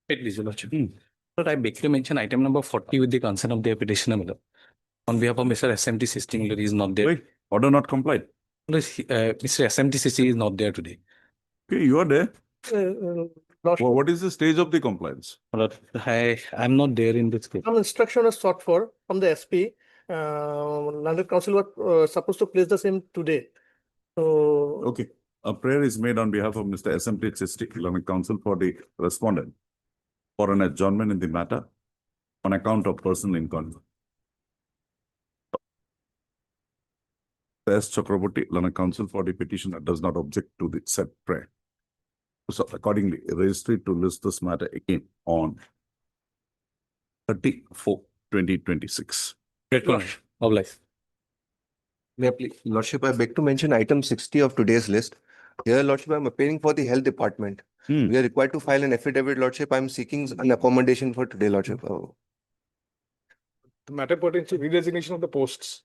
It is, Your Lordship. But I beg to mention item number 40 with the consent of the petitioner, my lord. On behalf of Mr. SMT System, he is not there. Wait, order not complied. Mr. SMT System is not there today. Okay, you are there. Lordship, What is the stage of the compliance? My lord, I'm not there in this case. an instruction was sought for from the SP. London Council was supposed to place the same today. So, Okay, a prayer is made on behalf of Mr. SMT Islamic Council for the respondent for an adjournment in the matter on account of personal inconvenience. S. Chakraborty, Lana Council for the petitioner does not object to the said prayer. So accordingly, registry to list this matter again on 30/4/2026. Great Lordship. Of life. May I please, Lordship, I beg to mention item 60 of today's list. Here, Lordship, I'm appealing for the health department. We are required to file an affidavit, Lordship. I'm seeking an accommodation for today, Lordship. The matter pertains to redesignation of the posts.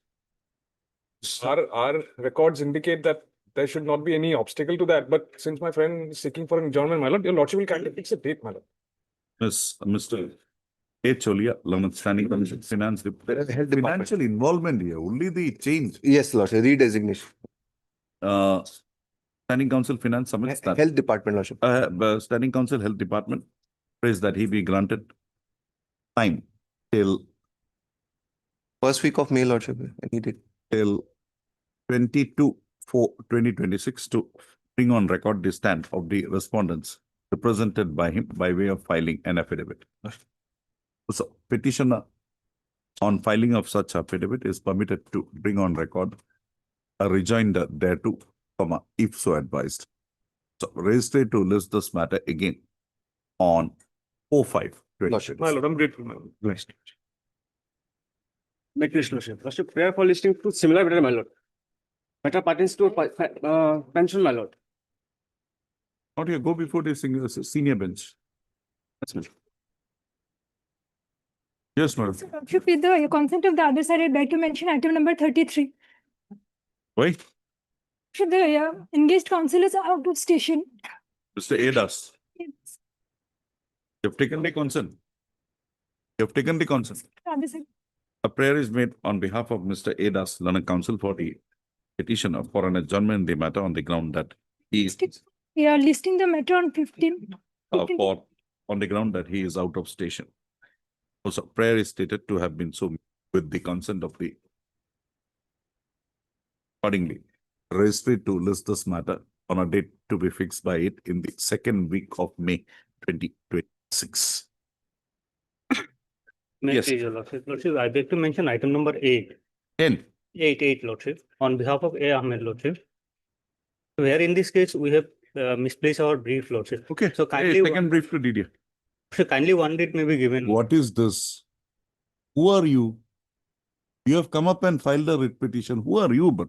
Our records indicate that there should not be any obstacle to that. But since my friend is seeking for an adjournment, my lord, your lordship will kindly fix a date, my lord. Mr. A. Cholia, London Standing Commission, Finance. There is Health Department. financial involvement here, only the change. Yes, Lordship, redesignation. Standing Council Finance submits that. Health Department, Lordship. Standing Council Health Department prays that he be granted time till First week of May, Lordship. Any date. till 22/4/2026 to bring on record the stand of the respondents represented by him by way of filing an affidavit. So petitioner on filing of such affidavit is permitted to bring on record a rejoinder thereto, if so advised. So registry to list this matter again on 05/2026. My lord, I'm grateful, my lord. Lordship. Lordship, prayer for listing to similar matter, my lord. Matter pertains to pension, my lord. How do you go before the senior bench? That's my. Yes, madam. Lordship, with the consent of the other side, I'd like to mention item number 33. Why? Should the engaged counsel is out of station? Mr. Adas, Yes. you have taken the consent. You have taken the consent. Other side. A prayer is made on behalf of Mr. Adas, London Council for the petitioner for an adjournment in the matter on the ground that he is Yeah, listing the matter on 15. on the ground that he is out of station. Also, prayer is stated to have been so with the consent of the accordingly. Registry to list this matter on a date to be fixed by it in the second week of May 2026. Yes. Lordship, I beg to mention item number 8. 10. 8, Lordship, on behalf of A. Ahmed, Lordship. Where in this case we have misplaced our brief, Lordship. Okay. So kindly, Second brief to DD. so kindly one date may be given. What is this? Who are you? You have come up and filed a writ petition. Who are you? But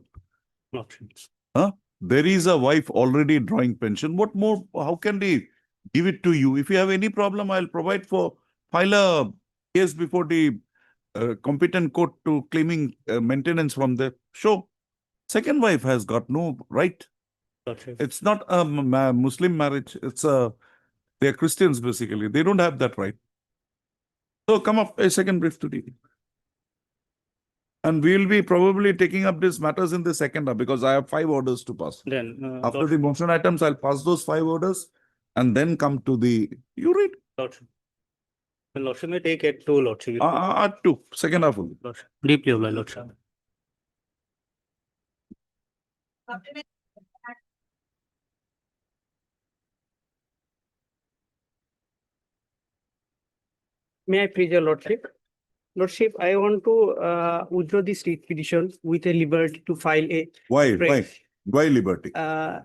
Lordship. there is a wife already drawing pension. What more? How can they give it to you? If you have any problem, I'll provide for file a case before the competent court to claiming maintenance from the show. Second wife has got no right. Lordship. It's not a Muslim marriage. It's they're Christians basically. They don't have that right. So come up a second brief to DD. And we'll be probably taking up these matters in the second half because I have 5 orders to pass. Then, After the motion items, I'll pass those 5 orders and then come to the, you read, Lordship. The Lordship may take it to Lordship. 2, second half only. Lordship. Deeply obliged, Lordship. May I please, your lordship? Lordship, I want to withdraw this writ petition with a liberty to file a. Why liberty?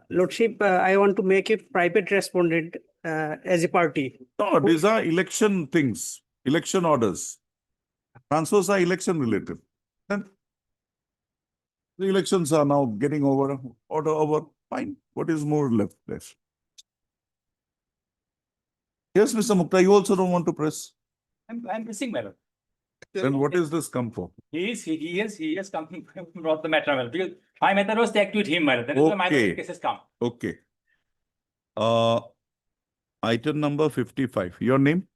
Lordship, I want to make a private respondent as a party. No, these are election things, election orders. Transfers are election related. Then the elections are now getting over, order over, fine. What is more left there? Yes, Mr. Mukta, you also don't want to press. I'm pressing, my lord. Then what is this come for? He has come brought the matter, my lord, because my matter was tagged with him, my lord. That is why my case has come. Okay. item number 55. Your name?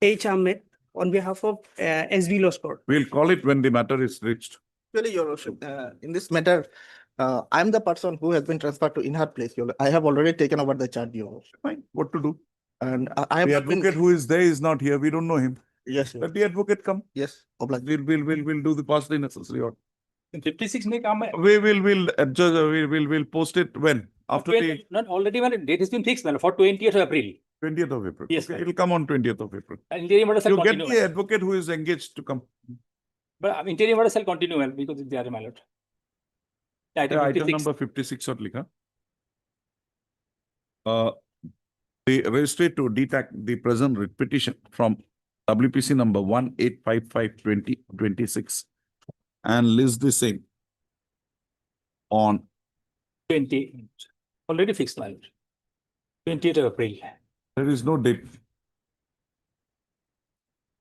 H. Ahmed on behalf of SB Law School. We'll call it when the matter is reached. Actually, Your Worship, in this matter, I'm the person who has been transferred to in her place. I have already taken over the charge, Your Worship. Fine. What to do? And I have The not been- advocate who is there is not here. We don't know him. Yes, Your Let the advocate come. yes, obliged. We'll do the partially necessary order. 56 may come. We'll adjust, we'll post it when? After the Not already when date has been fixed, man, for 20th of April. 20th of April. Yes, Okay, sir. it'll come on 20th of April. And interim order shall You get continue. the advocate who is engaged to come. But interim order shall continue, well, because they are my lord. Item Item 56. number 56 or likha. The registry to detect the present writ petition from WPC number 1855/2026 and list the same on 20. Already fixed, my lord. 20th of April. there is no date.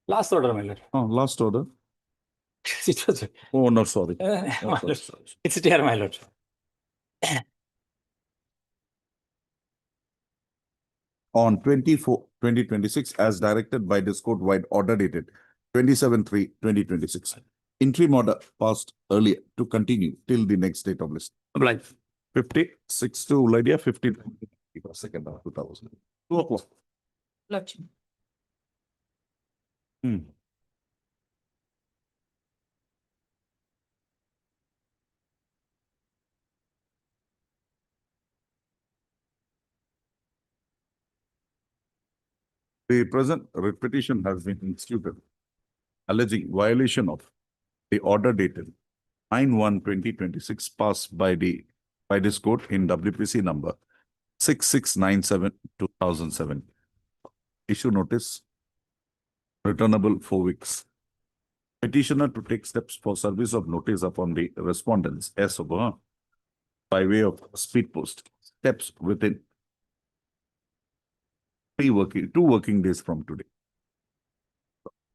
Last order, my lord. Oh, last order. It was, Oh, no, sorry. my Oh, lord. sorry. It's there, my lord. On 24/2026 as directed by this court-wide order dated 27/3/2026. Interim order passed earlier to continue till the next date of list. Obliged. 56 to Lydia, 50. Second of 2000. 2 o'clock. Lordship. Hmm. The present writ petition has been instituted alleging violation of the order dated 9/1/2026 passed by this court in WPC number 6697/2007. Issue notice returnable 4 weeks. Petitioner to take steps for service of notice upon the respondents as above by way of speed post. Steps within 2 working days from today.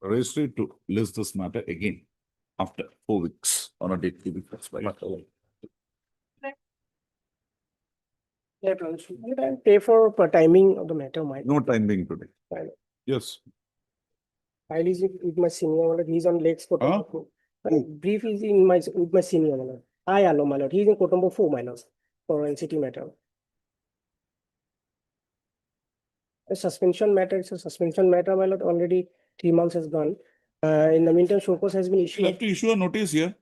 Registry to list this matter again after 4 weeks on a date to be fixed by. Yeah, Lordship. I pray for timing of the matter, my. No time being today. Fine. Yes. File is with my senior, my lord. He's on legs for. Huh? Brief is in my, with my senior, my lord. I allow, my lord. He's in court number 4, my lord, for NCT matter. A suspension matter, it's a suspension matter, my lord. Already 3 months has gone. In the meantime, Shokos has been You'll issued. have to issue a notice here.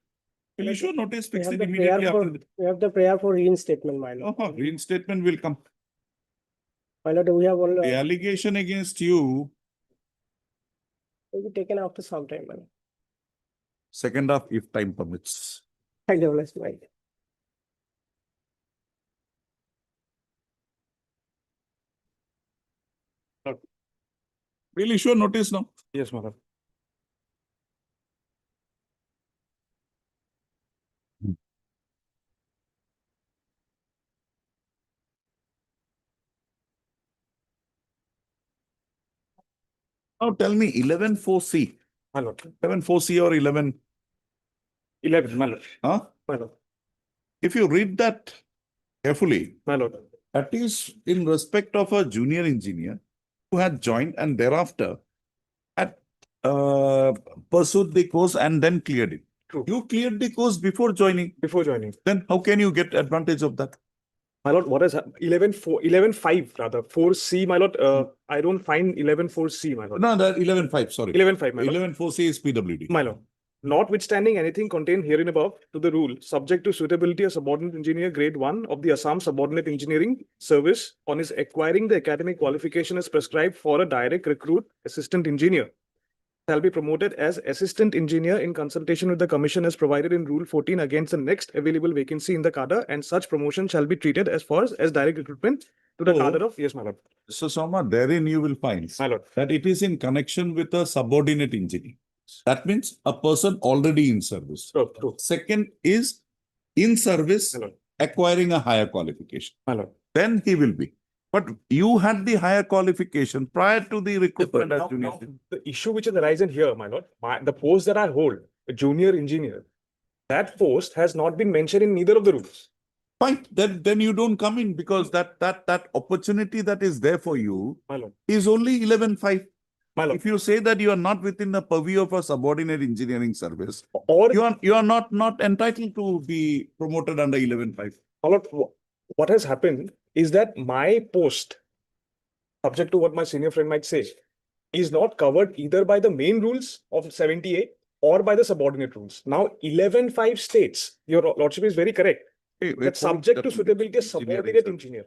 You'll issue a notice, We fix have it the immediately prayer for, after. we have the prayer for reinstatement, my lord. Reinstatement will come. My lord, we have all, The allegation against you, will be taken after some time, my lord. second half if time permits. I develop, my lord. We'll issue a notice now. Yes, madam. Now tell me 11(4)(c). My lord. 11(4)(c) or 11, 11, my lord. huh? My lord. If you read that carefully, My lord. that is in respect of a junior engineer who had joined and thereafter had pursued the course and then cleared it. True. You cleared the course before joining. Before joining. Then how can you get advantage of that? My lord, what is 11.5 rather, 4C, my lord, I don't find 11.4C, my lord. No, that 11(5), sorry. 11.5, my lord. 11(4)(c) is PWD. My lord, notwithstanding anything contained herein above to the rule, subject to suitability, a subordinate engineer grade 1 of the Assam Subordinate Engineering Service on his acquiring the academic qualification as prescribed for a direct recruit assistant engineer shall be promoted as assistant engineer in consultation with the commission as provided in Rule 14 against the next available vacancy in the cadre, and such promotion shall be treated as direct recruitment to the Oh. cadre of, yes, my lord. So, Soma, therein you will find My lord. that it is in connection with a subordinate engineer. That means a person already in service. True, true. Second is in service, My lord. acquiring a higher qualification. My lord. Then he will be. But you had the higher qualification prior to the recruitment as junior. Now, the issue which is arising here, my lord, the post that I hold, a junior engineer, that post has not been mentioned in neither of the rules. Fine, then you don't come in because that opportunity that is there for you My lord. is only 11.5. My lord. If you say that you are not within the purview of a subordinate engineering service, Or you are not entitled to be promoted under 11.5. my lord, what has happened is that my post, subject to what my senior friend might say, is not covered either by the main rules of 78 or by the subordinate rules. Now, 11.5 states, your lordship is very correct, that subject to suitability as subordinate engineer.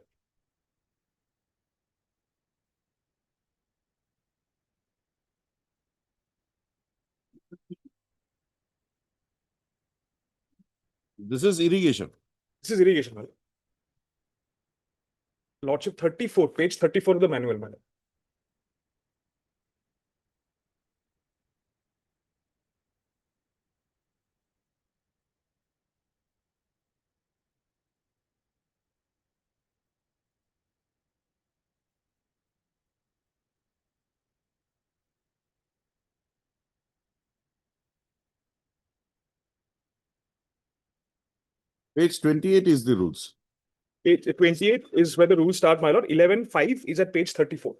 This is irrigation. This is irrigation, madam. Lordship 34, page 34 of the manual, madam. Page 28 is the rules. Page 28 is where the rules start, my lord. 11.5 is at page 34.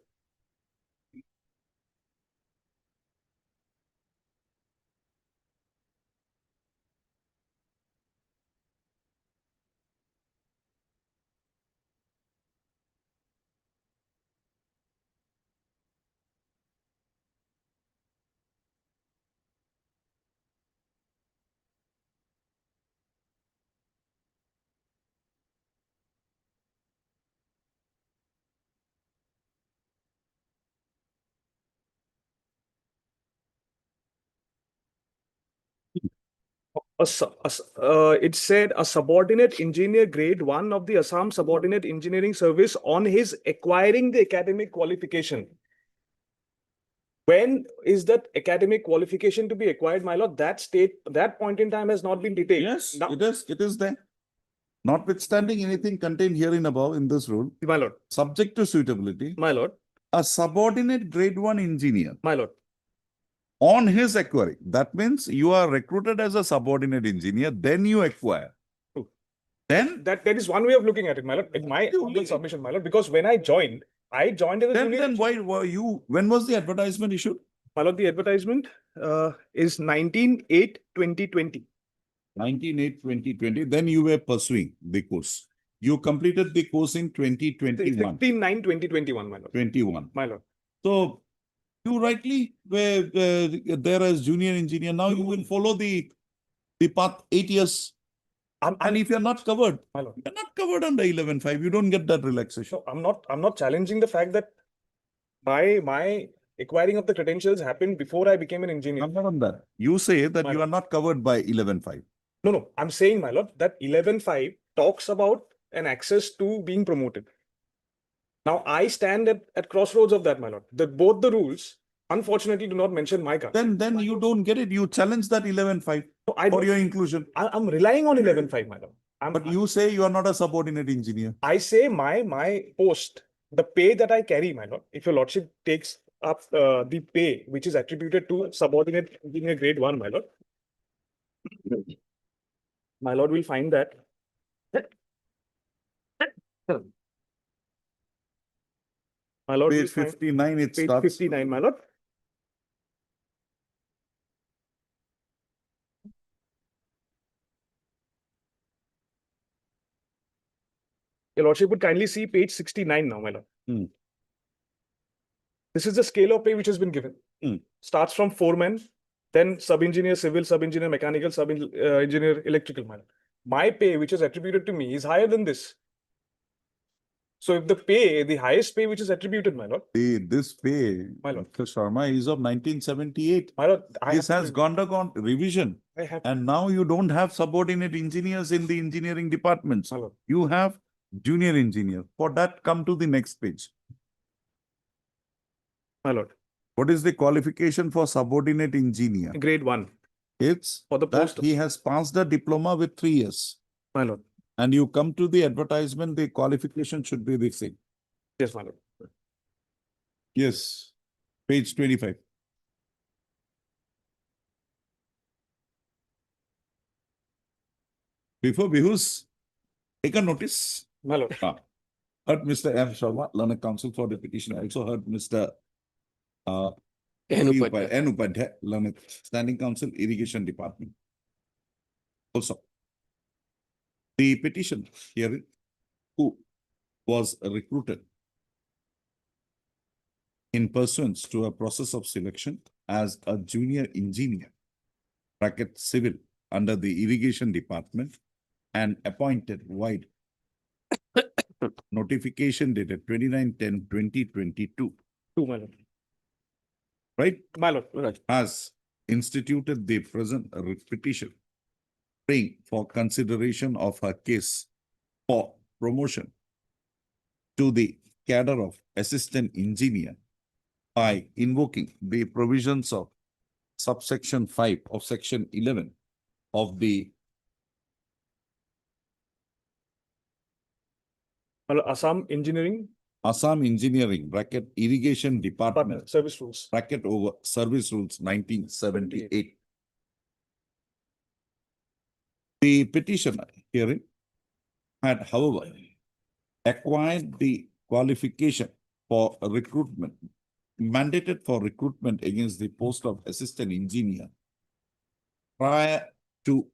It said a subordinate engineer grade 1 of the Assam Subordinate Engineering Service on his acquiring the academic qualification. When is that academic qualification to be acquired, my lord? That point in time has not been detailed. Yes, Now, it is there. Notwithstanding anything contained herein above in this rule, my lord, subject to suitability, my lord, a subordinate grade 1 engineer my lord. on his acquiring. That means you are recruited as a subordinate engineer, then you acquire. True. Then, That is one way of looking at it, my lord. In my humble submission, my lord, because when I joined as a junior. then why were you, when was the advertisement issued? My lord, the advertisement is 19/8/2020. 19/8/2020, then you were pursuing the course. You completed the course in 2021. 15/9/2021, my lord. 21. My lord. So you rightly were there as junior engineer. Now you will follow the path 8 years. And if you're not covered, my lord, you're not covered under 11.5. You don't get that relaxation. No, I'm not challenging the fact that my acquiring of the credentials happened before I became an engineer. Not on that. You say that you are not covered by 11.5. No, I'm saying, my lord, that 11.5 talks about an access to being promoted. Now I stand at crossroads of that, my lord. Both the rules, unfortunately, do not mention my caste. Then you don't get it. You challenge that 11.5 for your inclusion. I'm relying on 11.5, my lord. But you say you are not a subordinate engineer. I say my post, the pay that I carry, my lord, if your lordship takes up the pay which is attributed to subordinate engineer grade 1, my lord. My lord will find that. My lord, Page 59, it page starts. 59, my lord. Your lordship would kindly see page 69 now, my lord. This is the scale of pay which has been given. Starts from foreman, then sub-engineer civil, sub-engineer mechanical, sub-engineer electrical, my lord. My pay which is attributed to me is higher than this. So if the highest pay which is attributed, my lord. This pay, my lord, Mr. Sharma, is of 1978. My lord, this has undergone revision. And now you don't have subordinate engineers in the engineering departments. My lord. You have junior engineer. For that, come to the next page. My lord. What is the qualification for subordinate engineer? Grade 1. It's for the post. he has passed the diploma with 3 years. My lord. And you come to the advertisement, the qualification should be the same. Yes, my lord. Yes. Page 25. Before Bihus, Take a notice. My lord. Heard Mr. M. Sharma, learned counsel for the petition. I also heard Mr. N. Upadhyay, learned standing counsel, irrigation department. Also, the petition hearing who was recruited in pursuance to a process of selection as a junior engineer, bracket civil, under the irrigation department and appointed wide notification dated 29/10/2022, Two, my lord. right? My lord. Has instituted the present petition, praying for consideration of her case for promotion to the cadre of assistant engineer by invoking the provisions of subsection 5 of section 11 of the My lord, Assam Engineering Assam Engineering, bracket irrigation department, Department Service Rules. bracket over service rules 1978. The petitioner hearing had, however, acquired the qualification for recruitment, mandated for recruitment against the post of assistant engineer prior to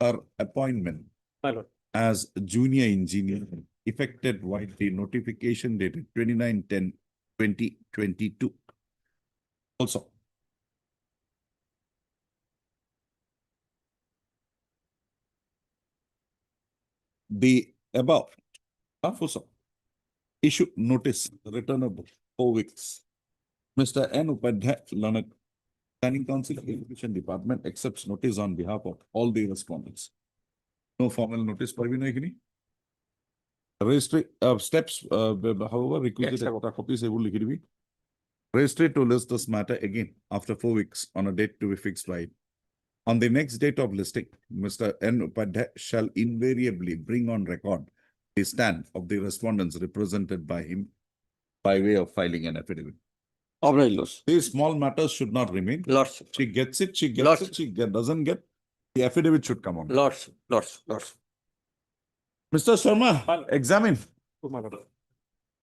her appointment My lord. as junior engineer, effected by the notification dated 29/10/2022. Also, the above also issue notice returnable 4 weeks. Mr. N. Upadhyay, learned standing counsel, education department, accepts notice on behalf of all the respondents. No formal notice, Parveen. Registry steps, however, requisite extra copies will be registry to list this matter again after 4 weeks on a date to be fixed by it. On the next date of listing, Mr. N. Upadhyay shall invariably bring on record the stand of the respondents represented by him by way of filing an affidavit. All right, Lordship. These small matters should not remain. Lordship. She gets it, she gets Lordship. it, she doesn't get, the affidavit should come on. Lordship. Mr. Sharma, examine. Oh, my lord.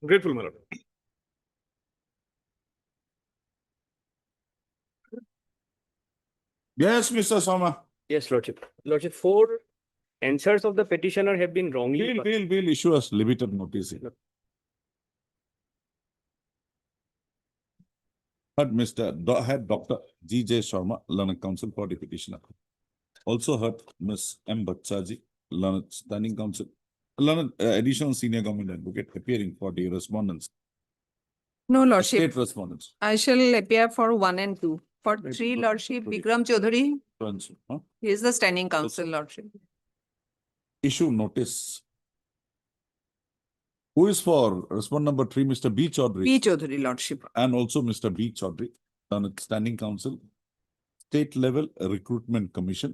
Grateful, my lord. Yes, Mr. Sharma. Yes, Lordship. Lordship, 4 answers of the petitioner have been wrongly. We'll issue us limited notice. Heard had Dr. G.J. Sharma, learned counsel for the petitioner. Also heard Ms. M. Bachaji, learned standing counsel, learned additional senior government advocate appearing for the respondents, No, Lordship. state respondents. I shall appear for 1 and 2. For 3, Lordship, Vikram Chaudhary, Huh? he is the standing counsel, Lordship. Issue notice. Who is for respond number 3, Mr. B. Chaudhary? P. Chaudhary, Lordship. And also Mr. B. Chaudhary, learned standing counsel, state level recruitment commission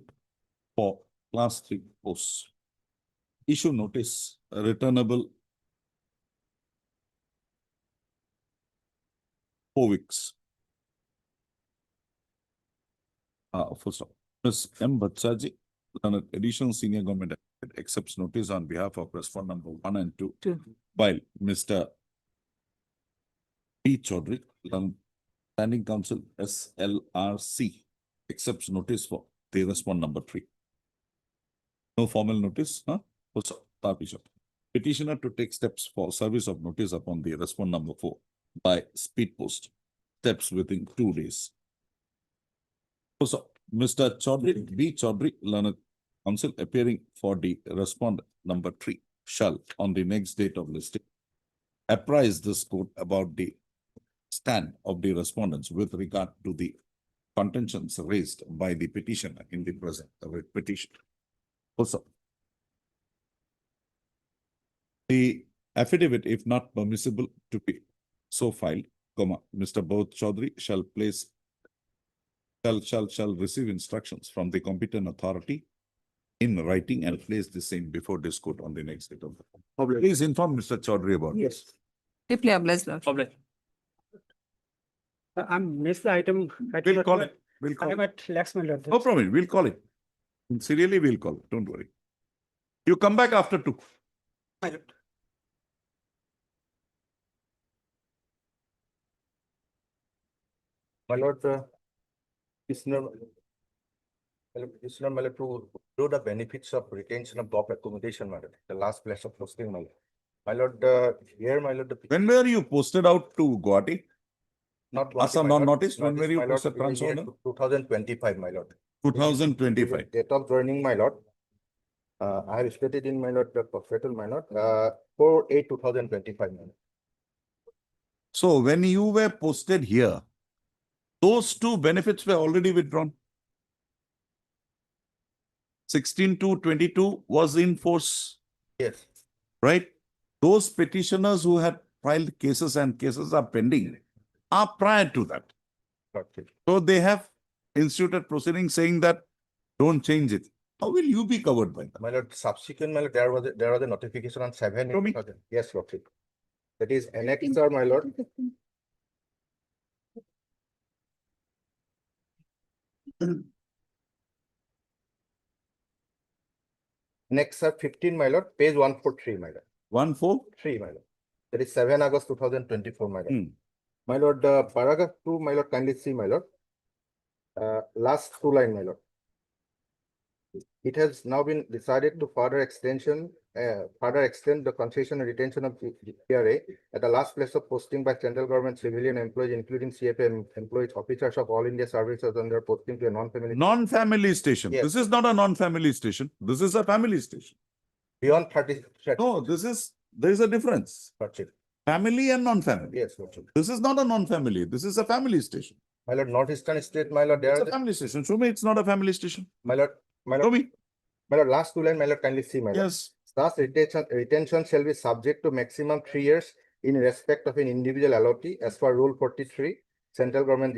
for class 3 posts. Issue notice returnable 4 weeks. Full stop. Ms. M. Bachaji, learned additional senior government advocate, accepts notice on behalf of respond number 1 and 2. While Mr. B. Chaudhary, learned standing counsel SLRC, accepts notice for the respond number 3. No formal notice, huh? Also, petitioner to take steps for service of notice upon the respond number 4 by speed post. Steps within 2 days. Also, Mr. Chaudhary, B. Chaudhary, learned counsel appearing for the respondent number 3 shall, on the next date of listing, apprise this court about the stand of the respondents with regard to the contentions raised by the petitioner in the present petition. Also, the affidavit, if not permissible to be so filed, Mr. Bodh Chaudhary shall receive instructions from the competent authority in writing and place the same before this court on the next date of the court. Please inform Mr. Chaudhary about Yes. Deeply obliged, Lordship. I missed the item. We'll call it. We'll I call am it. at lax, my lord. No problem. We'll call it. Serially, we'll call it. Don't worry. You come back after 2. My lord, prisoner, my lord, to know the benefits of retention of block accommodation, my lord, the last place of posting, my lord. My lord, here, my lord, the. When were you posted out to Gauhati? Not. Assam, my not lord, noticed. When were you my lord, posted in the year transfer? 2025, my lord. 2025. Date of joining, my lord. I have stated in my lord, the prospectus, my lord, 4/8/2025, my lord. So when you were posted here, those two benefits were already withdrawn. 16 to 22 was in force, Yes, right? Those petitioners who had filed cases and cases are pending are prior to that. lordship. So they have instituted proceedings saying that don't change it. How will you be covered by that? My lord, subsequent, my lord, there was a notification on 7. Show me. Yes, lordship. That is annexer, my lord. Annexer 15, my lord, page 143, my lord. 143. My lord. That is 7 August 2024, my lord. Hmm. My lord, paragraph 2, my lord, kindly see, my lord. Last 2 line, my lord. It has now been decided to further extend the concession and retention of PRA at the last place of posting by central government civilian employees, including CFA employees, officers of all India services under posting to a non-family. Non-family station. Yes. This is not a non-family station. This is a family station. Beyond 30. No, there is a difference. Lordship. Family and non-family. Yes, lordship. This is not a non-family. This is a family station. My lord, northeastern state, my lord, there It's are a family station. Show me it's not a family station. my lord, Show me. my lord, last 2 line, my lord, kindly see, my lord. Yes. Thus, retention shall be subject to maximum 3 years in respect of an individual allotee as per Rule 43, central government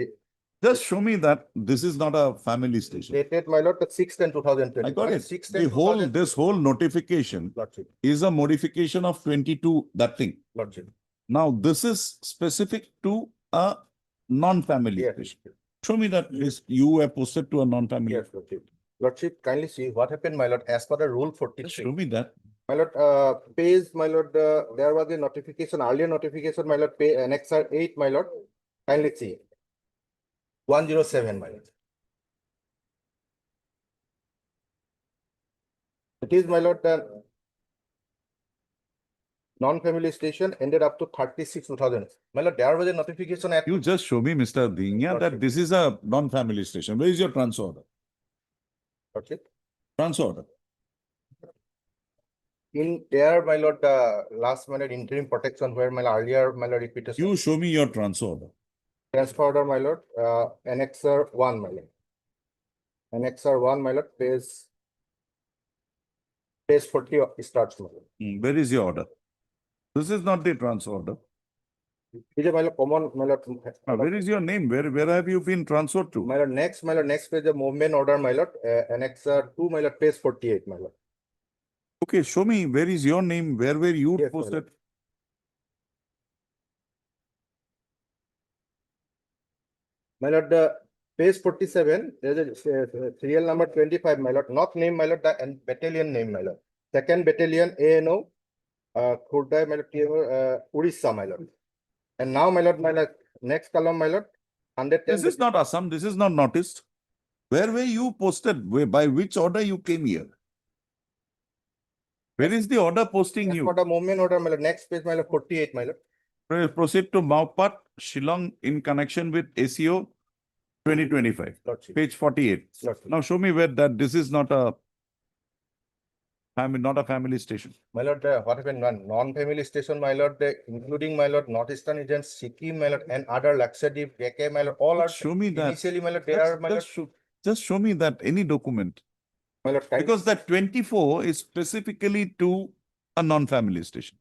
Just show me that this is not a family station. dated, my lord, the 6th and 2020. I got it. 6th The whole, this whole notification Lordship, is a modification of 22, that thing. lordship. Now, this is specific to a non-family Yes, station. Show me that you were posted to a non-family. yes, lordship. Lordship, kindly see what happened, my lord, as per the Rule Just 43. show me that. My lord, page, my lord, there was a notification, earlier notification, my lord, pay annexer 8, my lord. Kindly see. 107, my lord. It is, my lord, the non-family station ended up to 36/2000. My lord, there was a notification at. You just show me, Mr. Dingya, that this is a non-family station. Where is your transfer order? Okay. Transfer order. In there, my lord, last minute interim protection where my earlier, my lord, repeated. You show me your transfer order. Transfer order, my lord, annexer 1, my lord. Annexer 1, my lord, page 40 starts, my lord. Where is your order? This is not the transfer order. Is my lord, common, my lord. Where is your name? Where have you been transferred to? My lord, next page, the movement order, my lord, annexer 2, my lord, page 48, my lord. Okay, show me where is your name? Where were you Yes, my posted? lord. My lord, page 47, there's a serial number 25, my lord, not name, my lord, and battalion name, my lord. 2nd Battalion ANO, Khurda, my lord, Odisha, my lord. And now, my lord, next column, my lord, 110. This is not Assam. This is not noticed. Where were you posted? By which order you came here? Where is the order posting As you? for the movement order, my lord, next page, my lord, 48, my lord. Proceed to Maupat, Shillong in connection with ACO 2025. Lordship. Page 48. Lordship. Now show me where that this is not a family station. My lord, what happened? Non-family station, my lord, including my lord, Northeastern regions, Sikkim, my lord, and other Lakshadweep, JK, my lord, all are. Show me that. Initially, my lord, they are, my lord. Just show me that any document. My lord, Because that 24 is specifically to a non-family station.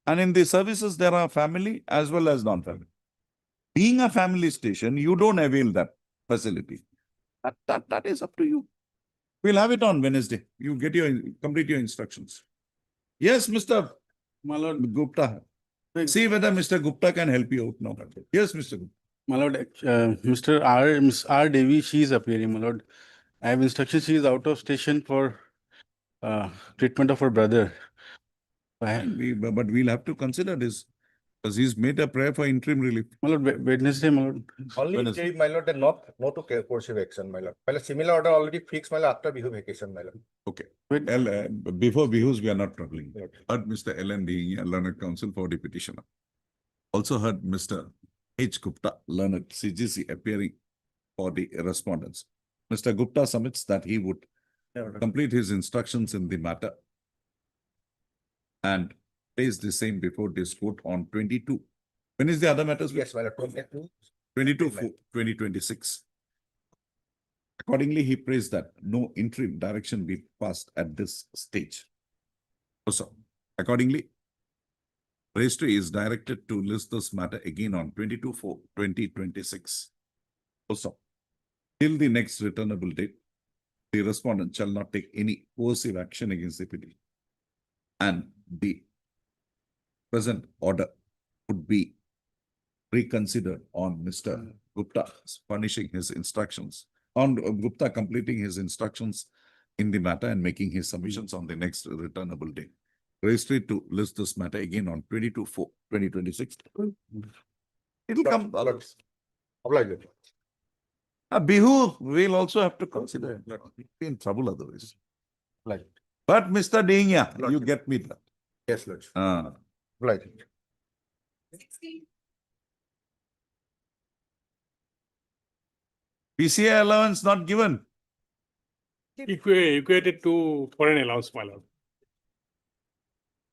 And in the services, there are family as well as non-family. Being a family station, you don't avail that facility. That is up to you. We'll have it on Wednesday. You complete your instructions. Yes, Mr. My lord, Gupta. See whether Mr. Gupta can help you out now. Yes, Mr. Gupta. my lord, Miss R. Devi, she is appearing, my lord. I have instructions. She is out of station for treatment of her brother. But we'll have to consider this, because he's made a prayer for interim relief. My lord, Wednesday, my lord. Only When is- say, my lord, that not to coercive action, my lord. My lord, similar order already fixed, my lord, after Bihu vacation, my lord. Okay. Wait. Before Bihus, we are not troubling. Okay. Heard Mr. L.N. Ding, learned counsel for the petitioner. Also heard Mr. H. Gupta, learned CGC, appearing for the respondents. Mr. Gupta submits that he would complete his instructions in the matter and place the same before this court on 22. When is the other matters? Yes, my lord, 22. 2026. Accordingly, he prays that no interim direction be passed at this stage. Also, accordingly, registry is directed to list this matter again on 22/4/2026. Also, till the next returnable date, the respondent shall not take any coercive action against the petitioner, and the present order would be reconsidered on Mr. Gupta furnishing his instructions, on Gupta completing his instructions in the matter and making his submissions on the next returnable date. Registry to list this matter again on 22/4/2026. It'll come. Obliged. Bihu will also have to consider. We'll be in trouble otherwise. Obliged. But Mr. Dingya, you get me that. Yes, lord. Ah. Obliged. PCA allowance not given. Equated to foreign allowance, my lord.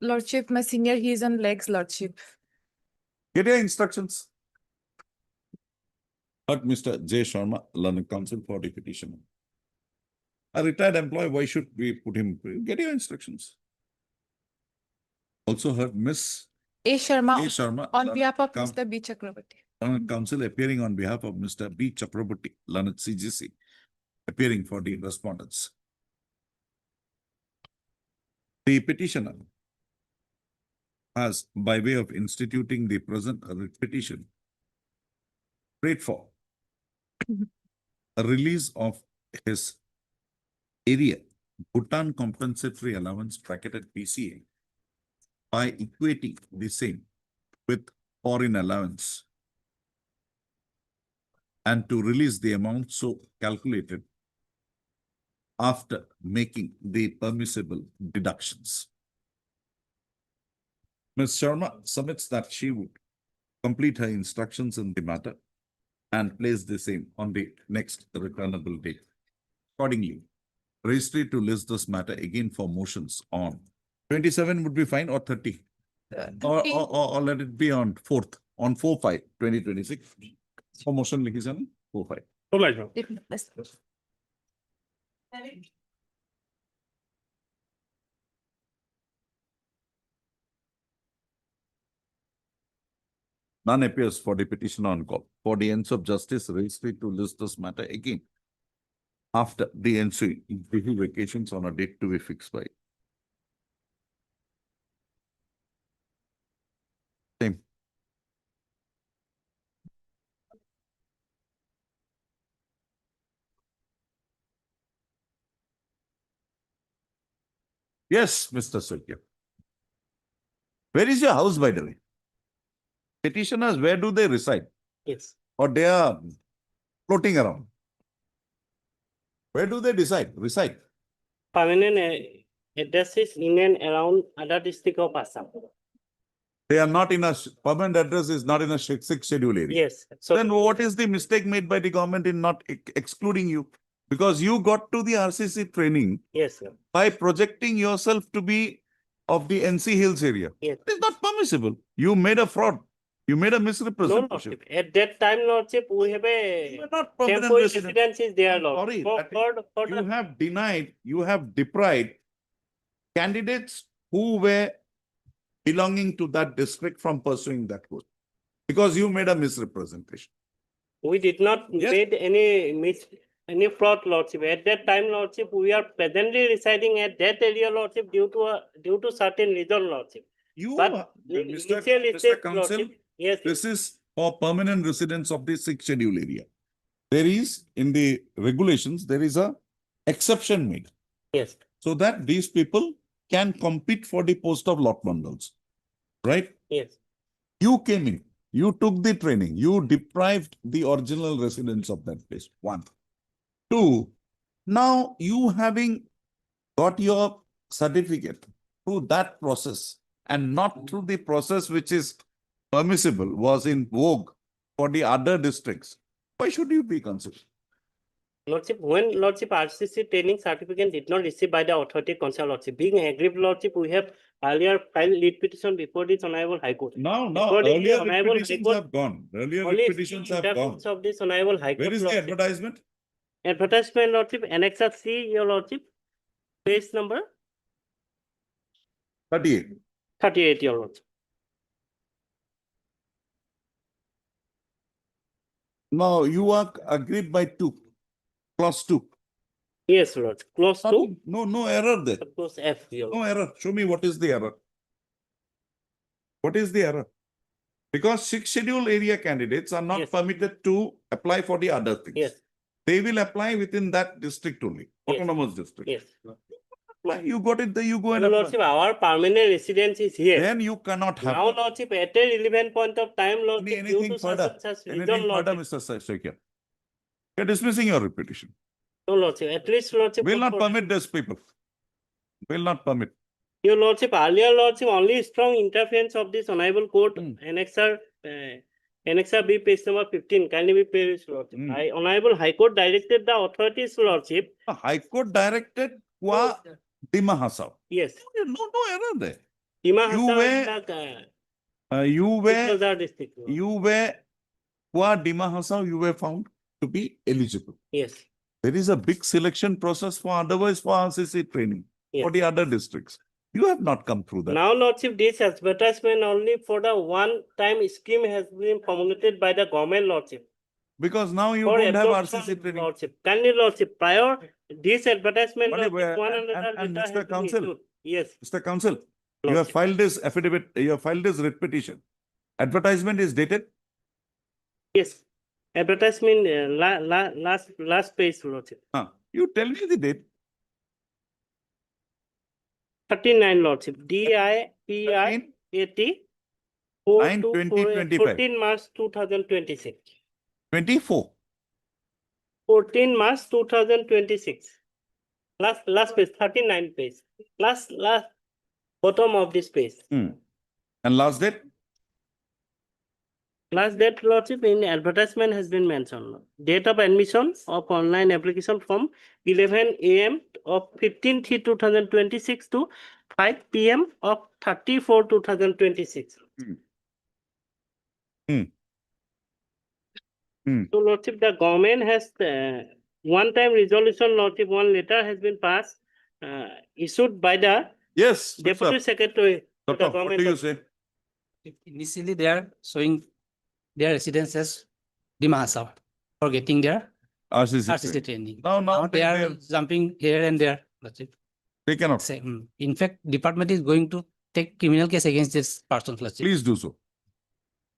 Lordship, my senior, he is on legs, Lordship. Get your instructions. Heard Mr. J. Sharma, learned counsel for the petitioner. A retired employee, why should we put him? Get your instructions. Also heard Miss A. A. Sharma, Sharma, on learned behalf of coun- Mr. B. Chakraborty. learned counsel appearing on behalf of Mr. B. Chakraborty, learned CGC, appearing for the respondents. The petitioner has, by way of instituting the present writ petition, prayed for a release of his area Bhutan compensatory allowance bracketed PCA by equating the same with foreign allowance and to release the amount so calculated after making the permissible deductions. Ms. Sharma submits that she would complete her instructions in the matter and place the same on the next returnable date. Accordingly, registry to list this matter again for motions on 27 would be fine, or 30, or let it be on 4th, on 4/5/2026. For motion litigation 4/5. Obliged, my lord. None appears for the petition on call. For the ends of justice, registry to list this matter again after the ensuing Bihu vacations on a date to be fixed by. Same. Yes, Mr. Sulkya. Where is your house, by the way? Petitioners, where do they reside? Yes. Or they are floating around? Where do they reside? Permanent address is in and around other district of Assam. They are not in a, permanent address is not in a 6th schedule area. Yes. So Then what is the mistake made by the government in not excluding you? Because you got to the RCC training yes, sir. by projecting yourself to be of the NC Hills area. Yes. It is not permissible. You made a fraud. You made a No, misrepresentation. Lordship. At that time, Lordship, we have You a are not permanent temporary resident. residence is there, Lord. Sorry, For you the have denied, you have deprived candidates who were belonging to that district from pursuing that course. Because you made a misrepresentation. we did not Yes. made any fraud, Lordship. At that time, Lordship, we are presently residing at that area, Lordship, due to certain reason, Lordship. You, But Mr. initial state, Counsel, Lordship, yes, this is for permanent residents of the 6th schedule area. There is, in the regulations, there is a exception made yes, so that these people can compete for the post of lot mandals, right? Yes. You came in, you took the training, you deprived the original residents of that place. One. Two, now you having got your certificate through that process and not through the process which is permissible, was in vogue for the other districts. Why should you be considered? Lordship, when Lordship RCC training certificate did not receive by the authority concerned, Lordship, being aggrieved, Lordship, we have earlier filed lead petition before this Honorable High Court. Now, Before this, the earlier Honorable High repetitions Court have gone. Earlier only repetitions have gone. interference of this Honorable High Court. Where is the Lordship. advertisement? Advertisement, Lordship, Annexure C, Your Lordship, page number 38. 38, Your Lordship. Now you are aggrieved by two, clause 2. Yes, Lord. Close to No error there. clause F, Your No Lord. error. Show me what is the error. What is the error? Because 6 scheduled area candidates are not Yes. permitted to apply for the other things. Yes, They will apply within that district only, Yes. autonomous district. yes. Apply. You got it there, you go and Your apply. Lordship, our permanent residence is here. Then you cannot have Now, Lordship, at a relevant point of time, Lordship, due anything to further. such reason, Anything further, Lordship. Mr. Shakir. You're dismissing your repetition. No, Lordship, at least, Lordship. Will not for- permit these people. Will not permit. Your Lordship, earlier, Lordship, only strong interference of this Honorable Court, Annexure B, page number 15, kindly be paid, Lordship. Honorable High Court directed the authorities, Lordship. High Court directed qua Dima Hasav. Yes. No error there. Dima You Hasan, were- You were Tikrozar district. qua Dima Hasav, you were found to be eligible. Yes, There is a big selection process for otherwise for RCC training for yes. the other districts. You have not come through that. Now, Lordship, this advertisement only for the one-time scheme has been formulated by the government, Lordship. Because now you For don't have absorption, RCC training. Lordship, kindly, Lordship, prior this advertisement, But Lordship, where- 100 and letter has Mr. been Counsel, issued. Yes, Mr. Counsel, you have Lordship. filed this affidavit, you have filed this writ petition. Advertisement is dated. Yes. Advertisement, last page, Lordship. You tell me the date. 39, Lordship, DIPI 80. 14 March 2026. 24. 14 March 2026. Last page, 39 page. Last bottom of this page. And last date? Last date, Lordship, in advertisement has been mentioned. Date of admission of online application from 11 AM of 15/3/2026 to 5 PM of 30/4/2026. So, Lordship, the government has one-time resolution, Lordship, one letter has been passed, issued by the Yes. Deputy Secretary. to the Doctor, what government do you of- say? Initially, they are showing their residence as Dimahasa for getting their RCC RCC training. training. Now Now they are jumping here and there. That's it. they cannot. In fact, department is going to take criminal case against this person. Please do so.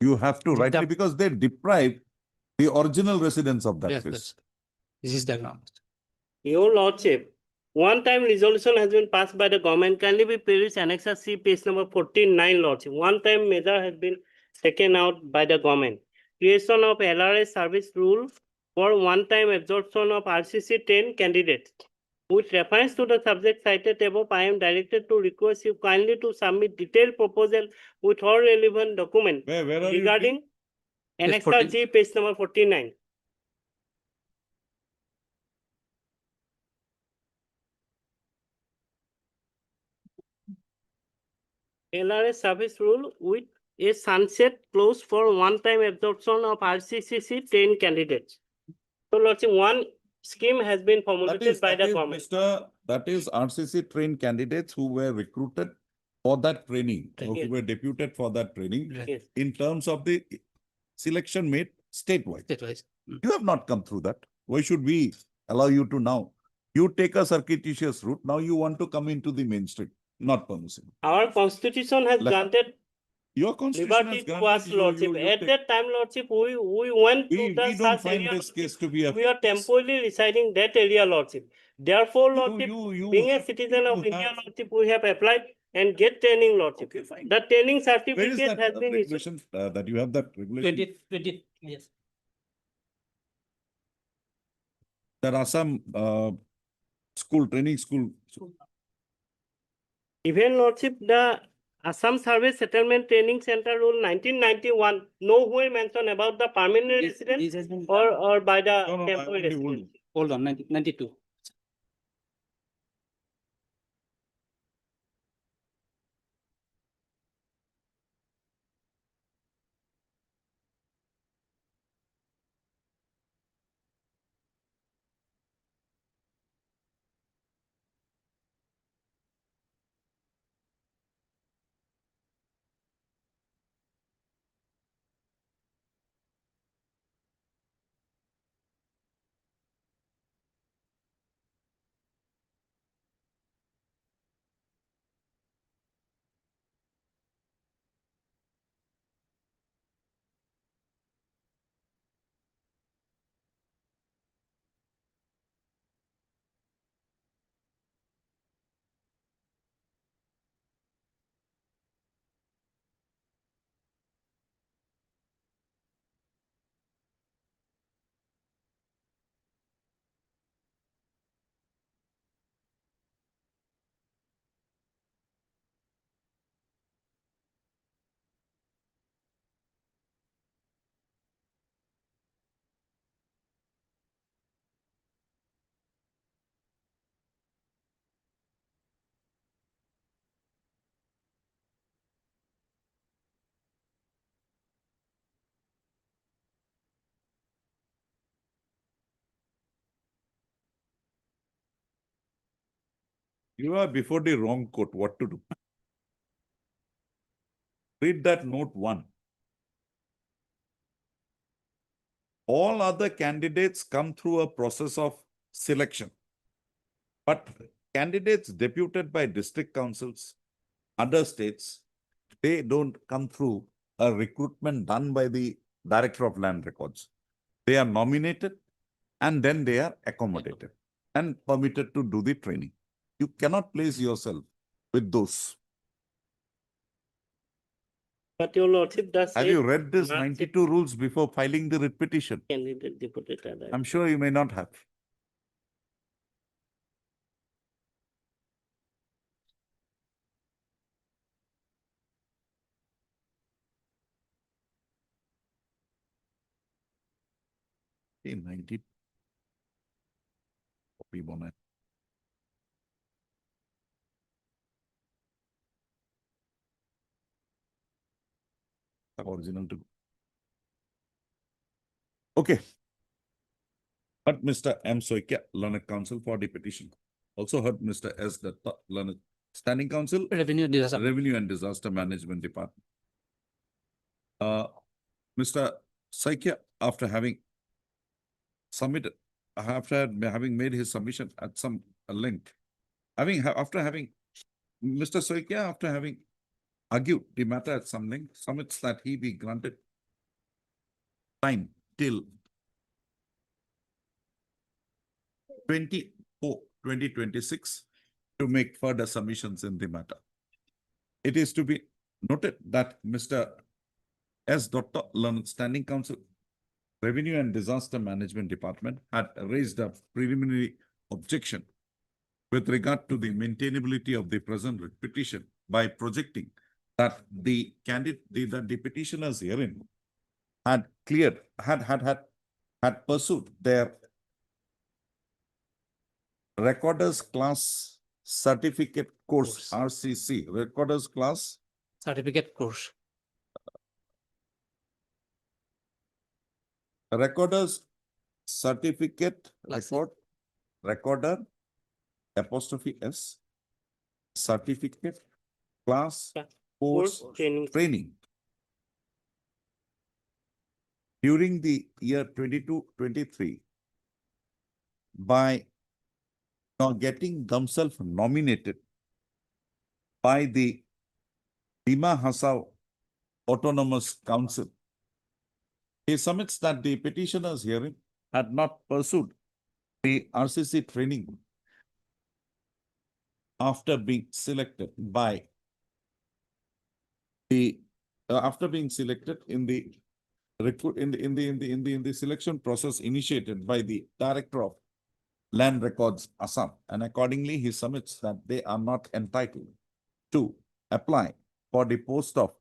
You have to Did the- rightly because they deprive the original residents of that Yes, place. yes. This is the ground. Your Lordship, one-time resolution has been passed by the government. Kindly be Paris Annexure C, page number 49, Lordship. One-time measure has been taken out by the government. Creation of LRA service rule for one-time absorption of RCC 10 candidates. With reference to the subject cited above, I am directed to request you kindly to submit detailed proposal with all relevant document Where are you? regarding Annexure 14. G, page number 49. LRA service rule with a sunset clause for one-time absorption of RCCC 10 candidates. So, Lordship, one scheme has been formulated by the government. That is RCC trained candidates who were recruited for that training, or Yes. who were deputed for that training Yes. in terms of the selection made statewide. State-wise. You have not come through that. Why should we allow you to now? You take a circuitous route. Now you want to come into the mainstream. Not permissible. Our constitution has Like- granted Your constitution liberty has to granted us, Lordship. At take- that time, Lordship, we went we to the don't such find area. this case to be a. We are temporarily residing that area, Lordship. Therefore, Lordship, being a citizen of India, Lordship, we have applied and get training, Lordship. Okay, fine. The training Where is certificate that has been issued. regulation, that you have that regulation? 20, yes. There are some school, training school. Even Lordship, the Assam Service Settlement Training Center Rule 1991 nowhere mention about the permanent This resident has been, or by the No, no, I temporary only hold- resident. hold on, 92. You are before the wrong court, what to do? Read that note 1. All other candidates come through a process of selection. But candidates deputed by district councils, other states, they don't come through a recruitment done by the Director of Land Records. They are nominated and then they are accommodated and permitted to do the training. You cannot place yourself with those. But your Lordship does Have say you read this Mark 92 rules before filing the writ petition? candidate deputed. I'm sure you may not have. In 90 copy bonnet. Original to. Okay. But Mr. M. Soikia, Learned Counsel for the petition. Also heard Mr. S. Datta, Learned Standing Counsel, Revenue disaster. Revenue and Disaster Management Department. Mr. Saikia, after having submitted, after having made his submission at some length, after having Mr. Saikia, after having argued the matter at some length, submits that he be granted time till 2026 to make further submissions in the matter. It is to be noted that Mr. S. Dr. Learned Standing Counsel, Revenue and Disaster Management Department had raised a preliminary objection with regard to the maintainability of the present writ petition by projecting that the petitioners herein had cleared, had pursued their Recorders Class Certificate Course, RCC, Recorders Class Certificate course. Recorders Certificate Class. Recorder apostrophe S Certificate Class Course Training during the year 22-23 by now getting themselves nominated by the Dima Hasao Autonomous Council. He submits that the petitioners herein had not pursued the RCC training after being selected by after being selected in the selection process initiated by the Director of Land Records, Assam, and accordingly he submits that they are not entitled to apply for the post of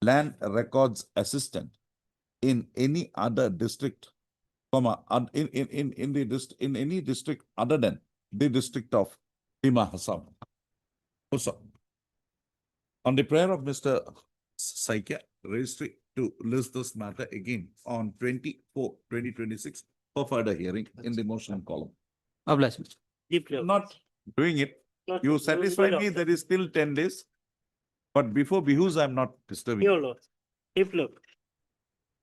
Land Records Assistant in any other district, in any district other than the district of Dima Assam. Also, on the prayer of Mr. Saikia, registry to list this matter again on 24/2026 for further hearing in the motion column. Obliged. Not doing it. You satisfy me there is still 10 days. But before Bihus, I'm not disturbing. Your Lord. Look.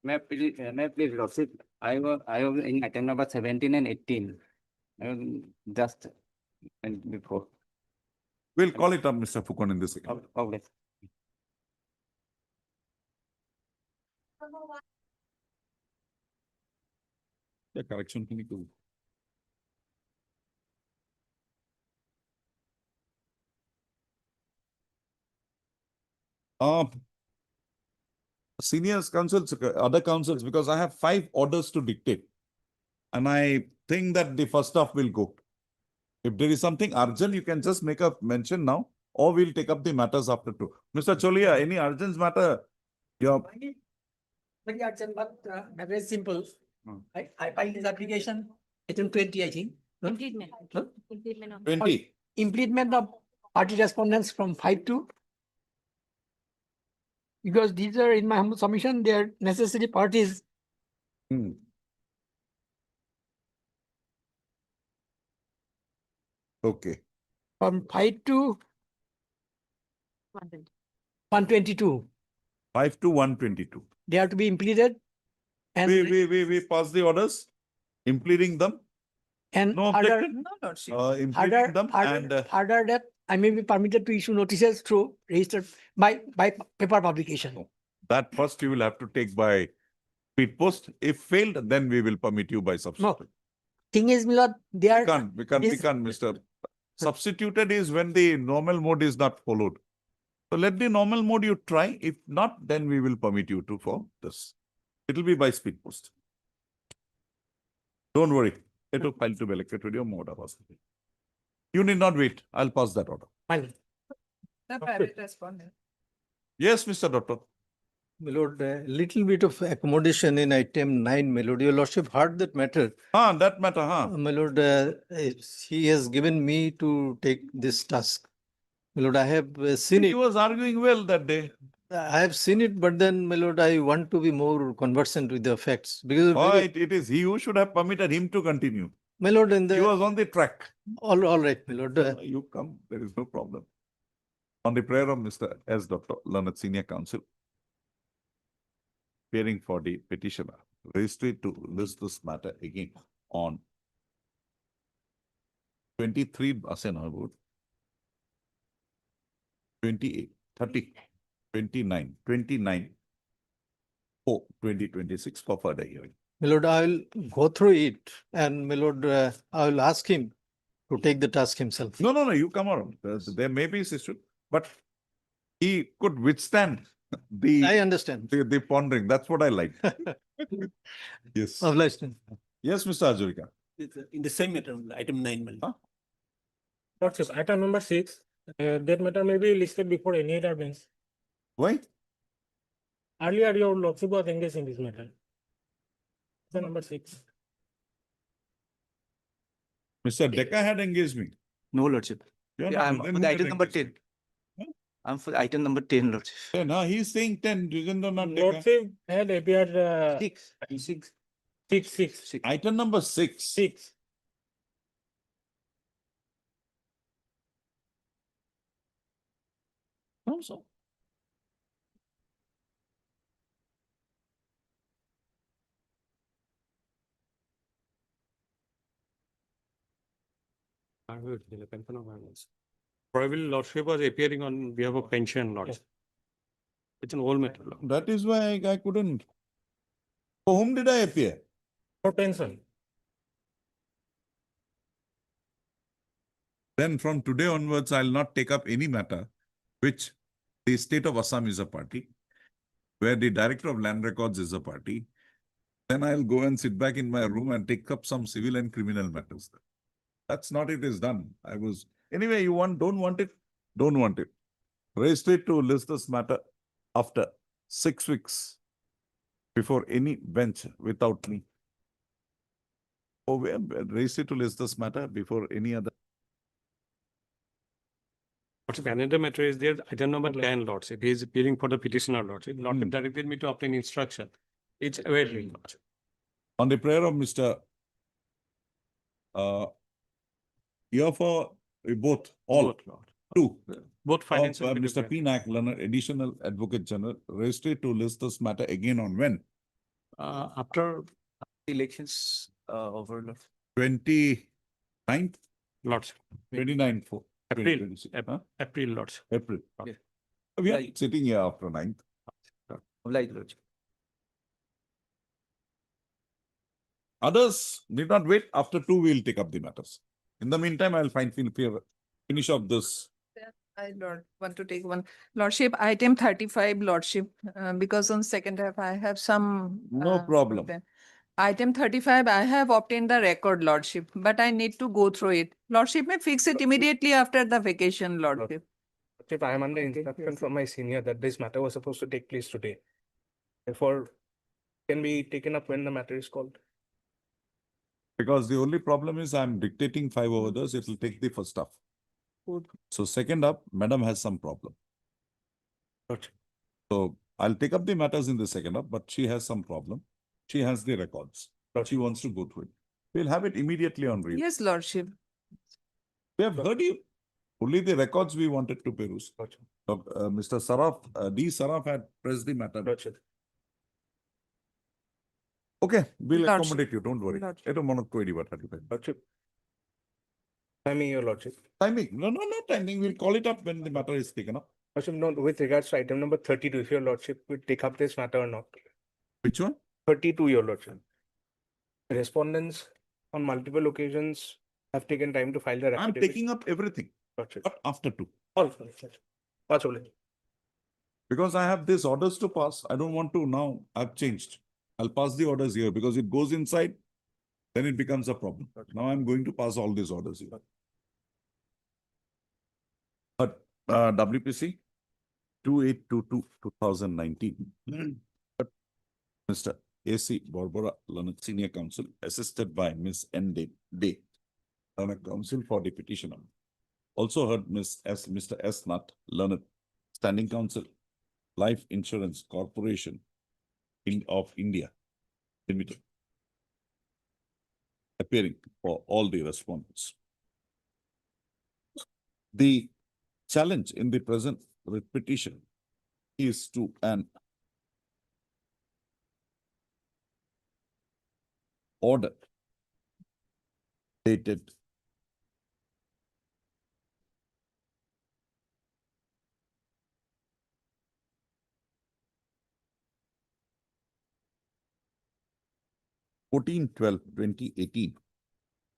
May I please, Lordship, I was in item number 17 and 18. Just before. We'll call it up, Mr. Fukon, in this again. Obliged. The correction can you do? Seniors councils, other councils, because I have 5 orders to dictate. And I think that the first half will go. If there is something urgent, you can just make a mention now, or we'll take up the matters after 2. Mr. Cholia, any urgent matter? Very urgent, but very simple. I filed this application, item 20, I think. Implement. Huh? Implement of- 20. Implement of party respondents from 5 to. Because these are, in my humble submission, they are necessary parties. Okay. From 5 to 122. 5 to 122. They have to be impleted. And We pass the orders, impleting them. and No further, objection. Impleting them and further that I may be permitted to issue notices through registered by paper publication. that first you will have to take by speed post. If failed, then we will permit you by substitute. Thing is, Milord, they are. We can't, Mr. Substituted is when the normal mode is not followed. So let the normal mode you try. If not, then we will permit you to for this. It will be by speed post. Don't worry. It will file to be elected with your mode of possibility. You need not wait. I'll pass that order. Fine. The private respondent. Yes, Mr. Doctor. My lord, a little bit of accommodation in item 9, my lord. Your lordship heard that matter. That matter, My lord, he has given me to take this task. My lord, I have seen He it. was arguing well that day. I have seen it, but then, my lord, I want to be more conversant with the facts. Because It is he who should have permitted him to continue. my lord, in He the was on the track. all right, my lord. You come, there is no problem. On the prayer of Mr. S. Dr. Learned Senior Counsel, appearing for the petitioner, registry to list this matter again on 23 Asenavud, 28, 30, 29, 2026 for further hearing. My lord, I will go through it and my lord, I will ask him to take the task himself. No, you come around. There may be issue, but he could withstand I understand. the pondering. That's what I like. Yes. Obliged. Yes, Mr. Ajurika. In the same matter, item 9. Lordship, item number 6, that matter may be listed before any other bench. Why? Earlier, your lordship was engaged in this matter. Item number 6. Mr. Decca had engaged me. No, Lordship. You're Yeah, not- I'm then for who the had item number engaged 10. I'm for item number 10, Lordship. 10, he's saying 10. Yujendra not Decca. Lordship had appeared 6. 6. Item number 6. 6. Also. Probably Lordship was appearing on behalf of pension Lordship. It's an old matter. That is why I couldn't. For whom did I appear? For pension. Then from today onwards, I'll not take up any matter which the state of Assam is a party, where the director of land records is a party. Then I'll go and sit back in my room and take up some civil and criminal matters. That's not it is done. Anyway, don't want it, don't want it. Register to list this matter after 6 weeks before any bench without me. Oh, register to list this matter before any other. Lordship, another matter is there, item number 10, Lordship. He is appealing for the petitioner, Lordship. Lordship directed me to obtain instruction. It's awaiting, Lordship. On the prayer of Mr. Here for both, all, Both, Lord. two. Both financial. Mr. P. Naik, Leonard, Additional Advocate General, registered to list this matter again on when? After elections over, Lord. 29th? Lordship. 29th for April. 2026, huh? April, Lordship. April. Yeah. We are sitting here after 9th. Lordship. Others need not wait. After 2, we'll take up the matters. In the meantime, I'll finish up this. I want to take one. Lordship, item 35, Lordship, because on second half I have some. No problem. Item 35, I have obtained the record, Lordship, but I need to go through it. Lordship may fix it immediately after the vacation, Lordship. Lordship, I am under instruction from my senior that this matter was supposed to take place today. Therefore, can be taken up when the matter is called. Because the only problem is I'm dictating 5 orders, it will take the first half. So second up, madam has some problem. So I'll take up the matters in the second up, but she has some problem. She has the records, but she wants to go through it. We'll have it immediately on review. Yes, Lordship. We have heard you. Only the records we wanted to peruse. Mr. Saraf, D. Saraf had pressed the matter. Okay, we'll Lordship. accommodate you, don't worry. Lordship. Timing, your Lordship. Timing? No timing. We'll call it up when the matter is taken up. Lordship, no, with regards to item number 32, if your Lordship will take up this matter or not. Which one? 32, your Lordship. Respondents on multiple occasions have taken time to file their I'm affidavit. taking up everything, Lordship. but after 2. All. Possibly. Because I have these orders to pass. I don't want to now. I've changed. I'll pass the orders here because it goes inside, then it becomes a problem. Now I'm going to pass all these orders here. But WPC 2822-2019. Mr. A.C. Barbara, Leonard Senior Counsel, assisted by Ms. N. Day, Leonard Counsel for the petitioner. Also heard Mr. S. Nath, Leonard, Standing Counsel, Life Insurance Corporation of India Limited, appearing for all the respondents. The challenge in the present petition is to an order dated 14/12/2018,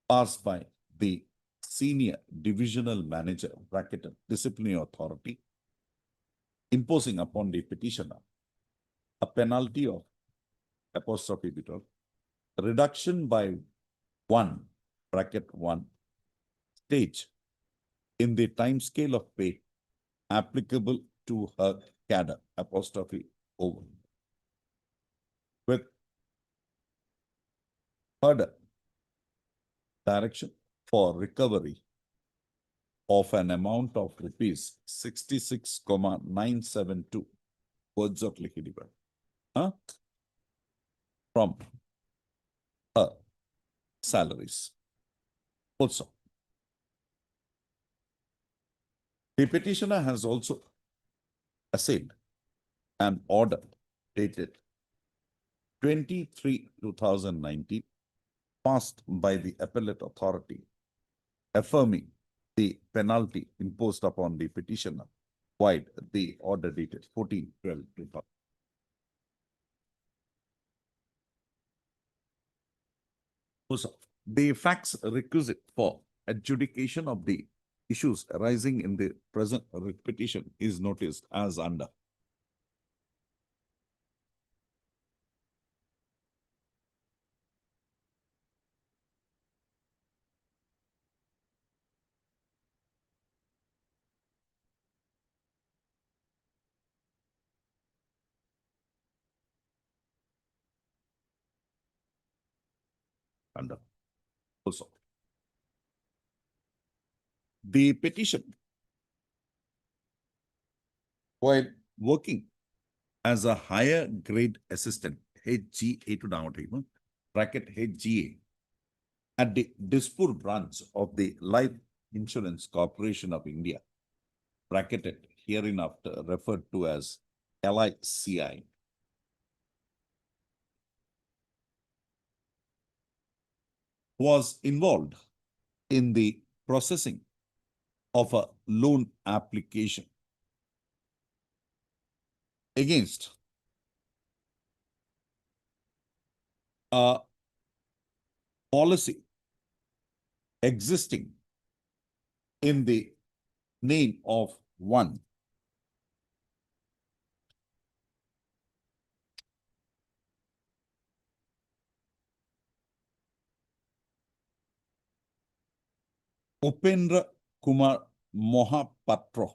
passed by the Senior Divisional Manager, Disciplinary Authority, imposing upon the petitioner a penalty of reduction by 1 stage in the time scale of pay applicable to her cadre over. With further direction for recovery of an amount of rupees 66,972 words of liquidified from her salaries. Also, the petitioner has also assailed an order dated 23/2019, passed by the appellate authority, affirming the penalty imposed upon the petitioner, while the order dated 14/12/2000. Also, the facts requisite for adjudication of the issues arising in the present petition is noticed as under. Under. Also, the petition, while working as a higher grade assistant, HGA to down, bracket HGA, at the Dispur branch of the Life Insurance Corporation of India, bracketed hereinafter referred to as LICI, was involved in the processing of a loan application against a policy existing in the name of one Upendra Kumar Mohapatra.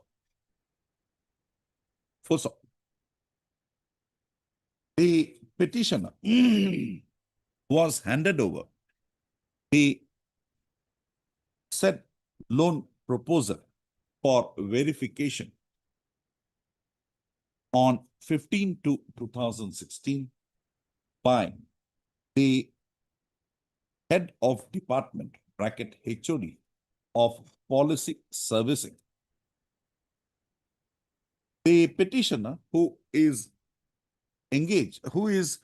Full stop. The petitioner was handed over the said loan proposal for verification on 15/2/2016 by the head of department, bracket HOD, of policy servicing. The petitioner who is engaged, who is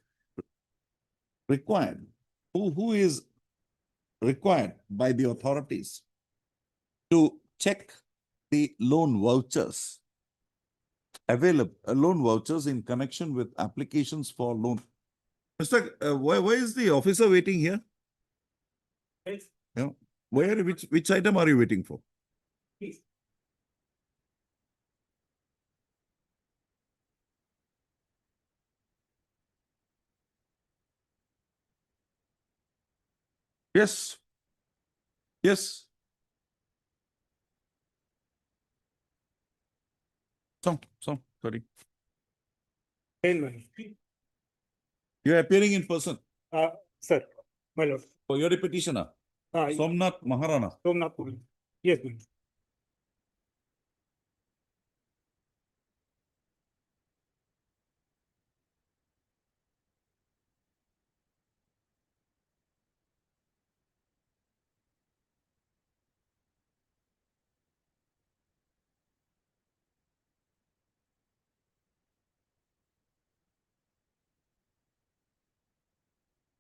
required by the authorities to check the loan vouchers available, loan vouchers in connection with applications for loan. Mr. Why is the officer waiting here? Yes. Yeah. Which item are you waiting for? Please. Yes. Yes. Sorry. You are appearing in person. Sir, my lord. Oh, you're a petitioner. Somnath Maharana. Somnath. Yes, ma'am.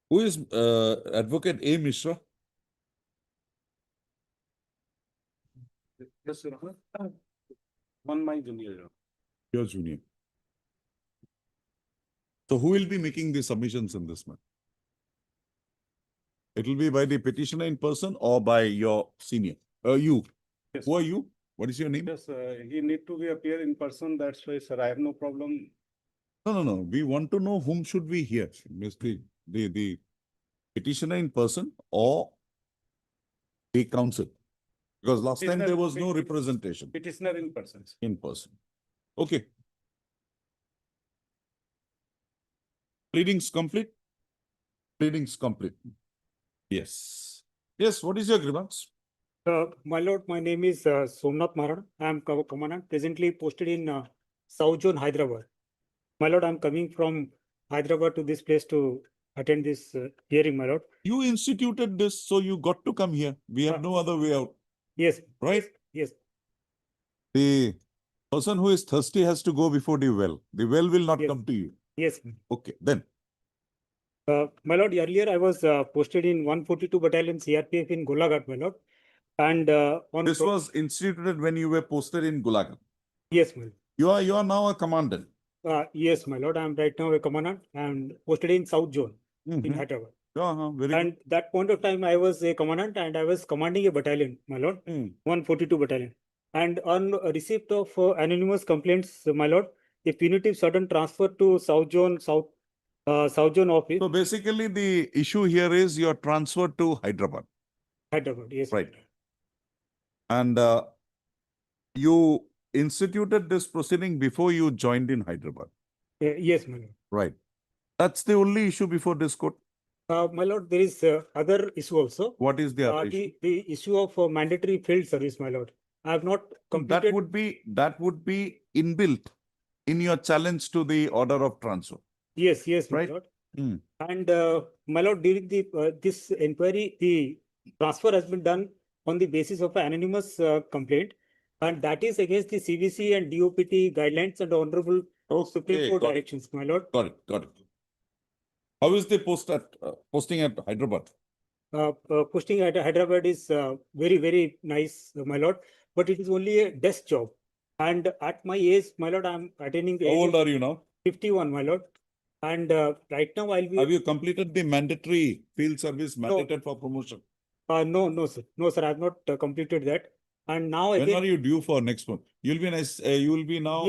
Who is Advocate A. Mishra? Yes, sir. One my junior. Your junior. So who will be making the submissions in this matter? It will be by the petitioner in person or by your senior? You. Yes. Who are you? What is your name? Yes, he need to be appear in person. That's why, sir, I have no problem. No. We want to know whom should we hear? The petitioner in person or the counsel? Because last time there was no representation. Petitioner in person. In person. Okay. Pleadings complete? Pleadings complete. Yes. Yes, what is your grievance? My lord, my name is Somnath Maharana. I am commandant presently posted in South Zone, Hyderabad. My lord, I am coming from Hyderabad to this place to attend this hearing, my lord. You instituted this, so you got to come here. We have no other way out. Yes. Right? Yes. The person who is thirsty has to go before the well. The well will not come to you. Yes. Okay, then. My lord, earlier I was posted in 142 Battalion CRPF in Golaghat, my lord. And this was instituted when you were posted in Golaghat. Yes, my lord. You are now a commandant. Yes, my lord. I am right now a commandant and posted in South Zone in Hyderabad. Very good. And that point of time, I was a commandant and I was commanding a battalion, my lord, 142 battalion. And on receipt of anonymous complaints, my lord, a punitive sudden transfer to South Zone office, So basically, the issue here is your transfer to Hyderabad, Hyderabad, yes. right? And you instituted this proceeding before you joined in Hyderabad, Yes, my lord. right? That's the only issue before this court. My lord, there is other issue also. What is the other issue? The issue of mandatory field service, my lord. I have not completed. That would be inbuilt in your challenge to the order of transfer. Yes, my Right. lord. Hmm. And my lord, during the this inquiry, the transfer has been done on the basis of an anonymous complaint, and that is against the CVC and DOPT guidelines and honorable Supreme Court got it. directions, my lord. Got it. How is the posting at Hyderabad? Posting at Hyderabad is very, very nice, my lord, but it is only a desk job. And at my age, my lord, I'm attaining the How age old of are you now? 51, my lord. And right now I'll be. Have you completed the mandatory field service mandated for promotion? No, sir. No, sir. I have not completed that. And now When again. are you due for next month? You'll be nice. You will be now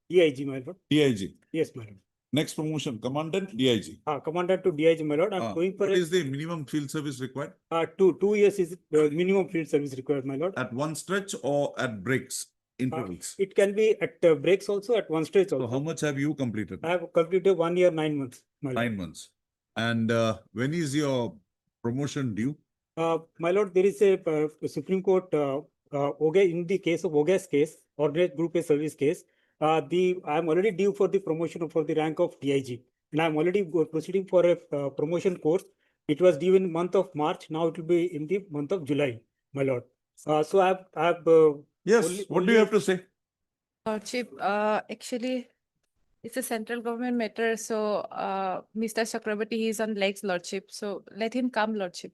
DIG, my lord. DIG. Yes, my lord. Next promotion, commandant DIG. Commandant to DIG, my lord. I'm going for What is the minimum field service required? 2 years is minimum field service required, my lord. At one stretch or at breaks, intervals? It can be at breaks also, at one stretch also. So how much have you completed? I have completed 1 year, 9 months, my lord. 9 months. And when is your promotion due? My lord, there is a Supreme Court in the case of OGAS case, Ordinate Group A Service case. I am already due for the promotion for the rank of DIG, and I am already proceeding for a promotion course. It was due in month of March. Now it will be in the month of July, my lord. So I have. Yes. What do you have to say? Lordship, actually, it's a central government matter, so Mr. Chakraborty is on legs, Lordship, so let him come, Lordship.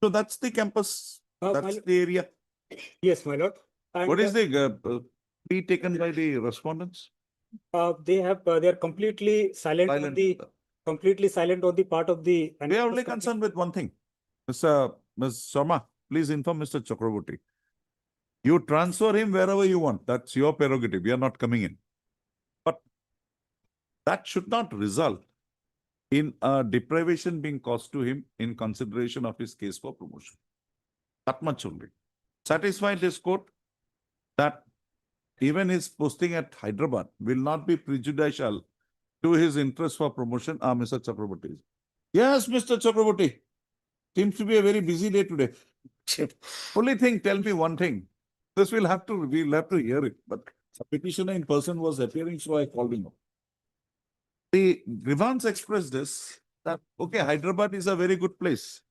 So that's the campus. That's the area. Yes, my lord. And, What is the plea taken by the respondents? they are completely silent on the part of the. We are only concerned with one thing. Ms. Sharma, please inform Mr. Chakraborty. You transfer him wherever you want. That's your prerogative. We are not coming in. But that should not result in a deprivation being caused to him in consideration of his case for promotion. That much only. Satisfy this court that even his posting at Hyderabad will not be prejudicial to his interest for promotion. Mr. Chakraborty. Yes, Mr. Chakraborty. Seems to be a very busy day today. Only thing, tell me one thing. We'll have to hear it. But a petitioner in person was appearing, so I called him up. The grievance expressed this, that, okay, Hyderabad is a very good place,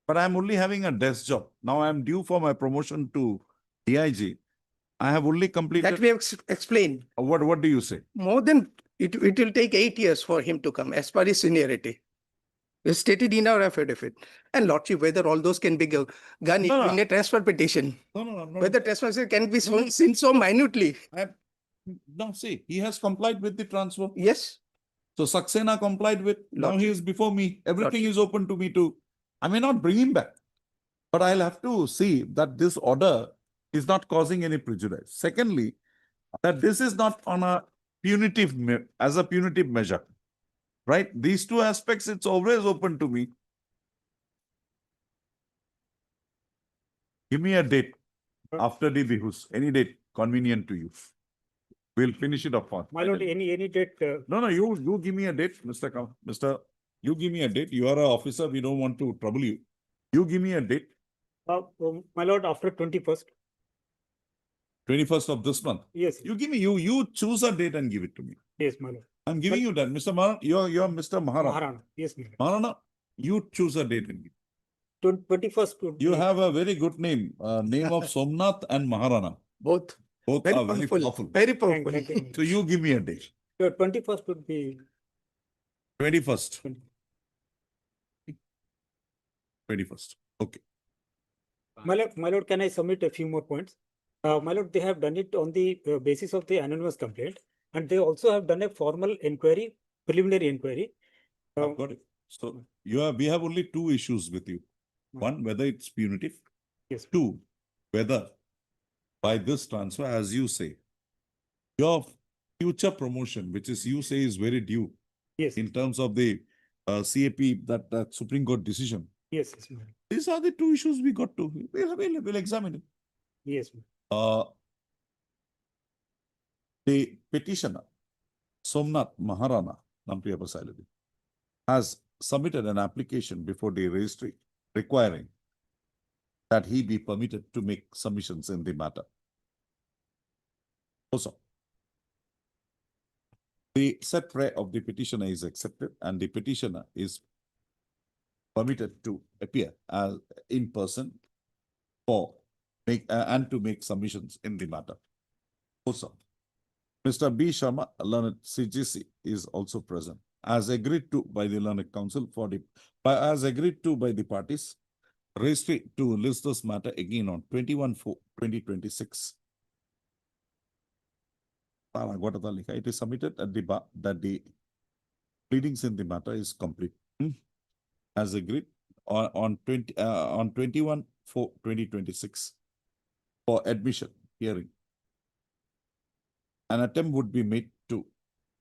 but I'm only having a desk job. Now I'm due for my promotion to DIG. I have only completed. That we have explained. What do you say? More than it will take 8 years for him to come as per his seniority. It's stated in our affidavit. And Lordship, whether all those can be done in a transfer petition. No, I'm not. Whether transfer can be seen so minutely. No, see, he has complied with the transfer. Yes. So Saxena complied with. Now he is before me. Everything Lordship. is open to me to. I may not bring him back, but I'll have to see that this order is not causing any prejudice. Secondly, that this is not on a punitive measure. Right? These two aspects, it's always open to me. Give me a date after the Bihus, any date convenient to you. We'll finish it off. My lord, any date? No, you give me a date, Mr. You give me a date. You are an officer. We don't want to trouble you. You give me a date. My lord, after 21st. 21st of this month. Yes. You give me, you choose a date and give it to me. Yes, my lord. I'm giving you that. Mr. Maharana, you're Mr. Maharana. Maharana. Yes, my lord. Maharana, you choose a date and give. 21st. You have a very good name. Name of Somnath and Maharana. Both very are very powerful. Very powerful. So you give me a date. 21st would be. 21st. 21st. Okay. My lord, can I submit a few more points? My lord, they have done it on the basis of the anonymous complaint, and they also have done a formal inquiry, preliminary inquiry. I've got it. So we have only two issues with you. One, whether it's punitive. Yes. Two, whether by this transfer, as you say, your future promotion, which is you say is very due. Yes. In terms of the CAP, that Supreme Court decision. Yes, yes, ma'am. These are the two issues we got to. We'll examine it. Yes, ma'am. The petitioner, Somnath Maharana, Nampriya Pasailadi, has submitted an application before the registry requiring that he be permitted to make submissions in the matter. Also, the said prayer of the petitioner is accepted and the petitioner is permitted to appear as in person for and to make submissions in the matter. Also, Mr. B. Sharma, learned CGC, is also present, as agreed to by the learned council as agreed to by the parties. Registry to list this matter again on 21/4/2026. It is submitted at the bar that the pleadings in the matter is complete, as agreed on 21/4/2026 for admission hearing. An attempt would be made to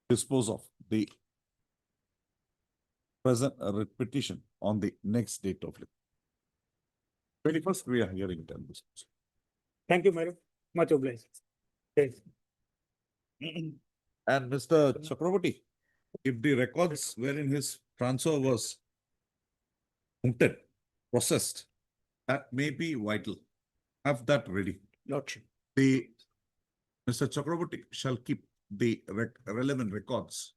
dispose of the present petition on the next date of it. 21st, we are hearing it. Thank you, madam. Much obliged. Yes. And Mr. Chakraborty, if the records wherein his transfer was mooted, processed, that may be vital. Have that ready. Lordship. Mr. Chakraborty shall keep the relevant records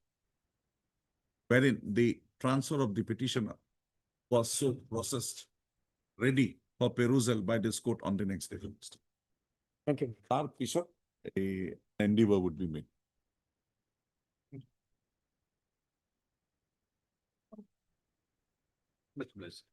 wherein the transfer of the petitioner was so processed, ready for perusal by this court on the next day. Thank you. Our Kishore, an endeavor would be made. Much blessed.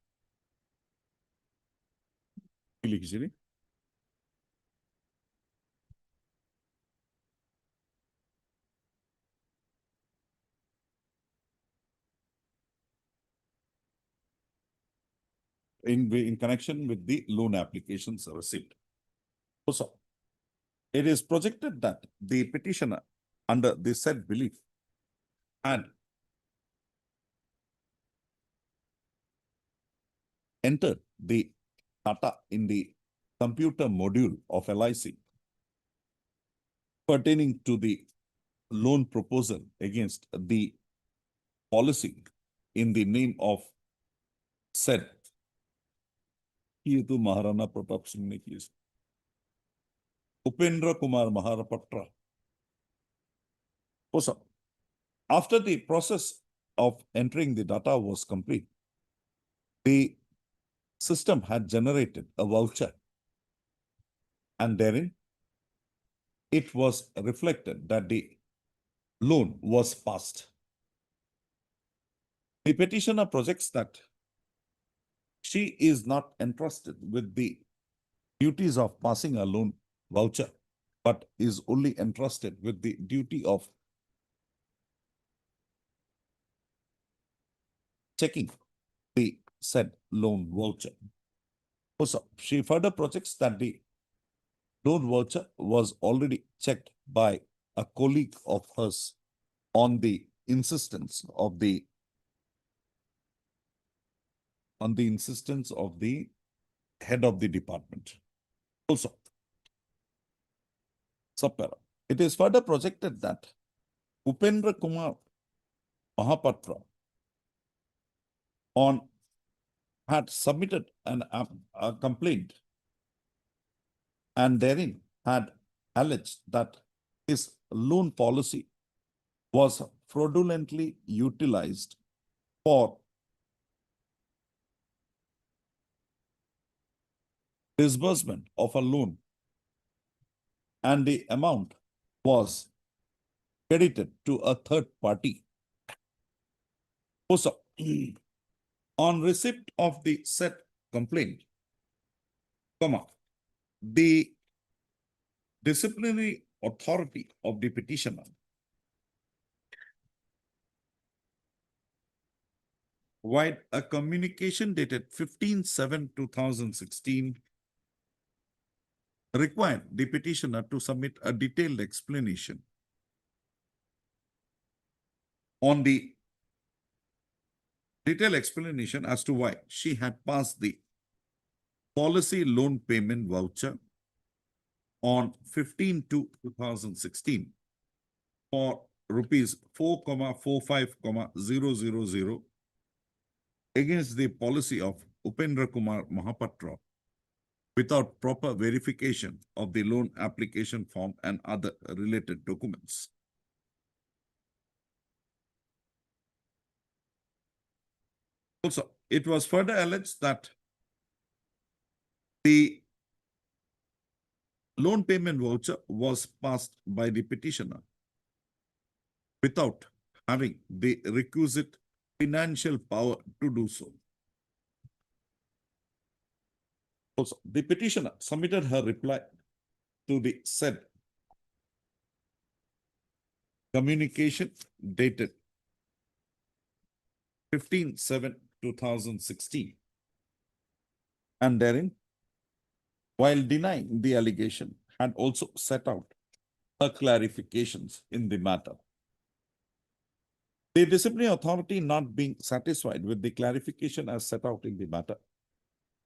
In connection with the loan applications received. Also, it is projected that the petitioner, under the said belief, and entered the data in the computer module of LIC pertaining to the loan proposal against the policy in the name of said Maharana Pratap Singh ne ki. Upendra Kumar Maharapatra. Also, after the process of entering the data was complete, the system had generated a voucher, and therein it was reflected that the loan was passed. The petitioner projects that she is not entrusted with the duties of passing a loan voucher, but is only entrusted with the duty of checking the said loan voucher. Also, she further projects that the loan voucher was already checked by a colleague of hers on the insistence of the head of the department. Also, subpara. It is further projected that Upendra Kumar Mahapatra had submitted a complaint and therein had alleged that his loan policy was fraudulently utilized for disbursement of a loan, and the amount was credited to a third party. Also, on receipt of the said complaint, the disciplinary authority of the petitioner via a communication dated 15/7/2016 required the petitioner to submit a detailed explanation on the detailed explanation as to why she had passed the policy loan payment voucher on 15/2/2016 for rupees 4,45,000 against the policy of Upendra Kumar Mahapatra without proper verification of the loan application form and other related documents. Also, it was further alleged that the loan payment voucher was passed by the petitioner without having the requisite financial power to do so. Also, the petitioner submitted her reply to the said communication dated 15/7/2016, and therein, while denying the allegation, had also set out her clarifications in the matter. The disciplinary authority, not being satisfied with the clarification as set out in the matter,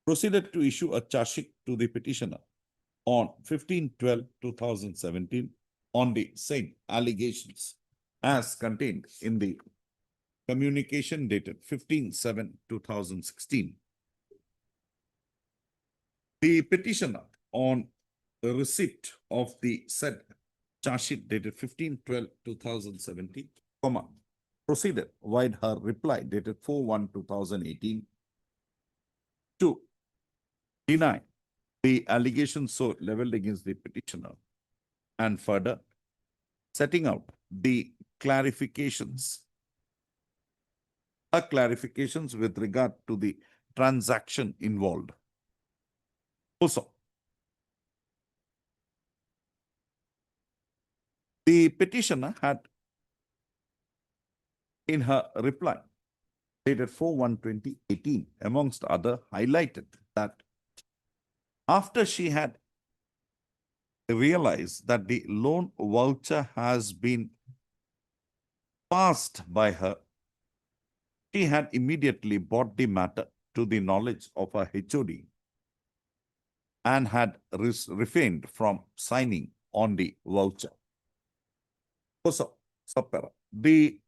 proceeded to issue a charge sheet to the petitioner on 15/12/2017 on the same allegations as contained in the communication dated 15/7/2016. The petitioner, on the receipt of the said charge sheet dated 15/12/2017, proceeded via her reply dated 4/1/2018 to deny the allegations so leveled against the petitioner, and further setting out the clarifications with regard to the transaction involved. Also, the petitioner had, in her reply dated 4/1/2018, amongst other, highlighted that after she had realized that the loan voucher has been passed by her, she had immediately brought the matter to the knowledge of her HOD and had refrained from signing on the voucher. Also, the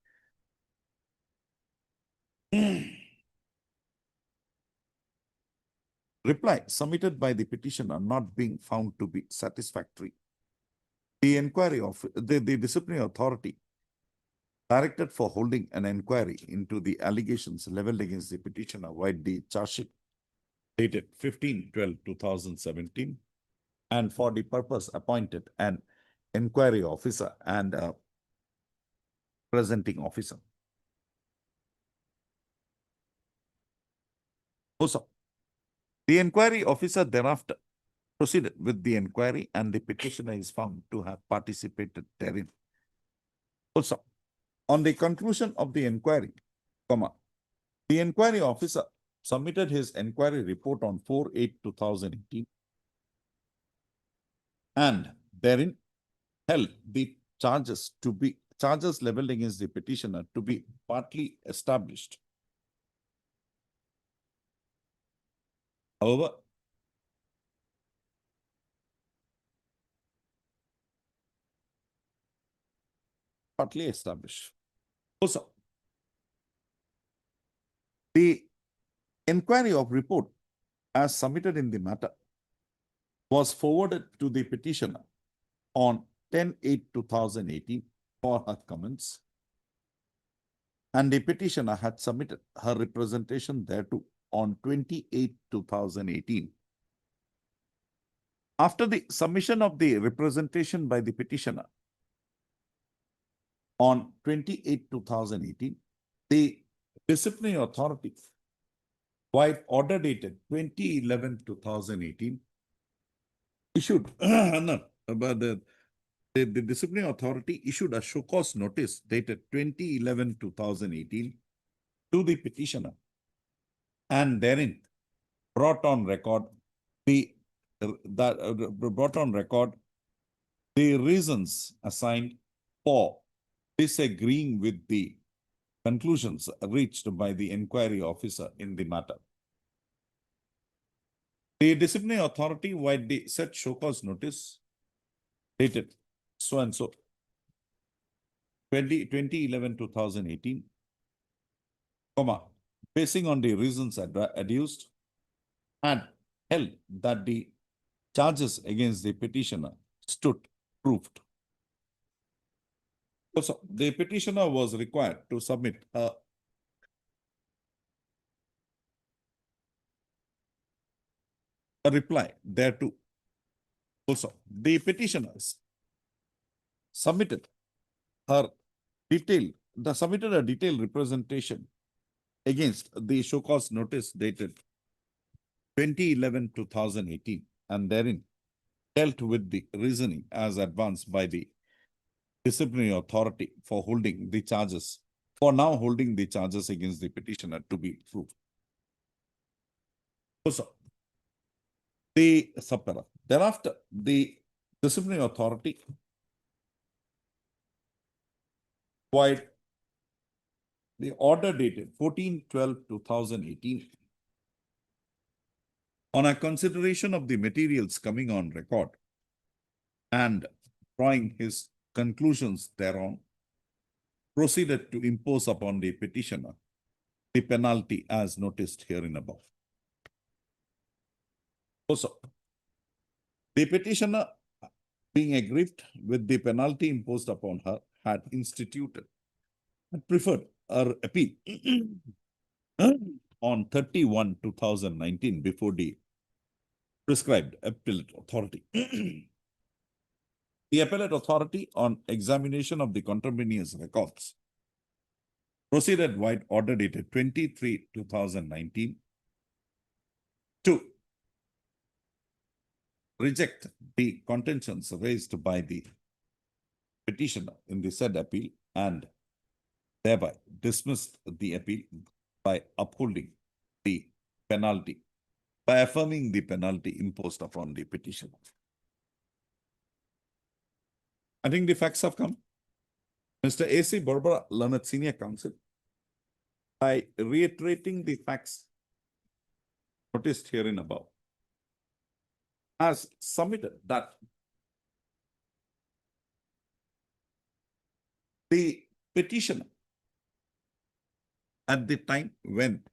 reply submitted by the petitioner not being found to be satisfactory, the inquiry of the disciplinary authority directed for holding an inquiry into the allegations leveled against the petitioner via the charge sheet dated 15/12/2017, and for the purpose appointed an inquiry officer and a presenting officer. Also, the inquiry officer thereafter proceeded with the inquiry, and the petitioner is found to have participated therein. Also, on the conclusion of the inquiry, the inquiry officer submitted his inquiry report on 4/8/2018 and therein held the charges leveled against the petitioner to be partly established. However, partly established. Also, the inquiry of report as submitted in the matter was forwarded to the petitioner on 10/8/2018 for her comments, and the petitioner had submitted her representation thereto on 28/2018. After the submission of the representation by the petitioner on 28/2018, the disciplinary authority, via order dated 20/11/2018, issued a but the disciplinary authority issued a show cause notice dated 2011-2018 to the petitioner, and therein brought on record the reasons assigned for disagreeing with the conclusions reached by the inquiry officer in the matter. The disciplinary authority, while the said show cause notice dated so and so 2011-2018, basing on the reasons adduced, and held that the charges against the petitioner stood proved. Also, the petitioner was required to submit a reply thereto. Also, the petitioners submitted a detailed representation against the show cause notice dated 2011-2018, and therein dealt with the reasoning as advanced by the disciplinary authority for now holding the charges against the petitioner to be proved. Also, the subpara. Thereafter, the disciplinary authority, while the order dated 14/12/2018, on a consideration of the materials coming on record and drawing his conclusions thereon, proceeded to impose upon the petitioner the penalty as noticed herein above. Also, the petitioner, being aggrieved with the penalty imposed upon her, had instituted and preferred her appeal on 31/2019 before the prescribed appellate authority. The appellate authority, on examination of the contemporaneous records, proceeded wide order dated 23/2019 to reject the contentions raised by the petitioner in the said appeal, and thereby dismissed the appeal by upholding the penalty, by affirming the penalty imposed upon the petitioner. I think the facts have come. Mr. A.C. Barbara, learned senior counsel, by reiterating the facts noticed herein above, has submitted that the petitioner, at the time when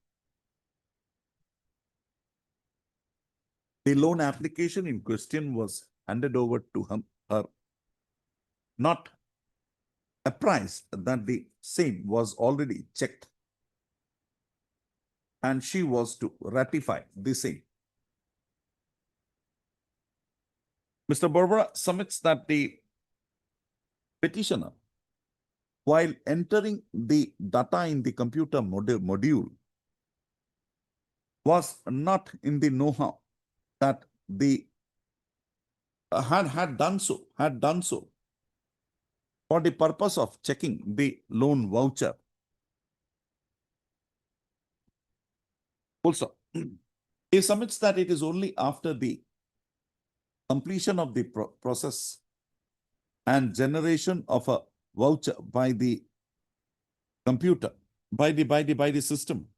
the loan application in question was handed over to her, not apprised that the same was already checked and she was to ratify the same. Mr. Barbara submits that the petitioner, while entering the data in the computer module, was not in the know-how that the had done so for the purpose of checking the loan voucher. Also, he submits that it is only after the completion of the process and generation of a voucher by the computer, by the system,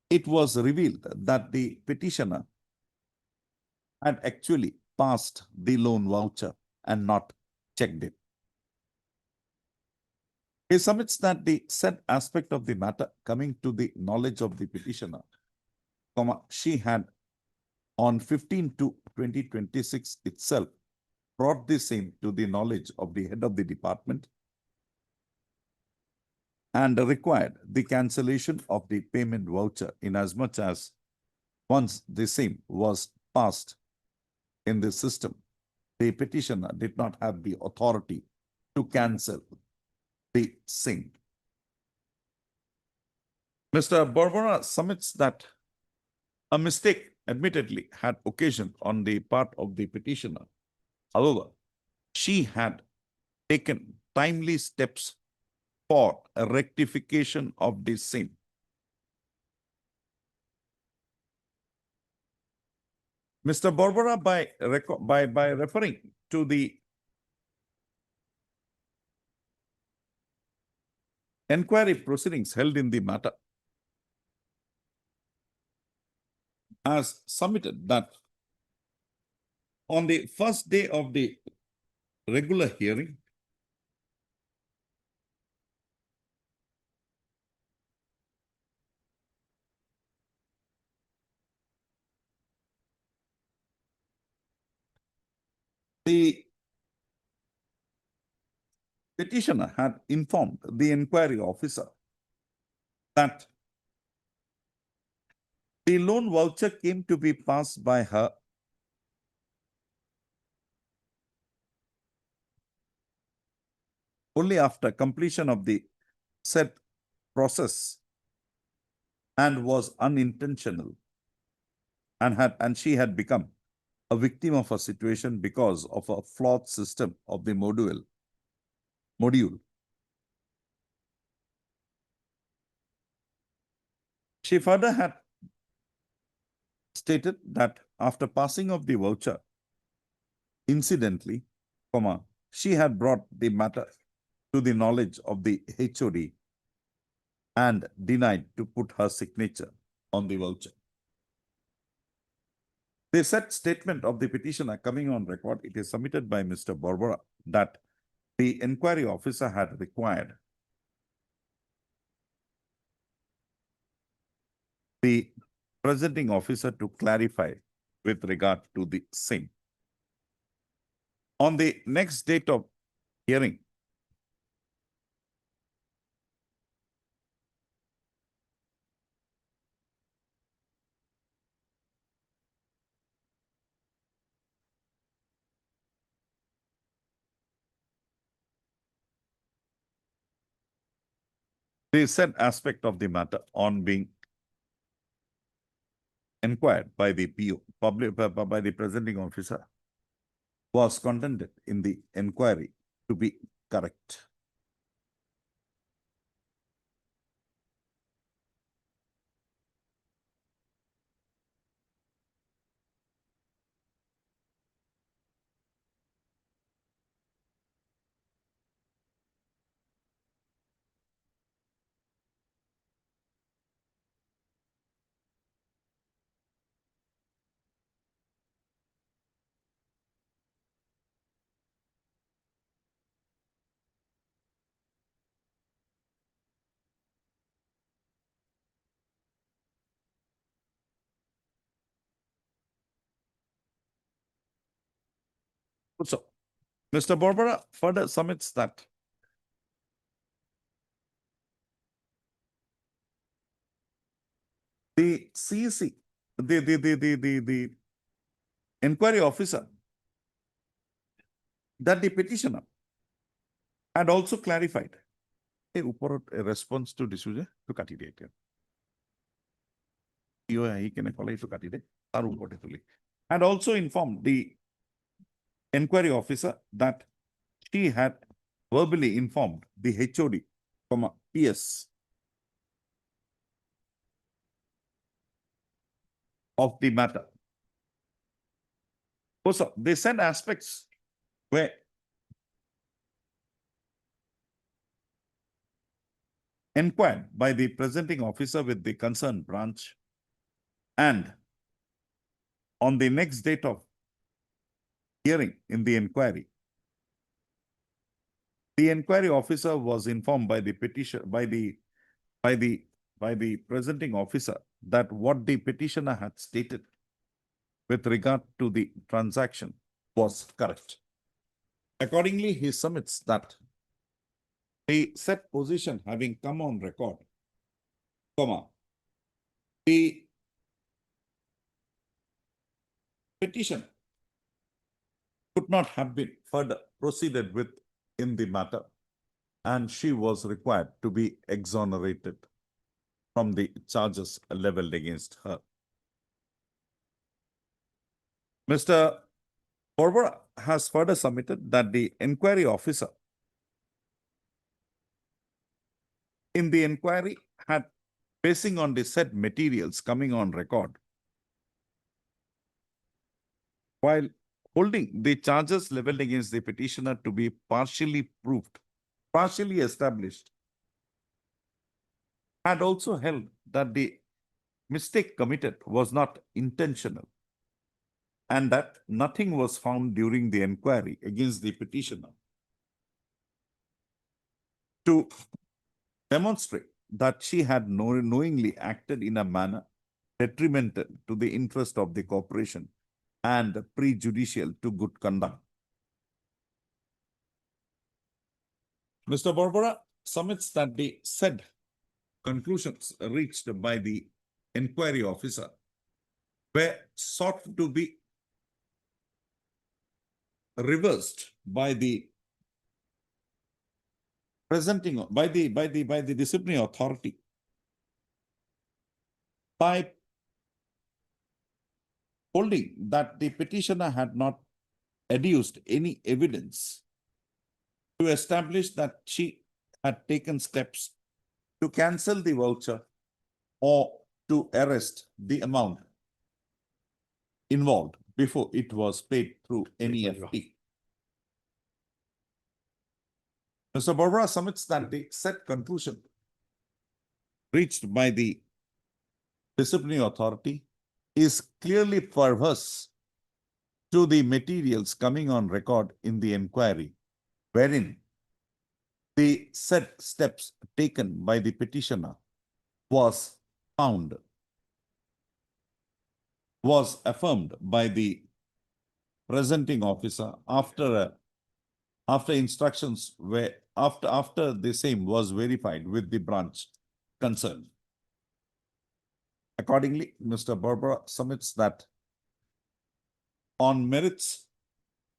it was revealed that the petitioner had actually passed the loan voucher and not checked it. He submits that the said aspect of the matter coming to the knowledge of the petitioner, she had on 15/2/2026 itself brought the same to the knowledge of the head of the department and required the cancellation of the payment voucher, inasmuch as once the same was passed in the system, the petitioner did not have the authority to cancel the same. Mr. Barbara submits that a mistake admittedly had occasion on the part of the petitioner However, she had taken timely steps for a rectification of the same. Mr. Barbara, by referring to the inquiry proceedings held in the matter, has submitted that on the first day of the regular hearing, the petitioner had informed the inquiry officer that the loan voucher came to be passed by her only after completion of the said process and was unintentional, and she had become a victim of a situation because of a flawed system of the module. She further had stated that after passing of the voucher, incidentally, she had brought the matter to the knowledge of the HOD and denied to put her signature on the voucher. The said statement of the petitioner coming on record, it is submitted by Mr. Barbara that the inquiry officer had required the presenting officer to clarify with regard to the same. On the next date of hearing, the said aspect of the matter on being inquired by the PO, by the presenting officer, was contended in the inquiry to be correct. So, Mr. Barbara further submits that the CEC, the inquiry officer, that the petitioner had also clarified a response to disuse to candidate. He can call it to candidate and also informed the inquiry officer that she had verbally informed the HOD, PS of the matter. Also, they said aspects where inquired by the presenting officer with the concerned branch, and on the next date of hearing in the inquiry officer was informed by the petition by the presenting officer that what the petitioner had stated with regard to the transaction was correct. Accordingly, he submits that the said position having come on record, the petition could not have been further proceeded with in the matter, and she was required to be exonerated from the charges leveled against her. Mr. Barbara has further submitted that the inquiry officer in the inquiry had, basing on the said materials coming on record, while holding the charges leveled against the petitioner to be partially proved, partially established, had also held that the mistake committed was not intentional and that nothing was found during the inquiry against the petitioner to demonstrate that she had knowingly acted in a manner detrimental to the interest of the corporation and prejudicial to good conduct. Mr. Barbara submits that the said conclusions reached by the inquiry officer were sought to be reversed by the disciplinary authority by holding that the petitioner had not adduced any evidence to establish that she had taken steps to cancel the voucher or to arrest the amount involved before it was paid through NEFT. Mr. Barbara submits that the said conclusion reached by the disciplinary authority is clearly perverse to the materials coming on record in the inquiry, wherein the said steps taken by the petitioner was affirmed by the presenting officer after instructions were after the same was verified with the branch concerned. Accordingly, Mr. Barbara submits that on merits,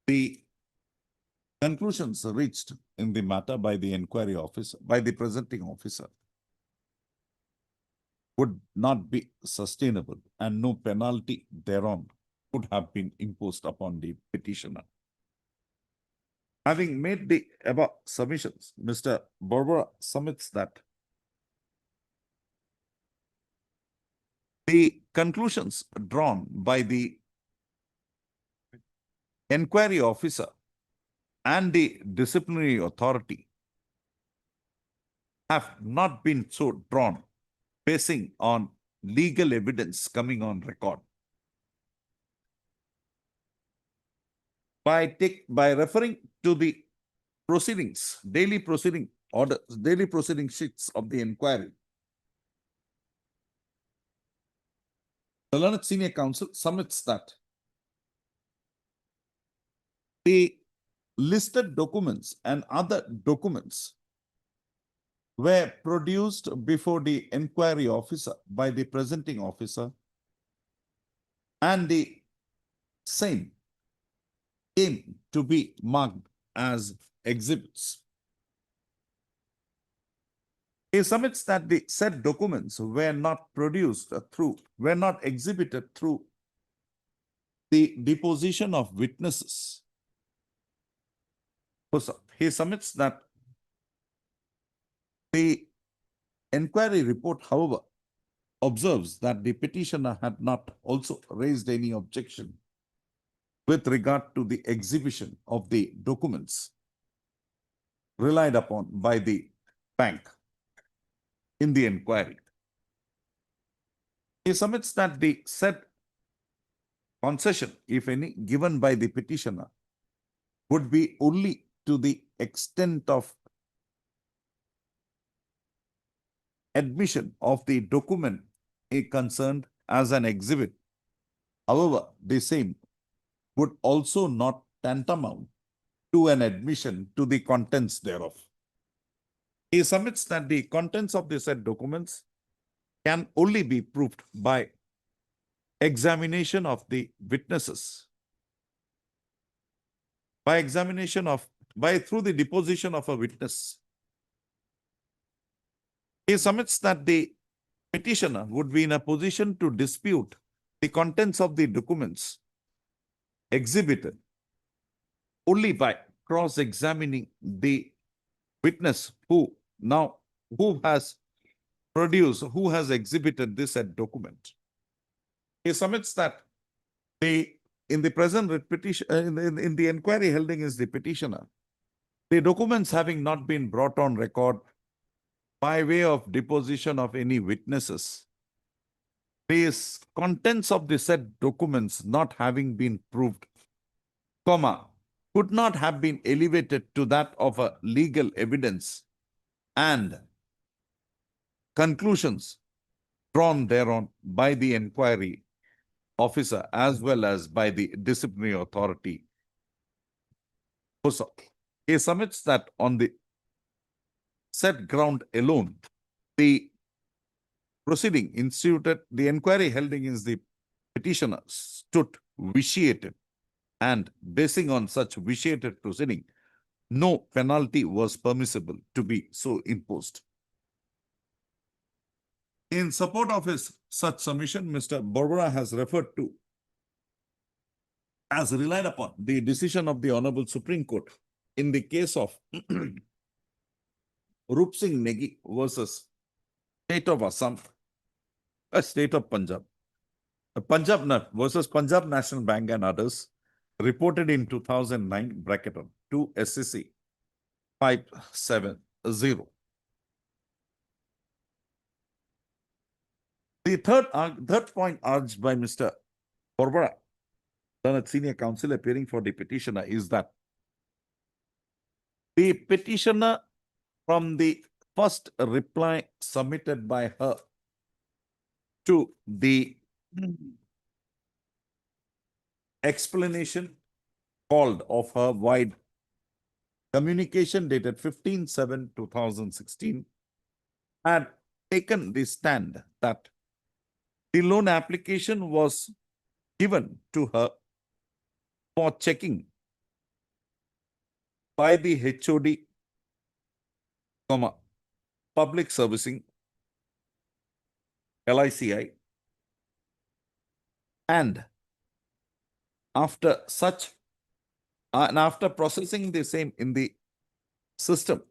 the conclusions reached in the matter by the inquiry officer, by the presenting officer, would not be sustainable and no penalty thereon could have been imposed upon the petitioner. Having made the above submissions, Mr. Barbara submits that the conclusions drawn by the inquiry officer and the disciplinary authority have not been so drawn basing on legal evidence coming on record. By referring to the proceedings, daily proceeding orders, daily proceeding sheets of the inquiry, the learned senior counsel submits that the listed documents and other documents were produced before the inquiry officer by the presenting officer, and the same came to be marked as exhibits. He submits that the said documents were not exhibited through the deposition of witnesses. He submits that the inquiry report, however, observes that the petitioner had not also raised any objection with regard to the exhibition of the documents relied upon by the bank in the inquiry. He submits that the said concession, if any, given by the petitioner would be only to the extent of admission of the document concerned as an exhibit. However, the same would also not tantamount to an admission to the contents thereof. He submits that the contents of the said documents can only be proved by examination of the witnesses, through the deposition of a witness. He submits that the petitioner would be in a position to dispute the contents of the documents exhibited only by cross-examining the witness who has produced, who has exhibited this at document. He submits that in the present petition, in the inquiry held against the petitioner, the documents having not been brought on record by way of deposition of any witnesses, the contents of the said documents not having been proved, could not have been elevated to that of a legal evidence, and conclusions drawn thereon by the inquiry officer as well as by the disciplinary authority. Also, he submits that on the said ground alone, the proceeding instituted, the inquiry held against the petitioner stood vitiated, and basing on such vitiated proceeding, no penalty was permissible to be so imposed. In support of his such submission, Mr. Borbora has referred to, as relied upon, the decision of the Honorable Supreme Court in the case of Rup Singh Negi versus State of Assam, State of Punjab, versus Punjab National Bank and others, reported in 2009, bracket on 2 SCC 570. The third point urged by Mr. Borbora, learned senior counsel appearing for the petitioner, is that the petitioner, from the first reply submitted by her to the explanation called of her wide communication dated 15/7/2016, had taken the stand that the loan application was given to her for checking by the HOD, public servicing, LICI, and after processing the same in the system,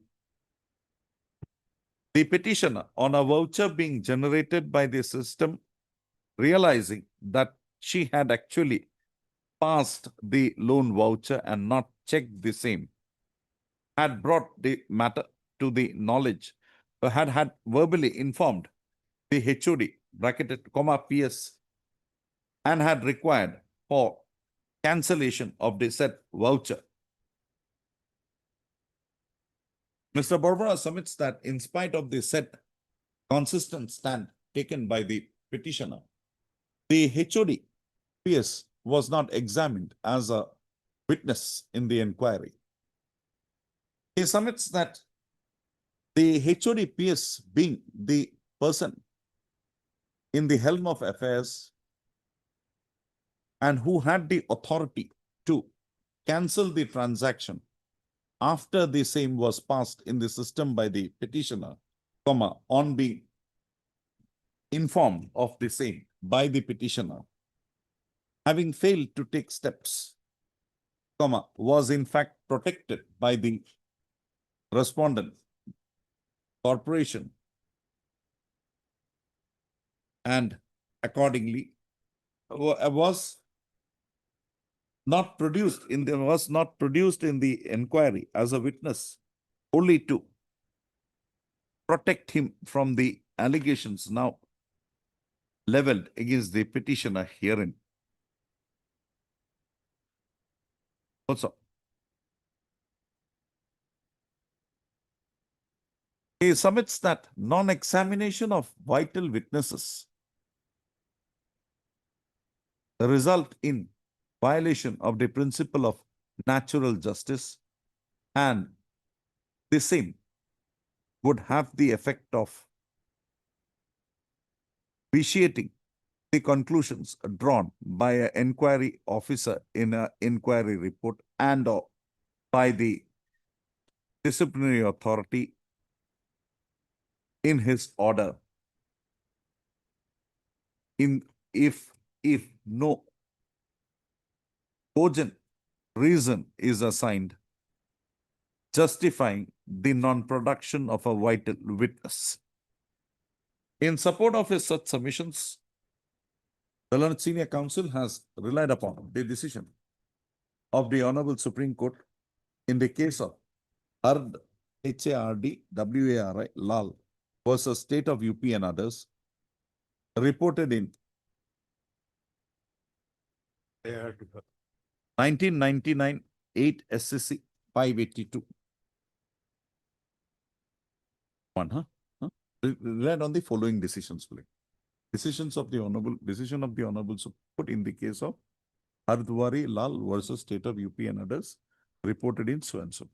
the petitioner, on a voucher being generated by the system, realizing that she had actually passed the loan voucher and not checked the same, had brought the matter to the knowledge, had verbally informed the HOD, bracketed, PS, and had required for cancellation of the said voucher. Mr. Borbora submits that in spite of the said consistent stand taken by the petitioner, the HOD PS was not examined as a witness in the inquiry. He submits that the HOD PS, being the person in the helm of affairs and who had the authority to cancel the transaction after the same was passed in the system by the petitioner, on being informed of the same by the petitioner, having failed to take steps, was in fact protected by the respondent corporation, and accordingly was not produced in the inquiry as a witness, only to protect him from the allegations now leveled against the petitioner herein. Also, he submits that non-examination of vital witnesses result in violation of the principle of natural justice, and the same would have the effect of vitiating the conclusions drawn by an inquiry officer in an inquiry report and or by the disciplinary authority in his order, if no cogent reason is assigned justifying the non-production of a vital witness. In support of his such submissions, the learned senior counsel has relied upon the decision of the Honorable Supreme Court in the case of Hard, H-A-R-D, W-A-R-I, Lal versus State of UP and others, reported in 1999 8 SCC 582. Relied on the following decisions. Decision of the Honorable Supreme Court in the case of Hardwari Lal versus State of UP and others, reported in so and so.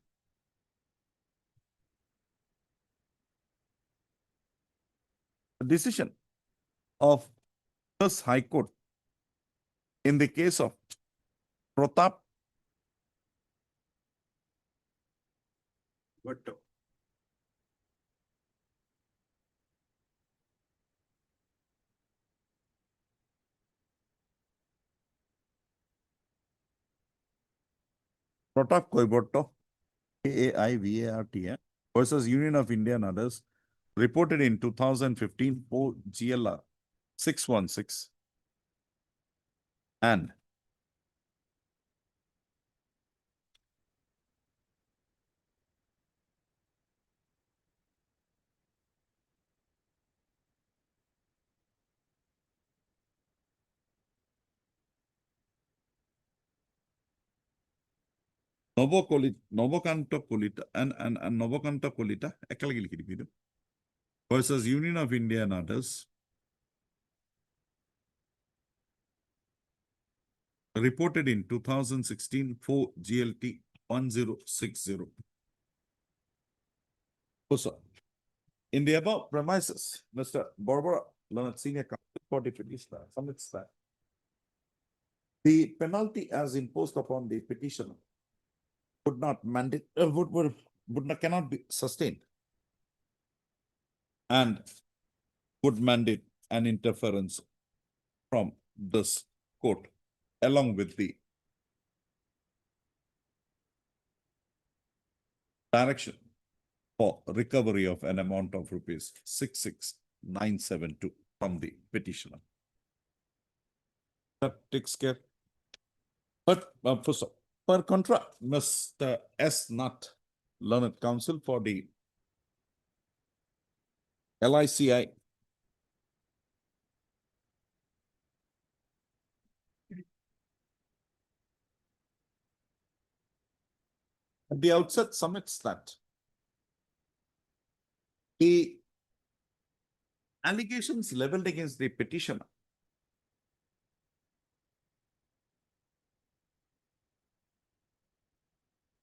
The decision of this High Court in the case of Pratap Pratap Koiboto, KAIVART, versus Union of India and others, reported in 2015 for GLR 616 and Novokanta Kolita and Novokanta Kolita versus Union of India and others, reported in 2016 for GLT 1060. So, in the above premises, Mr. Barbara, learned senior counsel for the petitioner, submits that the penalty as imposed upon the petitioner would not mandate, cannot be sustained and would mandate an interference from this court along with the direction for recovery of an amount of rupees 66,972 from the petitioner. That takes care. But per contra, Mr. S. Nutt, learned counsel for the LICI, at the outset submits that the allegations leveled against the petitioner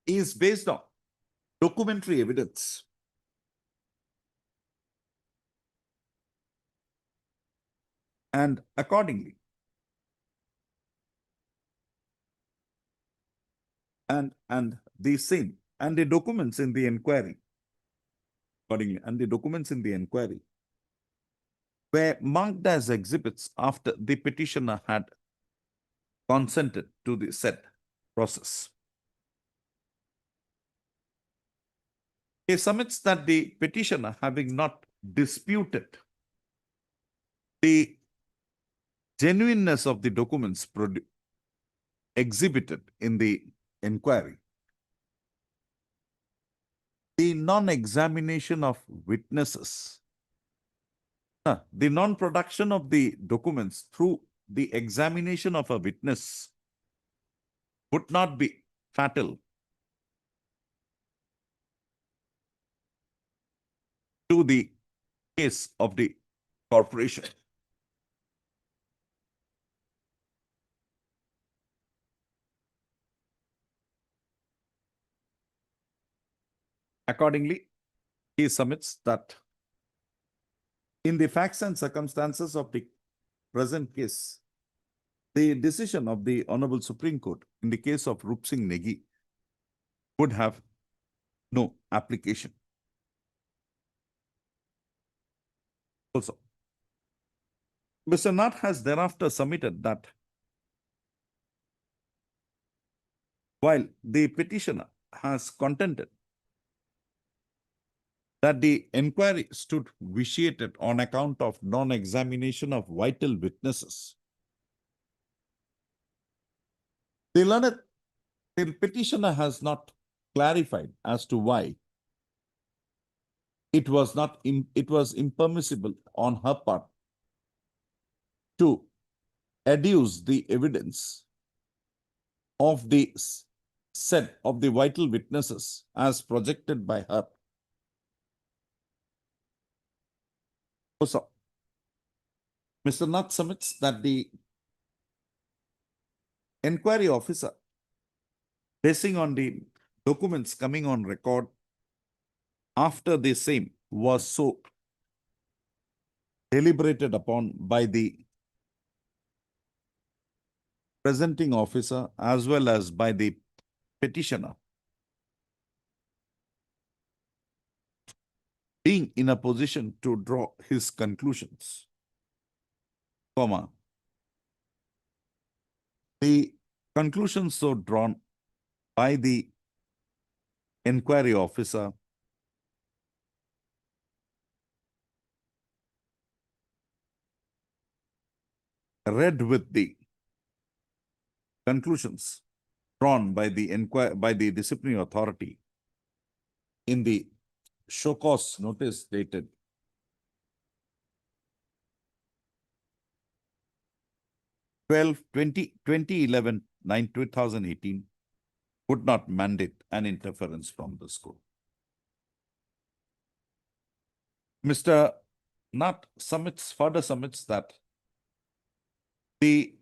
is based on documentary evidence and accordingly and the same and the documents in the inquiry accordingly and the documents in the inquiry were marked as exhibits after the petitioner had consented to the said process. He submits that the petitioner, having not disputed the genuineness of the documents exhibited in the inquiry, the non-examination of witnesses, the non-production of the documents through the examination of a witness would not be fatal to the case of the corporation. Accordingly, he submits that in the facts and circumstances of the present case, the decision of the Honorable Supreme Court in the case of Rup Singh Negi would have no application. Also, Mr. Nath has thereafter submitted that while the petitioner has contended that the inquiry stood vitiated on account of non-examination of vital witnesses. The petitioner has not clarified as to why it was impermissible on her part to adduce the evidence of the set of the vital witnesses as projected by her. Also, Mr. Nath submits that the inquiry officer, basing on the documents coming on record after the same, was so deliberated upon by the presenting officer as well as by the petitioner, being in a position to draw his conclusions, comma, the conclusions so drawn by the inquiry officer read with the conclusions drawn by the disciplinary authority in the show cause notice dated 2011/9/2018 would not mandate an interference from the school. Mr. Nath further submits that the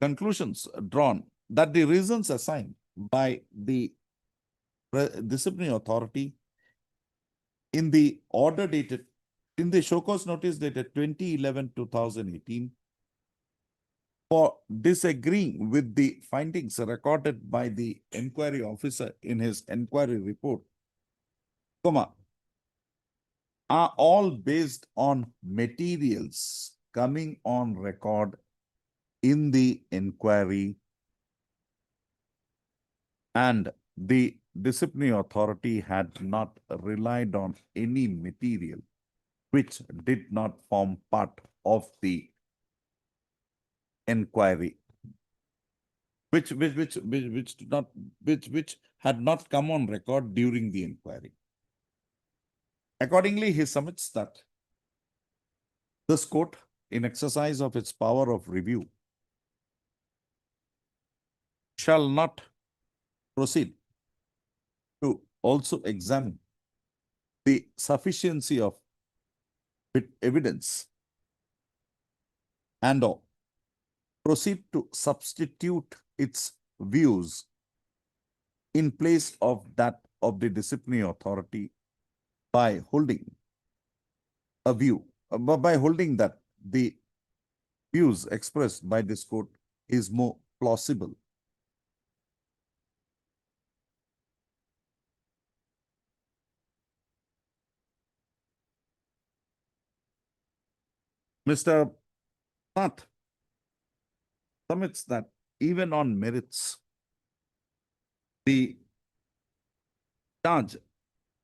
conclusions drawn, that the reasons assigned by the disciplinary authority in the order dated, in the show cause notice dated 2011/2018 for disagreeing with the findings recorded by the inquiry officer in his inquiry report, comma, are all based on materials coming on record in the inquiry, and the disciplinary authority had not relied on any material which did not form part of the inquiry, which had not come on record during the inquiry. Accordingly, he submits that this court, in exercise of its power of review, shall not proceed to also examine the sufficiency of evidence and or proceed to substitute its views in place of that of the disciplinary authority by holding a view, by holding that the views expressed by this court is more plausible. Mr. Nath submits that even on merits, the charge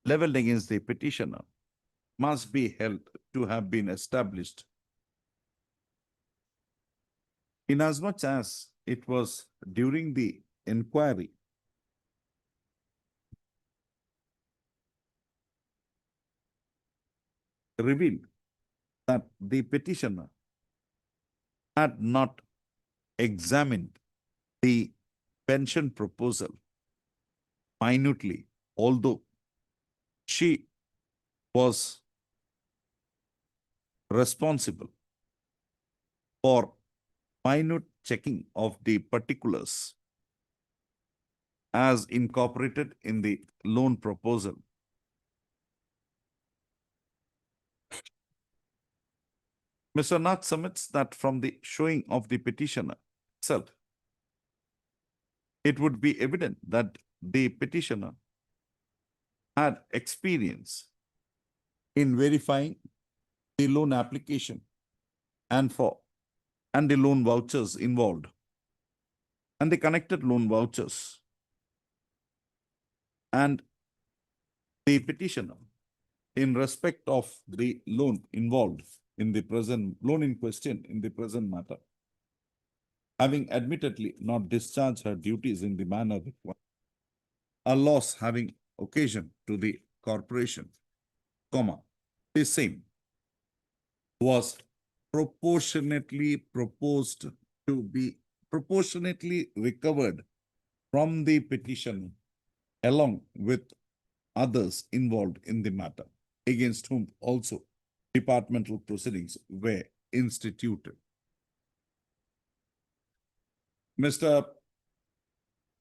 leveled against the petitioner must be held to have been established inasmuch as it was during the inquiry revealed that the petitioner had not examined the pension proposal minutely, although she was responsible for minute checking of the particulars as incorporated in the loan proposal. Mr. Nath submits that from the showing of the petitioner itself, it would be evident that the petitioner had experience in verifying the loan application and the loan vouchers involved and the connected loan vouchers and the petitioner in respect of the loan involved in the present loan in question in the present matter, having admittedly not discharged her duties in the manner required, a loss having occasion to the corporation, comma, the same was proportionately proposed to be proportionately recovered from the petitioner along with others involved in the matter, against whom also departmental proceedings were instituted. Mr.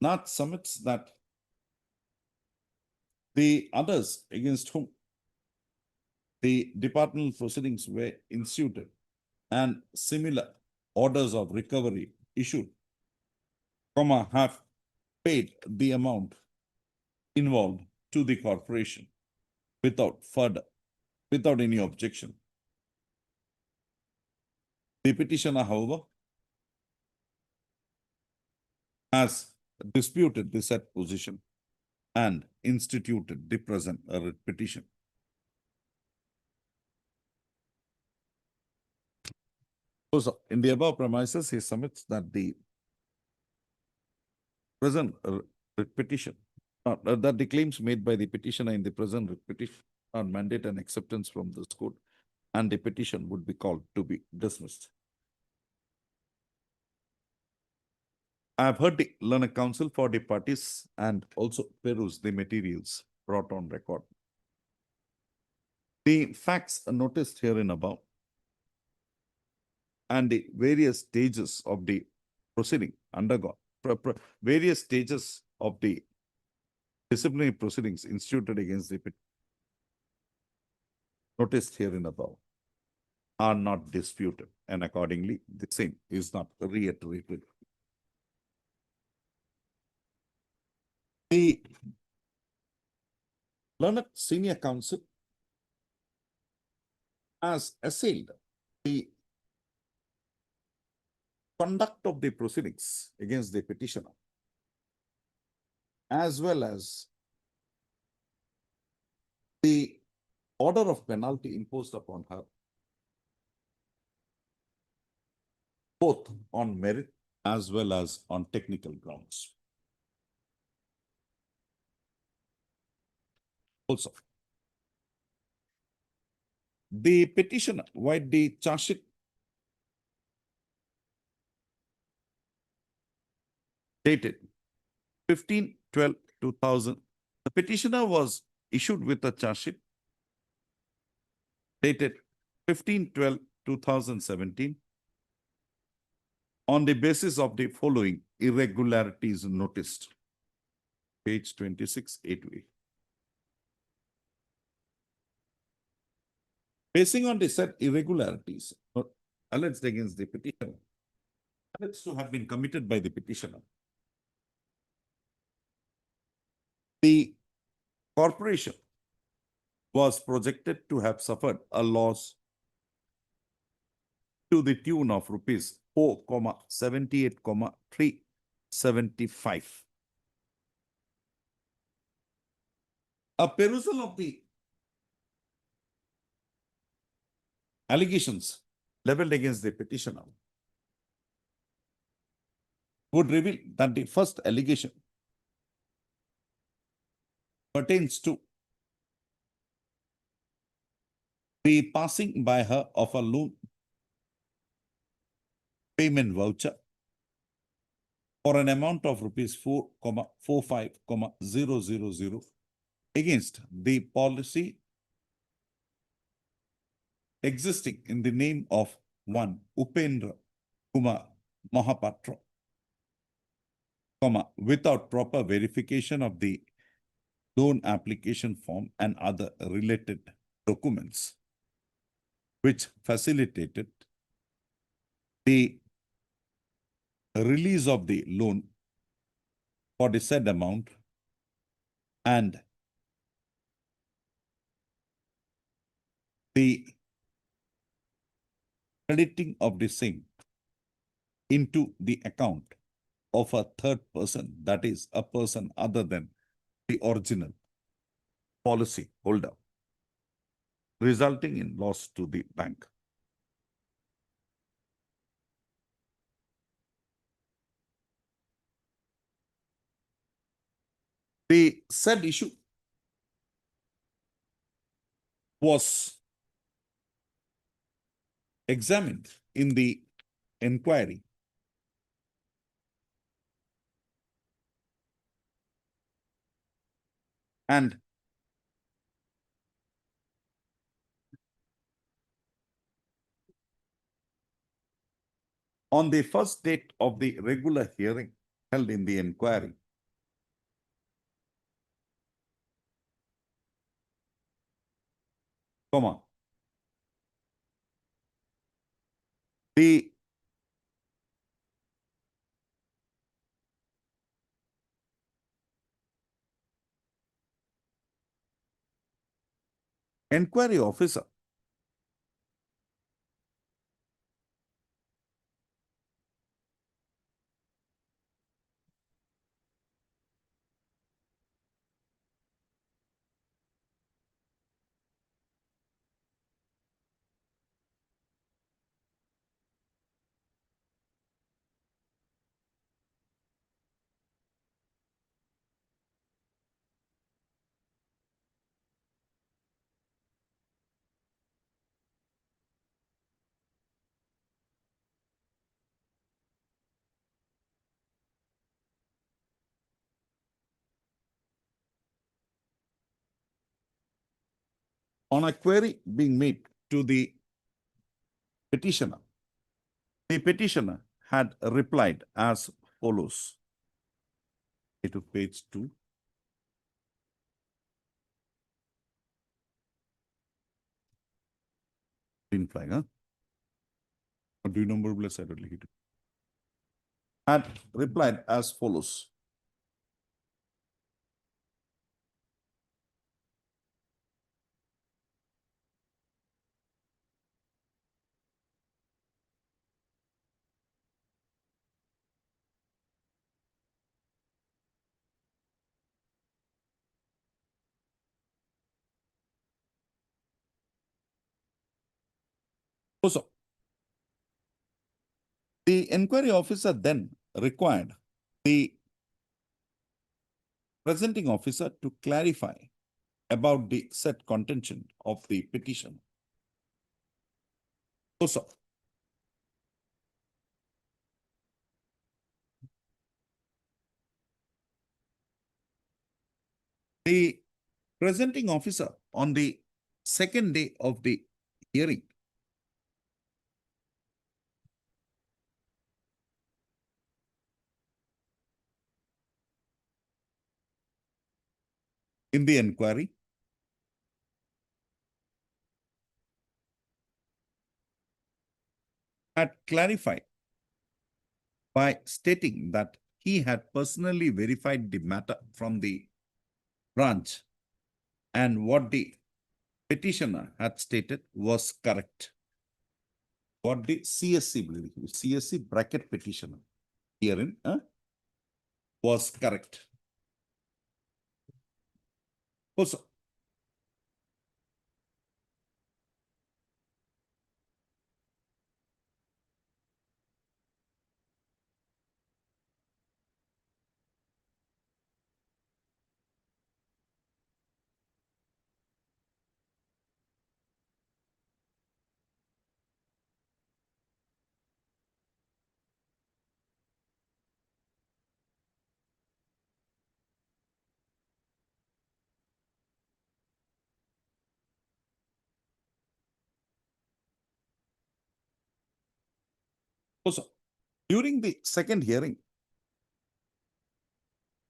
Nath submits that the others against whom the departmental proceedings were instituted and similar orders of recovery issued, comma, have paid the amount involved to the corporation without any objection. The petitioner, however, has disputed the said position and instituted the present writ petition. So, in the above premises, he submits that the present writ petition, that the claims made by the petitioner in the present writ petition are mandate and acceptance from this court, and the petition would be called to be dismissed. I have heard the learned counsel for the parties and also perused the materials brought on record. The facts noticed herein above and the various stages of the proceeding undergone, various stages of the disciplinary proceedings instituted against the noticed herein above are not disputed, and accordingly the same is not reiterated. The learned senior counsel has assailed the conduct of the proceedings against the petitioner, as well as the order of penalty imposed upon her, both on merit as well as on technical grounds. Also, the petitioner, while the charge sheet dated 15/12/2000, the petitioner was issued with a charge sheet dated 15/12/2017 on the basis of the following irregularities noticed. Page 26, A2A. Basing on the said irregularities alleged against the petitioner, alleged to have been committed by the petitioner, the corporation was projected to have suffered a loss to the tune of rupees 4,78,375. A perusal of the allegations leveled against the petitioner would reveal that the first allegation pertains to the passing by her of a loan payment voucher for an amount of rupees 4,45,000 against the policy existing in the name of one Upendra Kumar Mahapatra, without proper verification of the loan application form and other related documents, which facilitated the release of the loan for the said amount and the crediting of the same into the account of a third person, that is, a person other than the original policy holder, resulting in loss to the bank. The said issue was examined in the inquiry and on the first date of the regular hearing held in the inquiry, the inquiry officer on a query being made to the petitioner. The petitioner had replied as follows. To page 2. Green flag, huh? Or do you number bless I had replied as follows. So, the inquiry officer then required the presenting officer to clarify about the said contention of the petition. So, the presenting officer on the second day of the hearing in the inquiry had clarified by stating that he had personally verified the matter from the branch and what the petitioner had stated was correct. What the CSC bracket petitioner herein was correct. Also, during the second hearing,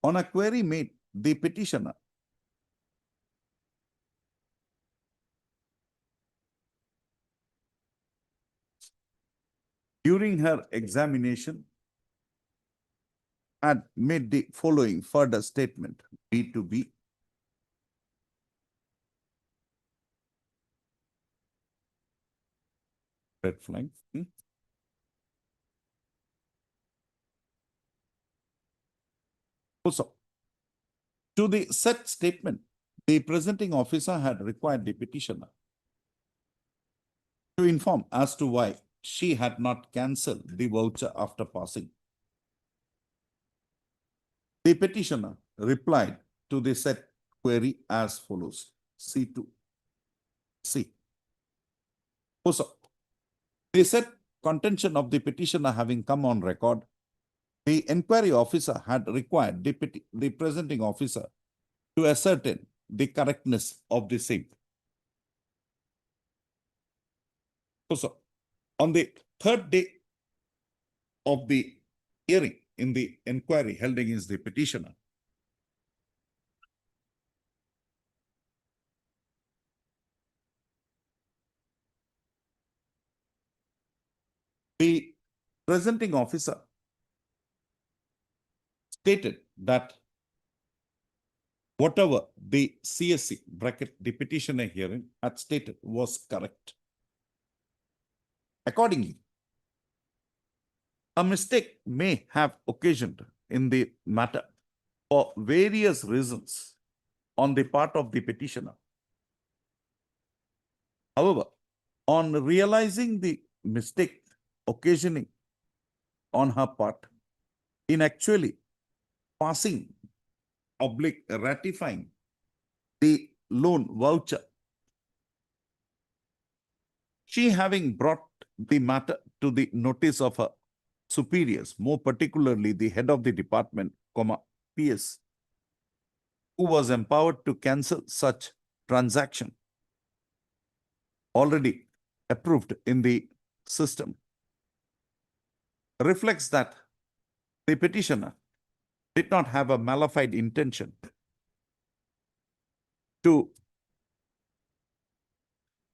on a query made, the petitioner during her examination had made the following further statement, B to B. Red flag. Also, To the said statement, the presenting officer had required the petitioner to inform as to why she had not cancelled the voucher after passing. The petitioner replied to the said query as follows. C2. C. Also, the said contention of the petitioner having come on record, the inquiry officer had required the presenting officer to ascertain the correctness of the same. Also, on the third day of the hearing in the inquiry held against the petitioner, the presenting officer stated that whatever the CSC bracket the petitioner hearing had stated was correct. Accordingly, a mistake may have occasioned in the matter for various reasons on the part of the petitioner. However, on realizing the mistake occasioning on her part in actually passing oblique ratifying the loan voucher, she having brought the matter to the notice of her superiors, more particularly the head of the department, PS, who was empowered to cancel such transaction already approved in the system, reflects that the petitioner did not have a malified intention to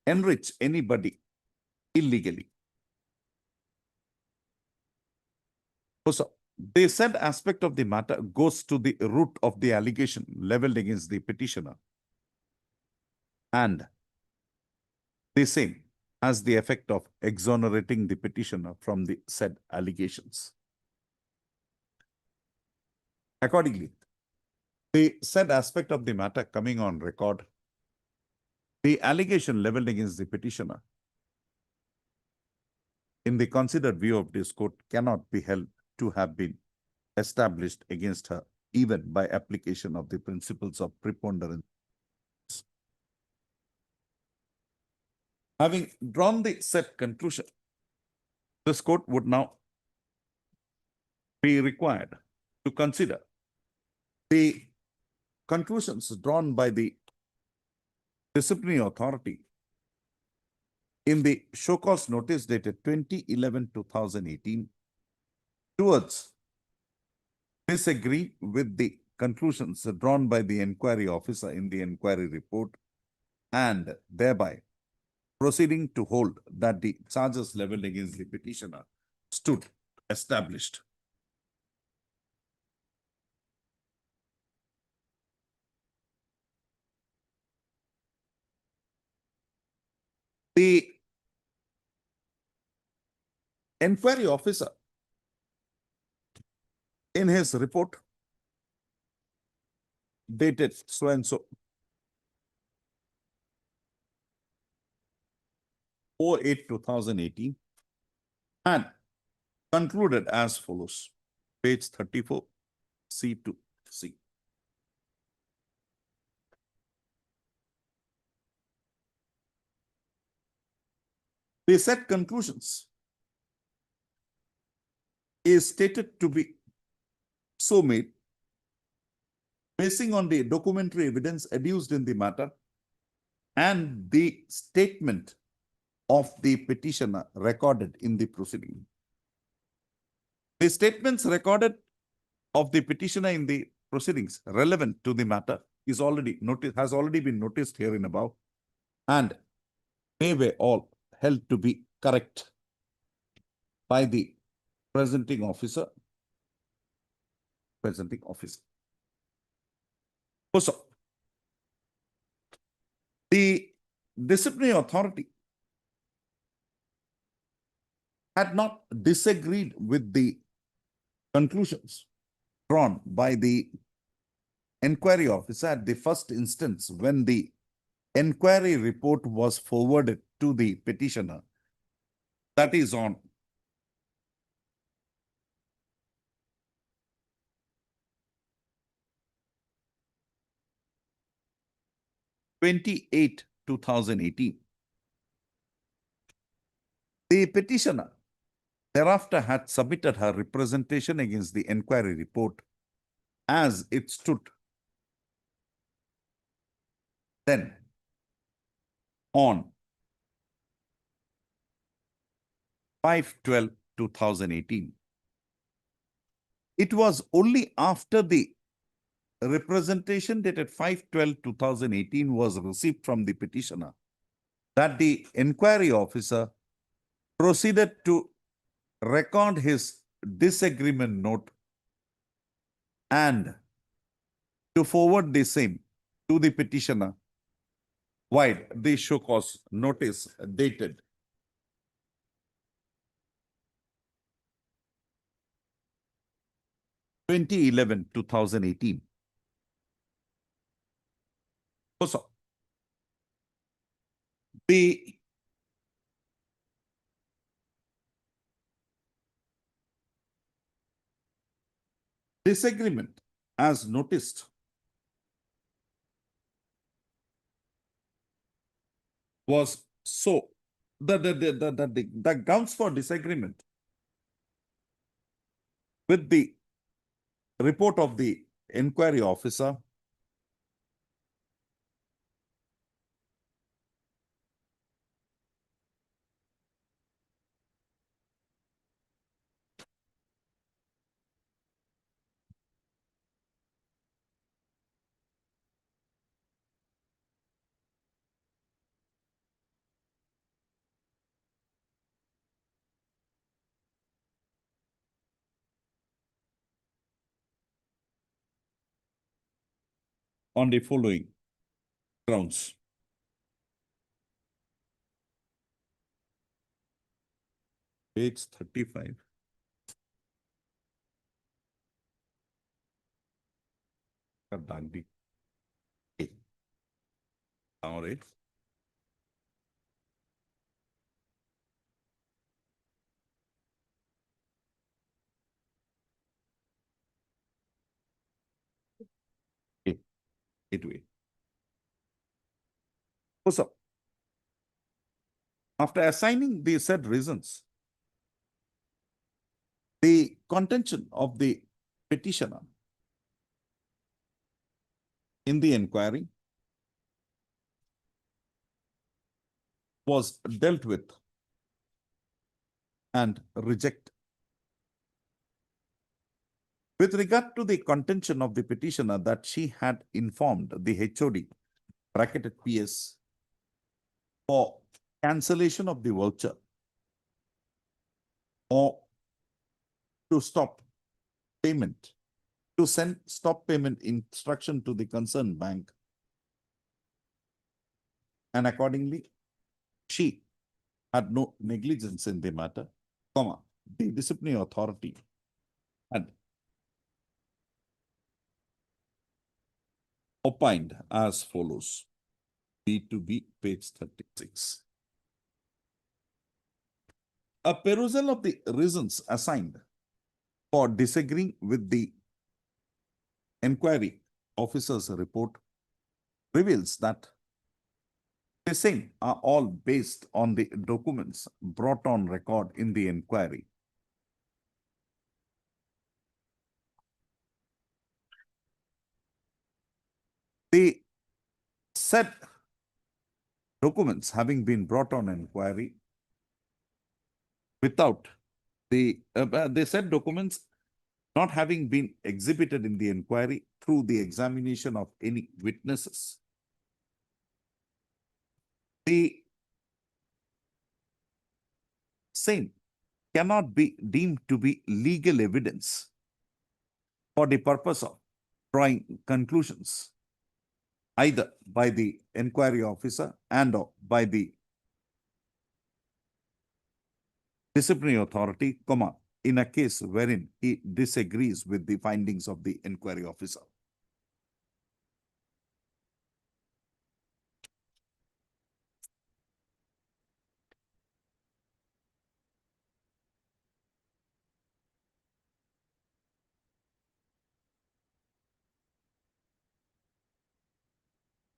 enrich anybody illegally. Also, the said aspect of the matter goes to the root of the allegation leveled against the petitioner, and the same has the effect of exonerating the petitioner from the said allegations. Accordingly, the said aspect of the matter coming on record, the allegation leveled against the petitioner in the considered view of this court cannot be held to have been established against her even by application of the principles of preponderance. Having drawn the said conclusion, this court would now be required to consider the conclusions drawn by the disciplinary authority in the show cause notice dated 2011-2018 towards disagree with the conclusions drawn by the inquiry officer in the inquiry report, and thereby proceeding to hold that the charges leveled against the petitioner stood established. The inquiry officer in his report dated so and so 08-2018 and concluded as follows, page 34, C to C. The said conclusions is stated to be so made basing on the documentary evidence adduced in the matter and the statement of the petitioner recorded in the proceeding. The statements recorded of the petitioner in the proceedings relevant to the matter is already noticed, has already been noticed here in above, and they were all held to be correct by the presenting officer. Also, the disciplinary authority had not disagreed with the conclusions drawn by the inquiry officer at the first instance when the inquiry report was forwarded to the petitioner, that is on (28) 2018. The petitioner thereafter had submitted her representation against the inquiry report as it stood then on 5/12/2018. It was only after the representation dated 5/12/2018 was received from the petitioner that the inquiry officer proceeded to record his disagreement note and to forward the same to the petitioner, while the show cause notice dated 2011-2018. Also, the disagreement as noticed was so the grounds for disagreement with the report of the inquiry officer on the following grounds. Page 35. Dagdi. All right. It will. Also, after assigning the said reasons, the contention of the petitioner in the inquiry was dealt with and rejected. With regard to the contention of the petitioner that she had informed the HOD bracketed PS for cancellation of the voucher or to stop payment, to send stop payment instruction to the concerned bank, and accordingly she had no negligence in the matter, comma, the disciplinary authority had opined as follows. B to B, page 36. A perusal of the reasons assigned for disagreeing with the inquiry officer's report reveals that the same are all based on the documents brought on record in the inquiry. The said documents having been brought on inquiry without the said documents not having been exhibited in the inquiry through the examination of any witnesses, the same cannot be deemed to be legal evidence for the purpose of drawing conclusions either by the inquiry officer and or by the disciplinary authority, comma, in a case wherein he disagrees with the findings of the inquiry officer.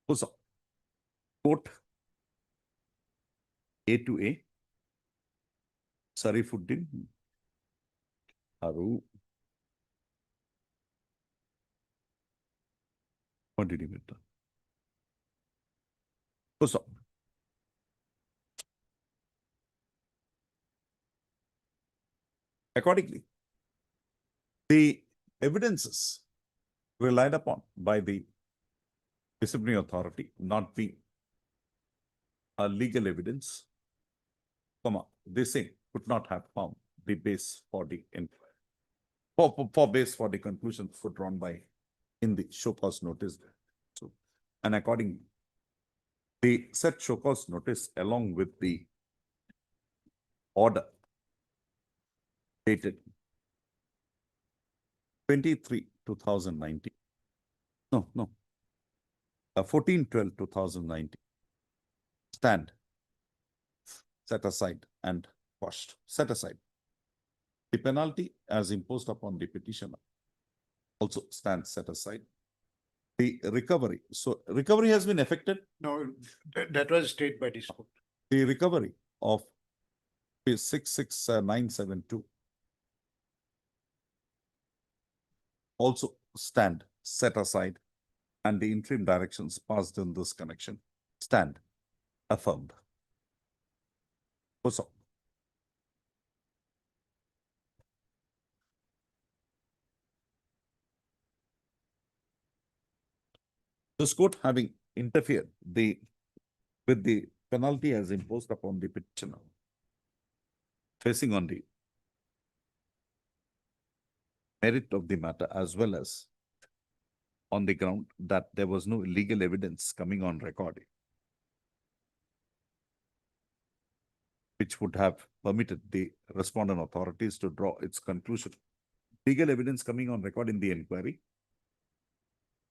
Also, quote A to A, Sarifuddin, Haru. What did he get? Also, accordingly, the evidences relied upon by the disciplinary authority not being a legal evidence, they say could not have found the base for the inquiry. For base for the conclusions put drawn by in the show cause notice. So, and accordingly, the said show cause notice along with the order dated 23/2019. No. 14/12/2019 stand set aside and quashed. Set aside. The penalty as imposed upon the petitioner also stands set aside. The recovery. So recovery has been effected. No, that was stated by this court. The recovery of 66972 also stand set aside, and the interim directions passed in this connection stand affirmed. Also, this court having interfered with the penalty as imposed upon the petitioner, facing on the merit of the matter as well as on the ground that there was no legal evidence coming on record which would have permitted the respondent authorities to draw its conclusion. Legal evidence coming on record in the inquiry.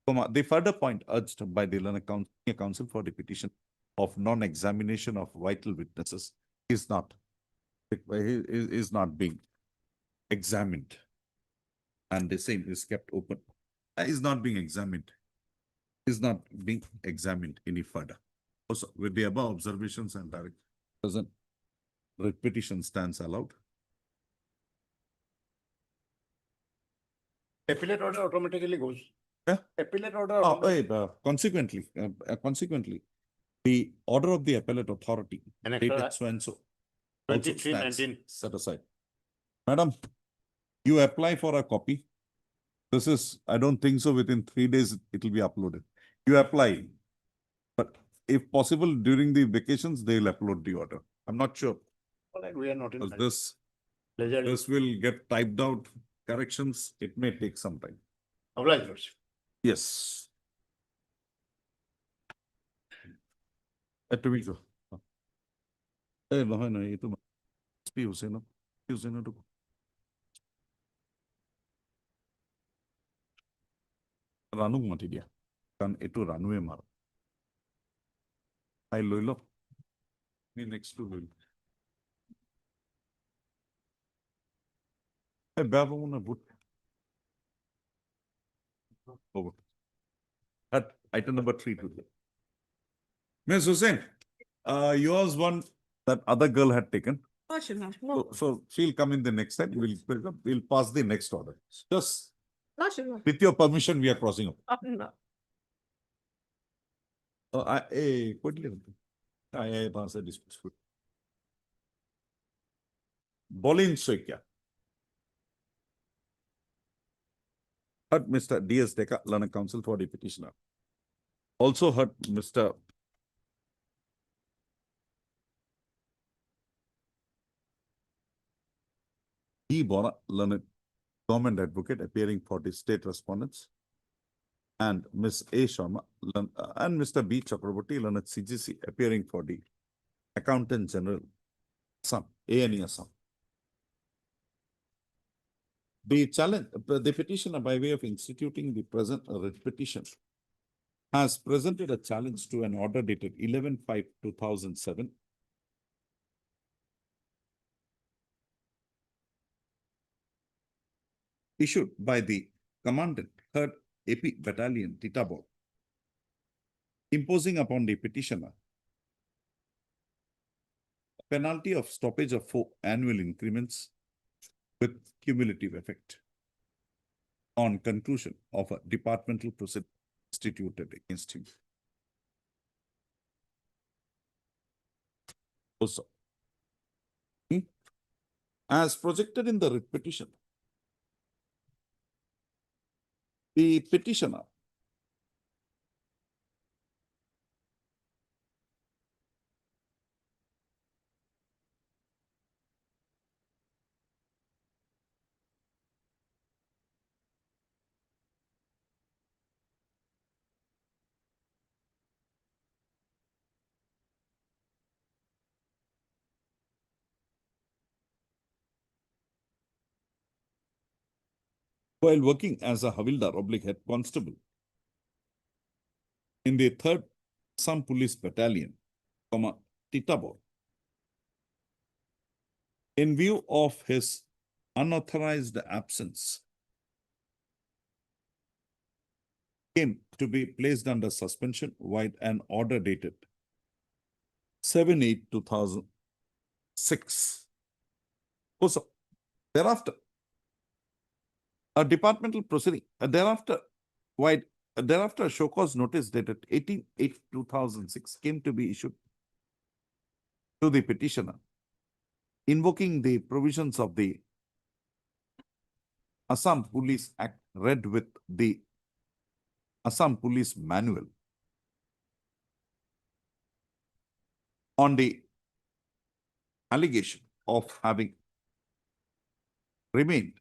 The further point urged by the learned counsel for the petition of non-examination of vital witnesses is not being examined, and the same is kept open. Is not being examined any further. Also, with the above observations and direct present repetition stands allowed. Appellate order automatically goes. Yeah. Appellate order. Consequently, the order of the appellate authority dated so and so also 23/19 set aside. Madam, you apply for a copy. This is, I don't think so, within 3 days it will be uploaded. You apply, but if possible during the vacations, they will upload the order. I'm not sure. We are not in. This will get typed out, corrections, it may take some time. Obliged. Yes. At week. No, itu Hussein itu. Ranu mati dia, kan itu Ranu mar. I loilo. Me next to loilo. Baba muna but. Over. At item number 3 today. Ms. Hussain, yours one that other girl had taken. So she'll come in the next time. We'll pass the next order. Just with your permission, we are crossing up. Bolin Soikya. Heard Mr. D.S. Deka, Learned Counsel for the petitioner. Also heard Mr. E. Bora, Learned Government Advocate, appearing for the state respondents, and Ms. A. Sharma and Mr. B. Chakraborty, Learned CGC, appearing for the Accountant General, Assam, A&E Assam. The challenge, the petitioner, by way of instituting the present writ petition, has presented a challenge to an order dated 11/5/2007 issued by the Commandant, 3rd AP Battalion, Titabo, imposing upon the petitioner a penalty of stoppage of 4 annual increments with cumulative effect on conclusion of a departmental procedure instituted against him. Also, as projected in the writ petition, the petitioner while working as a Havildar / head constable in the 3rd Assam Police Battalion, Titabo, in view of his unauthorized absence, came to be placed under suspension while an order dated 7/8/2006. Also, thereafter, a departmental proceeding, thereafter, a show cause notice dated 18/8/2006 came to be issued to the petitioner, invoking the provisions of the Assam Police Act read with the Assam Police Manual on the allegation of having remained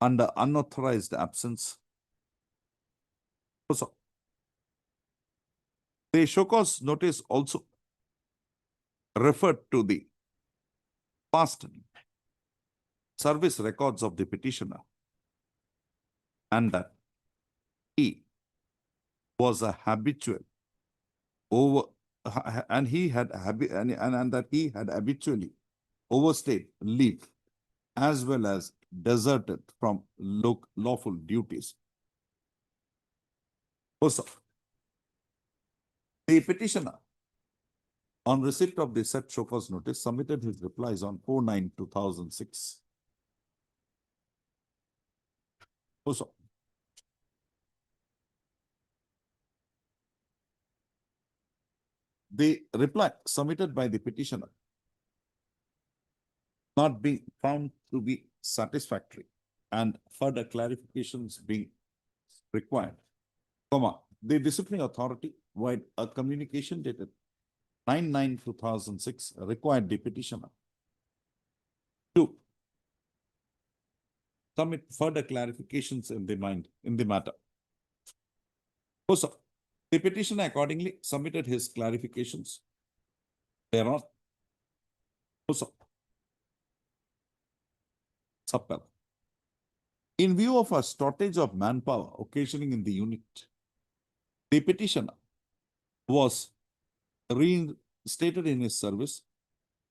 under unauthorized absence. Also, the show cause notice also referred to the past service records of the petitioner and that he was a habitual and that he had habitually overstayed leave as well as deserted from lawful duties. Also, the petitioner, on receipt of the said show cause notice, submitted his replies on 4/9/2006. Also, the reply submitted by the petitioner not being found to be satisfactory and further clarifications being required, the disciplinary authority, while a communication dated 9/9/2006 required the petitioner to submit further clarifications in the matter. Also, the petitioner accordingly submitted his clarifications thereon. Also, subpel. In view of a shortage of manpower occasioning in the unit, the petitioner was reinstated in his service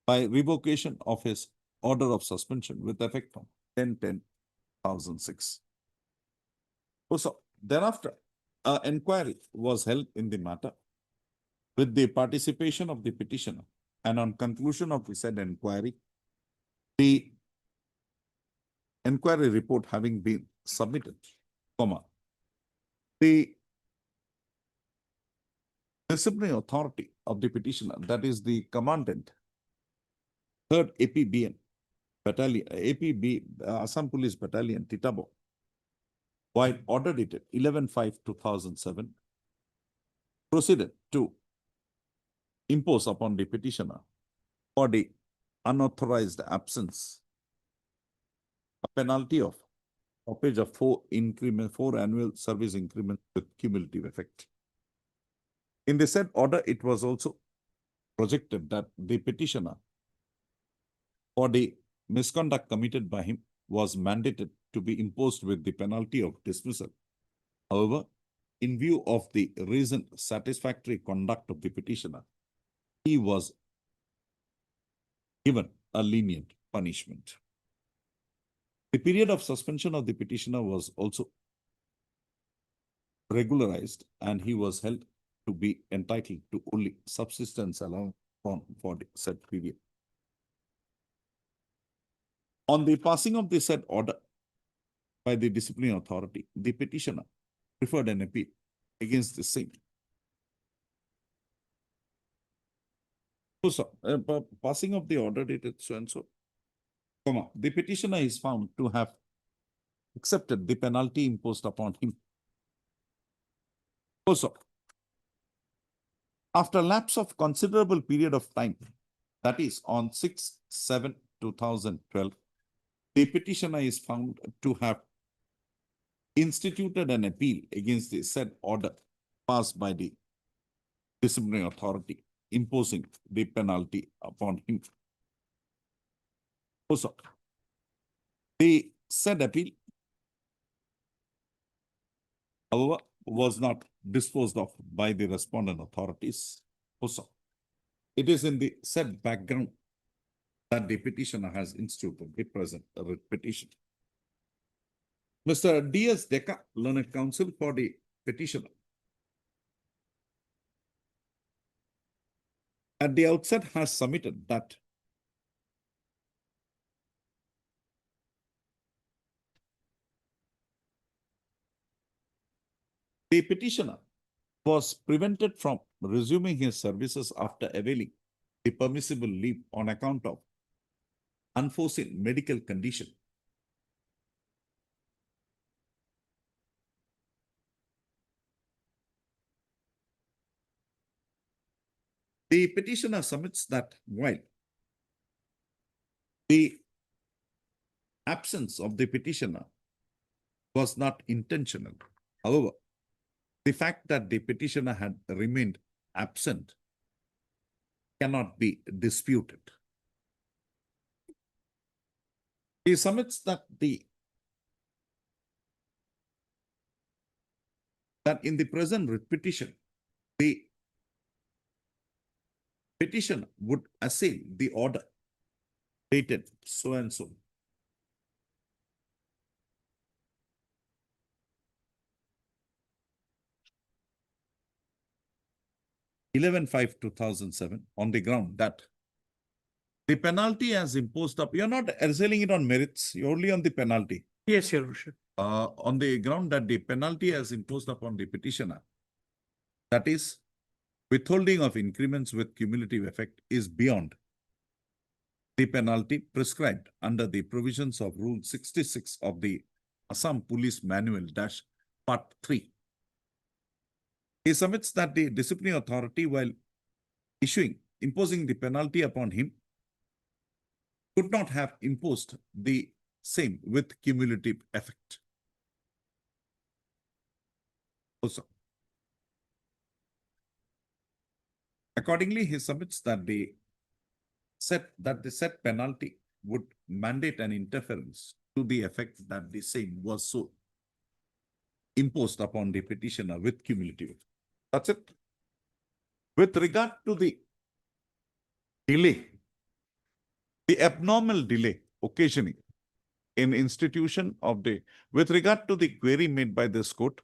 by revocation of his order of suspension with effect from 10/10/2006. Also, thereafter, an inquiry was held in the matter with the participation of the petitioner, and on conclusion of the said inquiry, the inquiry report having been submitted, the disciplinary authority of the petitioner, that is the commandant, 3rd APBN Battalion, Assam Police Battalion, Titabo, while order dated 11/5/2007, proceeded to impose upon the petitioner for the unauthorized absence a penalty of stoppage of 4 annual service increments with cumulative effect. In the said order, it was also projected that the petitioner for the misconduct committed by him was mandated to be imposed with the penalty of dismissal. However, in view of the recent satisfactory conduct of the petitioner, he was given a lenient punishment. The period of suspension of the petitioner was also regularized and he was held to be entitled to only subsistence allowance for the said period. On the passing of the said order by the disciplinary authority, the petitioner preferred an appeal against the same. So, passing of the order dated so and so, comma, the petitioner is found to have accepted the penalty imposed upon him. Also, after lapse of considerable period of time, that is on 6/7/2012, the petitioner is found to have instituted an appeal against the said order passed by the disciplinary authority, imposing the penalty upon him. Also, the said appeal, however, was not disposed of by the respondent authorities. Also, it is in the said background that the petitioner has instituted the present writ petition. Mr. D.S. Decca, learned counsel for the petitioner, at the outset has submitted that the petitioner was prevented from resuming his services after availing the permissible leave on account of unforeseen medical condition. The petitioner submits that while the absence of the petitioner was not intentional, however, the fact that the petitioner had remained absent cannot be disputed. He submits that in the present writ petition, the petitioner would assail the order dated so and so. (11/5/2007) on the ground that the penalty as imposed up, you're not assailing it on merits, you're only on the penalty. Yes, Your Worship. On the ground that the penalty as imposed upon the petitioner, that is, withholding of increments with cumulative effect, is beyond the penalty prescribed under the provisions of Rule 66 of the Assam Police Manual Part 3. He submits that the disciplinary authority, while imposing the penalty upon him, could not have imposed the same with cumulative effect. Also, accordingly, he submits that the said penalty would mandate an interference to the effect that the same was so imposed upon the petitioner with cumulative. That's it. With regard to the delay, the abnormal delay occasioning in institution of the, with regard to the query made by this court,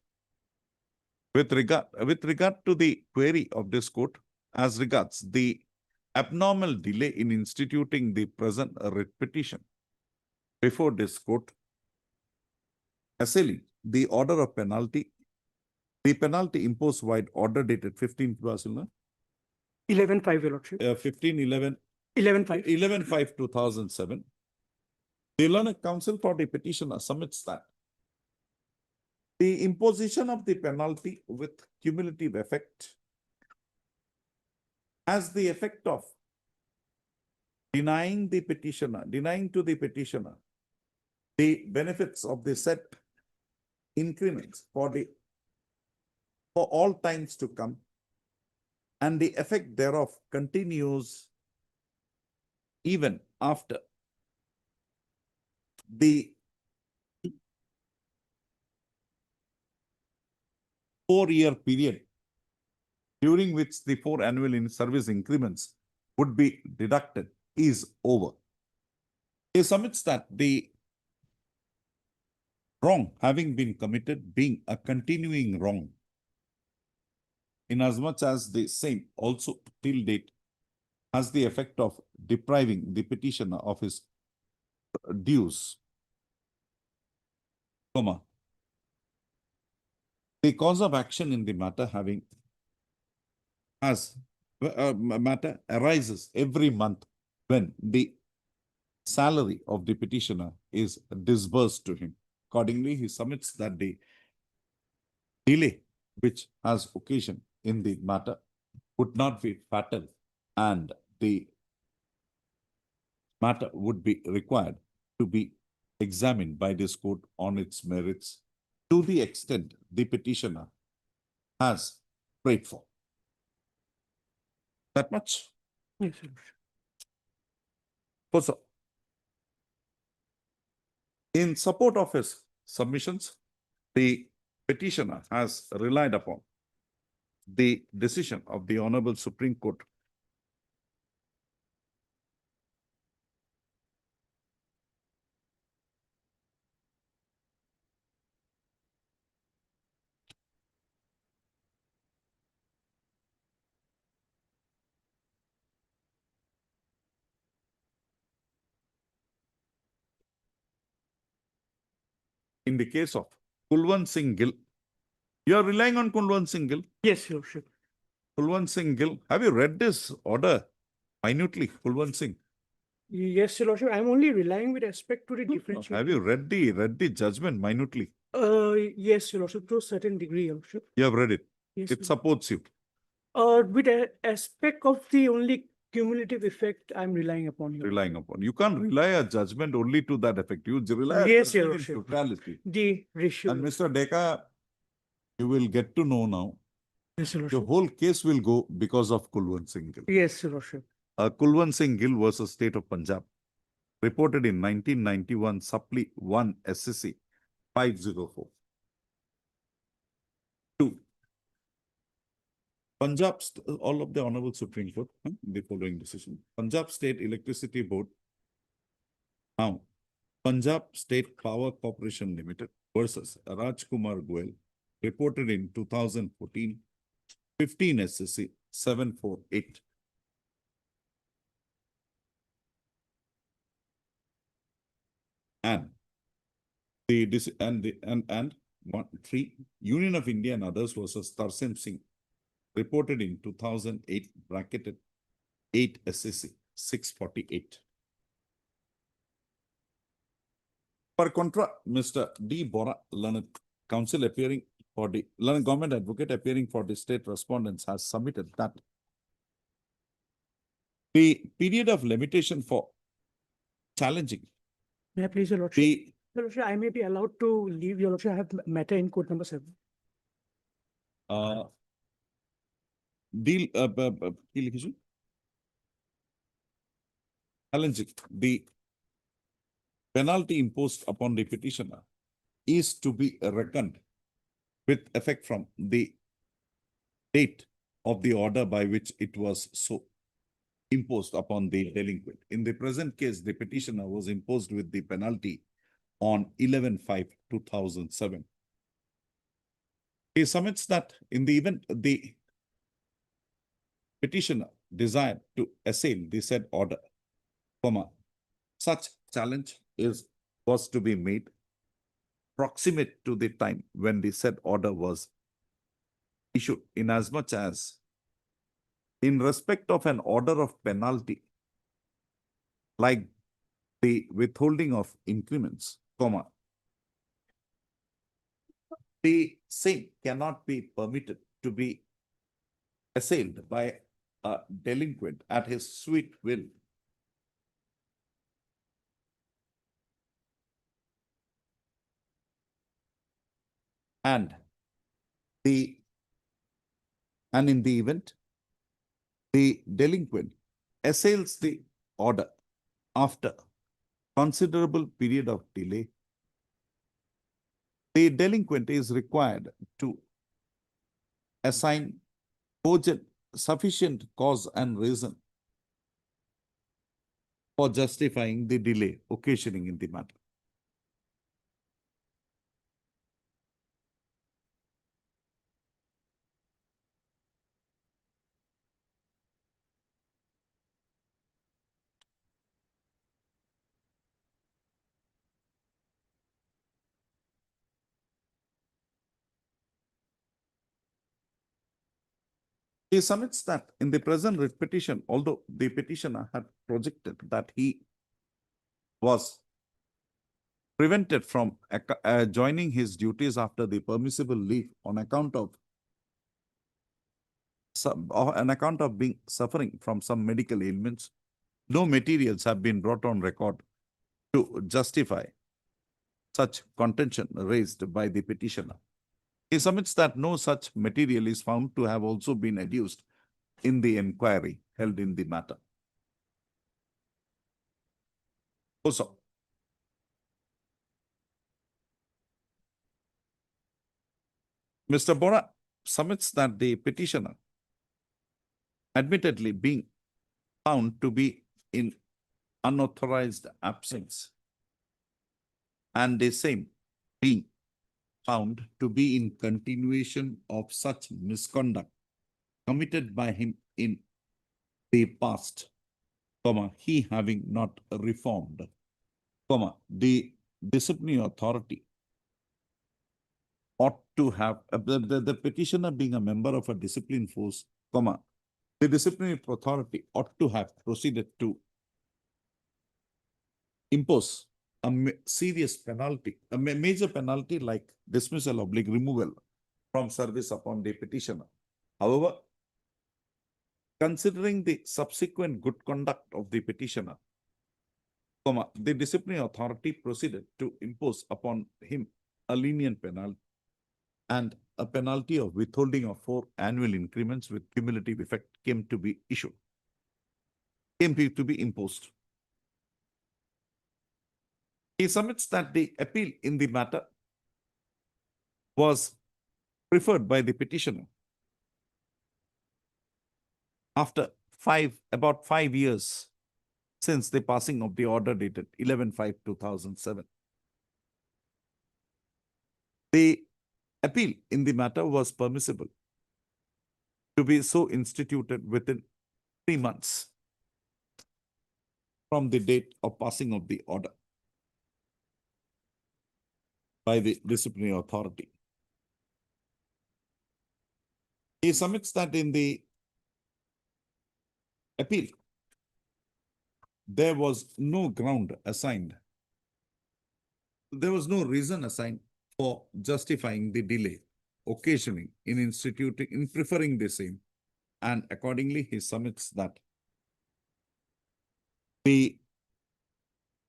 with regard to the query of this court as regards the abnormal delay in instituting the present writ petition before this court, assailing the order of penalty, the penalty imposed wide order dated 15 11/5, Your Lordship. 15/11 11/5. 11/5/2007. The learned counsel for the petitioner submits that the imposition of the penalty with cumulative effect has the effect of denying to the petitioner the benefits of the said increments for all times to come, and the effect thereof continues even after the 4-year period during which the 4 annual in-service increments would be deducted is over. He submits that the wrong having been committed being a continuing wrong, inasmuch as the same also till date has the effect of depriving the petitioner of his dues, comma, the cause of action in the matter matter arises every month when the salary of the petitioner is disbursed to him. Accordingly, he submits that the delay which has occasion in the matter would not be fatal and the matter would be required to be examined by this court on its merits to the extent the petitioner has prayed for. That much? Yes, Your Lordship. Also, in support of his submissions, the petitioner has relied upon the decision of the Honorable Supreme Court in the case of Kulwant Singh Gill. You are relying on Kulwant Singh Gill? Yes, Your Lordship. Kulwant Singh Gill, have you read this order minutely, Kulwant Singh? Yes, Your Lordship. I'm only relying with respect to the differentiation. Have you read the judgment minutely? Yes, Your Lordship, to a certain degree, Your Lordship. You have read it. Yes, It supports you. with a aspect of the only cumulative effect I'm relying upon. Your Relying upon. You can't rely a judgment only to that effect. You rely Yes, Your in Lordship. totality. The ratio. And Mr. Deka, you will get to know now. Yes, Your Your Lordship. whole case will go because of Kulwant Singh Gill. Yes, Your Lordship. Kulwant Singh Gill versus State of Punjab, reported in 1991, Supply 1 SCC 504. 2. Punjab, all of the Honorable Supreme Court, the following decision. Punjab State Electricity Board, now Punjab State Power Corporation Limited versus Rajkumar Goel, reported in 2014, 15 SCC 748. And one, 3, Union of India and others versus Tarsim Singh, reported in 2008, bracketed 8 SCC 648. Per contra, Mr. D. Bora, learned counsel appearing for the learned government advocate appearing for the state respondents has submitted that the period of limitation for challenging May I please, Your Lordship? Your Lordship, I may be allowed to leave, Your Lordship. I have matter in court number 7. Deal challenging the penalty imposed upon the petitioner is to be reckoned with effect from the date of the order by which it was so imposed upon the delinquent. In the present case, the petitioner was imposed with the penalty on 11/5/2007. He submits that in the event the petitioner desired to assail the said order, such challenge was to be made proximate to the time when the said order was issued, inasmuch as in respect of an order of penalty, like the withholding of increments, the same cannot be permitted to be assailed by a delinquent at his sweet will. And in the event the delinquent assails the order after considerable period of delay, the delinquent is required to assign sufficient cause and reason for justifying the delay occasioning in the matter. He submits that in the present writ petition, although the petitioner had projected that he was prevented from joining his duties after the permissible leave on account of being suffering from some medical ailments, no materials have been brought on record to justify such contention raised by the petitioner. He submits that no such material is found to have also been adduced in the inquiry held in the matter. Also, Mr. Bora submits that the petitioner, admittedly being found to be in unauthorized absence, and the same being found to be in continuation of such misconduct committed by him in the past, he having not reformed, the disciplinary authority ought to have, the petitioner being a member of a discipline force, the disciplinary authority ought to have proceeded to impose a serious penalty, a major penalty like dismissal or removal from service upon the petitioner. However, considering the subsequent good conduct of the petitioner, the disciplinary authority proceeded to impose upon him a lenient penalty and a penalty of withholding of 4 annual increments with cumulative effect came to be imposed. He submits that the appeal in the matter was preferred by the petitioner after about 5 years since the passing of the order dated 11/5/2007. The appeal in the matter was permissible to be so instituted within 3 months from the date of passing of the order by the disciplinary authority. He submits that in the appeal, there was no ground assigned. There was no reason assigned for justifying the delay occasioning in preferring the same, and accordingly he submits that the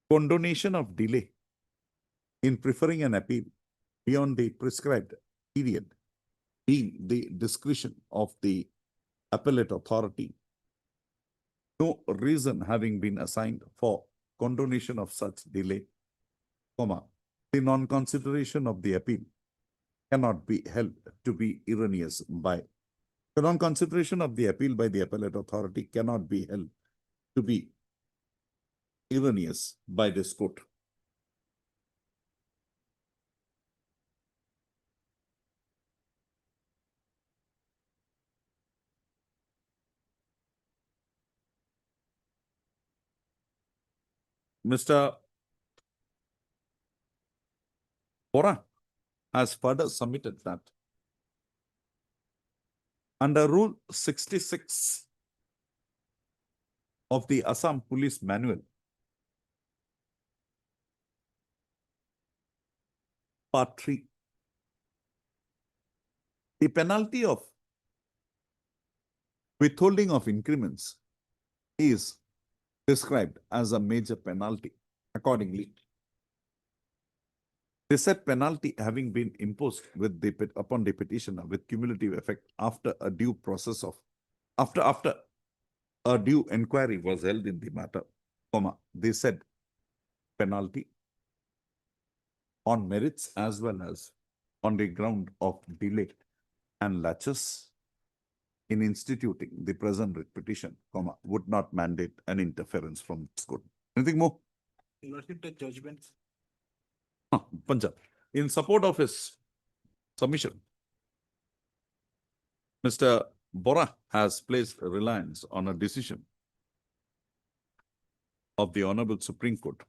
condonation of delay in preferring an appeal beyond the prescribed period being the discretion of the appellate authority, no reason having been assigned for condonation of such delay, the non-consideration of the appeal cannot be held to be erroneous by the non-consideration of the appeal by the appellate authority cannot be held to be erroneous by this court. Mr. Bora has further submitted that under Rule 66 of the Assam Police Manual, Part 3, the penalty of withholding of increments is described as a major penalty. Accordingly, the said penalty having been imposed upon the petitioner with cumulative effect after a due process of after a due inquiry was held in the matter, the said penalty on merits as well as on the ground of delay and laches in instituting the present writ petition, would not mandate an interference from this court. Anything more? Lordship, the judgments. Punjab. In support of his submission, Mr. Bora has placed reliance on a decision of the Honorable Supreme Court.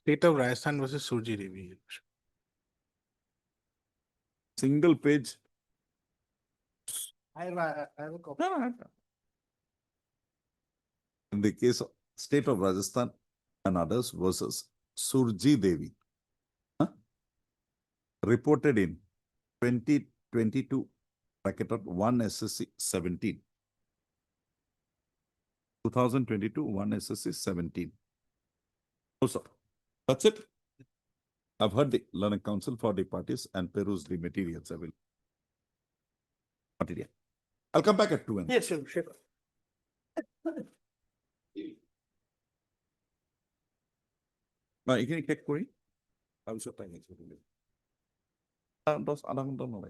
State of Rajasthan versus Surji Devi. Single page. I have a copy. In the case of State of Rajasthan and others versus Surji Devi. Reported in 2022 1 SSC 17. 2022 1 SSC 17. Oh, sir. That's it. I've heard the Learning Council for the parties and perused the materials. I will. Material. I'll come back at 2 and Yes, sure. Now, you can check Kuri. How is your time? Dos adang don't know.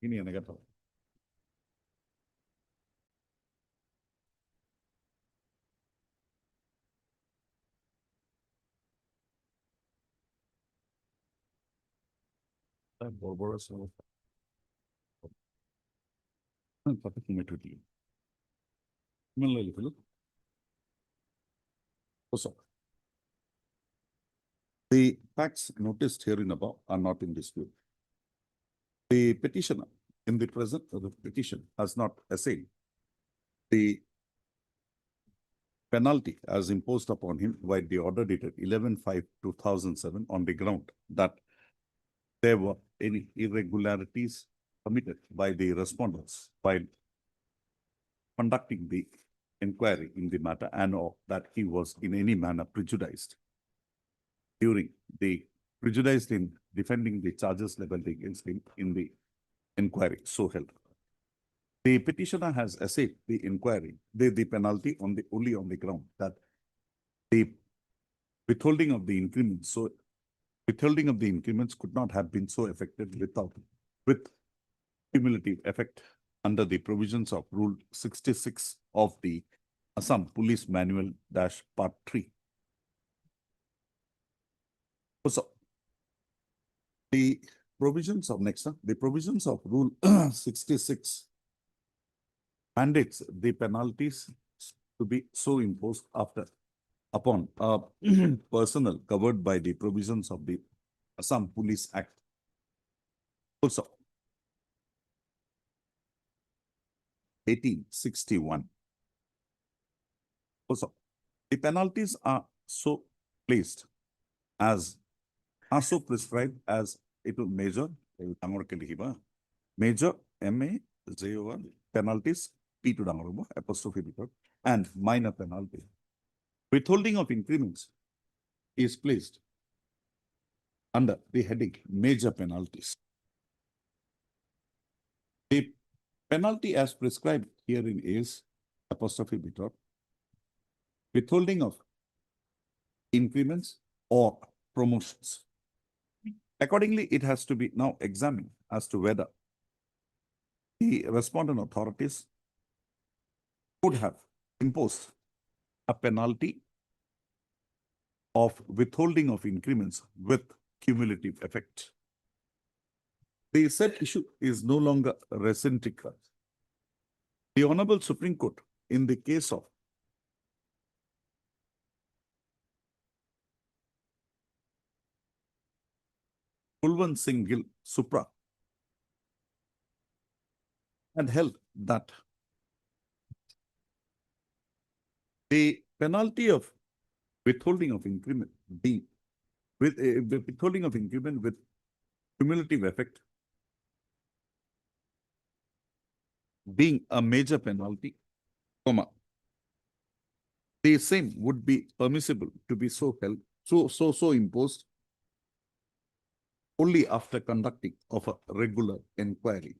Ini yang negara. Boros. Tapi kumetu dia. Melalui itu. Also, the facts noticed herein above are not in dispute. The petitioner in the present of the petition has not essayed the penalty as imposed upon him by the order dated 11/5/2007 on the ground that there were any irregularities committed by the respondents while conducting the inquiry in the matter and or that he was in any manner prejudiced in defending the charges leveled against him in the inquiry so held. The petitioner has essayed the inquiry, the penalty only on the ground that the withholding of the increments could not have been so effective with cumulative effect under the provisions of Rule 66 of the Assam Police Manual Part 3. So, the provisions of Rule 66 mandates the penalties to be so imposed upon personnel covered by the provisions of the Assam Police Act. Also, 1861. Also, the penalties are so placed as are so prescribed as it will measure MAJOR penalties P to Dangarobo apostrophe before and minor penalty. Withholding of increments is placed under the heading major penalties. The penalty as prescribed herein is apostrophe before withholding of increments or promotions. Accordingly, it has to be now examined as to whether the respondent authorities could have imposed a penalty of withholding of increments with cumulative effect. The said issue is no longer recent. The Honorable Supreme Court, in the case of Kulwant Singh Gill Supra, and held that the penalty of withholding of increment with cumulative effect being a major penalty, the same would be permissible to be so held, so imposed only after conducting of a regular inquiry.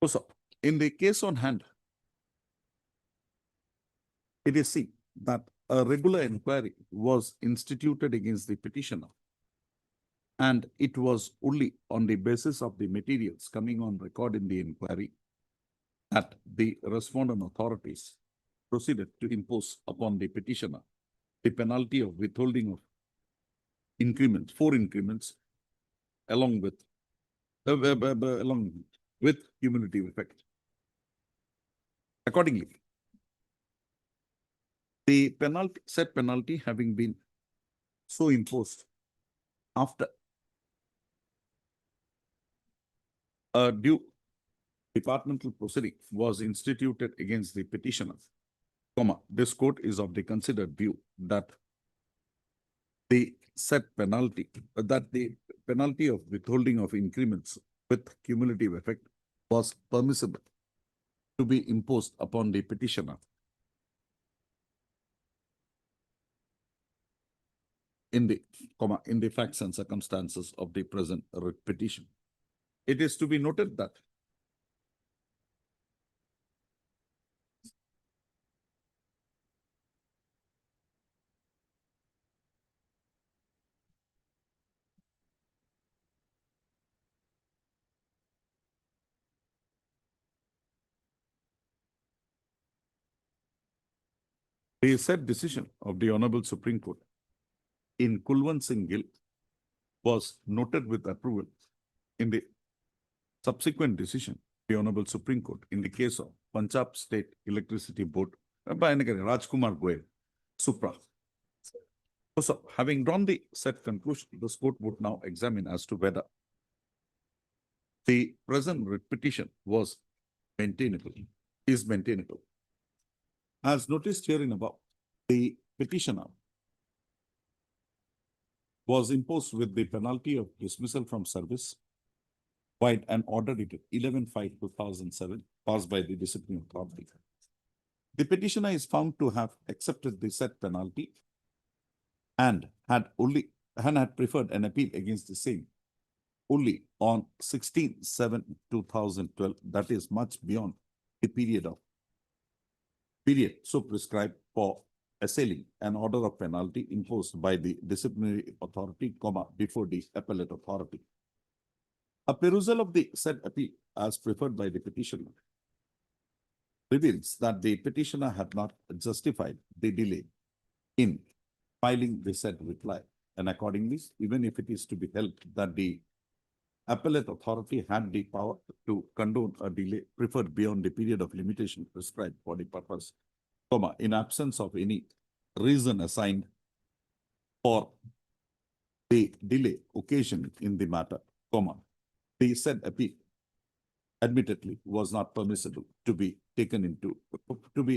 Also, in the case on hand, it is seen that a regular inquiry was instituted against the petitioner, and it was only on the basis of the materials coming on record in the inquiry that the respondent authorities proceeded to impose upon the petitioner the penalty of withholding of increments, 4 increments, along with cumulative effect. Accordingly, the said penalty having been so imposed after a due departmental proceeding was instituted against the petitioner, this court is of the considered view that the said penalty, that the penalty of withholding of increments with cumulative effect was permissible to be imposed upon the petitioner in the facts and circumstances of the present writ petition. It is to be noted that the said decision of the Honorable Supreme Court in Kulwant Singh Gill was noted with approval in the subsequent decision, the Honorable Supreme Court in the case of Punjab State Electricity Board by Rajkumar Goel, Supra. So, having drawn the said conclusion, this court would now examine as to whether the present writ petition was maintainable, is maintainable. As noticed herein above, the petitioner was imposed with the penalty of dismissal from service by an order dated 11/5/2007 passed by the disciplinary authority. The petitioner is found to have accepted the said penalty and had preferred an appeal against the same only on 16/7/2012, that is much beyond the period so prescribed for assailing an order of penalty imposed by the disciplinary authority, before the appellate authority. A perusal of the said appeal as preferred by the petitioner reveals that the petitioner had not justified the delay in filing the said reply, and accordingly, even if it is to be held that the appellate authority had the power to condone a delay preferred beyond the period of limitation prescribed for the purpose, in absence of any reason assigned for the delay occasioned in the matter, the said appeal admittedly was not permissible to be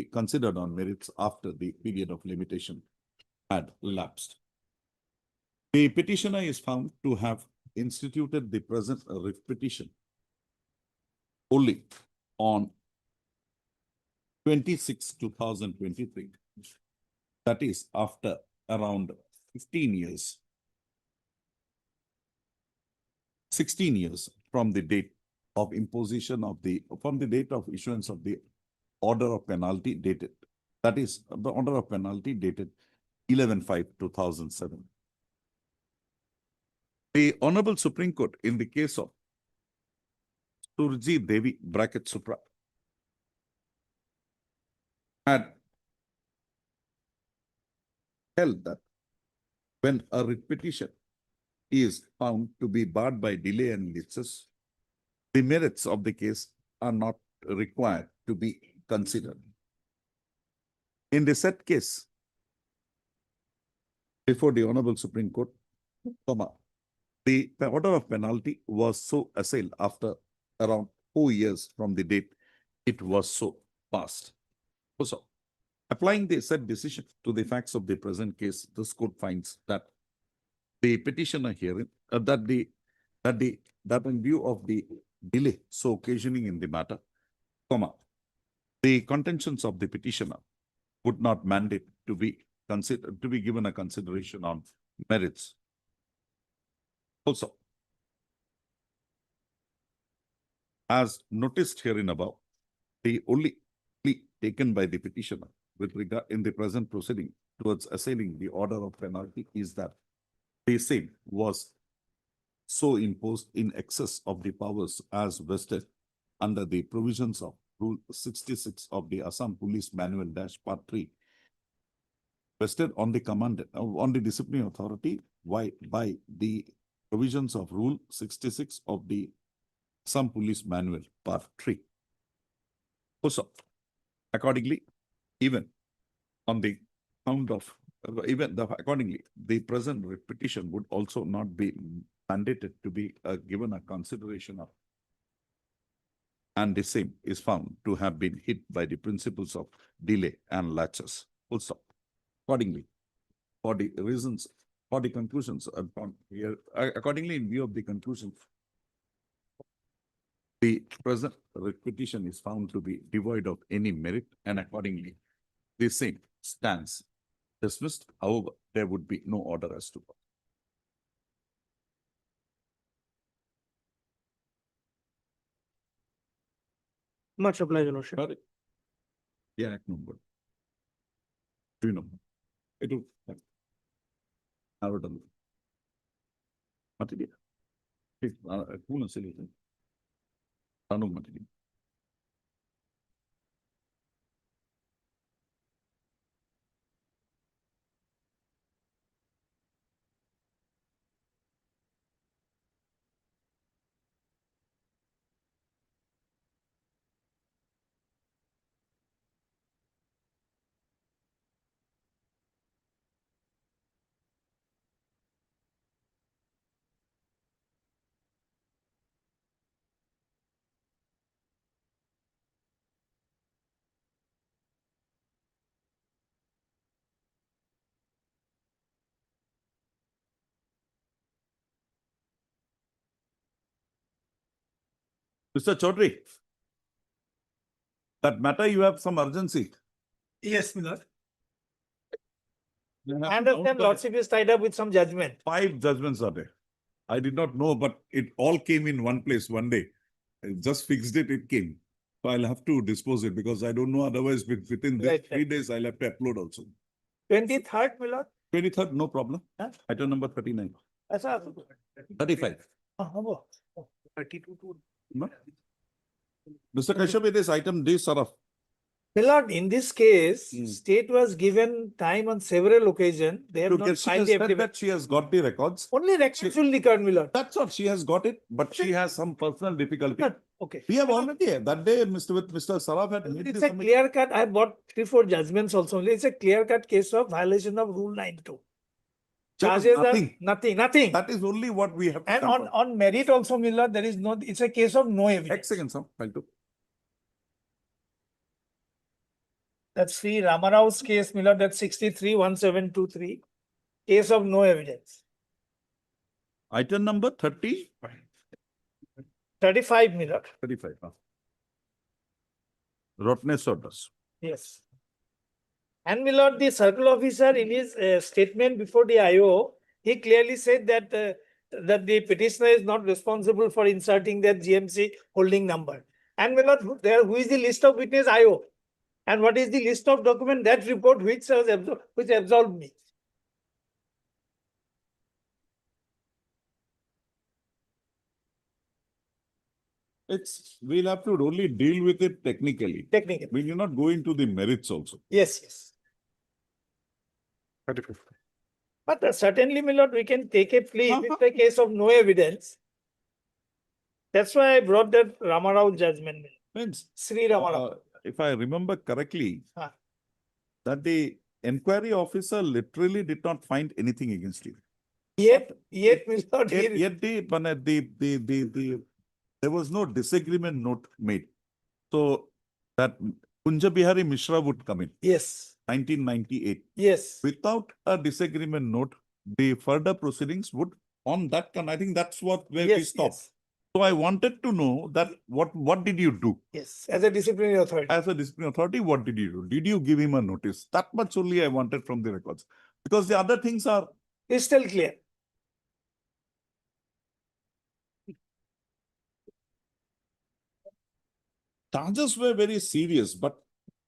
considered on merits after the period of limitation had elapsed. The petitioner is found to have instituted the present writ petition only on 26/2023. That is after around 16 years from the date of imposition of from the date of issuance of the order of penalty dated, that is the order of penalty dated 11/5/2007. The Honorable Supreme Court in the case of Surji Devi (Supra) had held that when a writ petition is found to be barred by delay and license, the merits of the case are not required to be considered. In the said case, before the Honorable Supreme Court, the order of penalty was so assailed after around 4 years from the date it was so passed. So, applying the said decision to the facts of the present case, this court finds that the petitioner herein, that in view of the delay so occasioning in the matter, the contentions of the petitioner would not mandate to be given a consideration on merits. Also, as noticed herein above, the only plea taken by the petitioner with regard in the present proceeding towards assailing the order of penalty is that the same was so imposed in excess of the powers as vested under the provisions of Rule 66 of the Assam Police Manual Dash Part 3 vested on the on the disciplinary authority by the provisions of Rule 66 of the Assam Police Manual Part 3. Also, accordingly, even on the count of accordingly, the present petition would also not be mandated to be given a consideration of, and the same is found to have been hit by the principles of delay and laches. Also, accordingly, for the reasons, for the conclusions upon here, accordingly, in view of the conclusions, the present petition is found to be devoid of any merit, and accordingly, the same stands dismissed. However, there would be no order as to. Much obliged, Your Lordship. Correct. Yeah, number. Do you know? It will. I would done. Material. Who knows anything? I know material. Mr. Chaudhary, that matter you have some urgency. Yes, my lord. You have I to understand count Lordship is tied up with some judgment. 5 judgments are there. I did not know, but it all came in one place one day. I just fixed it, it came. So I'll have to dispose it because I don't know, otherwise within this 3 days, I'll have to upload also. 23rd, my lord. 23rd, no problem. Huh? Item number 39. Aisa, 35. 32 to. No? Mr. Kashyap, this item, this sort of. My lord, in this case, state was given time on several occasions. They have To not get, she filed has the said affidavit. that she has got the records. Only records will record, my lord. That's what she has got it, but she has some personal difficulty. Okay. We have already, that day, Mr. Saraf had made It's this a clear cut. I bought 3-4 judgments also. It's a clear cut case of violation of Rule 92. Charges nothing. are nothing. That is only what we have. And on merit also, my lord, there is no, it's a case of no evidence. Second, sir. File 2. That's Sri Ramarao's case, my lord, that's 63-1723. Case of no evidence. Item number 30. 35, my lord. 35. Rotness orders. Yes. And my lord, the circle officer in his statement before the IO, he clearly said that that the petitioner is not responsible for inserting their GMC holding number. And my lord, who is the list of witness IO? And what is the list of document that report which absolved me? We'll have to only deal with it technically. We will not go into the merits also. Yes. 35. But certainly, my lord, we can take a plea if it's a case of no evidence. That's why I brought that Ramarao judgment. Means, Sri Ramarao. if I remember correctly, that the inquiry officer literally did not find anything against you. Yet, my lord, there was no disagreement note made. So that Kunja Bihari Mishra would come in. Yes. 1998. Yes. Without a disagreement note, the further proceedings would on that. I think that's where we stopped. Yes. So I wanted to know that what did you do? Yes, as a disciplinary authority. As a disciplinary authority, what did you do? Did you give him a notice? That much only I wanted from the records. Because the other things are crystal clear. charges were very serious, but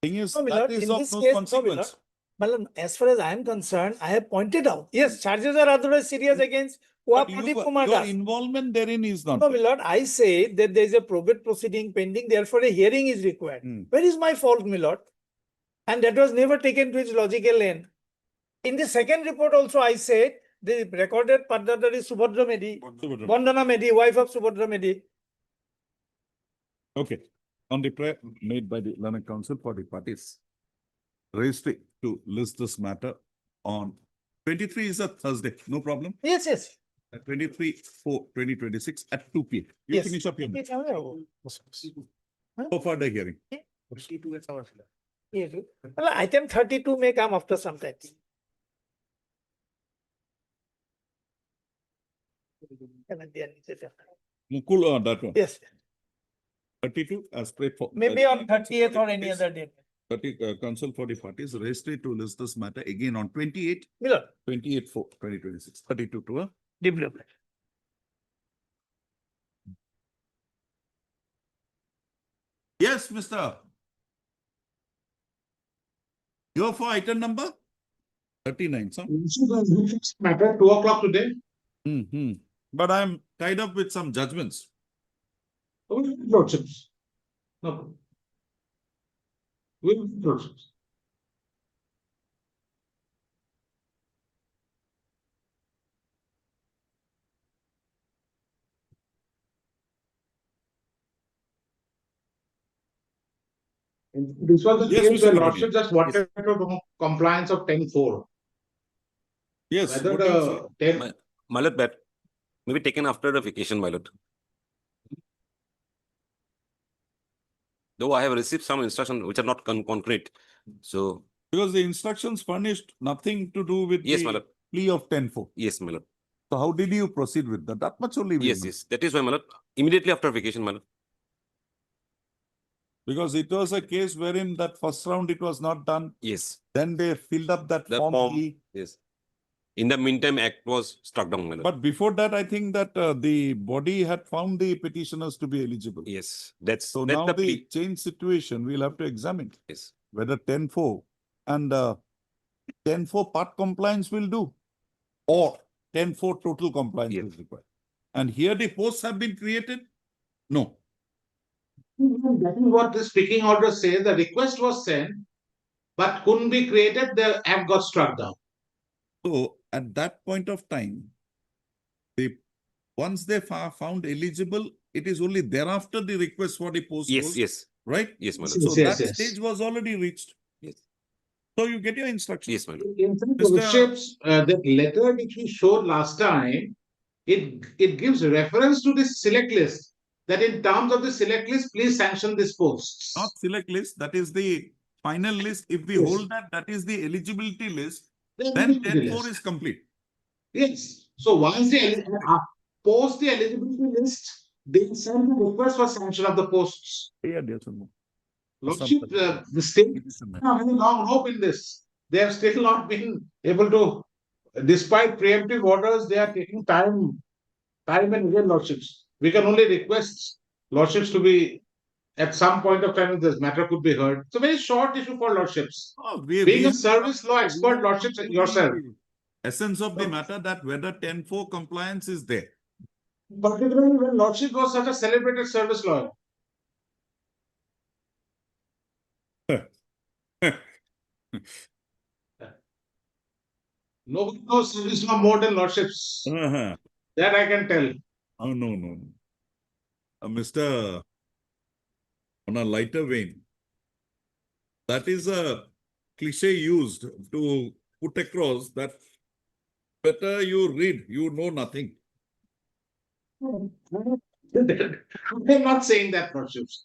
thing is, No, my that lord, is in of this no case, consequence. No, my lord, as far as I am concerned, I have pointed out, yes, charges are otherwise serious against But Wapati your Kumagas. involvement therein is not. No, my lord, I say that there is a probate proceeding pending, therefore a hearing is required. Hmm. Where is my fault, my lord? And that was never taken to its logical end. In the second report also, I said the recorded Padadari is Subhadra Medi, Vandana Medi, wife of Subhadra Medi. Okay. On the prayer made by the learned counsel for the parties, registry to list this matter on 23 is a Thursday, no problem. Yes, yes. At 23/4/2026 at 2 p.m. You Yes. finish up your Yes, go for the hearing. yes. Well, item 32 may come after some time. Mukul, that one. Yes, 32 as prayed for. maybe on 30th or any other day. Council for the parties, registry to list this matter again on 28, Miller, 28/4/2026, 32 to a. development. Yes, Mr. You're for item number 39, sir. Matter 2 o'clock today. But I'm tied up with some judgments. Lordships. No. Lordships. This was the Yes, case Mr. where Kennedy. Lordship just wanted to know compliance of 10-4. Yes. Whether what do you the say? 10 My lord, that may be taken after the vacation, my lord. Though I have received some instructions which are not concrete. So, Because the instructions furnished nothing to do with yes, my the lord. plea of 10-4. Yes, my lord. So how did you proceed with that? That much only we Yes, know. yes. That is why, my lord. Immediately after vacation, my lord. Because it was a case wherein that first round it was not done. Yes. Then they filled up that The form. form. E. Yes. In the meantime, act was struck down, my lord. But before that, I think that the body had found the petitioners to be eligible. Yes. That's So that's now the the plea. change situation, we'll have to examine Yes. whether 10-4 and 10-4 part compliance will do or 10-4 total compliance Yes. is required. And here the posts have been created? No. That is what the speaking order says. The request was sent, but couldn't be created. The act got struck down. So at that point of time, once they found eligible, it is only thereafter the request for the post Yes, goes, yes. right? Yes, my lord. So Yes, that yes. stage was already reached. Yes. So you get your instructions. Yes, my lord. In fact, Mr. Lordships, that letter which we showed last time, it gives reference to this select list, that in terms of the select list, please sanction these posts. Not select list, that is the final list. If we Yes. hold that, that is the eligibility list, The then eligibility 10-4 list. is complete. Yes. So once post the eligibility list, they send the request for sanction of the posts. Yeah, yes, or no. Lordship, the state has a very long rope in this. They have still not been able to, despite preemptive orders, they are taking time and again, Lordships. We can only request Lordships to be, at some point of time, this matter could be heard. It's a very short issue for Lordships. Being a service law expert, Lordships, yourself. Essence of the matter that whether 10-4 compliance is there. Particularly when Lordship was such a celebrated service lawyer. Nobody knows service law more than Lordships. That I can tell. Oh, no. Mr. On a lighter vein, that is a cliche used to put across that better you read, you know nothing. I'm not saying that, Lordships.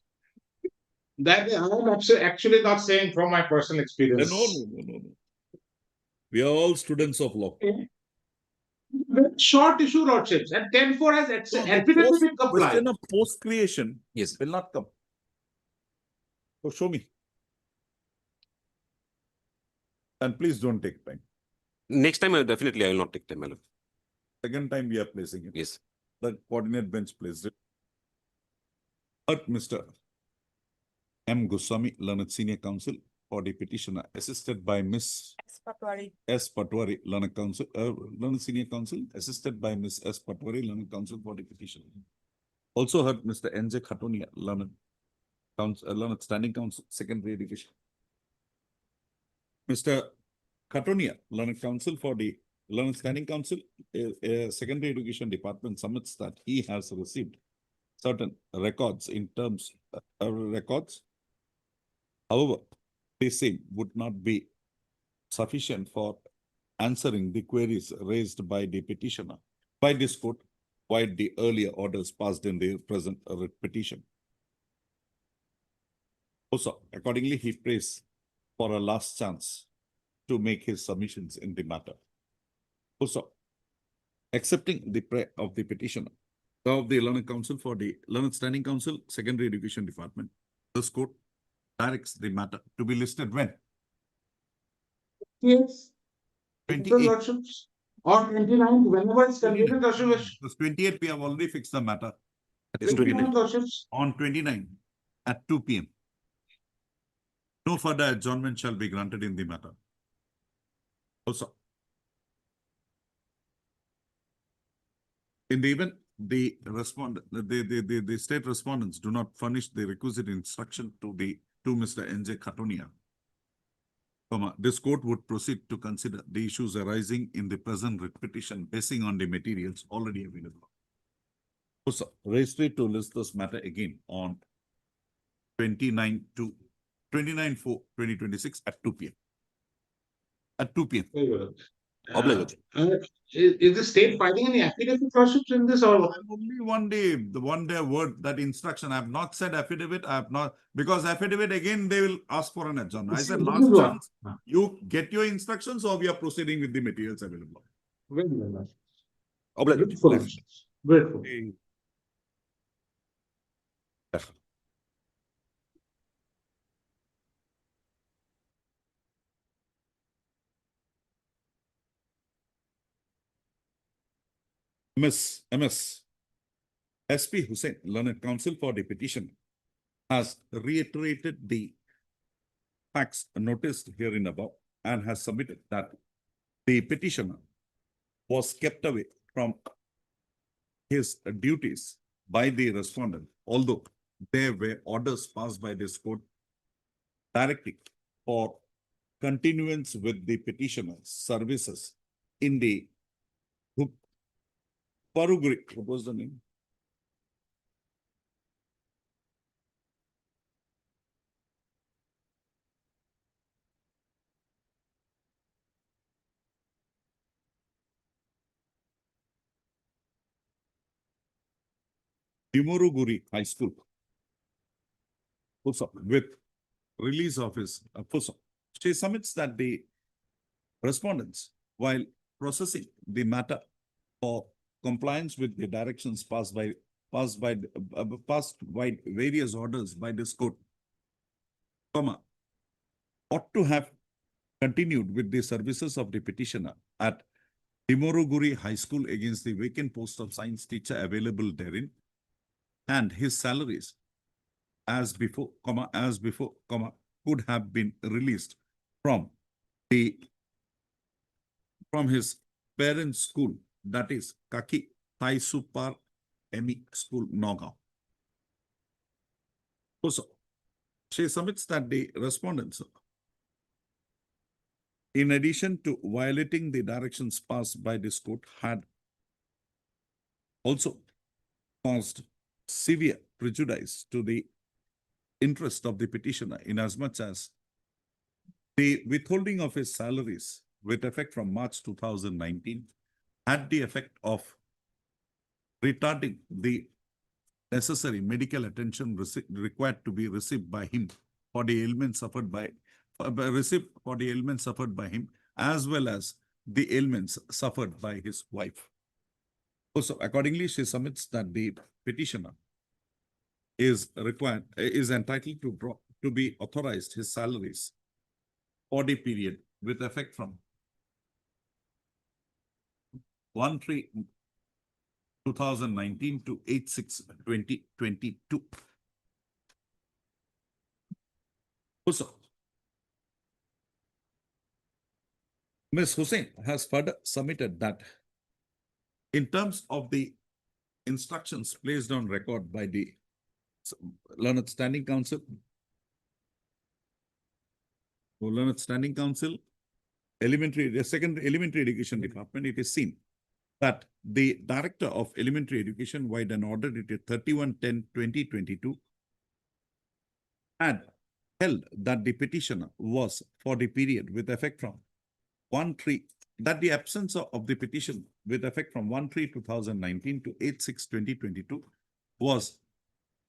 That I'm actually not saying from my personal experience. No. We are all students of law. Very short issue, Lordships, and 10-4 has evidently been complied. Question of post creation Yes. will not come. So show me. And please don't take time. Next time, definitely I will not take time, my lord. Second time we are placing it. Yes. The coordinate bench placed it. But Mr. M. Goswami, learned senior counsel, for the petitioner, assisted by Miss Patwari. S. Patwari, Learned Counsel, Learned Senior Counsel, assisted by Miss S. Patwari, Learned Counsel for the petitioner. Also heard Mr. N.J. Khatonia, Learned Counsel, Learned Standing Counsel, Secondary Education. Mr. Khatonia, Learned Counsel for the Learned Standing Counsel, Secondary Education Department submits that he has received certain records in terms records. However, the same would not be sufficient for answering the queries raised by the petitioner by this court, while the earlier orders passed in the present petition. Also, accordingly, he prays for a last chance to make his submissions in the matter. Also, accepting the prayer of the petitioner of the Learned Counsel for the Learned Standing Counsel, Secondary Education Department, this court directs the matter to be listed when? Yes. 28th. Or 29th, whenever it's convenient, This 28th, we have already fixed the matter. It is 29. On 29 at 2 p.m. No further adjournment shall be granted in the matter. Also, in the event the state respondents do not furnish the requisite instruction to Mr. N.J. Khatonia, this court would proceed to consider the issues arising in the present writ petition basing on the materials already available. Also, registry to list this matter again on 29/4/2026 at 2 p.m. At 2 p.m. Obligatory. Is the state filing any affidavit lawsuits in this or? Only one day, the one day word, that instruction. I have not said affidavit. I have not, because affidavit again, they will ask for an adjournment. I said last chance, you get your instructions or we are proceeding with the materials available. Very well. Obligatory. Grateful. Ms. MS SP Hussain, Learned Counsel for the petition, has reiterated the facts noticed herein above and has submitted that the petitioner was kept away from his duties by the respondent, although there were orders passed by this court directing for continuance with the petitioner's services in the Paruguri, what was the name? Dimoruguri High School. Also, with release of his she submits that the respondents, while processing the matter for compliance with the directions passed by various orders by this court, ought to have continued with the services of the petitioner at Dimoruguri High School against the vacant post of science teacher available therein, and his salaries as before, could have been released from his parents' school, that is Kaki Taisupar ME School, Nagaon. Also, she submits that the respondents, in addition to violating the directions passed by this court, had also caused severe prejudice to the interest of the petitioner, inasmuch as the withholding of his salaries with effect from March 2019 had the effect of retarding the necessary medical attention required to be received by him for the ailments suffered by him, as well as the ailments suffered by his wife. Also, accordingly, she submits that the petitioner is entitled to be authorized his salaries for the period with effect from 1/3/2019 to 8/6/2022. Also, Ms. Hussain has further submitted that in terms of the instructions placed on record by the Learned Standing Council, the second elementary education department, it is seen that the director of elementary education, wide an order dated 31/10/2022, had held that the petitioner was for the period with effect from 1/3, that the absence of the petition with effect from 1/3/2019 to 8/6/2022 was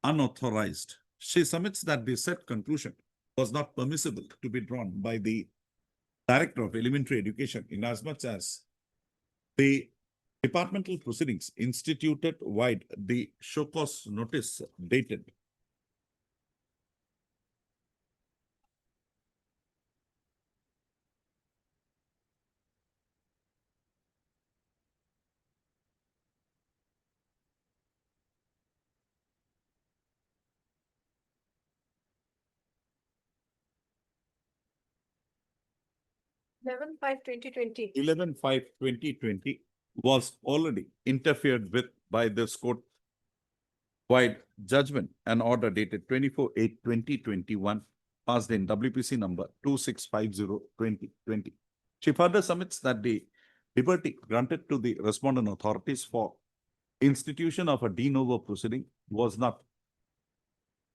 unauthorized. She submits that the said conclusion was not permissible to be drawn by the director of elementary education, inasmuch as the departmental proceedings instituted wide the show cause notice dated 11/5/2020. 11/5/2020 was already interfered with by this court wide judgment and order dated 24/8/2021, passed in WPC number 2650/2020. She further submits that the liberty granted to the respondent authorities for institution of a de novo proceeding was not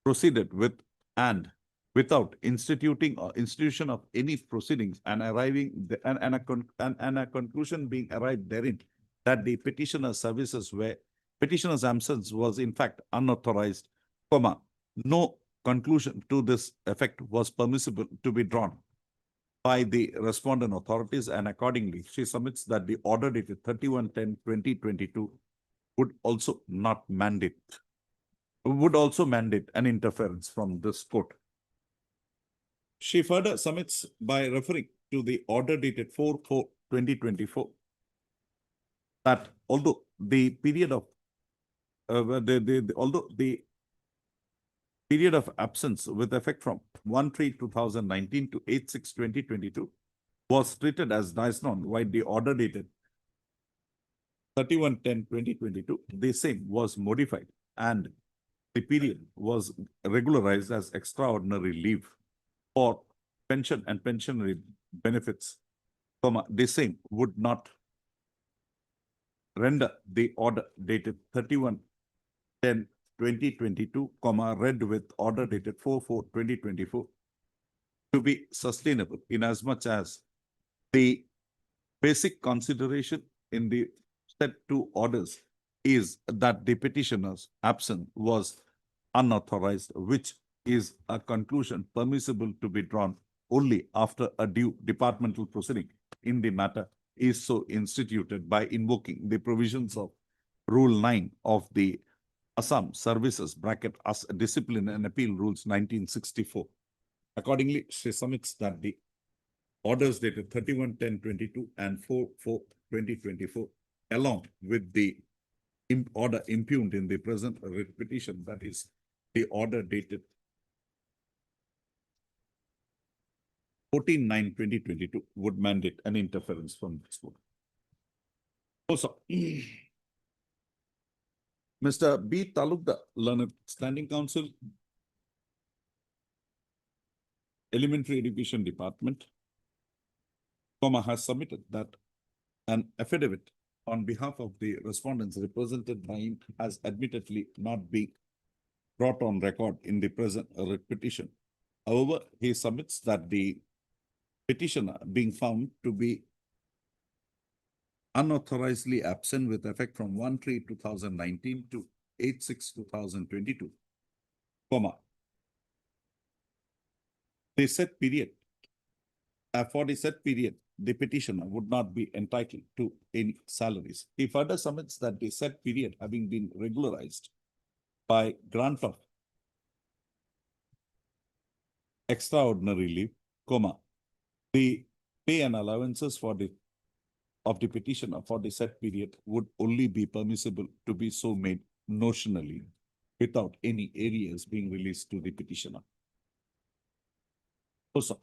proceeded with and without instituting or institution of any proceedings and arriving and a conclusion being arrived therein that the petitioner's services were petitioner's absence was in fact unauthorized, no conclusion to this effect was permissible to be drawn by the respondent authorities, and accordingly she submits that the order dated 31/10/2022 would also mandate an interference from this court. She further submits by referring to the order dated 4/4/2024 that although the period of absence with effect from 1/3/2019 to 8/6/2022 was treated as non while the order dated 31/10/2022, the same was modified and the period was regularized as extraordinary leave for pension and pensionary benefits, the same would not render the order dated 31/10/2022, read with order dated 4/4/2024 to be sustainable, inasmuch as the basic consideration in the said two orders is that the petitioner's absence was unauthorized, which is a conclusion permissible to be drawn only after a due departmental proceeding in the matter is so instituted by invoking the provisions of Rule 9 of the Assam Services Discipline and Appeal Rules 1964. Accordingly, she submits that the orders dated 31/10/22 and 4/4/2024, along with the order impugned in the present petition, that is the order dated 14/9/2022, would mandate an interference from this court. Also, Mr. B. Talukdar, Learned Standing Council, Elementary Education Department, has submitted that an affidavit on behalf of the respondents represented by him has admittedly not been brought on record in the present petition. However, he submits that the petitioner being found to be unauthorizedly absent with effect from 1/3/2019 to 8/6/2022, the said period, for the said period, the petitioner would not be entitled to any salaries. He further submits that the said period having been regularized by grant of extraordinary leave, the pay and allowances of the petitioner for the said period would only be permissible to be so made notionally without any arrears being released to the petitioner. Also,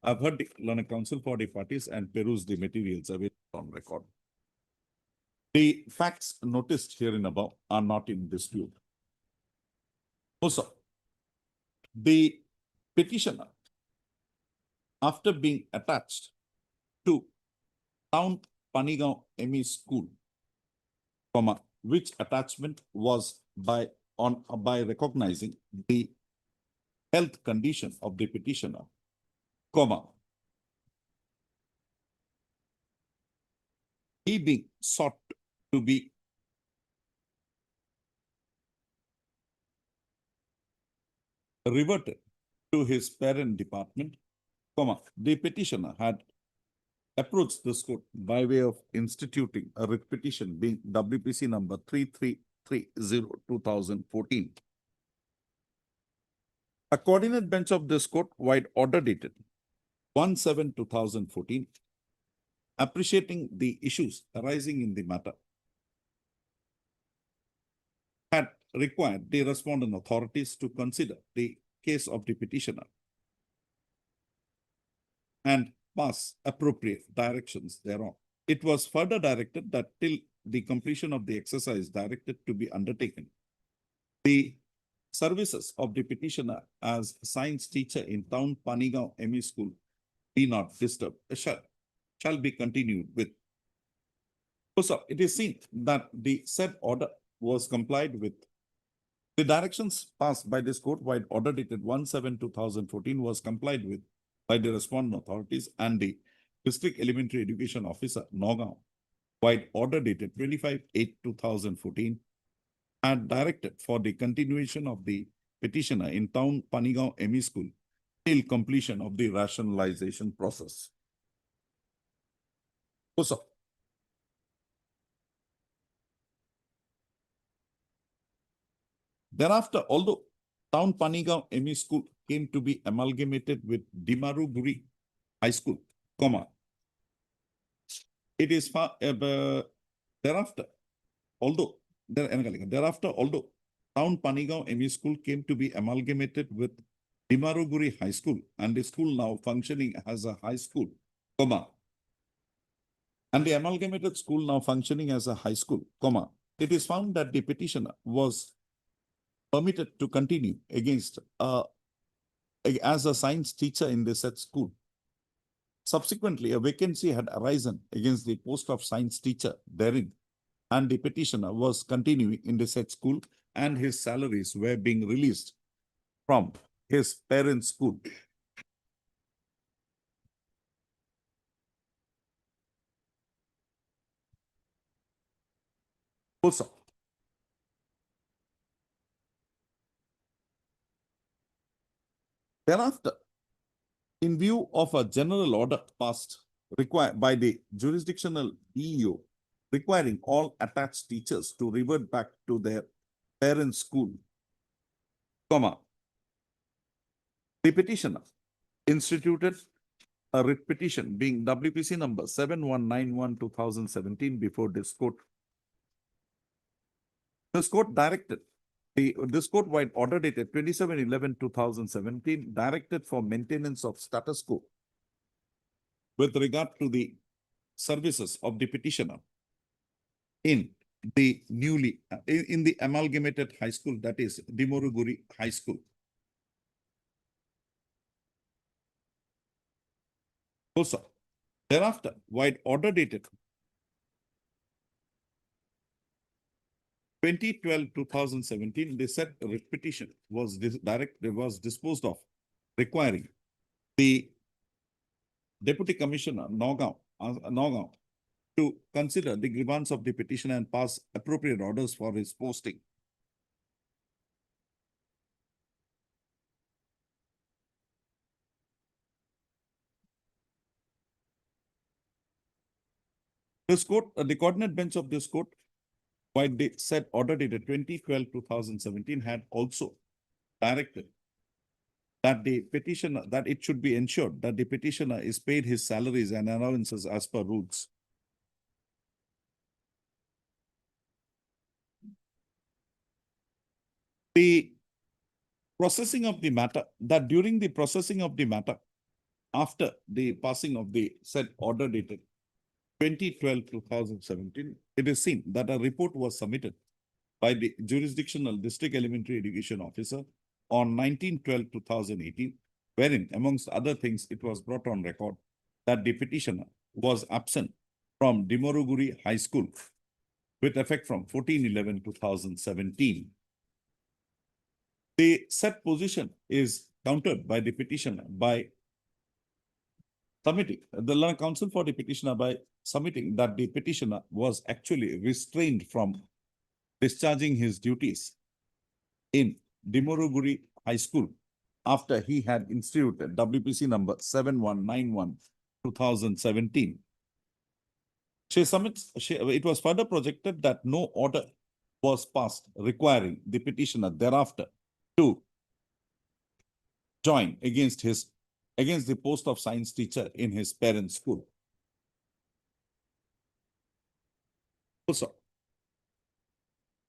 I've heard the learned counsel for the parties and perused the materials available on record. The facts noticed herein above are not in dispute. Also, the petitioner, after being attached to Town Panigaon ME School, which attachment was by recognizing the health condition of the petitioner, he being sought to be reverted to his parent department, the petitioner had approached this court by way of instituting a writ petition being WPC number 3330/2014. A coordinate bench of this court, wide order dated 1/7/2014, appreciating the issues arising in the matter, had required the respondent authorities to consider the case of the petitioner and pass appropriate directions thereon. It was further directed that till the completion of the exercise directed to be undertaken, the services of the petitioner as science teacher in Town Panigaon ME School be not disturbed, shall be continued with. Also, it is seen that the said order was complied with. The directions passed by this court, wide order dated 1/7/2014, was complied with by the respondent authorities and the District Elementary Education Officer, Nagaon, wide order dated 25/8/2014, and directed for the continuation of the petitioner in Town Panigaon ME School till completion of the rationalization process. Also, thereafter, although Town Panigaon ME School came to be amalgamated with Dimaruguri High School, it is thereafter, although Town Panigaon ME School came to be amalgamated with Dimaruguri High School and the school now functioning as a high school, and the amalgamated school now functioning as a high school, it is found that the petitioner was permitted to continue as a science teacher in the said school. Subsequently, a vacancy had arisen against the post of science teacher therein, and the petitioner was continuing in the said school, and his salaries were being released from his parent school. Also, thereafter, in view of a general order passed required by the jurisdictional EEO requiring all attached teachers to revert back to their parent school, the petitioner instituted a writ petition being WPC number 7191/2017 before this court. This court directed this court wide order dated 27/11/2017 directed for maintenance of status quo with regard to the services of the petitioner in the in the amalgamated high school, that is Dimoruguri High School. Also, thereafter, wide order dated 2012/2017, they said a writ petition was disposed of, requiring the Deputy Commissioner Nagaon to consider the grievance of the petitioner and pass appropriate orders for his posting. This court, the coordinate bench of this court, while they said order dated 2012/2017, had also directed that the petitioner, that it should be ensured that the petitioner is paid his salaries and allowances as per rules. The processing of the matter, that during the processing of the matter, after the passing of the said order dated 2012-2017, it is seen that a report was submitted by the jurisdictional district elementary education officer on 19/12/2018, wherein amongst other things, it was brought on record that the petitioner was absent from Dimoruguri High School with effect from 14/11/2017. The said position is countered by the petitioner by submitting, the learned counsel for the petitioner by submitting that the petitioner was actually restrained from discharging his duties in Dimoruguri High School after he had instituted WPC number 7191/2017. She submits, it was further projected that no order was passed requiring the petitioner thereafter to join against the post of science teacher in his parents' school. Also,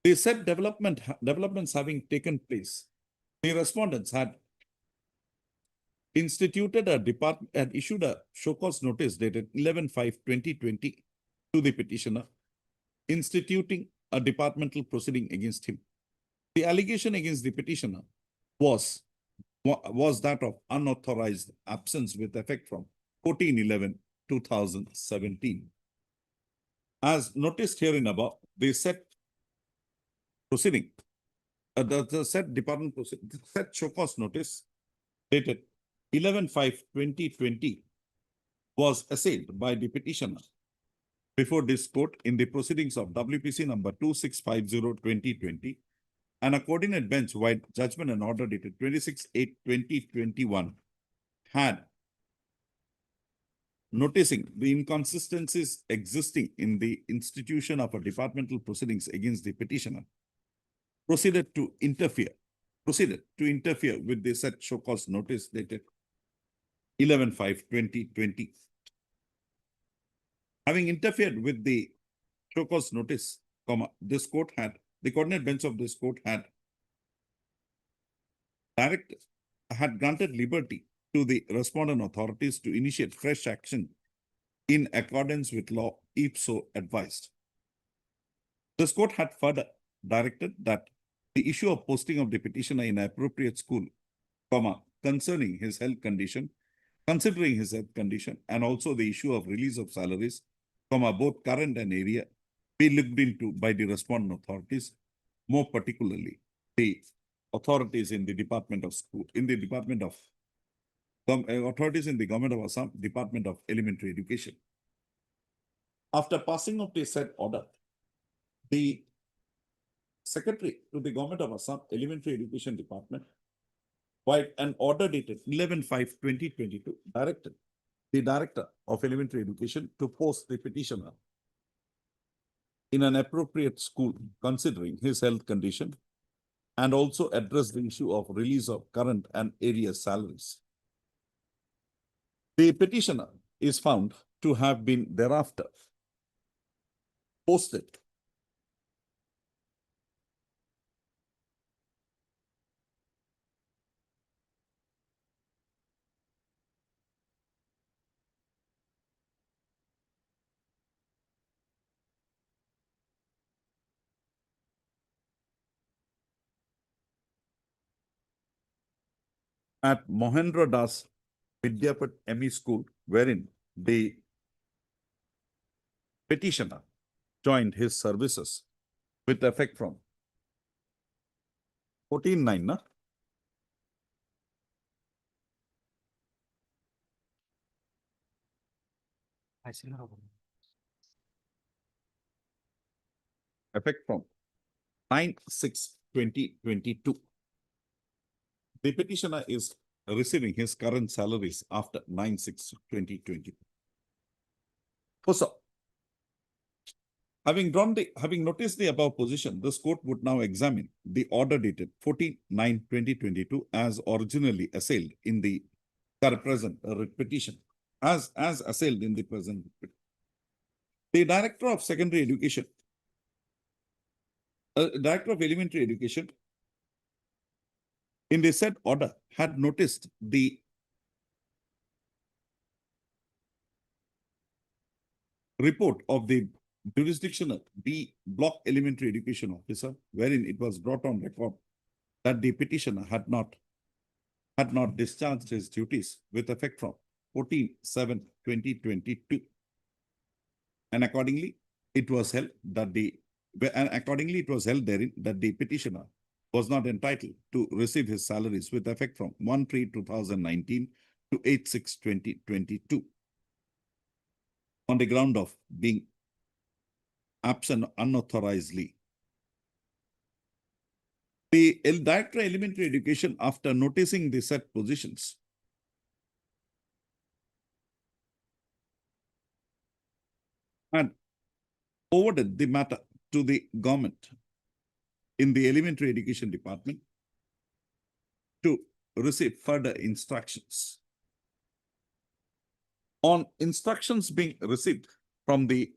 the said developments having taken place, the respondents had instituted a department, had issued a show cause notice dated 11/5/2020 to the petitioner, instituting a departmental proceeding against him. The allegation against the petitioner was that of unauthorized absence with effect from 14/11/2017. As noticed herein above, the said proceeding, the said department proceeding, the said show cause notice dated 11/5/2020 was assailed by the petitioner before this court in the proceedings of WPC number 2650/2020, and a coordinate bench-wide judgment and order dated 26/8/2021 had noticing the inconsistencies existing in the institution of a departmental proceedings against the petitioner, proceeded to interfere with the said show cause notice dated 11/5/2020. Having interfered with the show cause notice, this court had, the coordinate bench of this court had granted liberty to the respondent authorities to initiate fresh action in accordance with law if so advised. This court had further directed that the issue of posting of the petitioner in an appropriate school, concerning his health condition, considering his health condition, and also the issue of release of salaries, both current and area, be looked into by the respondent authorities, more particularly the authorities in the Department of School, authorities in the Government of Assam, Department of Elementary Education. After passing of the said order, the Secretary to the Government of Assam Elementary Education Department, by an order dated 11/5/2022, directed the Director of Elementary Education to post the petitioner in an appropriate school considering his health condition, and also address the issue of release of current and area salaries. The petitioner is found to have been thereafter posted at Mohendra Das Vidyapat ME School, wherein the petitioner joined his services with effect from 14/9, na? Effect from 9/6/2022. The petitioner is receiving his current salaries after 9/6/2020. Also, having noticed the above position, this court would now examine the order dated 14/9/2022 as originally assailed in the present petition, as assailed in the present. The Director of Secondary Education, Director of Elementary Education, in the said order had noticed the report of the jurisdictional B block elementary education officer, wherein it was brought on record that the petitioner had not discharged his duties with effect from 14/7/2022. And accordingly, it was held therein that the petitioner was not entitled to receive his salaries with effect from 1/3/2019 to 8/6/2022 on the ground of being absent unauthorizedly. The Director Elementary Education, after noticing the said positions, had forwarded the matter to the government in the Elementary Education Department to receive further instructions. On instructions being received from the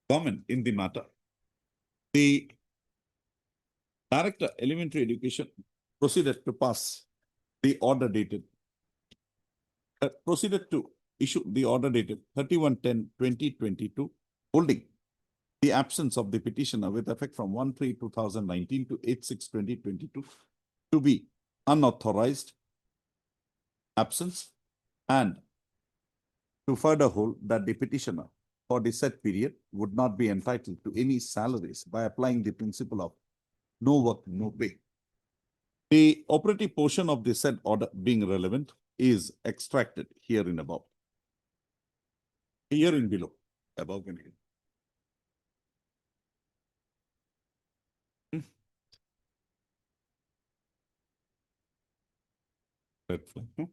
government in the matter, the Director Elementary Education proceeded to issue the order dated 31/10/2022, holding the absence of the petitioner with effect from 1/3/2019 to 8/6/2022 to be unauthorized absence, and to further hold that the petitioner for the said period would not be entitled to any salaries by applying the principle of no work, no pay. The operative portion of the said order being relevant is extracted herein above. Herein below, above and here. Red flag, no?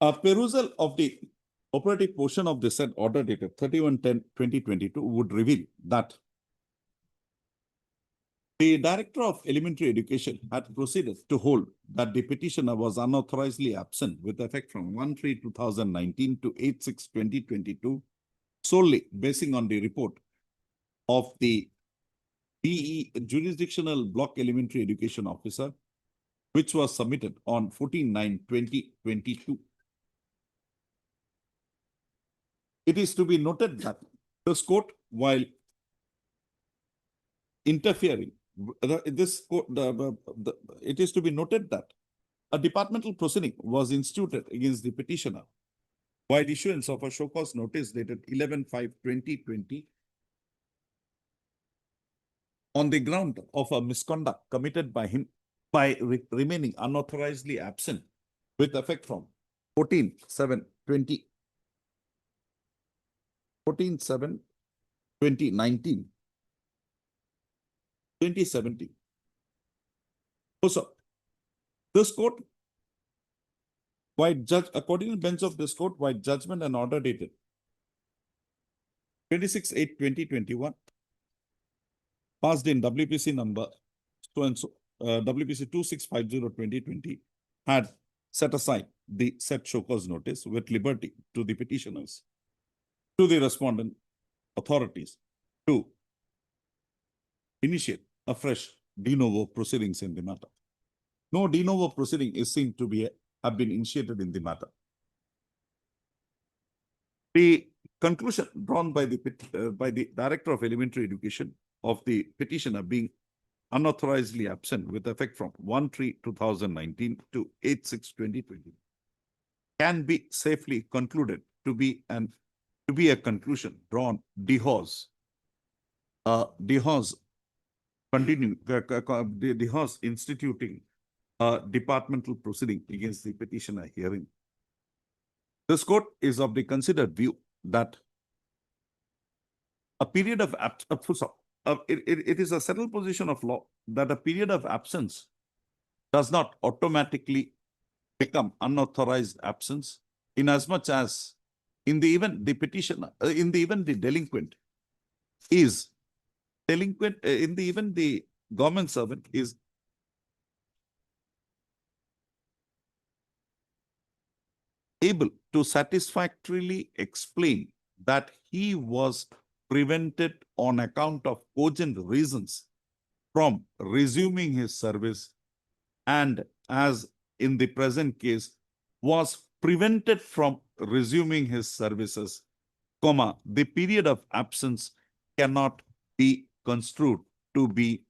A perusal of the operative portion of the said order dated 31/10/2022 would reveal that the Director of Elementary Education had proceeded to hold that the petitioner was unauthorizedly absent with effect from 1/3/2019 to 8/6/2022, solely basing on the report of the BE Jurisdictional Block Elementary Education Officer, which was submitted on 14/9/2022. It is to be noted that this court, while interfering, it is to be noted that a departmental proceeding was instituted against the petitioner while issuance of a show cause notice dated 11/5/2020 on the ground of a misconduct committed by him by remaining unauthorizedly absent with effect from 14/7/2019 2017. So, this court, according to the bench of this court, by judgment and order dated 26/8/2021, passed in WPC number so and so, WPC 2650/2020, had set aside the said show cause notice with liberty to the petitioners, to the respondent authorities, to initiate afresh de novo proceedings in the matter. No de novo proceeding is seen to have been initiated in the matter. The conclusion drawn by the Director of Elementary Education of the petitioner being unauthorizedly absent with effect from 1/3/2019 to 8/6/2020 can be safely concluded to be a conclusion drawn dehors instituting a departmental proceeding against the petitioner herein. This court is of the considered view that a period of it is a settled position of law that a period of absence does not automatically become unauthorized absence, inasmuch as in the event the petitioner, in the event the delinquent is delinquent, in the event the government servant is able to satisfactorily explain that he was prevented on account of cogent reasons from resuming his service and, as in the present case, was prevented from resuming his services, comma, the period of absence cannot be construed to be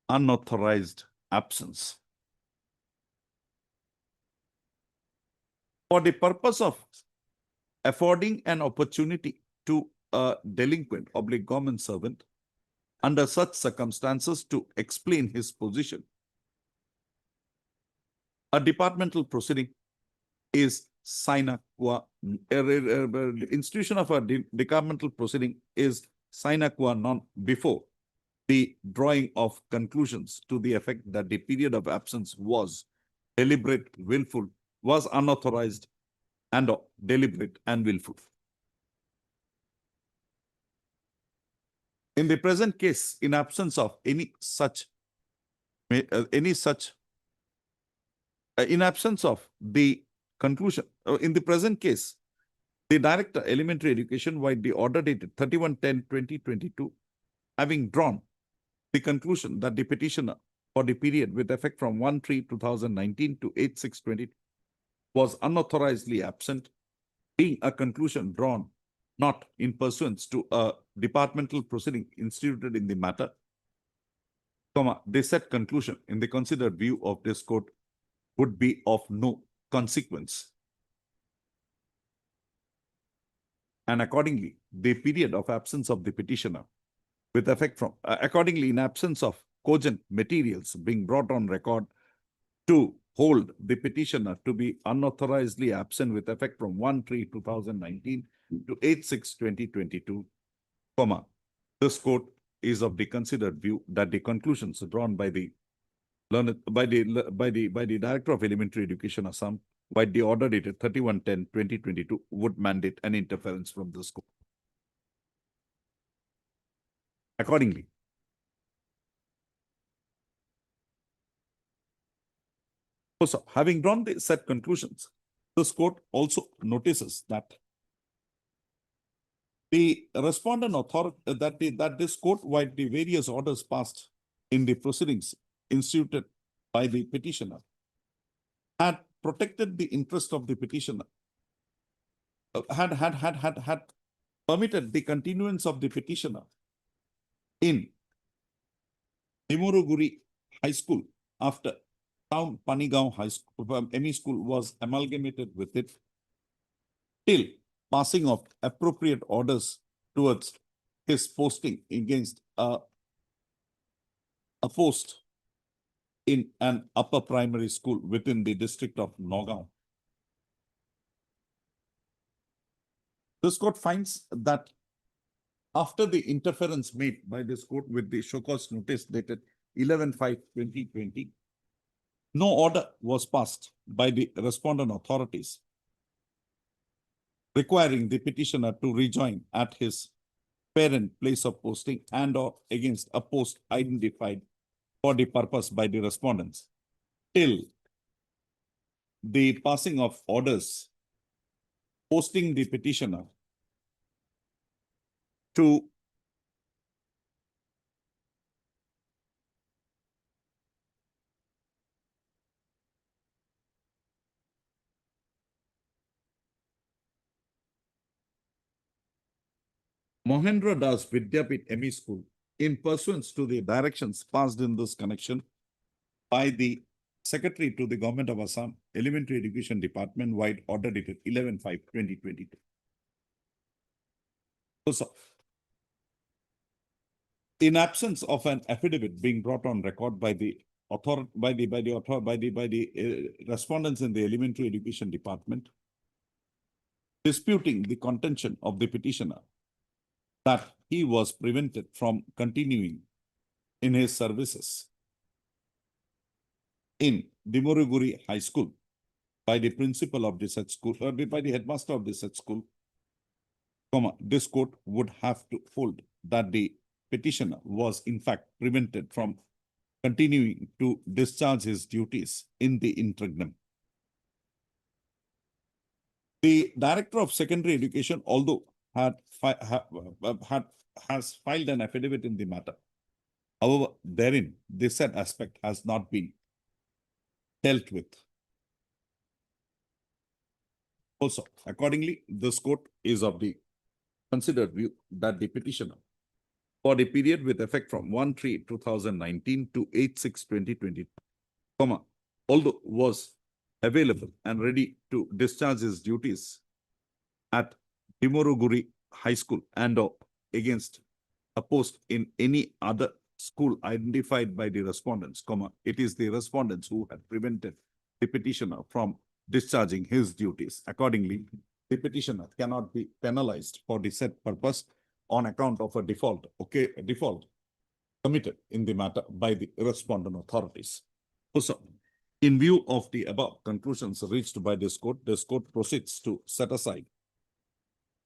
unauthorized absence. For the purpose of affording an opportunity to a delinquent / government servant under such circumstances to explain his position, a departmental proceeding is sine qua the institution of a departmental proceeding is sine qua non before the drawing of conclusions to the effect that the period of absence was deliberate, willful, was unauthorized, and deliberate and willful. In the present case, in absence of in absence of the conclusion, in the present case, the Director, Elementary Education, by the order dated 31/10/2022, having drawn the conclusion that the petitioner for the period with effect from 1/3/2019 to 8/6/20 was unauthorizedly absent, being a conclusion drawn not in pursuance to a departmental proceeding instituted in the matter, comma, the said conclusion in the considered view of this court would be of no consequence. And accordingly, the period of absence of the petitioner with effect from, accordingly, in absence of cogent materials being brought on record to hold the petitioner to be unauthorizedly absent with effect from 1/3/2019 to 8/6/2022, comma, this court is of the considered view that the conclusions drawn by the Director of Elementary Education, Assam, by the order dated 31/10/2022 would mandate an interference from this court. Accordingly, also, having drawn the said conclusions, this court also notices that the respondent authority that this court, while the various orders passed in the proceedings instituted by the petitioner, had protected the interest of the petitioner, had permitted the continuance of the petitioner in Nimuruguri High School after Town Panigaon High School, ME School was amalgamated with it, till passing of appropriate orders towards his posting against a post in an upper primary school within the district of Nagaon. This court finds that after the interference made by this court with the show cause notice dated 11/5/2020, no order was passed by the respondent authorities requiring the petitioner to rejoin at his parent place of posting and or against a post identified for the purpose by the respondents, till the passing of orders posting the petitioner to Mohendra Das Vidyapit ME School in pursuance to the directions passed in this connection by the Secretary to the Government of Assam Elementary Education Department wide order dated 11/5/2022. Also, in absence of an affidavit being brought on record by the respondents in the Elementary Education Department disputing the contention of the petitioner that he was prevented from continuing in his services in Dimoruguri High School by the principal of the said school, or by the headmaster of the said school, comma, this court would have to hold that the petitioner was in fact prevented from continuing to discharge his duties in the interregnum. The Director of Secondary Education, although has filed an affidavit in the matter, However, therein, the said aspect has not been dealt with. Also, accordingly, this court is of the considered view that the petitioner, for the period with effect from 1/3/2019 to 8/6/2020, although was available and ready to discharge his duties at Dimoruguri High School and or against a post in any other school identified by the respondents, it is the respondents who had prevented the petitioner from discharging his duties. Accordingly, the petitioner cannot be penalized for the said purpose on account of a default committed in the matter by the respondent authorities. Also, in view of the above conclusions reached by this court proceeds to set aside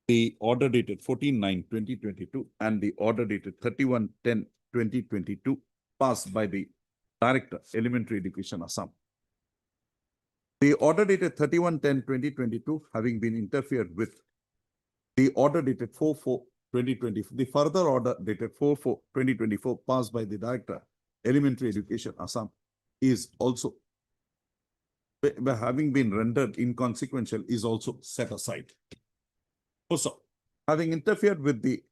the order dated 14/9/2022 and the order dated 31/10/2022 passed by the Director, Elementary Education, Assam. The order dated 31/10/2022 having been interfered with, the order dated 4/4/2024, the further order dated 4/4/2024 passed by the Director, Elementary Education, Assam, is also having been rendered inconsequential, is also set aside. Also, having interfered with the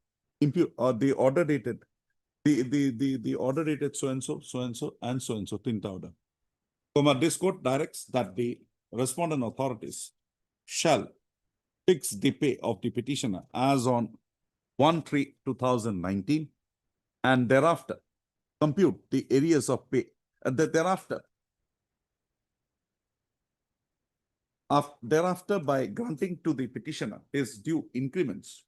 order dated, the order dated so and so, so and so, and so and so, tinta order. This court directs that the respondent authorities shall fix the pay of the petitioner as on 1/3/2019 and thereafter compute the areas of pay thereafter by granting to the petitioner his due increments,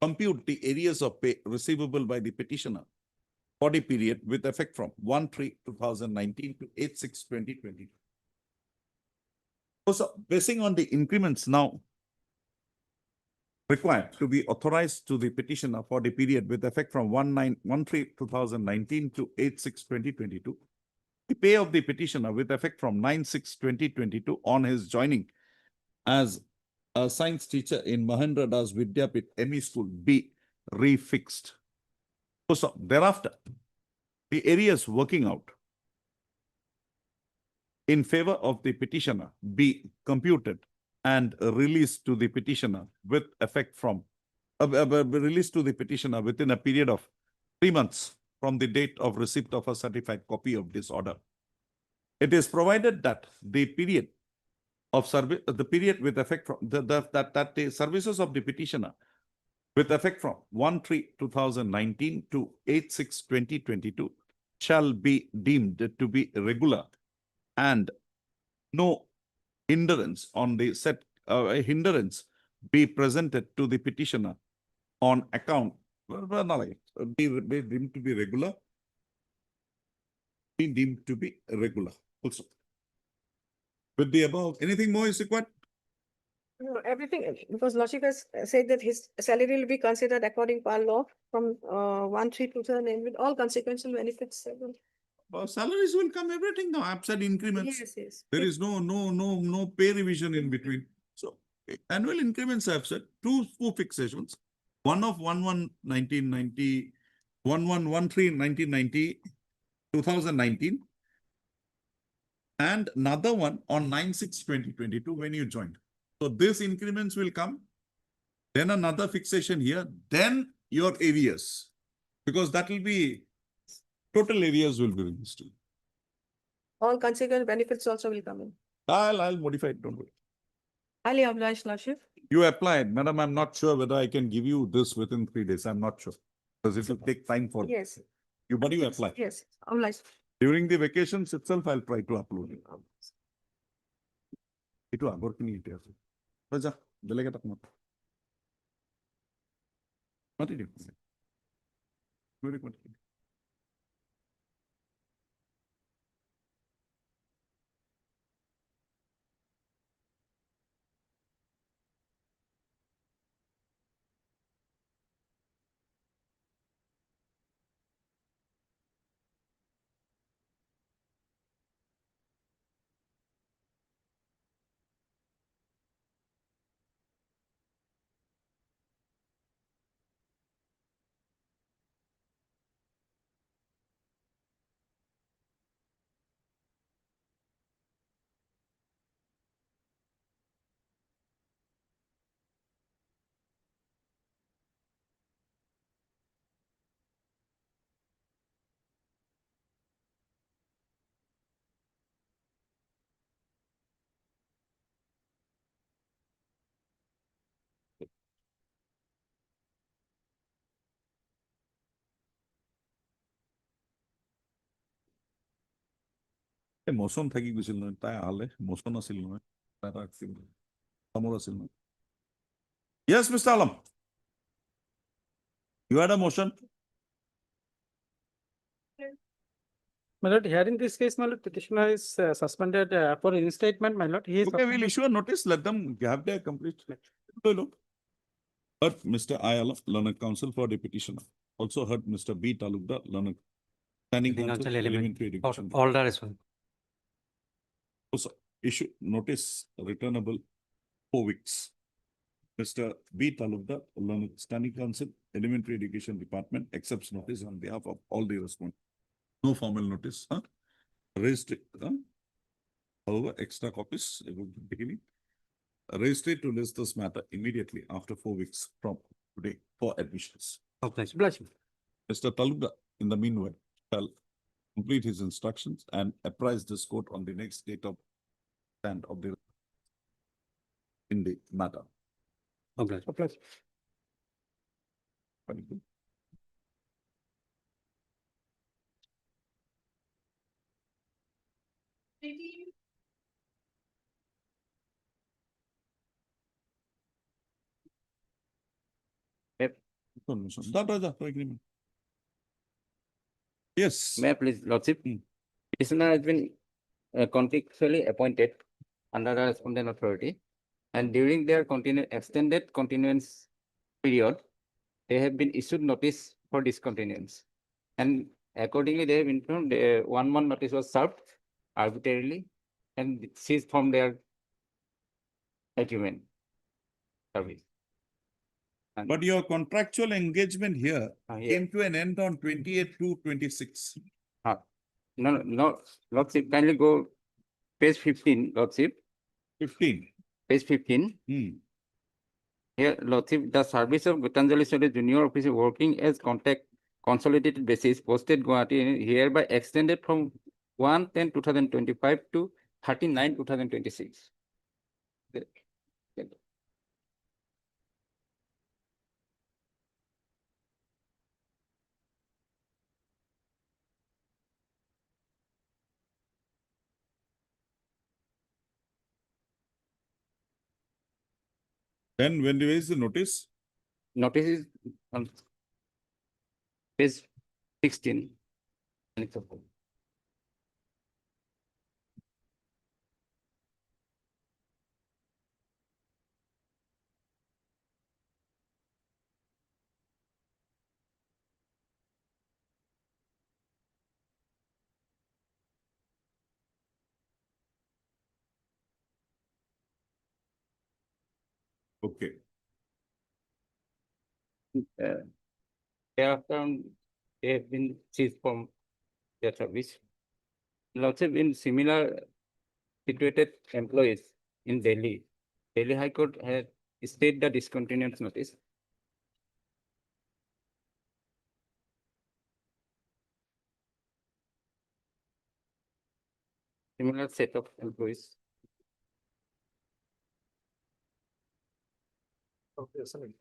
compute the areas of pay receivable by the petitioner for the period with effect from 1/3/2019 to 8/6/2020. Also, basing on the increments now required to be authorized to the petitioner for the period with effect from 1/3/2019 to 8/6/2022, the pay of the petitioner with effect from 9/6/2022 on his joining as a science teacher in Mahendra Das Vidyapit ME School be refixed. So thereafter, the areas working out in favor of the petitioner be computed and released to the petitioner with effect from released to the petitioner within a period of 3 months from the date of receipt of a certified copy of this order. It is provided that the period of service, the period with effect from that the services of the petitioner with effect from 1/3/2019 to 8/6/2022 shall be deemed to be regular and no hindrance on the set hindrance be presented to the petitioner on account be deemed to be regular, be deemed to be regular also. With the above, anything more is required? No, everything, because Lordship has said that his salary will be considered according to our law from 1/3/2008 with all consequential benefits. Salaries will come, everything now. I've said increments. Yes, yes. There is no pay revision in between. So annual increments I've said two fixations. One of 1/1/1990, 1/1/13/1990, 2019, and another one on 9/6/2022 when you joined. So these increments will come, then another fixation here, then your areas, because that will be total areas will be released. All consequent benefits also will come in. I'll modify it, don't worry. Highly obliged, Lordship. You applied, madam. I'm not sure whether I can give you this within 3 days. I'm not sure because it will take time for Yes. you, but you apply. Yes, obliged. During the vacations itself, I'll try to upload it. Itu agor kini itu ya. Raja, delegate tak mat. Mati dia. Mati. মোচন থাকি গৈছিল নহয় তাই আহালে মোচন আছিল নহয় এটা আছিল তামোল আছিল নহয় Yes, Mr. Alam. You had a motion? My lord, here in this case, my lord, petitioner is suspended for reinstatement, my lord. He is Okay, we'll issue a notice, let them have their complete. Heard Mr. Ayala, learned counsel for the petitioner. Also heard Mr. B. Talukda, learned standing counsel, elementary education. Order is one. Also issue notice returnable 4 weeks. Mr. B. Talukda, learned standing counsel, elementary education department, accepts notice on behalf of all the respondents. No formal notice, huh? Raised, however, extra copies, beginning. Registered to list this matter immediately after 4 weeks from today for admissions. Mr. Talukda, in the meanwhile, shall complete his instructions and apprise this court on the next date of stand of the in the matter. Very good. Agreement. Yes. May I please, Lordship? Petitioner has been contextually appointed under the respondent authority, and during their extended continuance period, they have been issued notice for discontinuance. And accordingly, they have informed 1 month notice was served arbitrarily and ceased from their agreement service. And But your contractual engagement here yeah. came to an end on 28/2/26. No, Lordship, kindly go page 15, Lordship. 15. Page 15. Here, Lordship, the service of Gitanjali Sode Junior Officer working as contact consolidated basis posted Gauhati hereby extended from 1/10/2025 to 39/2026. Then when you raise the notice? Notice is on page 16. Okay. Thereafter, they have been ceased from their service. Lots of been similar situated employees in Delhi. Delhi High Court had stayed the discontinuance notice. Similar set of employees. Okay, sorry.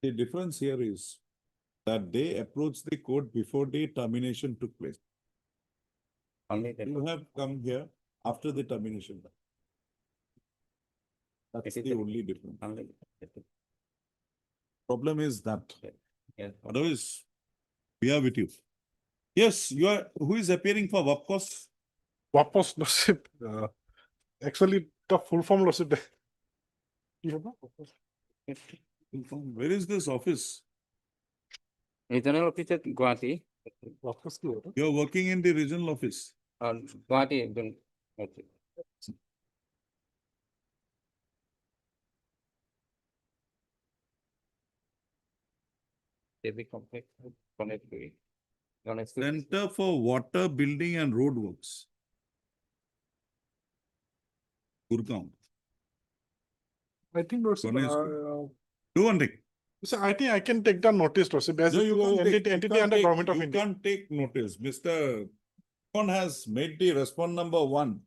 The difference here is that they approached the court before the termination took place. Only that. You have come here after the termination. That's the only difference. Only. Problem is that. Yes. Otherwise, we are with you. Yes, you are. Who is appearing for WAPCOS? WAPCOS Lordship, actually the full form Lordship. Where is this office? Regional office at Gauhati. You are working in the regional office. Gauhati. Okay. They complex. Center for Water, Building and Road Works. Gurgaon. I think Lordship, Do one thing. so I think I can take the notice, Lordship, as No, you can't take- entity you can't under take- Government of you India. can't take notice. Mr. One has made the respond number 1,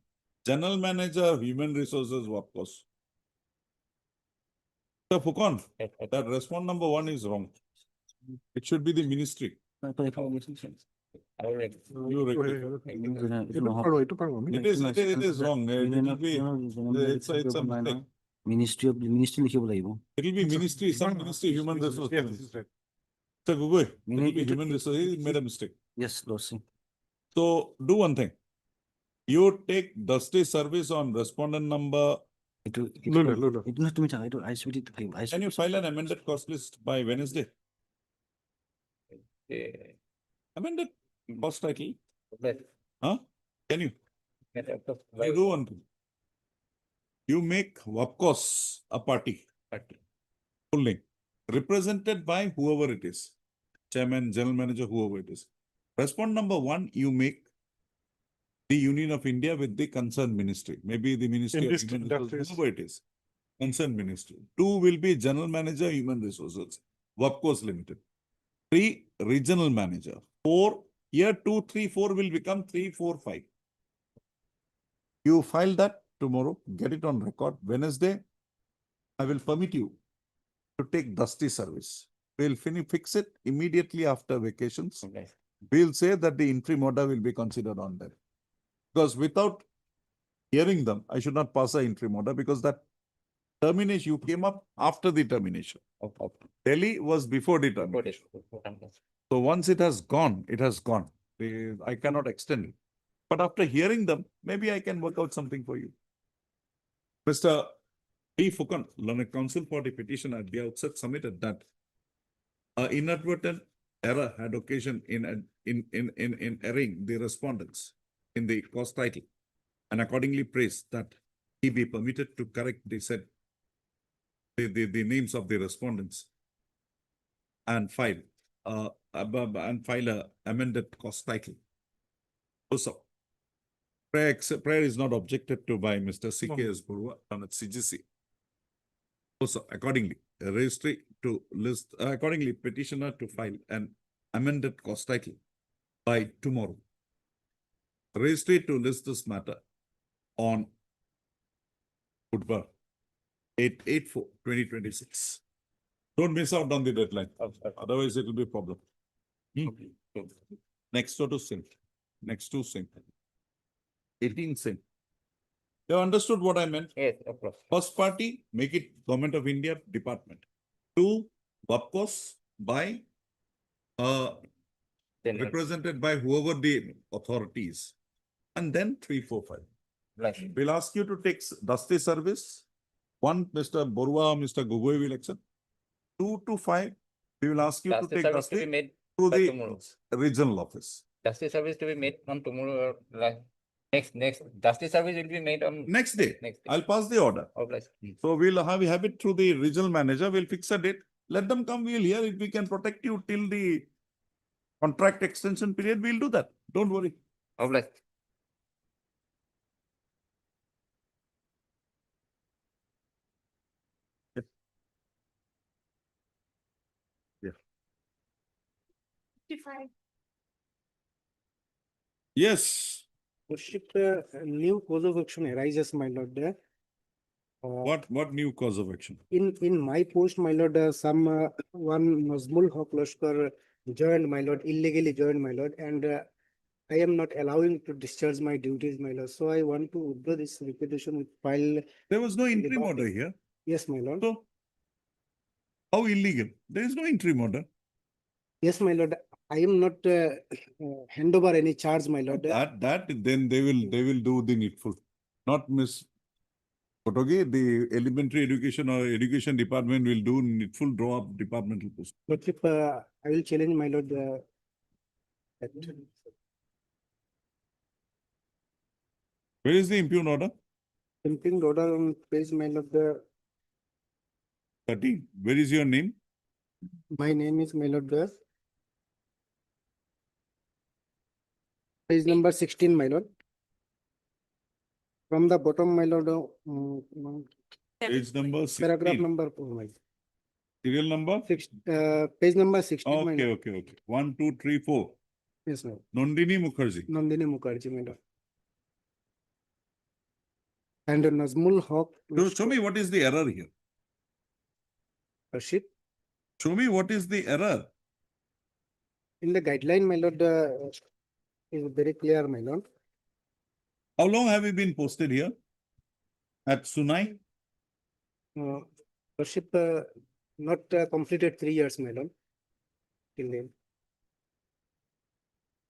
General Manager, Human Resources, WAPCOS. Mr. Fukon, that respond number 1 is wrong. It should be the ministry. You it is wrong. It will be, it's a mistake. Ministry of Ministry লিখিব লাগিব It will be ministry, some ministry, human resources. Yes, this is right. Sir Gugoi, it will be human resources. He made a mistake. yes Lordship. So do one thing. You take dusty service on respondent number. Itu তুমি চাও itu ISBT থাকিব Can you file an amended cost list by Wednesday? Amended cost title? Huh? Can you? You do one thing. You make WAPCOS a party. Full name. Represented by whoever it is. Chairman, General Manager, whoever it is. Respond number 1, you make the Union of India with the concerned ministry. Maybe the Ministry of Human Resources, whoever it is. Concerned ministry. 2 will be General Manager, Human Resources. WAPCOS Limited. 3, Regional Manager. 4, here 2, 3, 4 will become 3, 4, 5. You file that tomorrow, get it on record. Wednesday, I will permit you to take dusty service. We'll fix it immediately after vacations. Okay. We'll say that the interim order will be considered on them. Because without hearing them, I should not pass an interim order because that termination, you came up after the termination. Delhi was before the termination. So once it has gone, it has gone. I cannot extend it. But after hearing them, maybe I can work out something for you. Mr. D. Fukan, Learned Counsel for the petition at the outset submitted that inadvertent error had occasion in erring the respondents in the cost title and accordingly praised that he be permitted to correct the said the names of the respondents and file a amended cost title. Also, prayer is not objected to by Mr. C.K.S. Burwa on its CGC. Also, accordingly, petitioner to file an amended cost title by tomorrow. Registry to list this matter on Budvar 8/8/2026. Don't miss out on the deadline. Otherwise, it will be a problem. Next to sync. Next to sync. 18 sync. You have understood what I meant? Yes, of course. First party, make it Government of India department. 2, WAPCOS by represented by whoever the authority is. And then 3, 4, 5. Right. We'll ask you to take dusty service. 1, Mr. Borwa or Mr. Gugoi will accept. 2 to 5, we will ask you to Dusty take service to dusty be made through by the tomorrow. regional office. Dusty service to be made on tomorrow or like next dusty service will be made on Next day. Next day. I'll pass the order. Obliged. So we'll have it through the regional manager. We'll fix a date. Let them come. We'll hear it. We can protect you till the contract extension period. We'll do that. Don't worry. Obliged. Yes. Worship, new cause of action arises, my lord, there. What new cause of action? In my post, my lord, one Nazmul Haq Lashkar joined, my lord, illegally joined, my lord, and I am not allowing to discharge my duties, my lord. So I want to withdraw this reputation with file. There was no in the interim docket. order here. Yes, my lord. So how illegal? There is no interim order. Yes, my lord. I am not hand over any charge, my lord. That then they will do the needful. Not Miss Kotogi, the elementary education or education department will do needful, draw up departmental post. But if I will challenge, my lord. That. Where is the impugned order? Impugned order on page, my lord. 13. Where is your name? My name is, my lord. Page number 16, my lord. From the bottom, my lord. Page number 16. Paragraph number 4, my lord. Serial number? Page number 16, my lord. Okay. 1, 2, 3, 4. Yes, my lord. Nandini Mukherjee. Nandini Mukherjee, my lord. And Nazmul Haq. Show me what is the error here. Rashid. Show me what is the error. In the guideline, my lord, is very clear, my lord. How long have you been posted here? At Sunai? Worship not completed 3 years, my lord. Till then.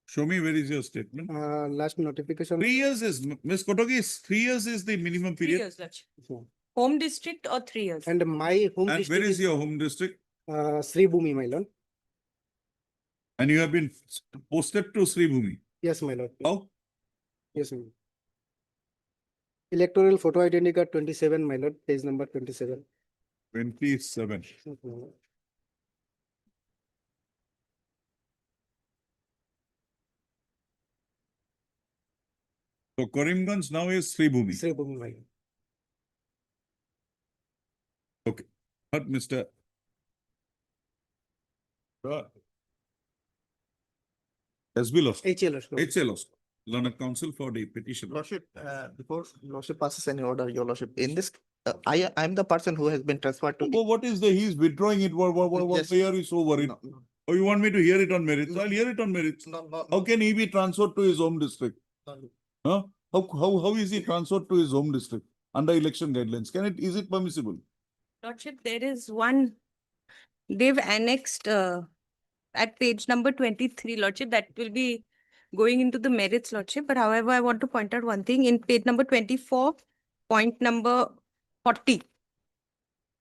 Show me where is your statement. Last notification. 3 years is, Ms. Kotogi, 3 years is the minimum 3 period. years, Lordship. Home district or 3 years? And my home And district where is your home district? Sri Bhumi, my lord. And you have been posted to Sri Bhumi. Yes, my lord. How? Yes, my lord. Electoral photo identity card 27, my lord. Page number 27. 27. So Karimganj now is Sri Bhumi. Sri Bhumi, my lord. Okay. But Mr. SB Losco. HL Losco. Learned counsel for the petition. Lordship, before Lordship passes any order, Your Lordship, in this, I am the person who has been transferred to. Oh, what is the, he's withdrawing it, what Yes. year is over it? No. Oh, you want me to hear it on merits? I'll hear it on merits. No. How can he be transferred to his home district? Huh? How is he transferred to his home district under election guidelines? Is it permissible? Lordship, there is one, they've annexed at page number 23, Lordship, that will be going into the merits, Lordship. But however, I want to point out one thing in page number 24, point number 40.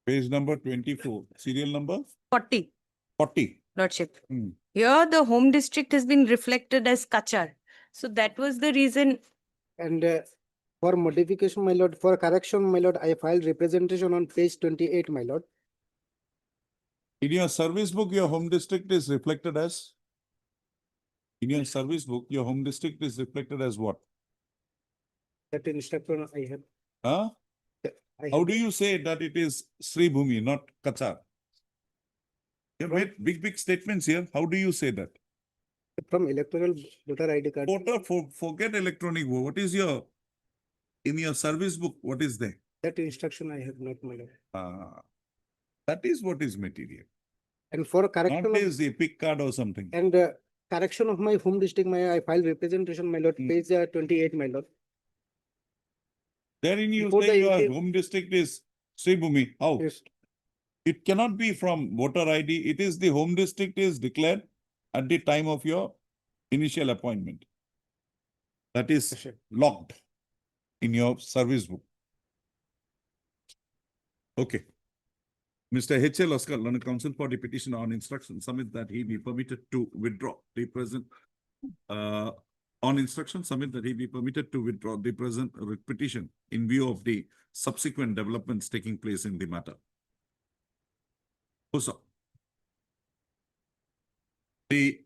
Page number 24, serial number? 40. 40. Lordship. Here, the home district has been reflected as Kachar. So that was the reason. And for modification, my lord, for correction, my lord, I filed representation on page 28, my lord. In your service book, your home district is reflected as? In your service book, your home district is reflected as what? That instruction I have. Huh? How do you say that it is Sri Bhumi, not Kachar? You have made big statements here. How do you say that? From electoral voter ID card. Forget electronic vote. What is your, in your service book, what is there? That instruction I have not, my lord. That is what is material. And for correction Not of, is a pick card or something. and correction of my home district, I filed representation, my lord, page 28, my lord. Therein you Before say the your home district is Sri Bhumi. How? Yes. It cannot be from voter ID. It is the home district is declared at the time of your initial appointment. That is locked in your service book. Okay. Mr. H.L. Oscar, learned counsel for the petition on instruction, submit that he be permitted to withdraw the present, on instruction, submit that he be permitted to withdraw the present petition in view of the subsequent developments taking place in the matter. The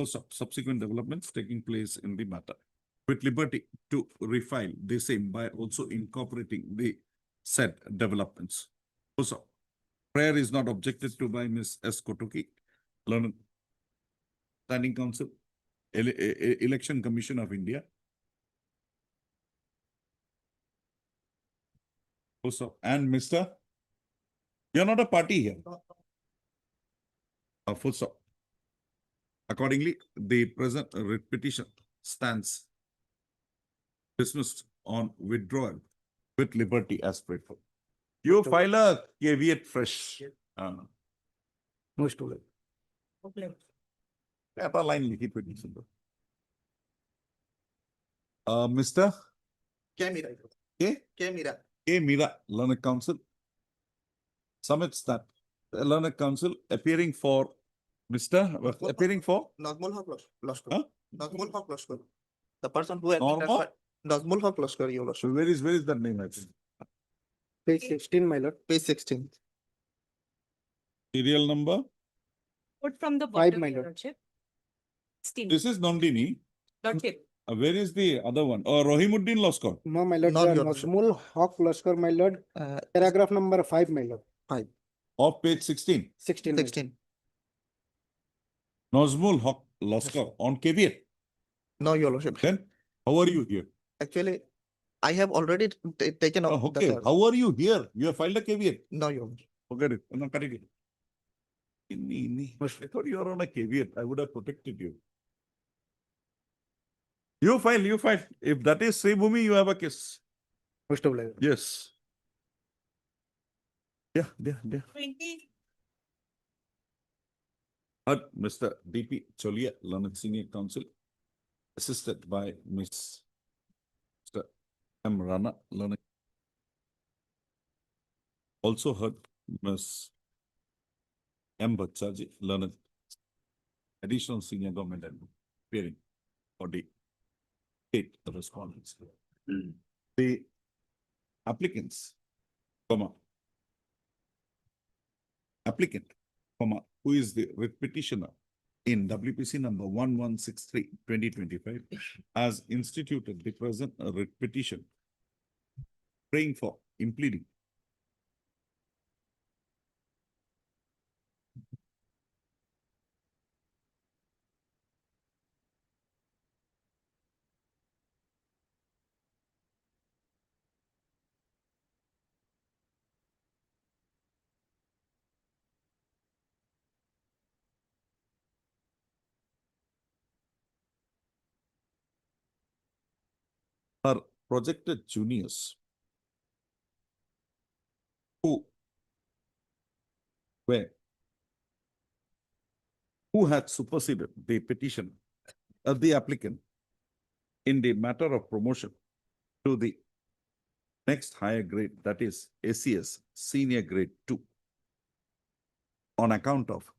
subsequent developments taking place in the matter, with liberty to refile the same by also incorporating the said developments. Also, prayer is not objected to by Ms. S. Kotoki, learned standing counsel, Election Commission of India. Also, and Mr. You're not a party here. Full stop. Accordingly, the present writ petition stands dismissed on withdrawal with liberty as prayed for. You file a caveat fresh. Most of Apa line लिखित petition. Mr. K. Mira. K. K. Mira. K. Mira, Learned Counsel, submits that the Learned Counsel appearing for Mr. appearing for Nazmul Haq Lashkar. Huh? Nazmul Haq Lashkar. The person who has been Norma? transferred. Nazmul Haq Lashkar, Your Lordship. Where is that name? I think. Page 16, my lord. Page 16. Serial number. Quote from the Five, bottom, my Your lord. Lordship. 16. This is Nandini. Lordship. Where is the other one? Rohimuddin Loskar. No, my lord. Nazmul Haq Lashkar, my lord. Paragraph number 5, my lord. 5. Of page 16. 16. 16. Nazmul Haq Loskar on caveat. No, Your Lordship. Then how are you here? Actually, I have already taken off. Okay, how are you here? You have filed a caveat. No, Your Lordship. Forget it. No, cut it. I thought you were on a caveat. I would have protected you. You file, you file. If that is Sri Bhumi, you have a case. Most of like. Yes. Yeah. 20. Mr. D.P. Cholia, Learned Senior Counsel, assisted by Miss Mr. M. Rana, Learned. Also heard Miss M. Bhattacharjee, Learned Additional Senior Government Advocate, appearing for the state respondents. The applicants, applicant, who is the writ petitioner in WPC number 1163/2025, has instituted the present writ petition, praying for impleading her projected juniors who had superseded the petition of the applicant in the matter of promotion to the next higher grade, that is ACS senior grade 2, on account of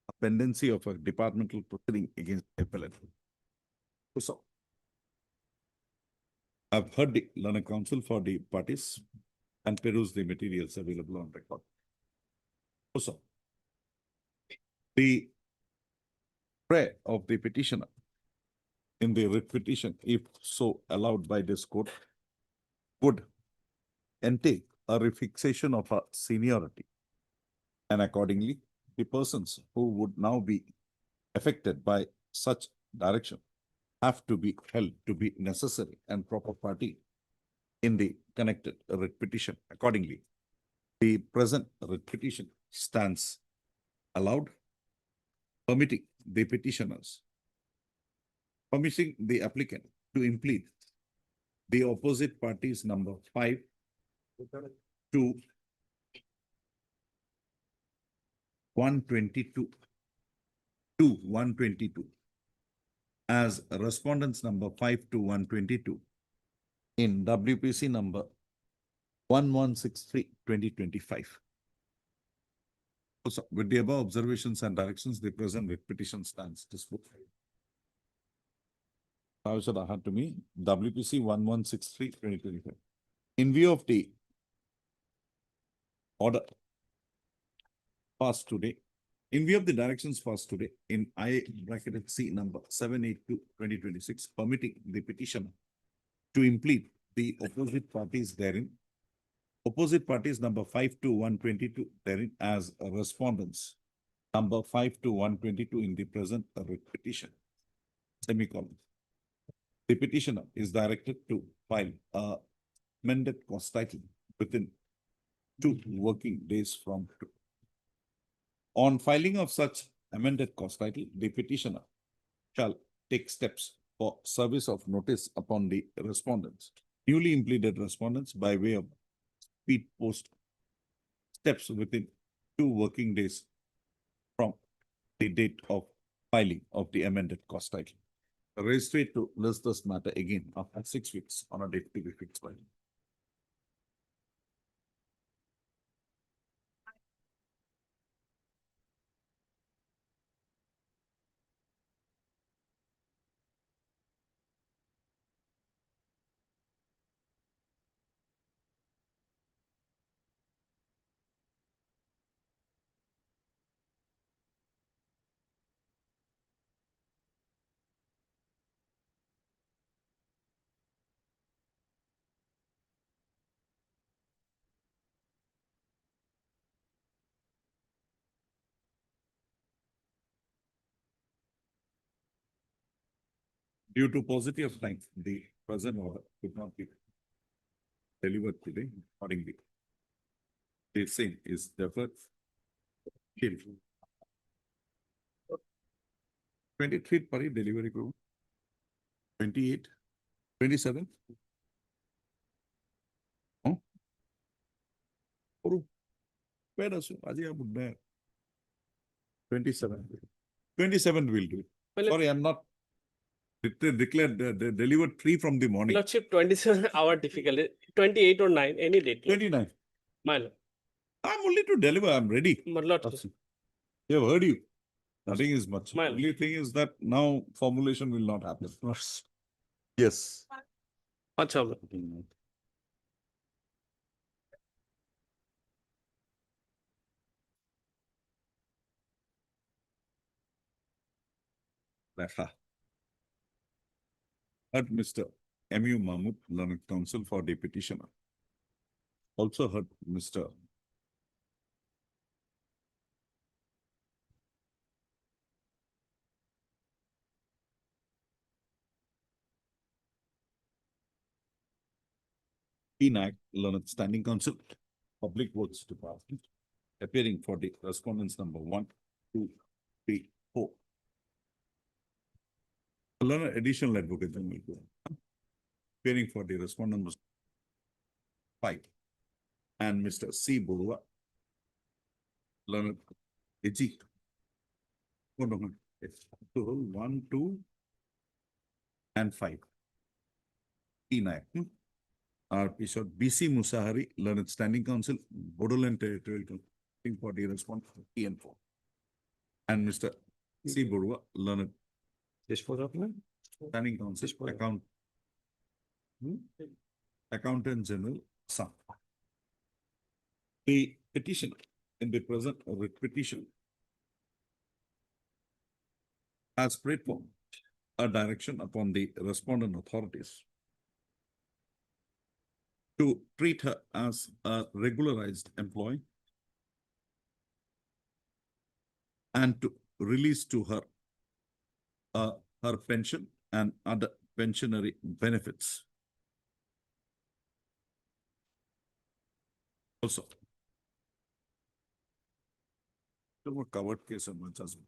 a pendency of a departmental proceeding against appellant. So I've heard the Learned Counsel for the parties and peruse the materials available on record. Also, the prayer of the petitioner in the writ petition, if so allowed by this court, would entail a refixation of a seniority, and accordingly, the persons who would now be affected by such direction have to be held to be necessary and proper party in the connected writ petition. Accordingly, the present writ petition stands allowed, permitting the petitioners, permitting the applicant to implead the opposite parties number 5 to 122 to 122 as respondents number 5 to 122 in WPC number 1163/2025. Also, with the above observations and directions, the present writ petition stands dismissed. How should I have to me? WPC 1163/2025. In view of the order passed today, in view of the directions passed today in I bracketed C number 782/2026, permitting the petitioner to implead the opposite parties therein, opposite parties number 5 to 122 therein as respondents, number 5 to 122 in the present writ petition, semicolon. The petitioner is directed to file a amended cost title within 2 working days from today. On filing of such amended cost title, the petitioner shall take steps for service of notice upon the respondents, newly implemented respondents by way of speed post steps within 2 working days from the date of filing of the amended cost title. The registry to list this matter again after 6 weeks on a date to be fixed by. Due to paucity of time, the present order could not be delivered today accordingly. The same is deferred till 23 Pari delivery group, 28, 27. Oh, where does Ajay would there? 27. 27 will do. Sorry, I'm not declared delivered 3 from the morning. Lordship, 27-hour difficulty, 28 or 9, any date. 29. My lord. I'm only to deliver. I'm ready. My lordship. They have heard you. Nothing is much. My Only thing is that now formulation will not happen. Yes. Much of it. Heard Mr. M.U. Mahmood, learned counsel for the petitioner. Also heard Mr. P. Naik, learned standing counsel, Public Works Department, appearing for the respondents number 1, 2, 3, 4. Learned additional advocate general, appearing for the respondent number 5, and Mr. C. Burua, learned AG. Oh, no, it's 1, 2, and 5. P. Naik. Our episode BC Musahari, learned standing counsel, Bodoland Territorial for the response TN4. And Mr. C. Burua, learned standing counsel, Accountant General, Assam. The petition in the present writ petition has prayed for a direction upon the respondent authorities to treat her as a regularized employee and to release to her her pension and other pensionary benefits. Also, covered case and much as well.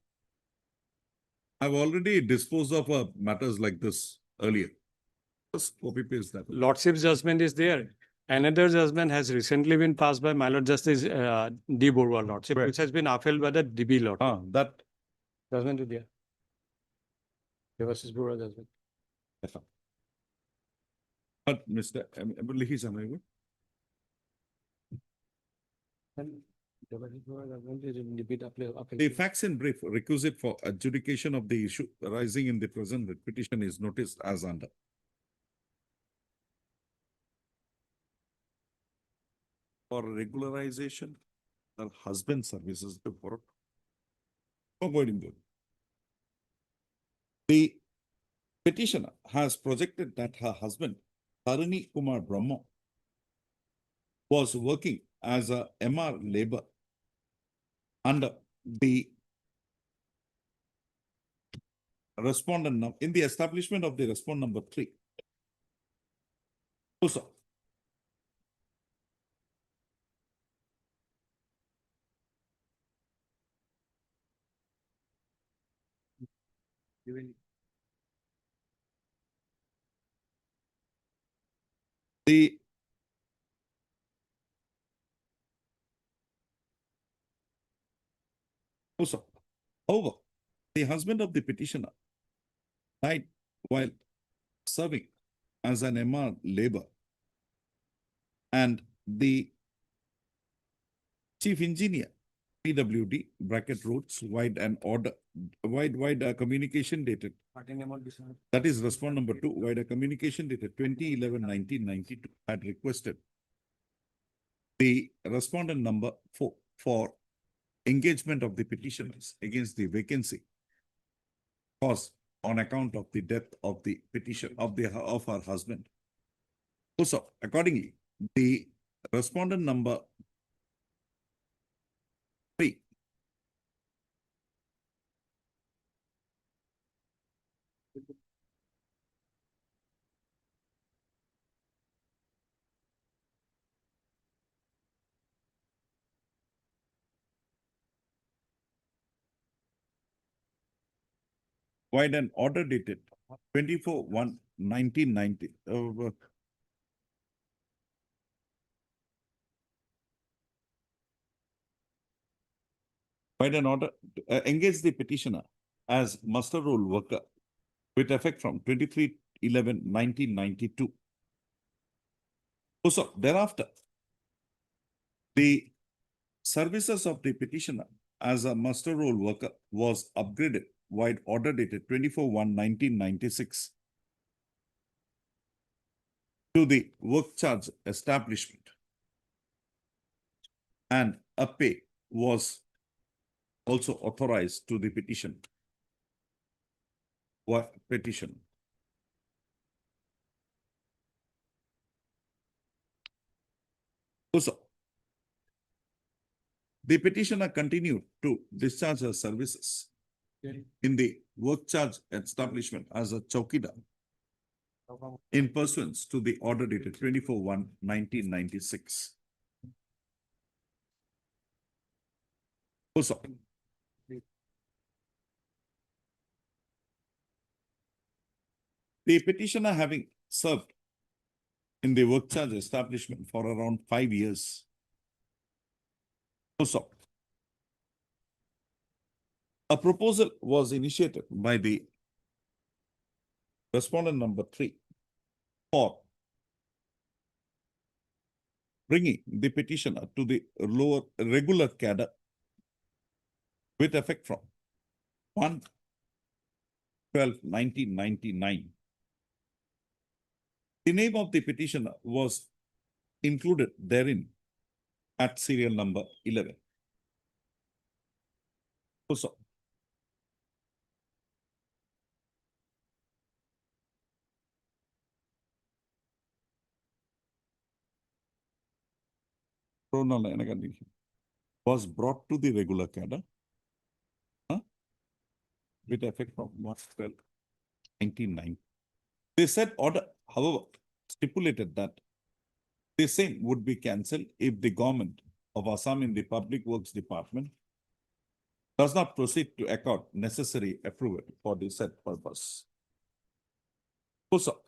I've already disposed of matters like this earlier. Just copy paste that. Lordship's judgment is there. Another judgment has recently been passed by my Lord Justice D. Borua Lordship, which has been upheld by the DB Lord. That judgment is there. Justice Borua judgment. But Mr. Lihi Samay. The facts in brief requisite for adjudication of the issue arising in the present petition is noticed as under. For regularization, her husband services before. The petitioner has projected that her husband, Tarini Kumar Brahma, was working as a MR labor under the respondent in the establishment of the respondent number 3. Also, The also, however, the husband of the petitioner died while serving as an MR labor, and the chief engineer, PWD bracket roads wide and order wide communication dated. That is respond number 2, wide communication dated 2011-1992 had requested the respondent number 4 for engagement of the petitioners against the vacancy caused on account of the death of the petition of her husband. Also, accordingly, the respondent number 3 wide an order dated 24/1/1990. Wide an order engage the petitioner as muster roll worker with effect from 23/11/1992. Also, thereafter, the services of the petitioner as a muster roll worker was upgraded wide order dated 24/1/1996 to the work charge establishment, and a pay was also authorized to the petition. Petition. Also, the petitioner continued to discharge her services in the work charge establishment as a chowkidar in pursuance to the order dated 24/1/1996. Also, the petitioner having served in the work charge establishment for around 5 years. Also, a proposal was initiated by the respondent number 3 for bringing the petitioner to the lower regular cadre with effect from 1/12/1999. The name of the petitioner was included therein at serial number 11. Also, was brought to the regular cadre with effect from March 12, 1999. The said order, however, stipulated that the same would be cancelled if the government of Assam in the Public Works Department does not proceed to accord necessary approval for the said purpose. Also,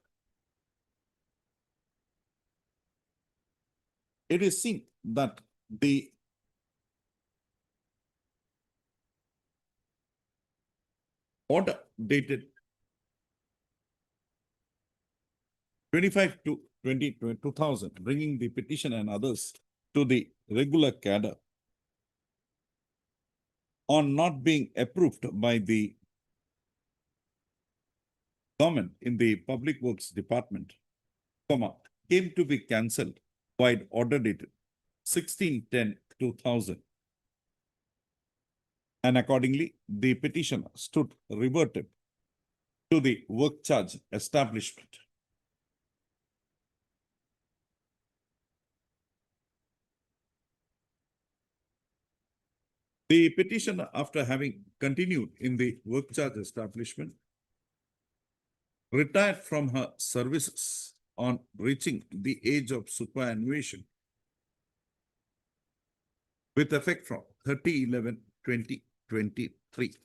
it is seen that the order dated 25/20/2000, bringing the petition and others to the regular cadre on not being approved by the government in the Public Works Department, came to be cancelled by order dated 16/10/2000. And accordingly, the petitioner stood reverted to the work charge establishment. The petitioner, after having continued in the work charge establishment, retired from her services on reaching the age of superannuation with effect from 30/11/2023.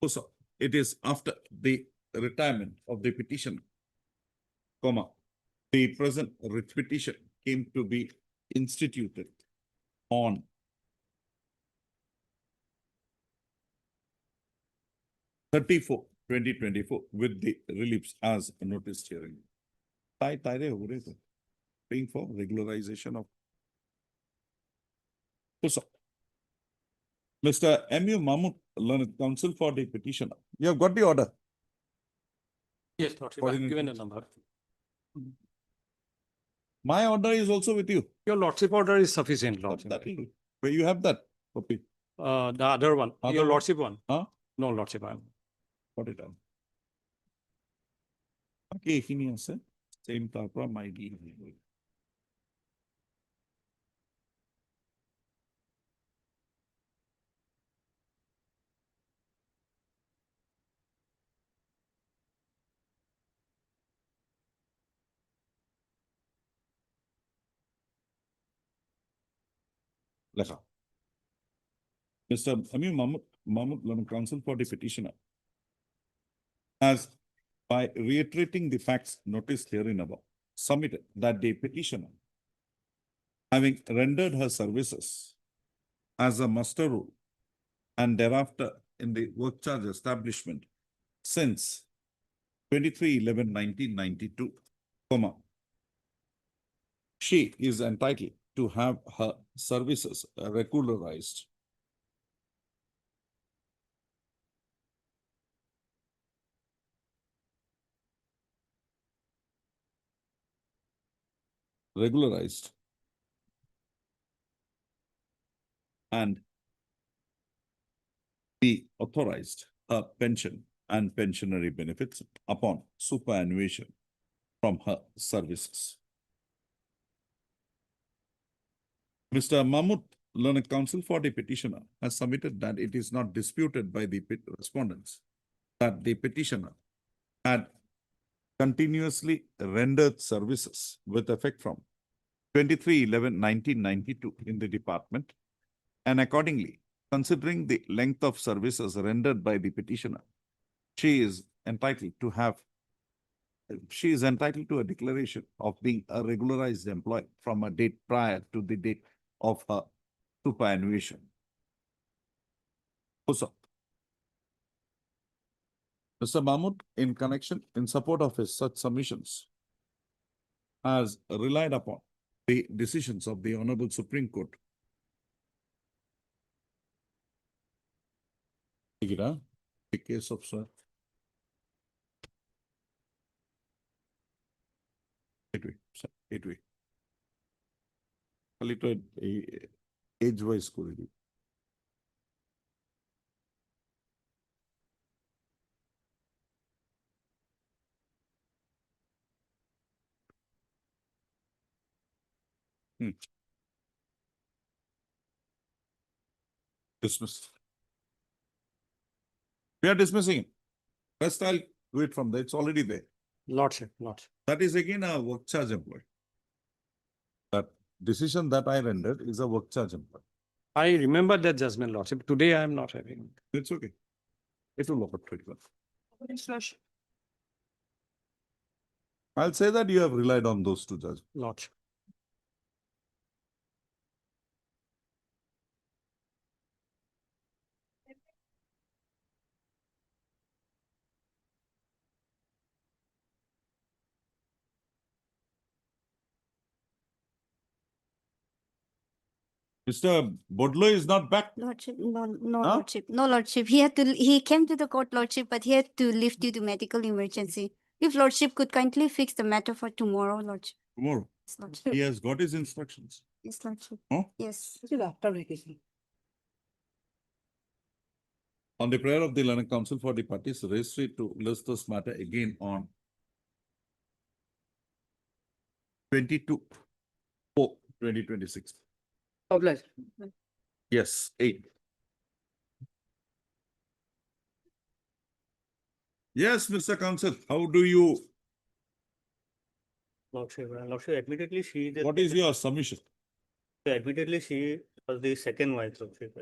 Also, it is after the retirement of the petitioner, comma, the present writ petition came to be instituted on 30/4/2024 with the reliefs as noticed herein. Paying for regularization of. Also, Mr. M.U. Mahmood, learned counsel for the petitioner. You have got the order. Yes, Lordship, I've given a number. My order is also with you. Your Lordship order is sufficient, Lordship. That will do. Where you have that copy? The other one, Other your one? Lordship one. Huh? No, Lordship, I Got it down. Okay, এইখিনি আছে same তাৰ পৰা my deal. লেখা Mr. Amir Mahmood, learned counsel for the petitioner, has, by reiterating the facts noticed herein above, submitted that the petitioner, having rendered her services as a muster rule and thereafter in the work charge establishment since 23/11/1992, comma, she is entitled to have her services regularized. Regularized. And be authorized her pension and pensionary benefits upon superannuation from her services. Mr. Mahmood, learned counsel for the petitioner, has submitted that it is not disputed by the respondents that the petitioner had continuously rendered services with effect from 23/11/1992 in the department, and accordingly, considering the length of services rendered by the petitioner, she is entitled to a declaration of being a regularized employee from a date prior to the date of her superannuation. Also, Mr. Mahmood, in support of his such submissions, has relied upon the decisions of the Honorable Supreme Court. The case of sir. It age wise query. Dismissed. We are dismissing him. First, I'll do it from there. It's already there. Lordship. That is again a work charge employee. That decision that I rendered is a work charge employee. I remember that judgment, Lordship. Today I am not having. It's okay. It will work out pretty well. I'll say that you have relied on those two judges. Lordship. Mr. Bodlo is not back. Lordship, no, Huh? Lordship, no, Lordship. He came to the court, Lordship, but he had to leave due to medical emergency. If Lordship could kindly fix the matter for tomorrow, Lordship. Tomorrow. Yes, Lordship. He has got his instructions. Yes, Lordship. Huh? Yes. After vacation. On the prayer of the learned counsel for the parties, registry to list this matter again on 22/4/2026. Obliged. Yes, 8. Yes, Mr. Counsel, how do you, Lordship, admittedly, she. what is your submission? Admittedly, she was the second wife, Lordship.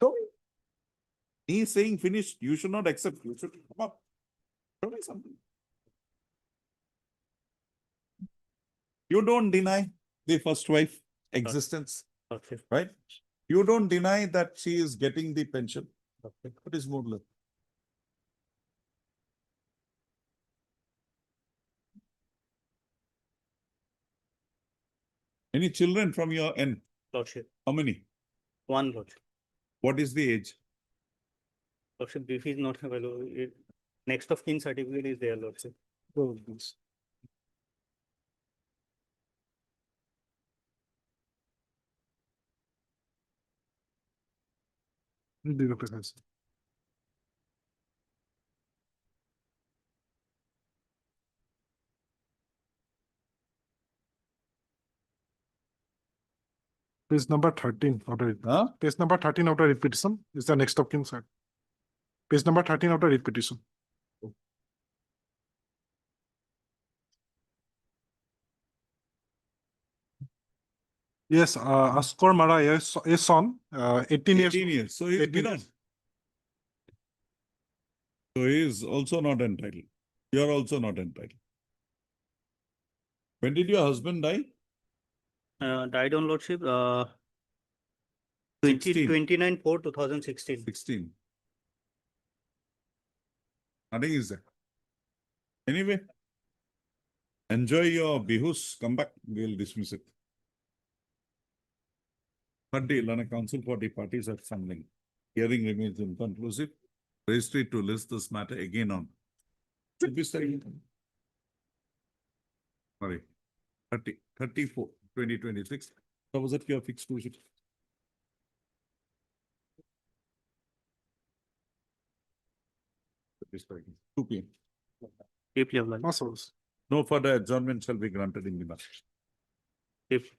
So, He is saying finished. You should not accept. You should come up. Show me something. You don't deny the first wife existence, Okay. right? You don't deny that she is getting the pension. Okay. What is more? Any children from your end? Lordship. How many? One lordship. What is the age? Lordship, if he's not available, next of kin certificate is there, lordship. Oh, yes. The representation. Page number 13 of the page number 13 of the writ petition is the next of kin side. Page number 13 of the writ petition. Yes, Askor Mara is son, 18 years. 18 years. So he is 18 below. years. So he is also not entitled. You are also not entitled. When did your husband die? Died on lordship, 16. 29/4/2016. 16. Nothing is there. Anyway, enjoy your bihus. Come back. We'll dismiss it. Third day, Lana counsel for the parties at funding. Hearing remains inconclusive. Registry to list this matter again on. Should be studying. Sorry. 34/2026. So was it your fixed to it? Should be studying. 2 p.m. Deeply obliged. Muscles. No further adjournment shall be granted in the matter. If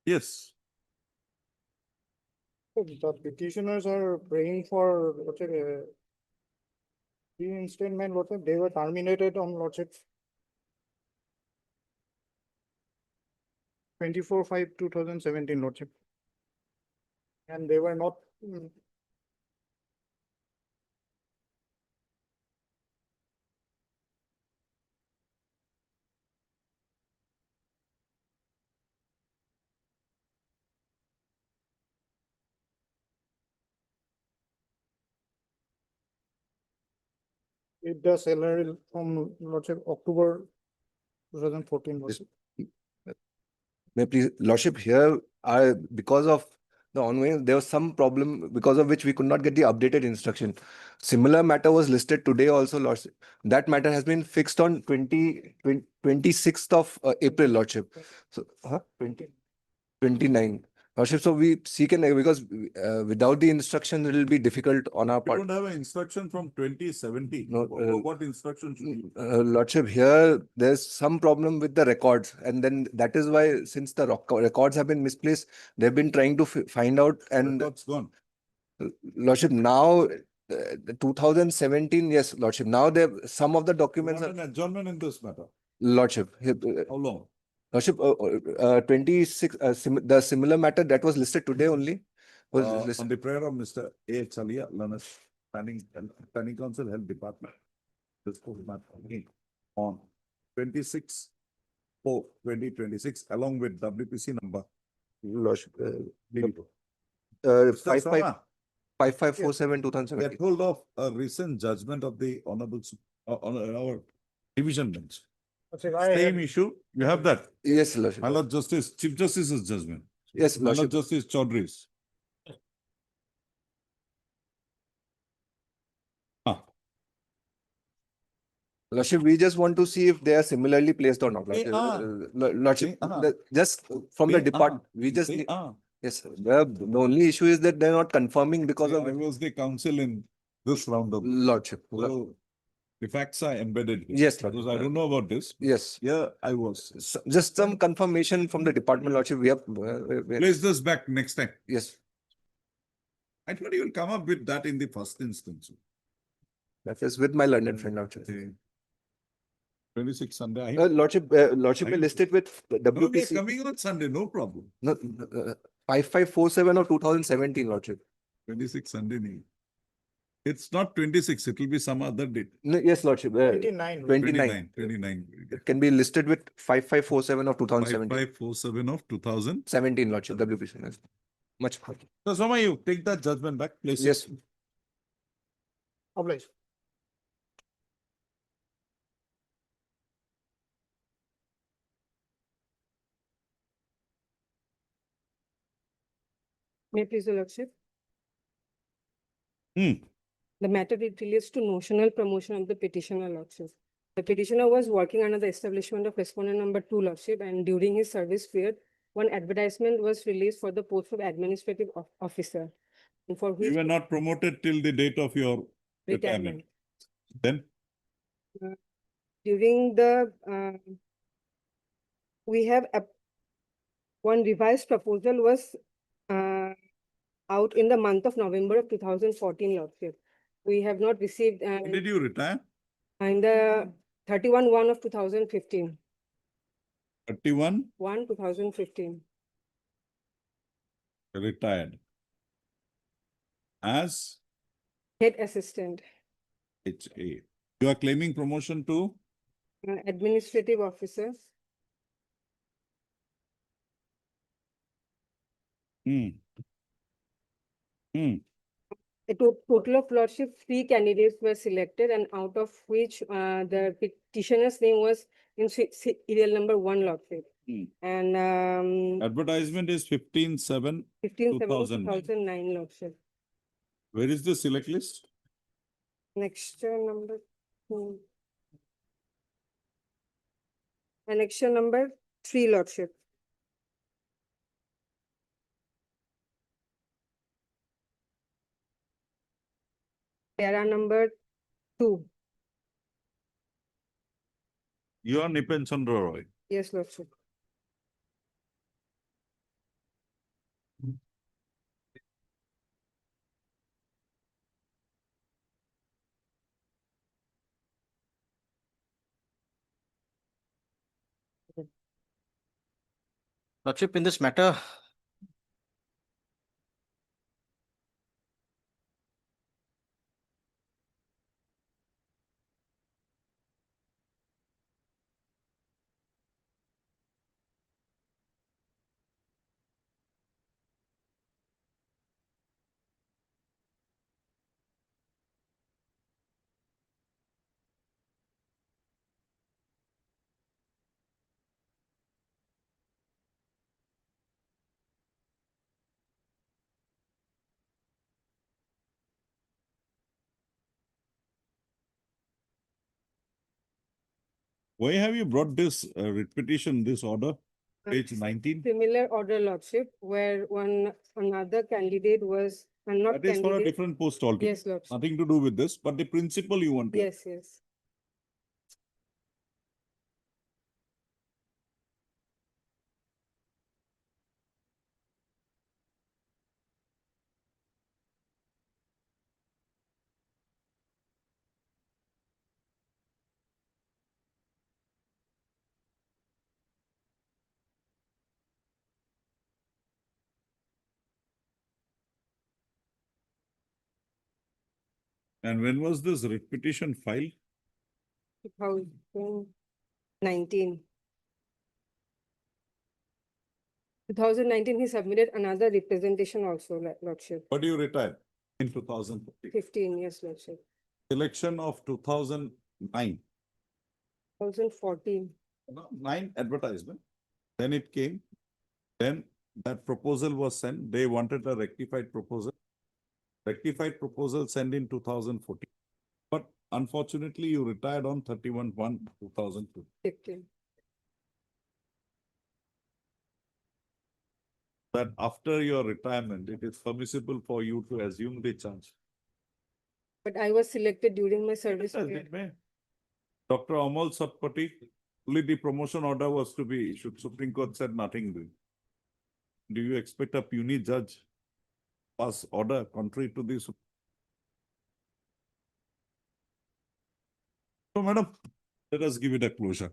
Yes. The petitioners are praying for reinstatement, lordship. They were terminated on lordship 24/5/2017, lordship. And they were not. It does salary from lordship October 2014, lordship. May I please, lordship, here I because of the ongoing, there was some problem because of which we could not get the updated instruction. Similar matter was listed today also, lordship. That matter has been fixed on 26th of April, lordship. So, 29. Lordship, so we seek an, because without the instruction, it will be difficult on our We part. don't have an instruction from 2017. No, what instruction should we? Lordship, here there's some problem with the records, and then that is why, since the records have been misplaced, they've been trying to find out. And Records gone. Lordship, now 2017, yes, Lordship. Now there some of the documents Want an adjournment in this matter? Lordship. How long? Lordship, 26. The similar matter that was listed today only was listed. On the prayer of Mr. A. Chalia, Lanas, Planning Council Health Department. This matter again on 26/4/2026 along with WPC number. Lordship, Mr. 5547/2017. Get hold of a recent judgment of the Honorable on our division bench. Same issue. You have that? Yes, Lordship. My Lord Justice, Chief Justice's judgment. Yes, My Lord Lordship. Justice Chaudhry's. Lordship, we just want to see if they are similarly placed or not. Lordship, just from the department, we just need. Yes, sir. The only issue is that they're not confirming because of. I was the counsel in this round of. Lordship. So, The facts are embedded here. Yes, Lordship. Because I don't know about this. Yes. Yeah, I was. Just some confirmation from the department, Lordship. We have. Place this back next time. Yes. I thought you will come up with that in the first instance. That is with my learned friend, Lordship. 26 Sunday. Lordship, Lordship may list it with No, we are WPC. coming on Sunday, no problem. No, 5547 of 2017, Lordship. 26 Sunday. nahi. It's not 26, it will be some other date. No, yes, Lordship. 29. 29. 29. It can be listed with 5547 of 2017. 5547 of 2000. 17, Lordship, WPC. Yes. Much. So, Soma, you take that judgment back, please. Yes. Obliged. May I please, Your Lordship? Hmm. The matter it relates to notional promotion of the petitioner, Lordship. The petitioner was working under the establishment of respondent number 2, Lordship, and during his service period, one advertisement was released for the post of administrative officer. And for which You were not promoted till the date of your retirement. Then? During the, we have one revised proposal was out in the month of November of 2014, Lordship. We have not received. When did you retire? In the 31/1 of 2015. 31? 1, 2015. Retired. As? Head assistant. HA. You are claiming promotion to? Administrative officer. A total of, Lordship, 3 candidates were selected, and out of which the petitioner's name was in serial number 1, Lordship. And Advertisement is 15/7/2009. 15/7/2009, Lordship. Where is the select list? Annexure number 2. Annexure number 3, Lordship. Para number 2. You are Nipen Chandra Roy. Yes, Lordship. Lordship, in this matter, Why have you brought this writ petition, this order? Page 19? Similar order, Lordship, where another candidate was not That is for a candidate. different post altogether. Yes, Lordship. Nothing to do with this, but the principle you want to. Yes, yes. And when was this writ petition filed? 2019. 2019, he submitted another representation also, Lordship. But you retired in 2015. 15, yes, Lordship. Election of 2009. 2014. 9 advertisement. Then it came. Then that proposal was sent. They wanted a rectified proposal. Rectified proposal sent in 2014. But unfortunately, you retired on 31/1/2002. 15. That after your retirement, it is permissible for you to assume the charge. But I was selected during my service Yes, period. it may. Dr. Amal Satpathy, only the promotion order was to be issued. Supreme Court said nothing. Do you expect a puny judge pass order contrary to this? So, madam, let us give it a closure.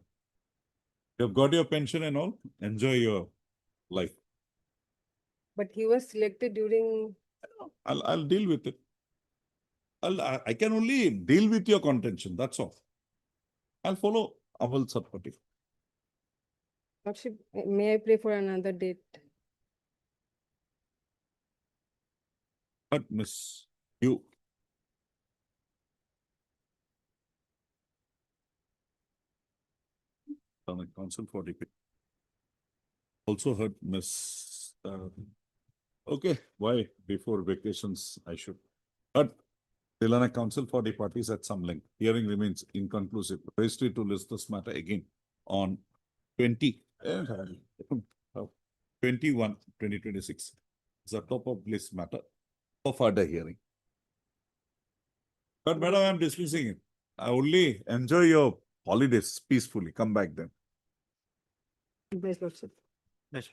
You have got your pension and all. Enjoy your life. But he was selected during. I'll deal with it. I can only deal with your contention. That's all. I'll follow Amal Satpathy. Lordship, may I pray for another date? But Miss, you. On a council for debate. Also heard Miss. Okay, why before vacations I should. But Telangana Council for the parties at some length. Hearing remains inconclusive. Registry to list this matter again on 21/2026. It's a top of list matter for further hearing. But madam, I'm dismissing it. I only enjoy your holidays peacefully. Come back then. Yes, Lordship. Yes,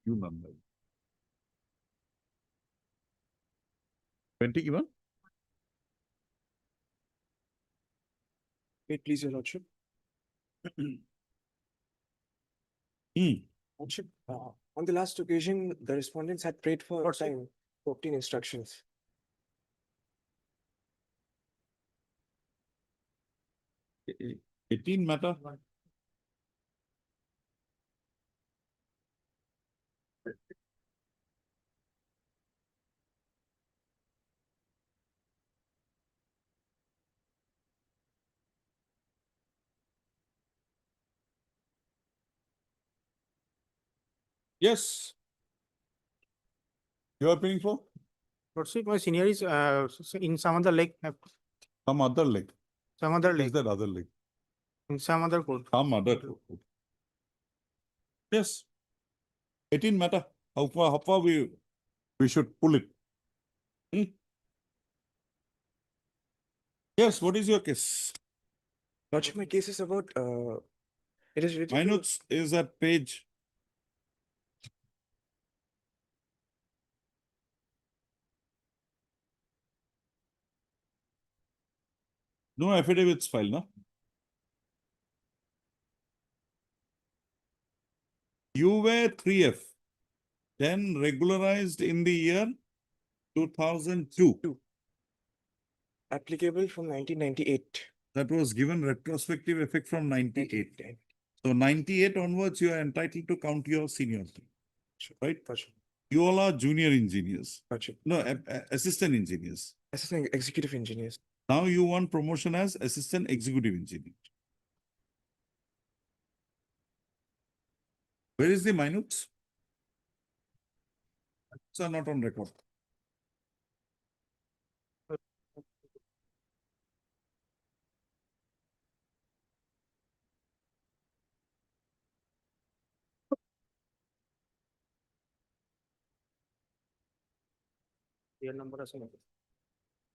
you number. 20 even? Wait, please, Your Lordship. Lordship, on the last occasion, the respondents had prayed for time to obtain instructions. E- 18 matter? Yes. You are paying for? Lordship, my senior is in some other lake. Some other lake. Some other Is lake. that other lake? In some other court. Some other court. Yes. 18 matter. How far we should pull it? Yes, what is your case? Lordship, my case is about, it is related My to- notes is at page. No affidavits file, no? You were 3F, then regularized in the year 2002. applicable from 1998. That was given retrospective effect from 98. So 98 onwards, you are entitled to count your seniority. Right? You all are junior engineers. No, assistant engineers. Assistant executive engineers. Now you want promotion as assistant executive engineer. Where is the minutes? Minutes are not on record.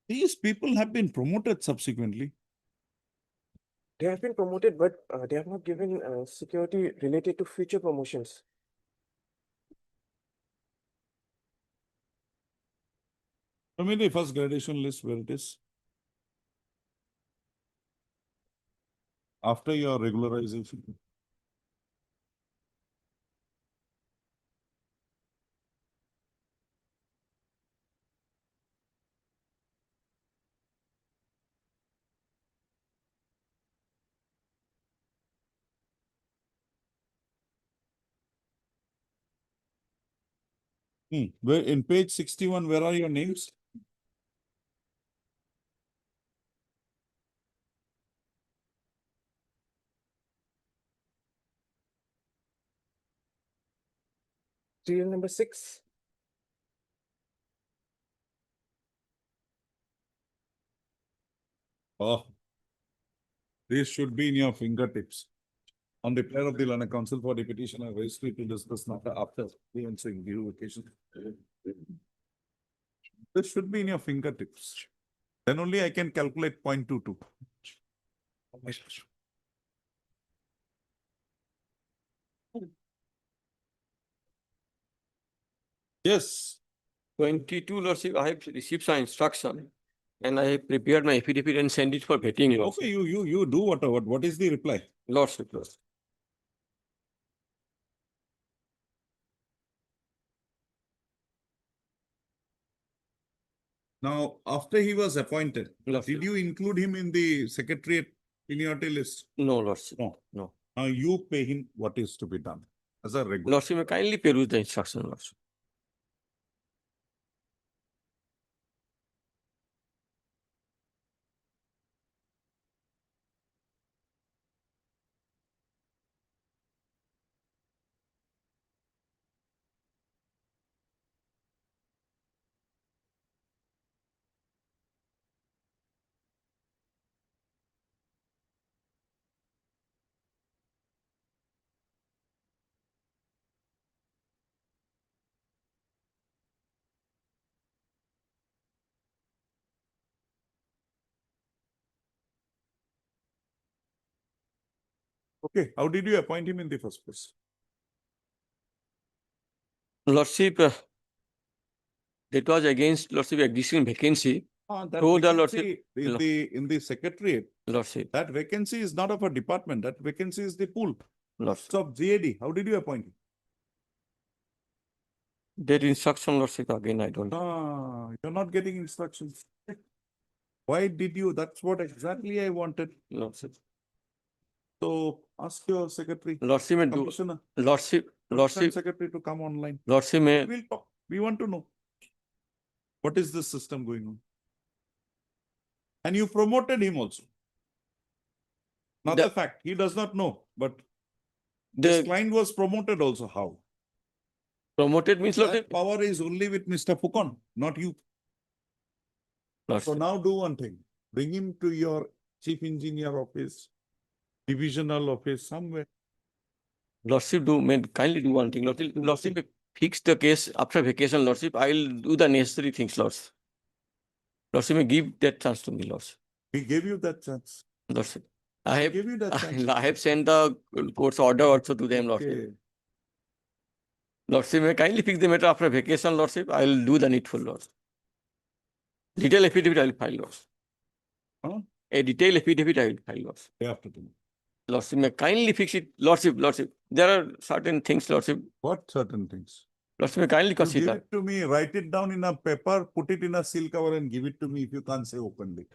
These people have been promoted subsequently. They have been promoted, but they have not given security related to future promotions. Show me the first gradation list where it is. After your regularization. Where in page 61, where are your names? Serial number 6. Oh, this should be in your fingertips. On the prayer of the Lana Council for the petitioner, registry to discuss matter after the ensuing due occasion. This should be in your fingertips. Then only I can calculate 0.22. Yes. 22, Lordship, I have received some instruction and I have prepared my affidavit and sent it for vetting. Lordship. Okay, you do whatever. What is the reply? Lordship. Now, after he was appointed, did you include him in the secretariat seniority list? No, Lordship. No. No. Now you pay him what is to be done as a regular. Lordship, may kindly peruse the instruction, Lordship. Okay, how did you appoint him in the first place? Lordship, it was against Lordship existing vacancy. That So the vacancy Lordship, in the secretariat, Lordship, that vacancy is not of a department. That vacancy is the pool. Lordship. So of GAD, how did you appoint him? That instruction, Lordship, again, I don't. You're not getting instructions. Why did you? That's what exactly I wanted. Lordship. So ask your secretary. Lordship, may do. Commissioner. Lordship, Lordship, Secretary to come online. Lordship, may. We'll talk. We want to know. What is this system going on? And you promoted him also. Not the fact, he does not know, but this client was promoted also. How? Promoted means that power is only with Mr. Pukon, not you. So now do one thing. Bring him to your chief engineer office, divisional office, somewhere. Lordship, may kindly do one thing. Lordship, fix the case after vacation, Lordship. I will do the necessary things, Lordship. Lordship, may give that chance to me, Lordship. We gave you that chance. Lordship. I have, give you that chance. I have sent the court's order also to them, Lordship. Okay. Lordship, may kindly fix the matter after vacation, Lordship. I will do the needful, Lordship. Detailed affidavit I will file, Lordship. Huh? A detailed affidavit I will file, Lordship. Day after tomorrow. Lordship, may kindly fix it, Lordship, Lordship. There are certain things, Lordship. What certain things? Lordship, may kindly You consider. give it to me, write it down in a paper, put it in a seal cover and give it to me if you can't say openly.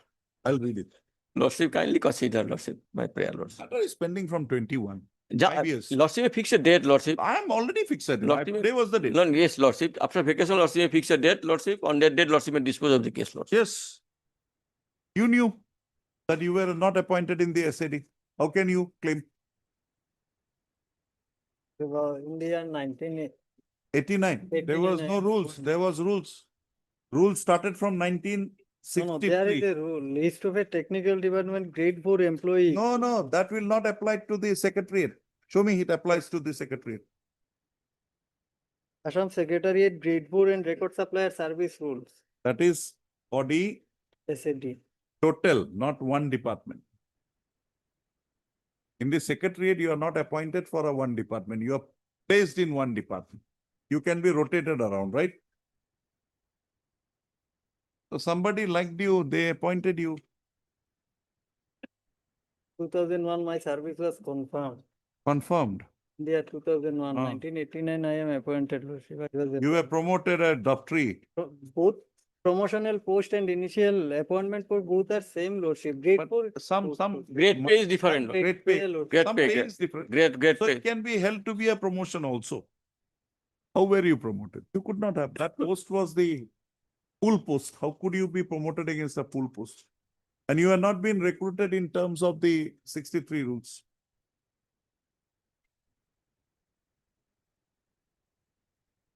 I'll read it. Lordship, kindly consider, Lordship, my prayer, Lordship. Matter is pending from 21. 5 years. Lordship, may fix a date, Lordship. I am already fixed a date. Lordship, Today was the date. No, yes, Lordship. After vacation, Lordship, may fix a date, Lordship. On that date, Lordship may dispose of the case, Lordship. Yes. You knew that you were not appointed in the SAD. How can you claim? In the year 1989. There was no rules. There was rules. Rules started from 1963. No, there is a rule. List of a technical department grade 4 employee. No, that will not apply to the secretariat. Show me it applies to the secretariat. Assam Secretariat grade 4 and record supplier service rules. That is for the SAD. total, not one department. In the secretariat, you are not appointed for a one department. You are placed in one department. You can be rotated around, right? So somebody liked you, they appointed you. 2001, my service was confirmed. Confirmed. Yeah, 2001. 1989, I am appointed. You were promoted at doctorate. Both promotional post and initial appointment for both are same lordship. Grade 4. Some Grade pay is different. Great pay. Great Some pay, pay great- is different. Great So pay. it can be held to be a promotion also. How were you promoted? You could not have. That post was the full post. How could you be promoted against a full post? And you have not been recruited in terms of the 63 rules.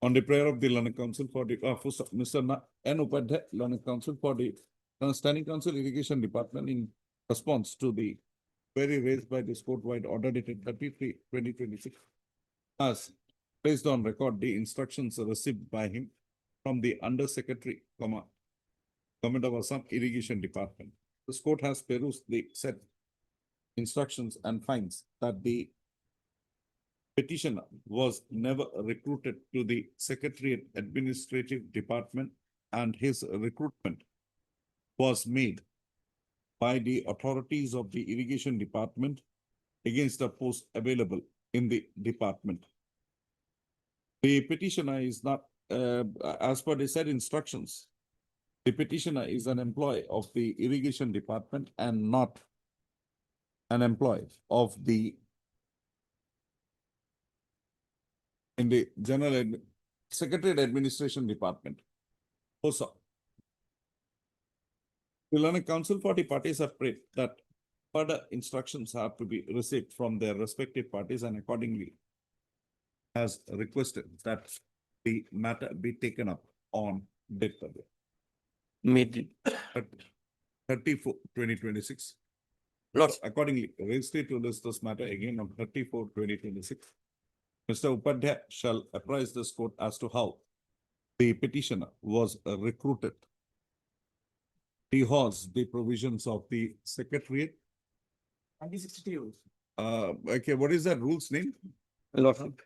On the prayer of the Learning Council for the Mr. N. Upadhyay, Learning Council for the Standing Council Irrigation Department in response to the query raised by this court-wide order dated 30/3/2026, as placed on record the instructions received by him from the Under Secretary, Government of Assam Irrigation Department. This court has perused the said instructions and finds that the petitioner was never recruited to the Secretariat Administrative Department, and his recruitment was made by the authorities of the Irrigation Department against the post available in the department. The petitioner is not, as per the said instructions, the petitioner is an employee of the Irrigation Department and not an employee of the Secretariat Administration Department. Also, the Learning Council for the parties have prayed that further instructions have to be received from their respective parties, and accordingly has requested that the matter be taken up on date of Made 30/4/2026. Lots. Accordingly, registry to list this matter again on 30/4/2026. Mr. Upadhyay shall apprise this court as to how the petitioner was recruited. He has the provisions of the Secretariat. 1962. Okay, what is that rule's name? Lordship.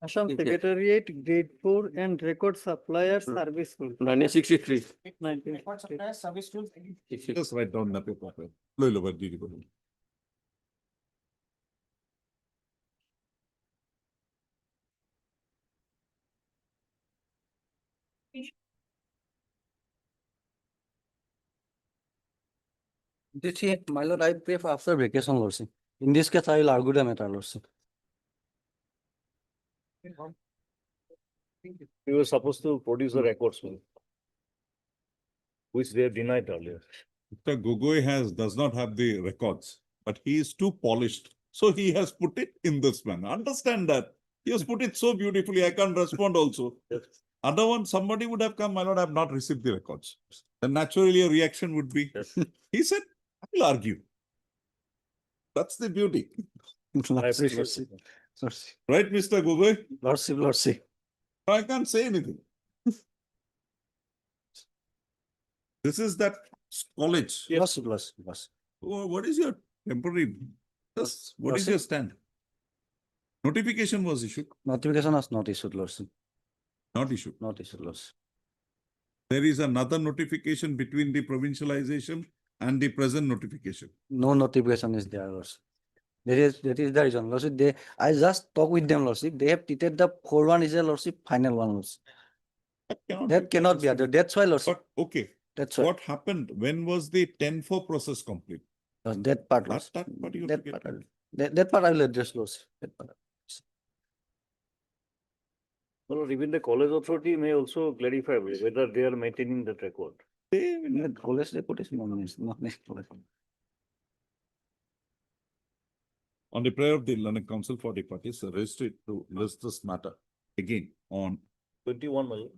Assam Yeah. Secretariat Grade 4 and Record Supplier Service Rule. 1963. 1960. Service tools. Just write down the paper. Lo, lo, what did you do? This here, my lord, I pray for after vacation, lordship. In this case, I will argue the matter, lordship. We were supposed to produce the records, which they have denied earlier. Mr. Gogoi does not have the records, but he is too polished. So he has put it in this manner. Understand that. He has put it so beautifully, I can't respond also. Other one, somebody would have come, my lord, I have not received the records. Then naturally a reaction would be, he said, I will argue. That's the beauty. I appreciate Lordship. it. Lordship. Right, Mr. Gogoi? Lordship, lordship. I can't say anything. This is that college. Lordship, lordship, lordship. Oh, what is your temporary? Yes, what is your stand? Notification was issued, Notification was not issued, lordship. not issued. Not issued, lordship. There is another notification between the provincialization and the present notification. No notification is there, lordship. That is the reason, lordship. I just talk with them, lordship. They have treated the 4-1 is a lordship, final one, lordship. That cannot be other. That's why, lordship. But okay, That's why. what happened? When was the 10-4 process complete? That part, lordship. That part you have That to get part, right. that part I will address, lordship. That part. Well, even the college authority may also clarify whether they are maintaining that record. That college report is not next college. On the prayer of the Learning Council for the parties, registered to list this matter again on 21 million.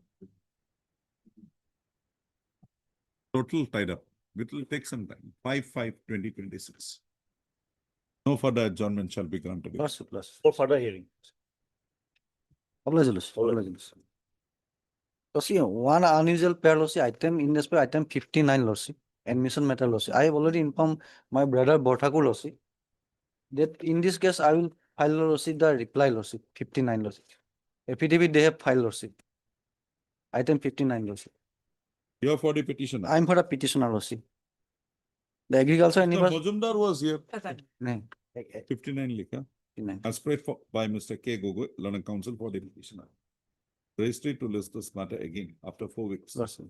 total tied up. It will take some time. 5/5/2026. No further adjournment shall be granted. Lordship, lordship. For further hearing. Obligation, obligation. So see, one unusual pair lordship item in this pair item 59 lordship, admission matter lordship. I have already informed my brother Borthakur lordship that in this case I will file lordship the reply lordship 59 lordship. Affidavit they have filed lordship. Item 59 lordship. You are for the petitioner. I am for a petitioner lordship. The agriculture Mr. universe. Majumdar was here. No. 59 Lika. 59. As prayed for by Mr. K. Gogoi, Learning Council for the petitioner. Registry to list this matter again after 4 weeks. Lordship.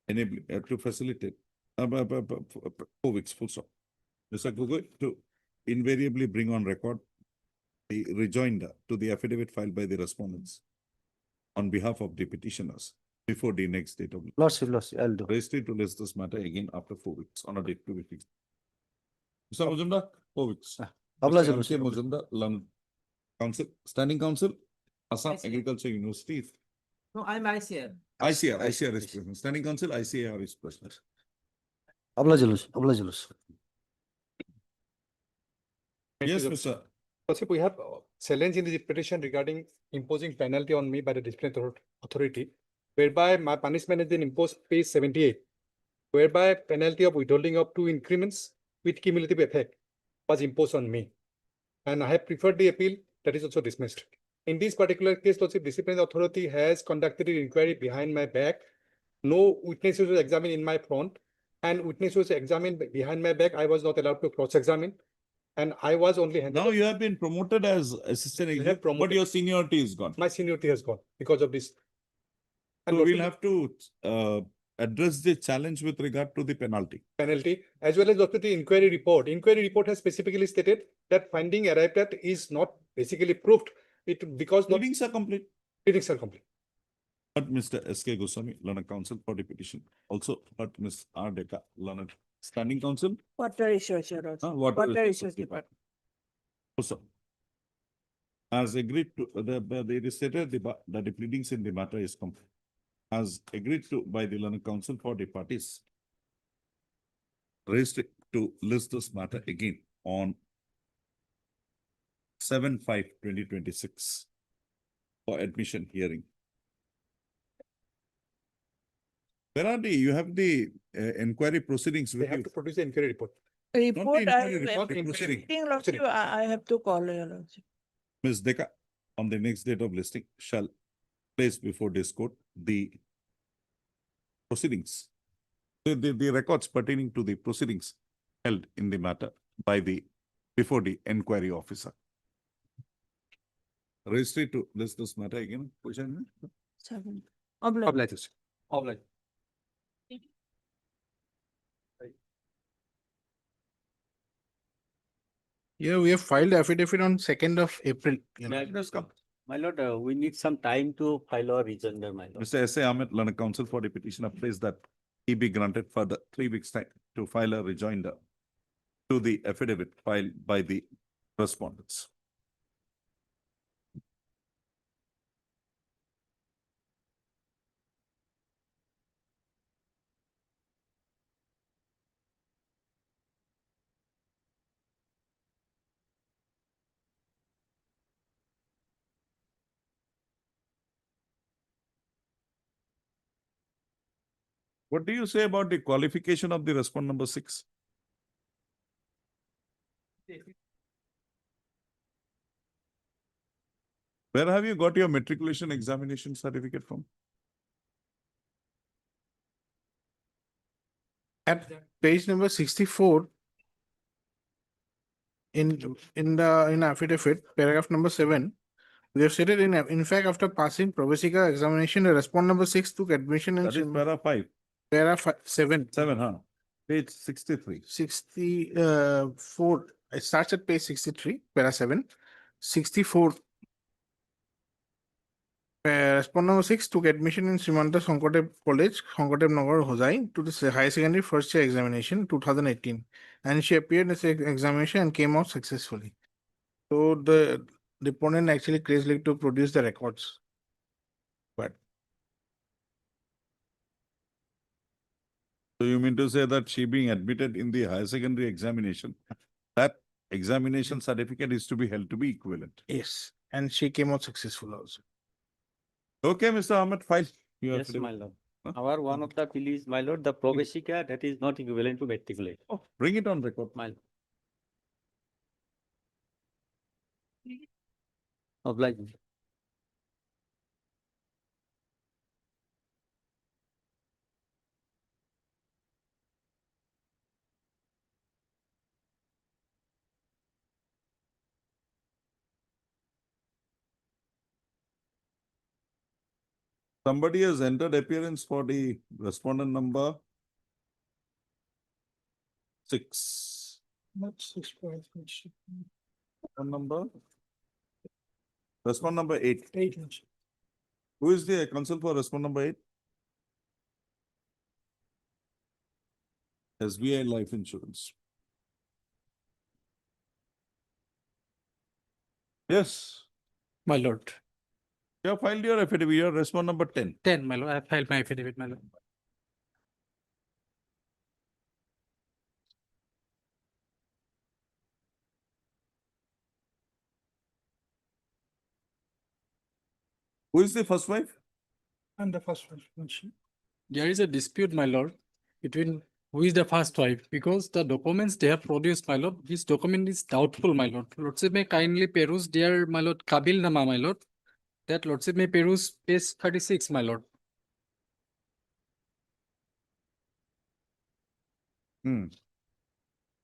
Enabling to facilitate 4 weeks full stop. Mr. Gogoi to invariably bring on record the rejoinder to the affidavit filed by the respondents on behalf of the petitioners before the next date of. Lordship, lordship, I'll do. Registry to list this matter again after 4 weeks on a date to be fixed. Mr. Majumdar, 4 weeks. Obligation, Mr. M.K. lordship. Majumdar, Learning Council, Standing Council, Assam Agriculture University. No, I'm ICR. ICR is present. Standing Council, ICR is present. Obligation, lordship, obligation, lordship. Yes, Mr. Lordship, we have challenge in the petition regarding imposing penalty on me by the disciplinary authority. whereby my punishment has been imposed page 78, whereby penalty of withholding of 2 increments with cumulative effect was imposed on me. And I have preferred the appeal, that is also dismissed. In this particular case, Lordship, disciplinary authority has conducted an inquiry behind my back. No witnesses was examined in my front, and witness was examined behind my back. I was not allowed to cross-examine, and I was only handed. Now you have been promoted as assistant executive, but promoted. your seniority is gone. My seniority has gone because of this. And So we'll Lordship, have to address the challenge with regard to the penalty. penalty, as well as also the inquiry report. Inquiry report has specifically stated that finding arrived at is not basically proved. It because not Pleadings are complete. pleadings are complete. But Mr. S.K. Goswami, learned counsel for the petition. Also, but Ms. R. Deka, learned standing counsel. Water issues, Your Lordship. Water Water issues issues department. Also, as agreed to they stated that the pleadings in the matter is complete. As agreed to by the learned counsel for the parties, raised to list this matter again on 7/5/2026 for admission hearing. Where are you have the inquiry proceedings They with have you? to produce the inquiry report. Report, inquiry I report, am the proceeding. meeting, Lordship, I have to call Your Lordship. Ms. Deka, on the next date of listing, shall place before this court the proceedings, the records pertaining to the proceedings held in the matter by before the inquiry officer. Registry to list this matter again. Position? 7. Obliges. Oblige. Yeah, we have filed affidavit on 2nd of April. Just come. My lord, we need some time to file our rejoinder, my lord. Mr. S.A. Ahmed, learned counsel for the petitioner, plays that he be granted further 3 weeks time to file a rejoinder to the affidavit filed by the respondents. What do you say about the qualification of the respondent number 6? Where have you got your matriculation examination certificate from? At page number 64, in affidavit, paragraph number 7, we have stated in fact, after passing Pravesika examination, the respondent number 6 took admission in That is para 5. para 7. 7, huh? Page 63. 64. It starts at page 63, para 7. 64. Respondent number 6 took admission in Srimanta Sankadev College, Sankadev Nagar, Hosai, to the higher secondary first year examination 2018. And she appeared in the examination and came out successfully. So the deponent actually crazily to produce the records. But So you mean to say that she being admitted in the higher secondary examination, that examination certificate is to be held to be equivalent? yes, and she came out successful also. Okay, Mr. Ahmed, file. Yes, my lord. Our one of the appeal is, my lord, the Pravesika, that is not equivalent to matriculate. Oh, bring it on record. My lord. Oblige. Somebody has entered appearance for the respondent number 6. Not 6. Number? Respondent number 8. 8. Who is the counsel for respondent number 8? SBI Life Insurance. Yes. My lord. You have filed your affidavit, your respondent number 10. 10, my lord. I have filed my affidavit, my lord. Who is the first wife? And the first one. There is a dispute, my lord, between who is the first wife, because the documents they have produced, my lord, this document is doubtful, my lord. Lordship may kindly peruse dear, my lord, Kabil Nama, my lord. That lordship may peruse page 36, my lord.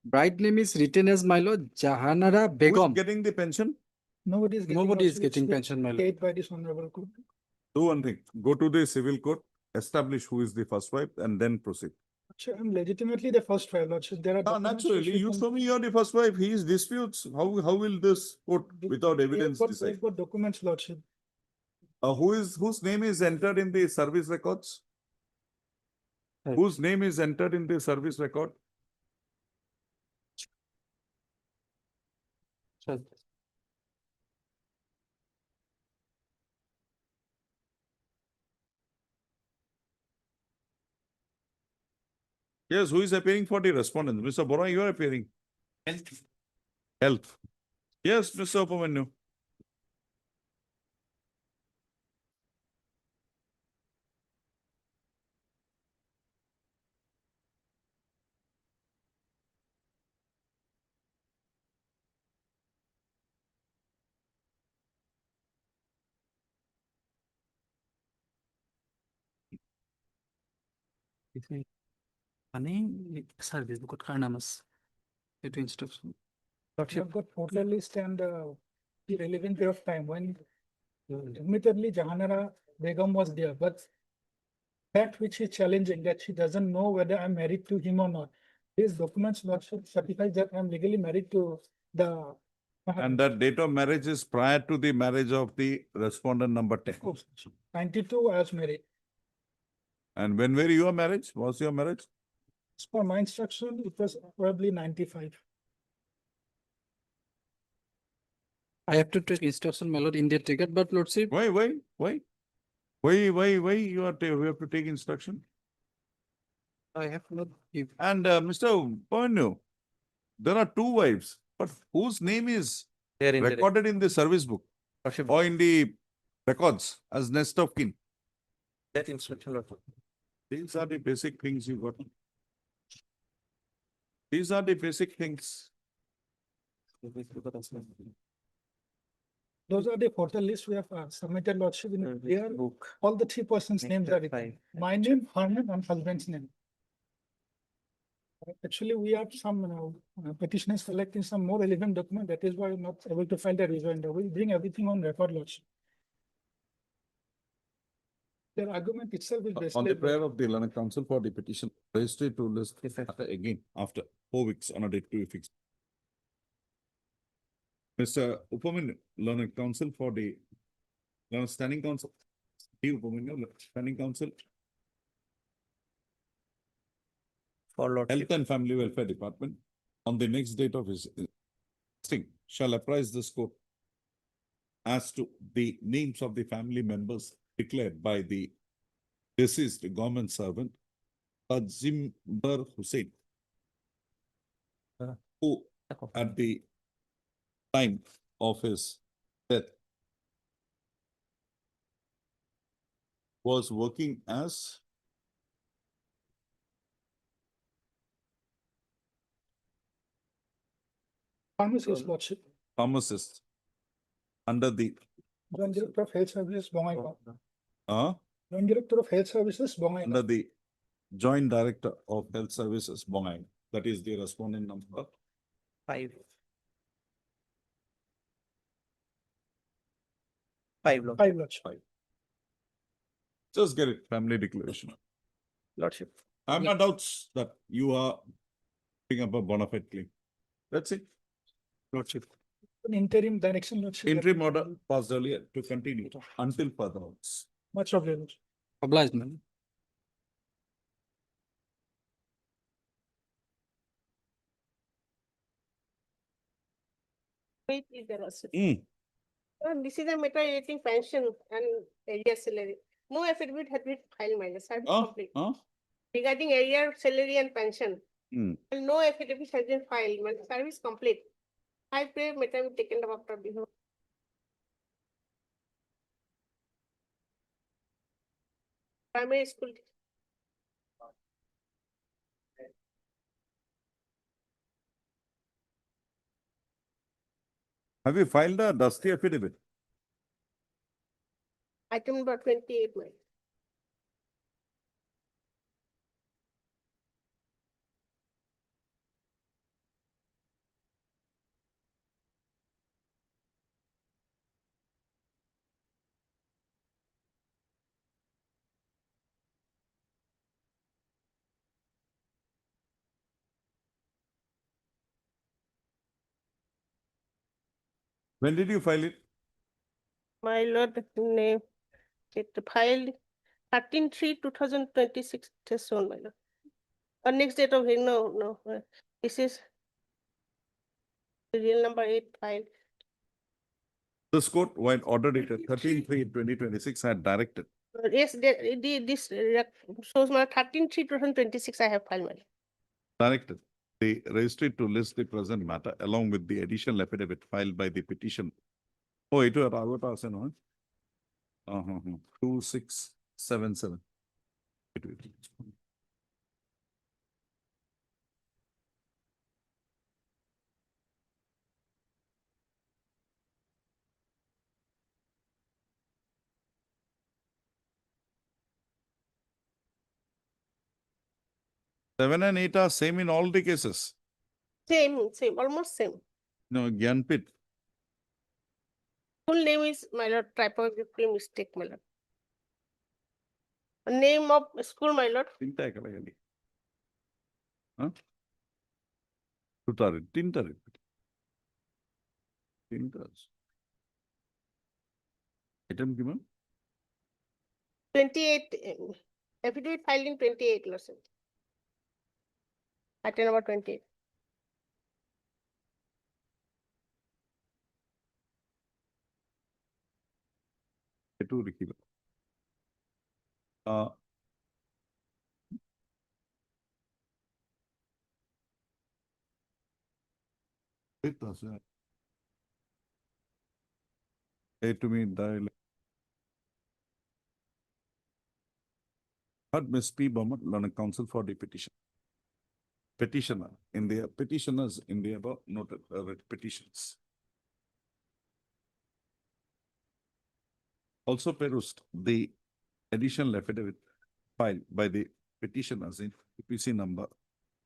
Bride name is written as, my lord, Jahanara Who's Begum. getting the pension? Nobody is getting pension, my lord. Paid by this honorable court. Do one thing, go to the civil court, establish who is the first wife and then proceed. Lordship, I'm legitimately the first wife, Lordship. There are documents which Naturally, we you can- show me you're the first wife, he is disputes. How will this court without evidence decide? We've got documents, Lordship. Whose name is entered in the service records? Whose name is entered in the service record? Yes, who is appearing for the respondent? Mr. Bora, you are appearing. Health. Yes, Mr. Upamanyu. Service book Karnamas. It instruction. I've got photo list and the relevant period of time when admittedly Jahanara Begum was there, but fact which is challenging that she doesn't know whether I'm married to him or not. These documents Lordship certifies that I'm legally married to the And that date of marriage is prior to the marriage of the respondent number 10. 92 I was married. And when were your marriage? Was your marriage? As per my instruction, it was probably 95. I have to take instruction, my lord, in the ticket, but lordship. Why you have to take instruction? I have not give. And Mr. Panu, there are two wives, but whose name is recorded in the service book or in the records as next of kin? That instruction, lord. These are the basic things you got. These are the basic things. Those are the photo lists we have submitted, Lordship. In here, all the three persons' names are written. My name, her name, and husband's name. Actually, we have some petitioners selecting some more relevant document. That is why we're not able to file the rejoinder. We'll bring everything on record, Lordship. Their argument itself is On the baseless. prayer of the Learned Council for the petition, registry to list again after 4 weeks on a date to be fixed. Mr. Upamanyu, Learned Council for the Standing Council. Upamanyu, Standing Council. For Health and Family Welfare Department on the next date of his listing shall apprise this court as to the names of the family members declared by the deceased government servant Azimbar Hussain, who at the time of his death was working as Pharmacist, Lordship. pharmacist under the Joint Director of Health Services, Bongaigaon. uh, Joint Director of Health Services, Bongaigaon. under the Joint Director of Health Services, Bongai. That is the respondent number 5. 5, Lordship. 5. Just get it, family declaration. Lordship. I have no doubts that you are picking up a bona fide claim. That's it. Lordship. An interim direction, Lordship. Interim order passed earlier to continue until further orders. Much obliged. Obliged, man. Wait, is there also? This is a matter relating pension and area salary. No affidavit has been filed, my service complete. Regarding area salary and pension, and no affidavit has been filed. My service complete. I pray matter be taken up after behalf. primary school. Have you filed a dusty affidavit? Item number 28, my. When did you file it? My lord, name, it filed 13/3/2026, this one, my lord. Next date of, no, this is serial number 8 filed. This court, while ordered it at 13/3/2026, had directed Yes, this shows my 13/3/2026 I have filed, my lord. directed the registry to list the present matter along with the additional affidavit filed by the petition. Oh, it was Raghavata, no? 2677. Wait. 7 and 8 are same in all the cases. Same, almost same. No, Gyanpit. Full name is, my lord, typographical mistake, my lord. Name of school, my lord. Huh? Tintarit. Item given? 28, affidavit filed in 28, lordship. Item number 28. Itu Rikila. It was to me dial. Had Miss P. Burma, London Council for the petition. Petitioners in the above noted petitions. Also perused the additional affidavit filed by the petitioners in EPC number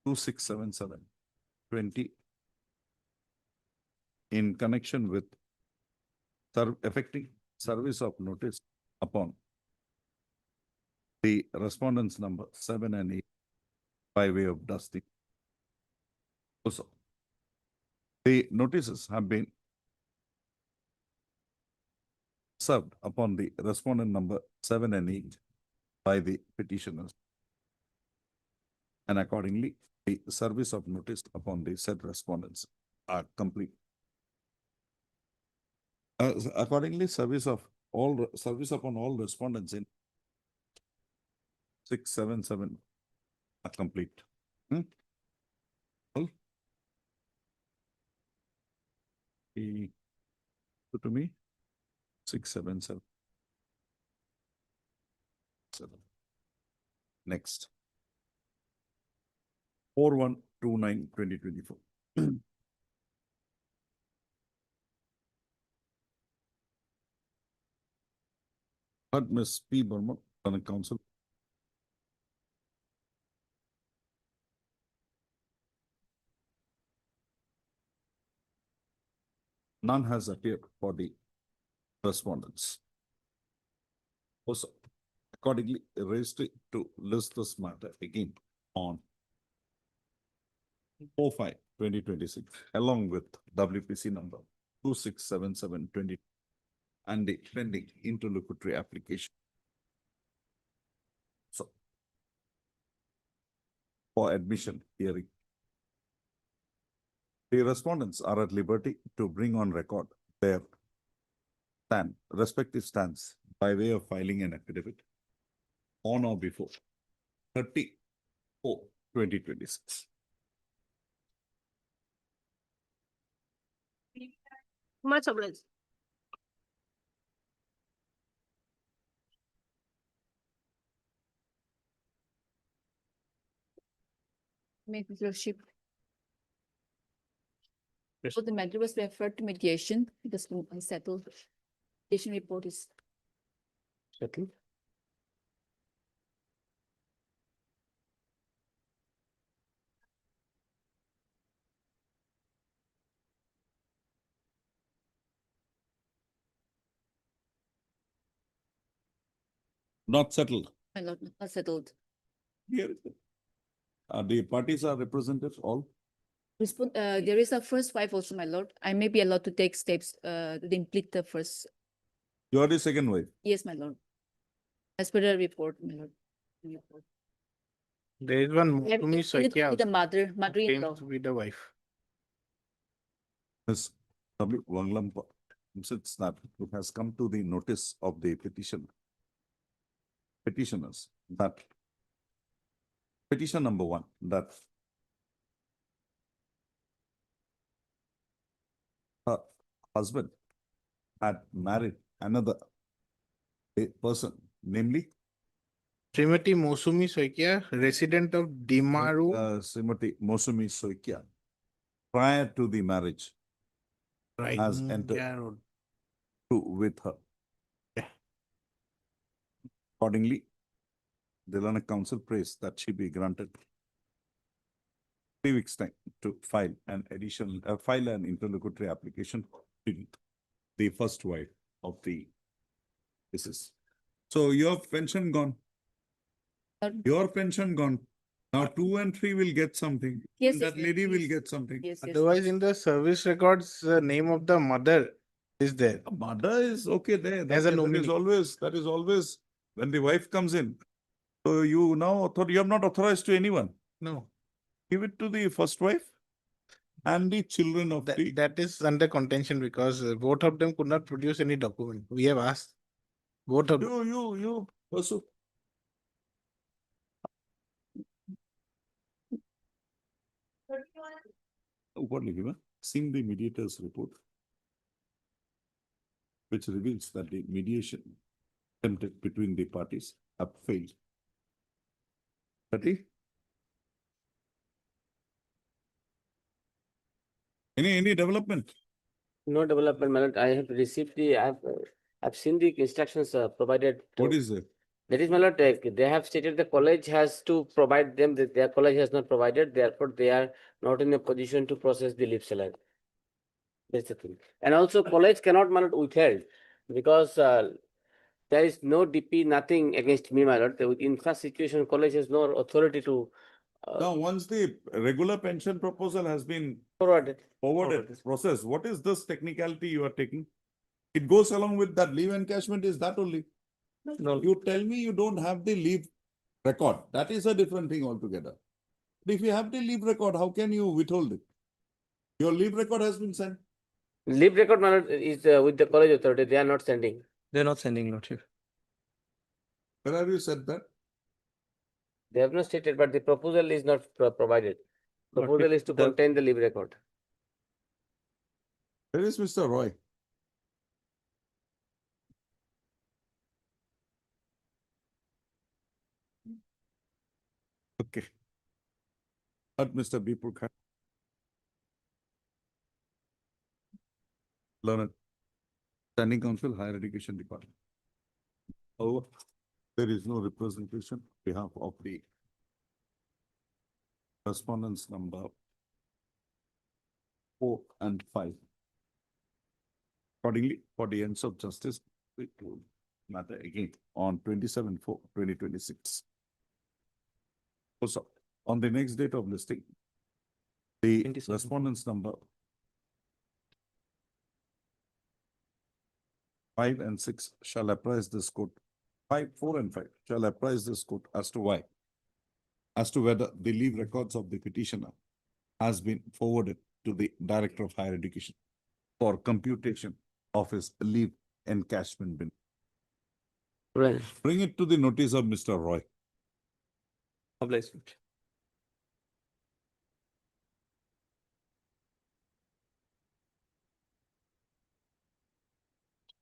2677/20 in connection with effecting service of notice upon the respondents number 7 and 8 by way of dusting. Also, the notices have been served upon the respondent number 7 and 8 by the petitioners. And accordingly, the service of notice upon the said respondents are complete. Accordingly, service upon all respondents in 677 are complete. All? To me, 677. Next. 4129/2024. Had Ms. P. Burma, London Council. None has appeared for the respondents. Also, accordingly, registry to list this matter again on 4/5/2026 along with WPC number 2677/20 and the pending interlocutory application. So, for admission hearing, the respondents are at liberty to bring on record their respective stands by way of filing an affidavit on or before 30/4/2026. Much obliged. Make his lordship. Yes. So the matter was referred to mediation. It was settled. Mediation report is Settled. Not settled. my lord, not settled. Here, the parties are represented all. There is a first wife also, my lord. I may be allowed to take steps to complete the first. You are the second wife. Yes, my lord. As per the report, my lord. Report. There is one I have Mutumi intended to Saikia be the mother-in-law. claims to be the wife. Ms. W. Wanglampa sits that it has come to the notice of the petitioners that petition number 1, that her husband had married another person, namely Srimati Mosumi Saikia, resident of Dimaru. Srimati Mosumi Soikia, prior to the marriage, Right. has entered Road. with her. Accordingly, the Learned Council prays that she be granted 3 weeks' time to file an interlocutory application to the first wife of the deceased. So your pension gone. Your pension gone. Now 2 and 3 will get something. Yes, and yes, that lady yes, will yes. get something. Yes, yes. Otherwise, in the service records, the name of the mother is there. Mother is okay there. As a that nominee. that is always when the wife comes in. So you now you have not authorized to anyone. No. Give it to the first wife and the children of the. That is under contention because both of them could not produce any document. We have asked both of them. You pursue. What given? Seeing the mediator's report, which reveals that the mediation attempted between the parties have failed. 30. Any development? No development, my lord. I have received I've seen the instructions provided. What is it? That is, my lord, they have stated the college has to provide them, that their college has not provided, therefore they are not in a position to process the leave salary. That's the thing. And also college cannot, my lord, withheld because there is no DP, nothing against me, my lord. In such situation, college has no authority to. Now, once the regular pension proposal has been forwarded, process, what is this technicality you are taking? It goes along with that leave encashment is that only. No. You tell me you don't have the leave record. That is a different thing altogether. But if you have the leave record, how can you withhold it? Your leave record has been sent. Leave record, my lord, is with the college authority. They are not sending. They're not sending, Lordship. Where have you said that? They have not stated, but the proposal is not provided. Proposal is to contain the leave record. Where is Mr. Roy? Okay. At Mr. B. Purkha. Learned. Standing Council, Higher Education Department. However, there is no representation on behalf of the respondents number 4 and 5. Accordingly, for the ends of justice, it will matter again on 27/4/2026. Also, on the next date of listing, the respondents number 5 and 6 shall apprise this court. 4 and 5 shall apprise this court as to why, as to whether the leave records of the petitioner has been forwarded to the Director of Higher Education for computation of his leave encashment bill. Right. Bring it to the notice of Mr. Roy. Obliged.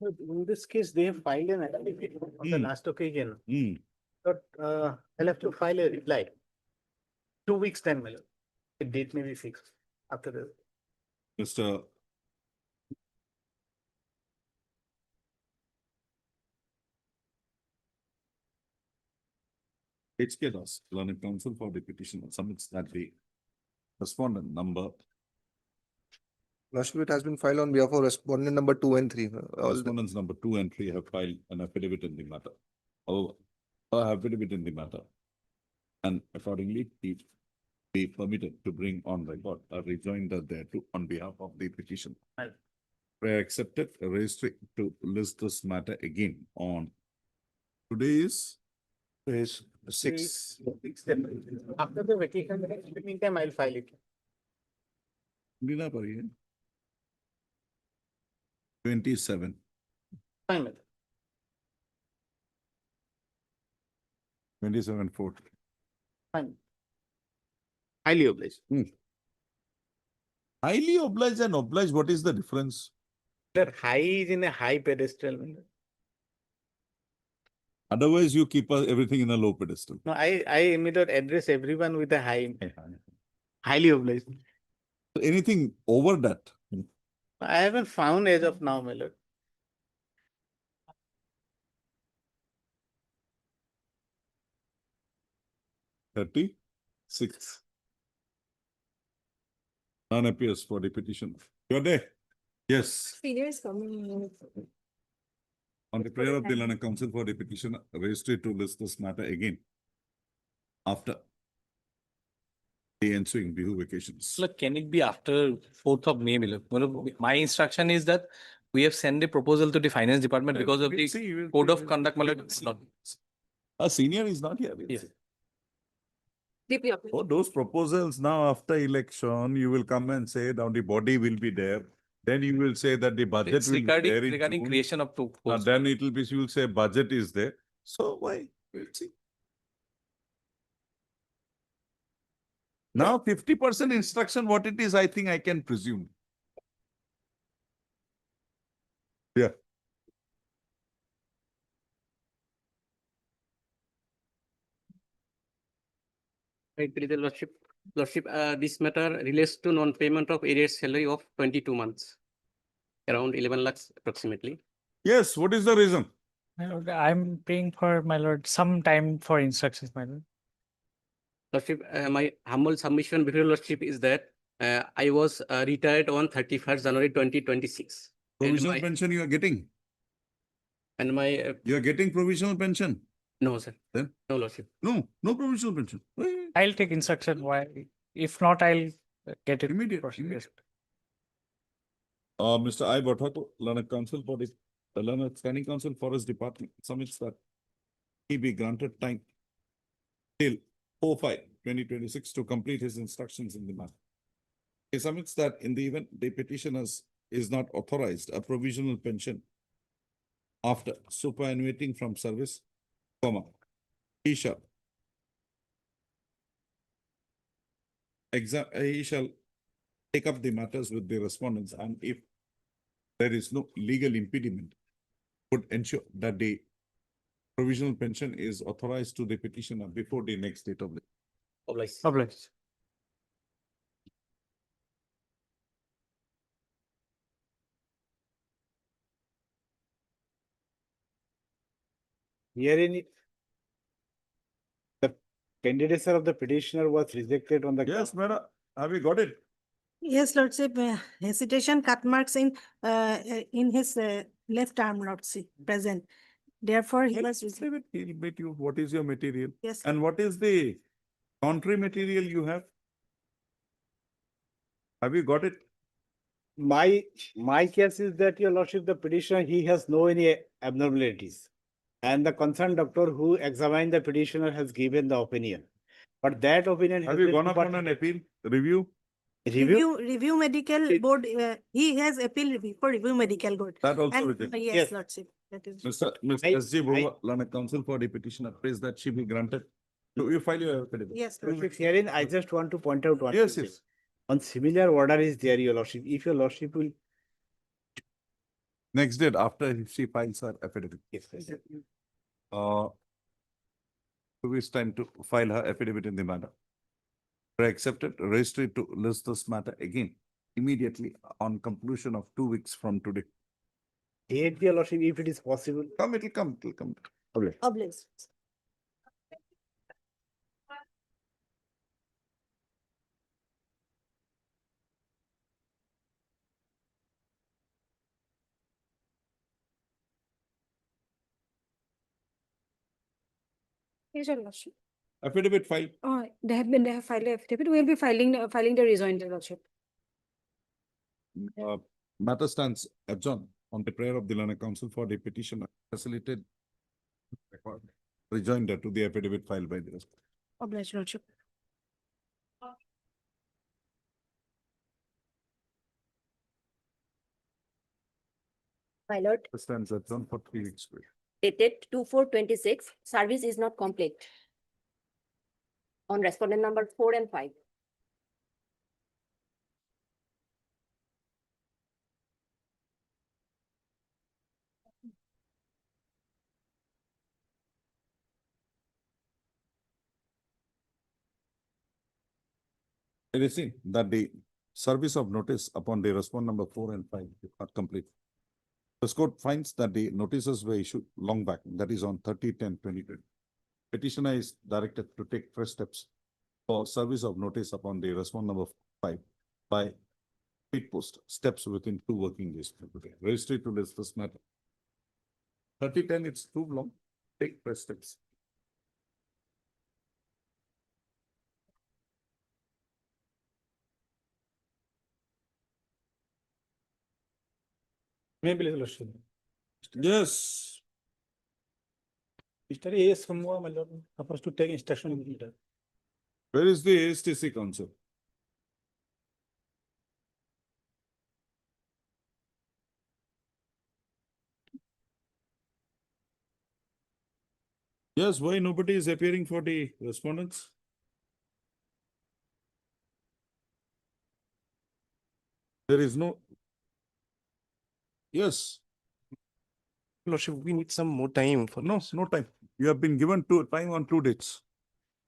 In this case, they have filed an affidavit on the last occasion. But I'll have to file a reply. 2 weeks time, my lord. The date may be fixed after the. Mr. HK Das, Learned Counsel for the petitioner, submits that the respondent number, Lordship, it has been filed on behalf of respondent number 2 and 3. All the- respondents number 2 and 3 have filed an affidavit in the matter. Or affidavit in the matter. And accordingly, he be permitted to bring on record a rejoinder thereto on behalf of the petition. Prayer accepted, a registry to list this matter again on today's is 6. After the vacation, in the meantime, I'll file it. 27. Fine, madam. 27/4. Fine. Highly obliged. Highly obliged and obliged, what is the difference? That high is in a high pedestal. Otherwise, you keep everything in a low pedestal. No, I immediately address everyone with a high. Highly obliged. Anything over that? I haven't found as of now, my lord. $36. None appears for the petition. Your day. Yes. Senior is coming. On the prayer of the Learned Counsel for the petitioner, registry to list this matter again after the ensuing Bihu vacations. Look, can it be after 4th of May? My instruction is that we have sent a proposal to the finance department because of the code of conduct. It's not. A senior is not here. Yes. Oh, those proposals now after election, you will come and say now the body will be there. Then you will say that the budget It's will be there. regarding in June. creation of two Now posts. then it will be, you will say budget is there. So why? We'll see. Now 50% instruction, what it is, I think I can presume. Yeah. Right, please, Lordship, this matter relates to non-payment of arrears salary of 22 months, around 11 lakhs approximately. Yes, what is the reason? My lord, I'm praying for my lord some time for instructions, my lord. Lordship, my humble submission before Lordship is that I was retired on 31st January 2026. Provisional pension you are getting? And my... You are getting provisional pension? No, sir. Then? No, Lordship. No, no provisional pension. I'll take instruction. Why? If not, I'll get it. Immediate. Mr. I. Bhattaku, Learned Counsel for the Learned Standing Counsel Forest Department submits that he be granted time till 4/5/2026 to complete his instructions in the matter. He submits that in the event the petitioner is not authorized a provisional pension after superannuating from service, he shall take up the matters with the respondents, and if there is no legal impediment, would ensure that the provisional pension is authorized to the petitioner before the next date of the Obliged. Herein, the candidacy of the petitioner was rejected on the. Yes, madam. Have you got it? Yes, Lordship, hesitation cut marks in his left arm, Lordship, present. Therefore, he was. He'll bet you what is your material. Yes. And what is the contrary material you have? Have you got it? My case is that, your Lordship, the petitioner, he has no any abnormalities. And the concerned doctor who examined the petitioner has given the opinion. But that opinion Have you gone up on an appeal review? Review medical board, he has appeal review for review medical board. That also And- rejected. Yes, Lordship. That is. Mr. S.G. Bova, Learned Counsel for the petitioner, prays that she be granted. So you file your affidavit. Yes, Lordship, herein I just want to point out one. Yes, thing. yes. On similar order is there, your Lordship. If your Lordship will. Next date after she files her affidavit. Yes, yes. To waste time to file her affidavit in the matter. accepted, registry to list this matter again immediately on conclusion of 2 weeks from today. Yet, your lordship, if it is possible. Come, it'll come, it'll come. Obvious. Yes, your lordship. Affidavit file. They have filed the affidavit. We'll be filing the rejoinder, lordship. Matter stands adjourned on the prayer of the learned counsel for the petitioner facilitated record rejoinder to the affidavit filed by the respondent. Obliged, lordship. My lord, Stands adjourned for 3 weeks. dated 2/4/26, service is not complete. On respondent number 4 and 5. It is seen that the service of notice upon the respondent number 4 and 5 is not complete. This court finds that the notices were issued long back, that is on 30/10/2020. Petitioner is directed to take fresh steps for service of notice upon the respondent number 5 by speed post steps within 2 working days. Registry to list this matter. 30/10, it's too long. Take fresh steps. Maybe lordship. Yes. Mr. A.S. from my lord, supposed to take instruction immediately. Where is the ASTC council? Yes, why nobody is appearing for the respondents? There is no. Yes. Lordship, we need some more time for No, no time. You have been given time on 2 dates.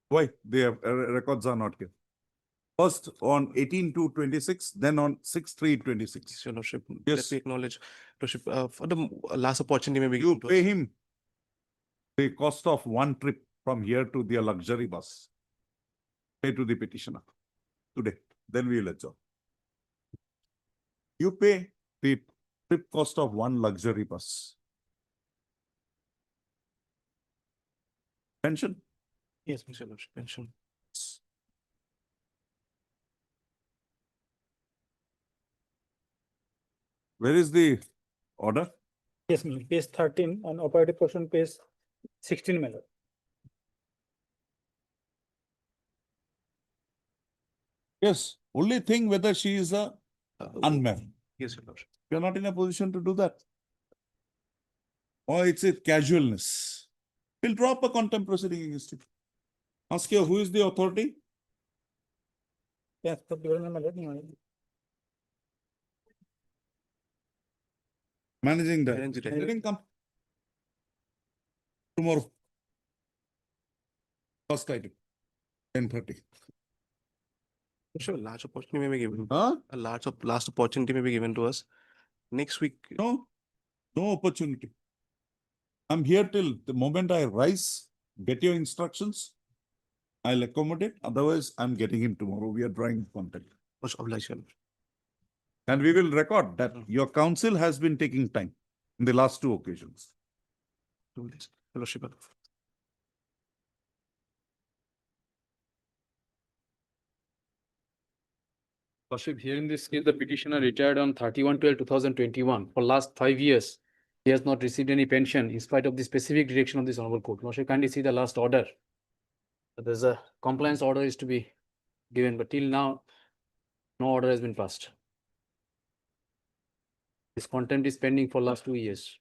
Why? Their records are not here. First on 18/2/26, then on 6/3/26. Your Lordship, Yes. let me acknowledge, Lordship, for the last opportunity, maybe. You pay him the cost of one trip from here to their luxury bus. Pay to the petitioner today, then we will adjourn. You pay the trip cost of one luxury bus. Pension? Yes, Mr. Lordship, pension. Where is the order? Yes, my lord. Page 13 on operative portion, page 16, my lord. Yes, only thing whether she is a unmarried. Yes, Your Lordship. You are not in a position to do that. Or it's a casualness. We'll drop a contempt proceeding against it. Ask her who is the authority? Yes, for the my lord. Managing director. Let him come. Tomorrow. First item. 10:30. Sure, large opportunity may be given. Huh? A last opportunity may be given to us. Next week. No, no opportunity. I'm here till the moment I rise, get your instructions. I'll accommodate. Otherwise, I'm getting him tomorrow. We are drawing contact. Much obliged, Your Lordship. And we will record that your counsel has been taking time in the last 2 occasions. Your Lordship. Lordship, here in this case, the petitioner retired on 31/12/2021. For last 5 years, he has not received any pension in spite of the specific direction of this honorable court. Lordship, kindly see the last order. There's a compliance order is to be given, but till now, no order has been passed. This contempt is pending for last 2 years.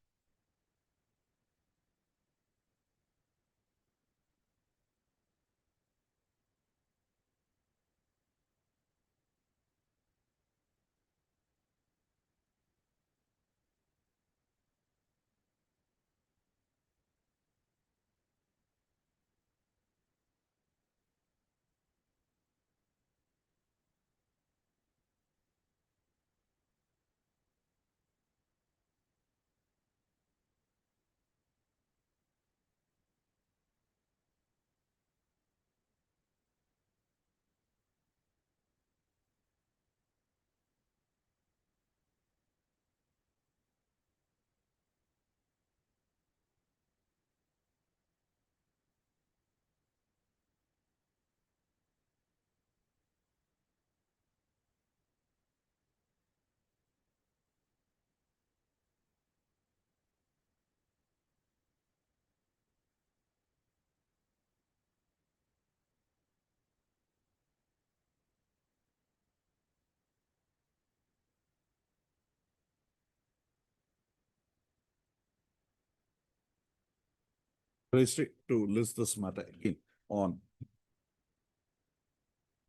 Registry to list this matter again on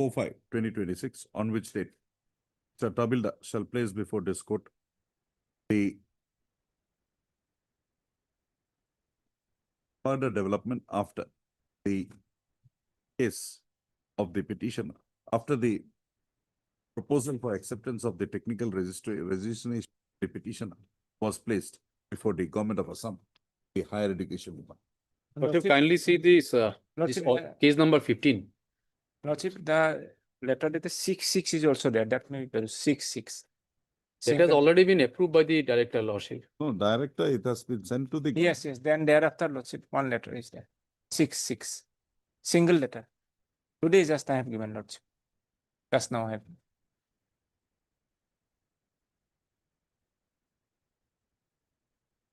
4/5/2026, on which date Mr. Tabilda shall place before this court the further development after the case of the petitioner, after the proposal for acceptance of the technical registration of the petitioner was placed before the government of Assam, the higher education department. Lordship, kindly see this, case number 15. Lordship, the letter date 6/6 is also there. That may be 6/6. It has already been approved by the director, Lordship. No, director, it has been sent to the. Yes, yes. Then thereafter, Lordship, one letter is there. 6/6. Single letter. Today just I have given, Lordship. Just now I have.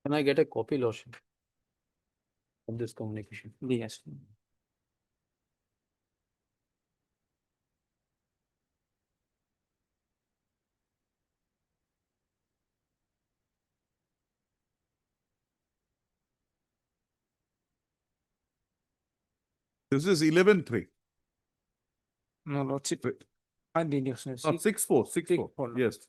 Can I get a copy, Lordship, of this communication? Yes. This is 11/3. No, Lordship. I did use 6/4, 6/4. Yes.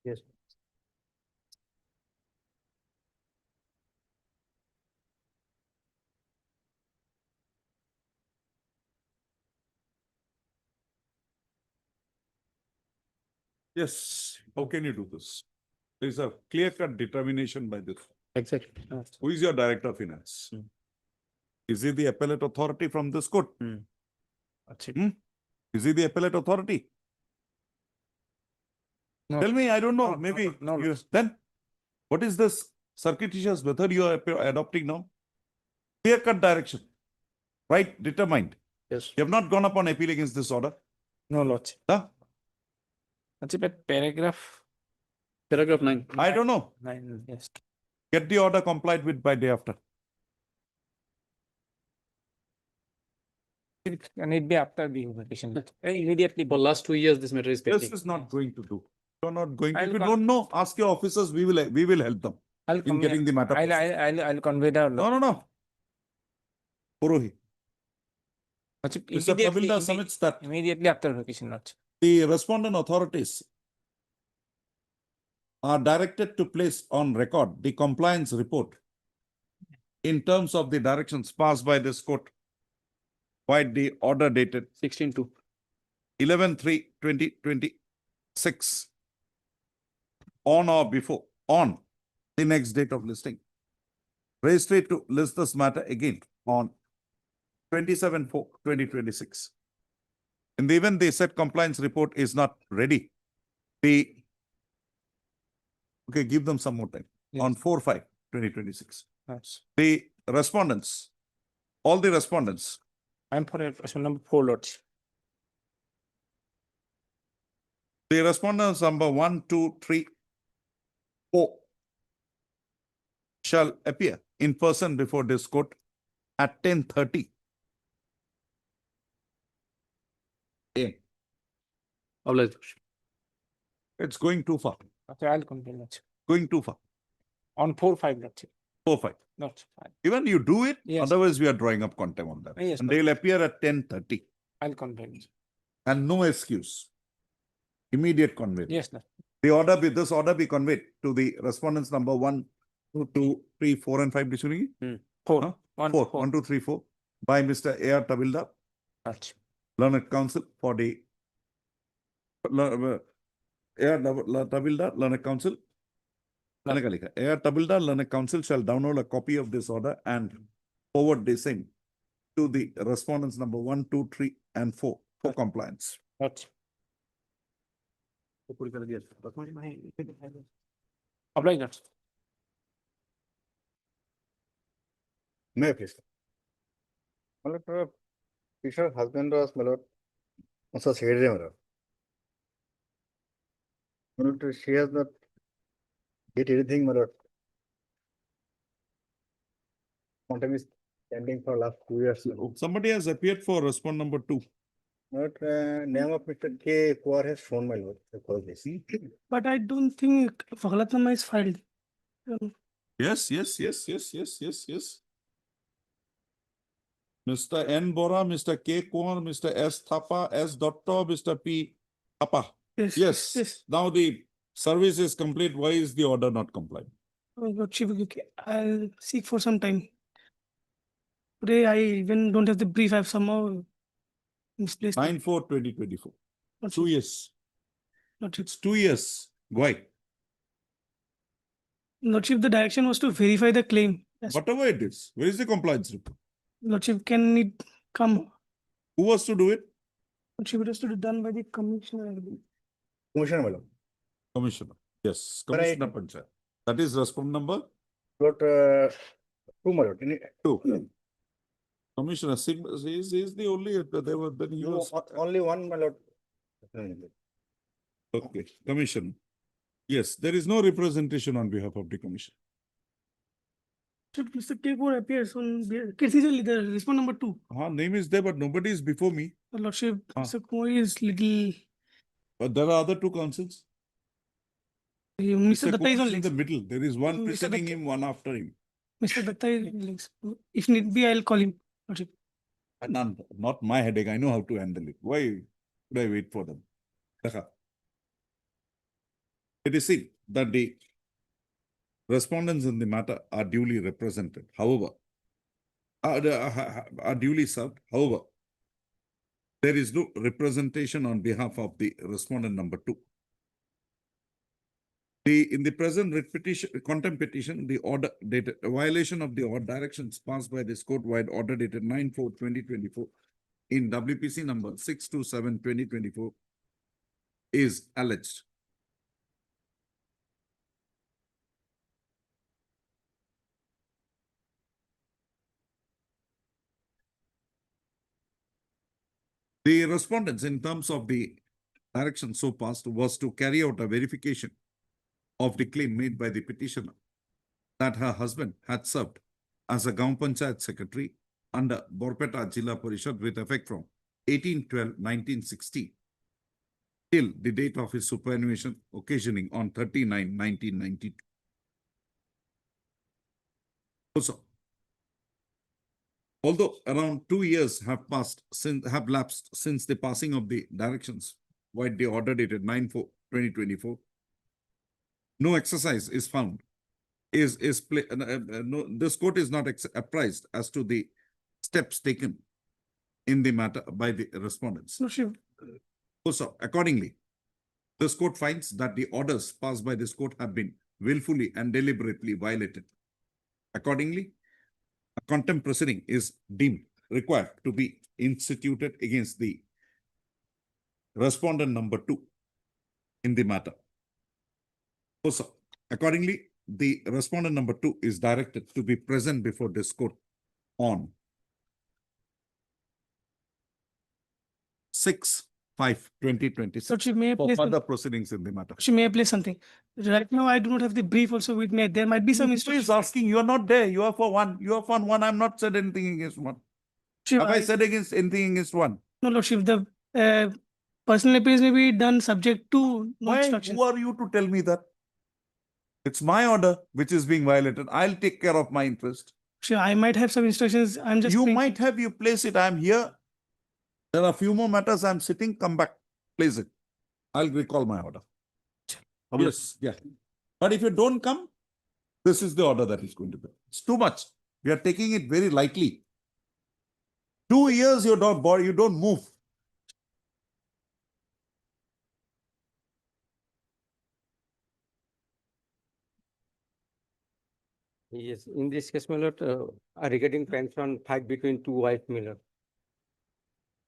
Yes. Yes. How can you do this? There is a clear-cut determination by this. Exactly. Who is your director of finance? Is he the appellate authority from this court? That's it. Is he the appellate authority? No. Tell me, I don't know. No, Maybe no, you, then what is this circuitous method you are adopting now? Clear-cut direction, right? Determined. Yes. You have not gone up on appeal against this order. No, Lordship. Huh? Lordship, at paragraph Paragraph 9. I don't know. 9, yes. Get the order complied with by day after. It can be after the vacation. Immediately. For last 2 years, this matter is pending. This is not going to do. You're not going to. I'll If you con- don't know, ask your officers. We will help them in getting the matter. I'll convey the. No. Purohit. Lordship, Mr. Tabilda submits that immediately after vacation, Lordship. the respondent authorities are directed to place on record the compliance report in terms of the directions passed by this court by the order dated 16/2. 11/3/2026 on or before on the next date of listing. Registry to list this matter again on 27/4/2026. In the event the said compliance report is not ready, give them some more time. Yes. On 4/5/2026. Yes. The respondents, all the respondents, I'm for question number 4, Lordship. the respondents number 1, 2, 3, 4 shall appear in person before this court at 10:30 a.m. Obliged. It's going too far. Okay, I'll convey, Lordship. Going too far. On 4/5, Lordship. 4/5. Not fine. Even you do it, Yes. otherwise we are drawing up contempt on that. Yes, And they'll appear at 10:30 I'll convey, Lordship. and no excuse. Immediate conveyance. Yes, sir. This order be conveyed to the respondents number 1, 2, 3, 4 and 5. Dishuni? 4. Huh? 1, 4. 4. 1, 2, 3, 4 by Mr. A.R. Tabilda, Lordship. Learned Counsel for the A.R. Tabilda, Learned Counsel. A.R. Tabilda, Learned Counsel shall download a copy of this order and forward the same to the respondents number 1, 2, 3 and 4 for compliance. Lordship. Obliged, Lordship. May I please? My lord, Fisher husband was my lord also secretary, my lord. My lord, she has not get anything, my lord. Quantum is standing for last 2 years. Somebody has appeared for respond number 2. Not name of Mr. K. Kuar has shown, my lord. For this. But I don't think Faglatnama is filed. Yes. Mr. N. Bora, Mr. K. Kumar, Mr. S. Thapa, S. Dotto, Mr. P. Thapa. Yes. Now the service is complete. Why is the order not complied? Lordship, okay, I'll seek for some time. Today I even don't have the brief. I've somehow misplaced. 9/4/2024. 2 years. Lordship. It's 2 years. Why? Lordship, the direction was to verify the claim. Yes. Whatever it is, where is the compliance report? Lordship, can it come? Who was to do it? Lordship, it has to be done by the commissioner. I believe. Commissioner, my lord. Commissioner. Yes, But I- Commissioner Panchayat. That is respond number Lord, 2, my lord. 2. Commissioner Sigma is the only, they were, then he was, Only one, my lord. okay, Commissioner. Yes, there is no representation on behalf of the Commission. Should Mr. K4 appears on easily the response number 2. Name is there, but nobody is before me. Lordship, Mr. Kumar is little. But there are other 2 counsels. Mr. Datta is Kumar on in the legs. middle. There is one Mr. preceding Datta- him, one after him. Mr. Datta is on legs. If need be, I'll call him. Lordship. None, not my headache. I know how to handle it. Why would I wait for them? It is seen that the respondents in the matter are duly represented. However, are duly served. However, there is no representation on behalf of the respondent number 2. In the present writ petition, contempt petition, the order dated a violation of the directions passed by this court wide order dated 9/4/2024 in WPC number 627/2024 is alleged. The respondents, in terms of the direction so passed, was to carry out a verification of the claim made by the petitioner that her husband had served as a Gaon Panchayat secretary under Borpeta Jilla Parishad with effect from 18/12/1960 till the date of his superannuation occasioning on 30/9/1992. Also, although around 2 years have lapsed since the passing of the directions, by the order dated 9/4/2024, no exercise is found. This court is not apprised as to the steps taken in the matter by the respondents. Lordship. Also, accordingly, this court finds that the orders passed by this court have been willfully and deliberately violated. Accordingly, a contempt proceeding is deemed required to be instituted against the respondent number 2 in the matter. Also, accordingly, the respondent number 2 is directed to be present before this court on 6/5/2026 Lordship, may I for place further proceedings in the matter. Lordship, may I place something? Right now, I do not have the brief also with me. There might be some Who instructions. is asking? You are not there. You are for one. You are for one. I'm not said anything against one. Lordship, Have I said against anything against one? No, Lordship, the personal appeals may be done subject to no Why? instructions. Who are you to tell me that? It's my order which is being violated. I'll take care of my interest. Sure, I might have some instructions. I'm just. You bringing- might have, you place it. I'm here. There are a few more matters. I'm sitting. Come back. Place it. I'll recall my order. Yes. Yeah. But if you don't come, this is the order that is going to be. It's too much. We are taking it very lightly. 2 years you don't move. Yes, in this case, my lord, regarding pension fight between 2 wives, my lord.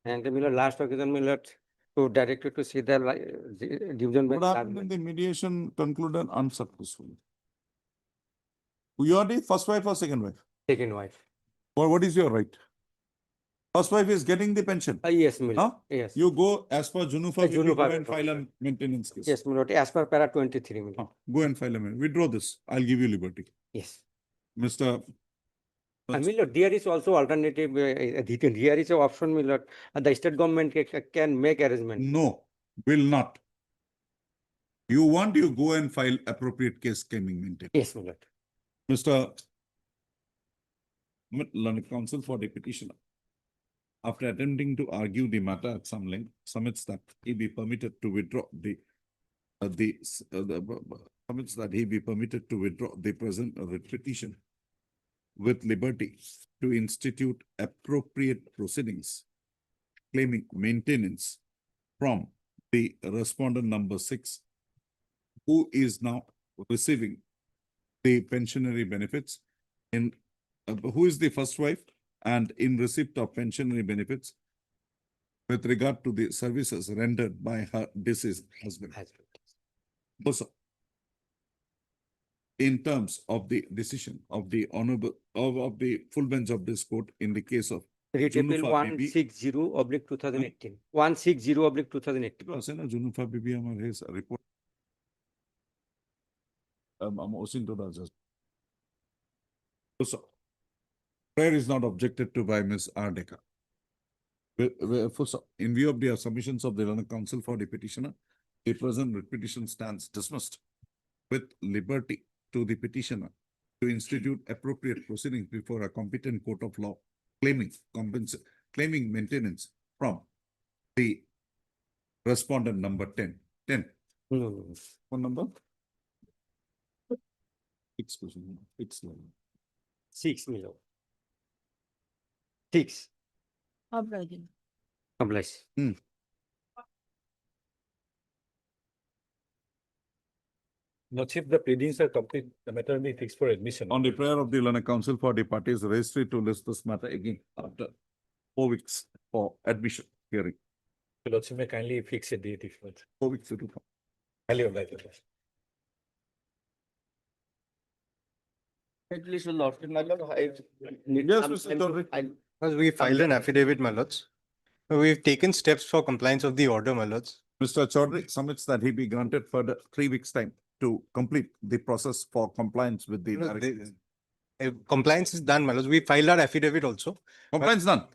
And my lord, last occasion, my lord, So directed to see the division bench. What happened when the mediation concluded unsuccessfully? You are the first wife or second wife? Second wife. What is your right? First wife is getting the pension. Yes, my Huh? lord. Yes. You go as per Junufa, you Junufa, go my and lord. file a maintenance case. Yes, my lord. As per para 23, my lord. Go and file a maintenance. Withdraw this. I'll give you liberty. Yes. Mr. My lord, there is also alternative, here is an option, my lord. The state government can make arrangement. No, will not. You want, you go and file appropriate case claiming maintenance. Yes, my lord. Mr. Learned Counsel for the petitioner, after attempting to argue the matter at some length, submits that he be permitted to withdraw submits that he be permitted to withdraw the present petition with liberty to institute appropriate proceedings claiming maintenance from the respondent number 6, who is now receiving the pensionary benefits in who is the first wife and in receipt of pensionary benefits with regard to the services rendered by her deceased husband. Also, in terms of the decision of the honorable of the full bench of this court in the case of Writ Appeal Junufa Bibi. 160/2018. 160/2018. Junufa Bibi amar his report. I'm osing to the judge. So, prayer is not objected to by Ms. R. Decker. In view of the submissions of the Learned Counsel for the petitioner, the present petition stands dismissed with liberty to the petitioner to institute appropriate proceedings before a competent court of law claiming maintenance from the respondent number 10. 10. What number? 6 question. 6. 6, my lord. 6. Obliged. Obliged. Lordship, the pleadings are complete, the matter will be fixed for admission. On the prayer of the Learned Counsel for the parties, registry to list this matter again after 4 weeks for admission hearing. Lordship may kindly fix a date if not. 4 weeks to come. Highly obliged. At least Lordship, my lord, Yes, Mr. Chaudhary. Because we filed an affidavit, my lords. We've taken steps for compliance of the order, my lords. Mr. Chaudhary submits that he be granted further 3 weeks' time to complete the process for compliance with the directives. Compliance is done, my lords. We filed our affidavit also. Compliance done.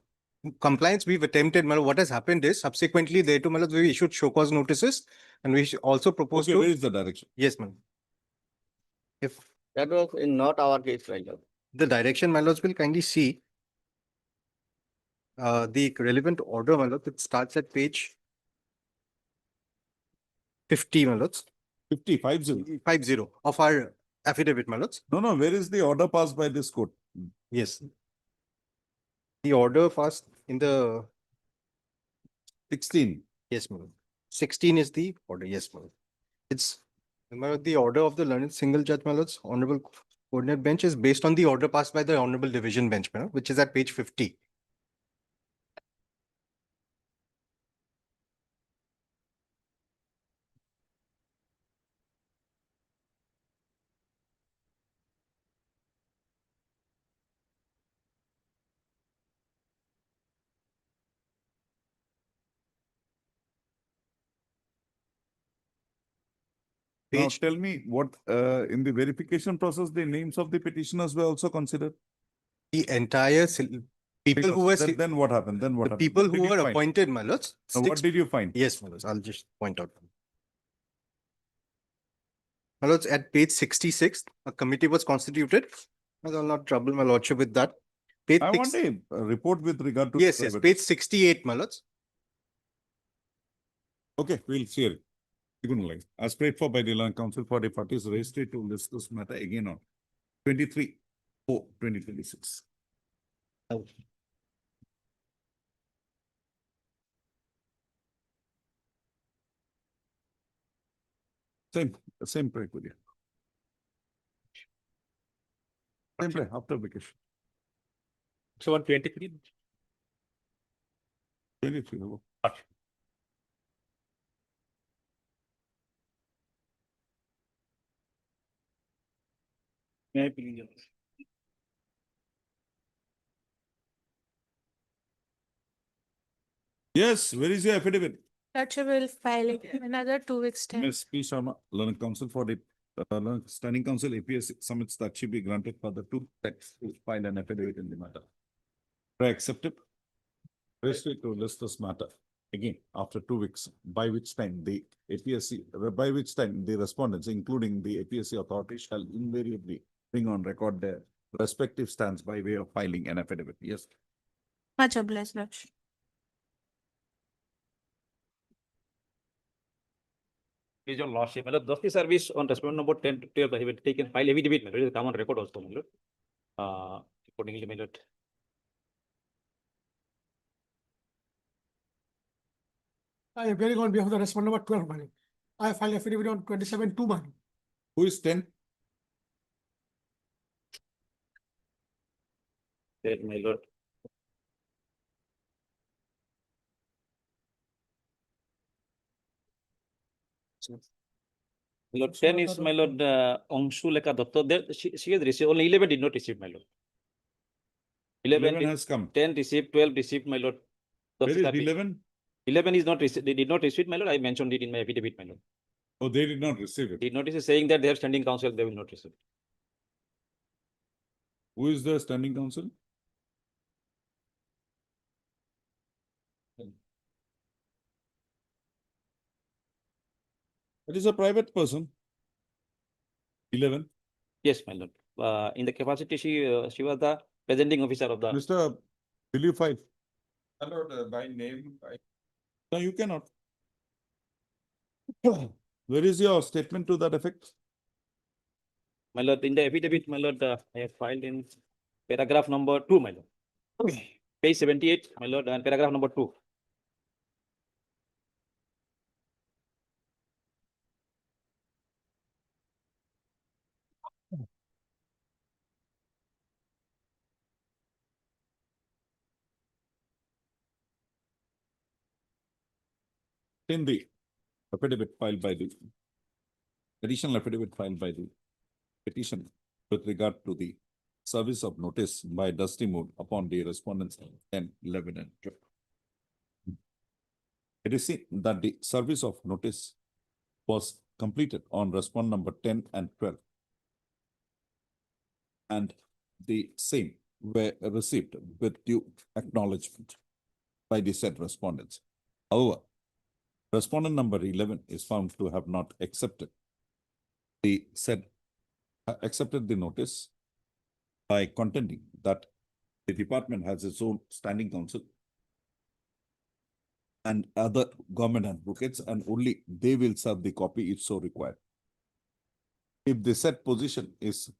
Compliance we've attempted, my lord. What has happened is subsequently thereto, my lords, we issued show cause notices and we also proposed Okay, to. where is the direction? Yes, ma'am. If that was not our case, my lord. the direction, my lords, will kindly see the relevant order, my lords. It starts at page 50, my lords. 50, 50. 50 of our affidavit, my lords. No, where is the order passed by this court? Yes. The order passed in the 16. Yes, my lord. 16 is the order. Yes, my lord. It's my lord, the order of the learned single judge, my lords, honorable coordinate bench is based on the order passed by the honorable division bench, my lord, which is at page 50. Now tell me what in the verification process, the names of the petitioners were also considered. The entire people who were then what happened? Then what the happened? people What did who you were find? appointed, my lords. Now, what did you find? Yes, my lords. I'll just point out. My lords, at page 66, a committee was constituted. I'll not trouble my lordship with that. Page I want a report with regard to. Yes, page 68, my lords. Okay, we'll see it. As prayed for by the Learned Counsel for the parties registered to list this matter again on 23/4/2026. Same prayer with you. Same prayer after vacation. So on 23. 23. May I please, Your Lordship? Yes, where is your affidavit? Lordship will file it in another 2 weeks time. Ms. P. Sharma, Learned Counsel for the Standing Counsel, APS submits that she be granted for the two texts to file an affidavit in the matter. I accept it. Request to list this matter again after 2 weeks, by which time the respondents, including the APSC authority, shall invariably bring on record their respective stands by way of filing an affidavit. Yes. Much obliged, Lordship. Please, Your Lordship, my lord, does the service on respondent number 10 to 12 have been taken file affidavit, my lord, it will come on record also, my lord. Accordingly, my lord. I am appearing on behalf of the respondent number 12, Manu. I filed affidavit on 27/2, Manu. Who is 10? There, my lord. My lord, 10 is my lord Angshu Leka Datta. There, she has received, only 11 did not receive, my lord. 11 has come. 10 received, 12 received, my lord. Where is 11? 11 is not received, they did not receive, my lord. I mentioned it in my affidavit, my lord. Oh, they did not receive it. Did not receive, saying that they have standing counsel, they will not receive. Who is the standing counsel? It is a private person. 11. Yes, my lord. In the capacity, she was the presenting officer of the. Mr. Will you file? My lord, by name. No, you cannot. Where is your statement to that effect? My lord, in the affidavit, my lord, I have filed in paragraph number 2, my lord. Page 78, my lord, and paragraph number 2. In the affidavit filed by the additional affidavit filed by the petition with regard to the service of notice by Dusty Mood upon the respondents 10, 11, and 12. It is seen that the service of notice was completed on respondent number 10 and 12. And the same were received with due acknowledgement by the said respondents. However, respondent number 11 is found to have not accepted the notice by contending that the department has its own standing counsel and other government advocates, and only they will serve the copy if so required. If the said position is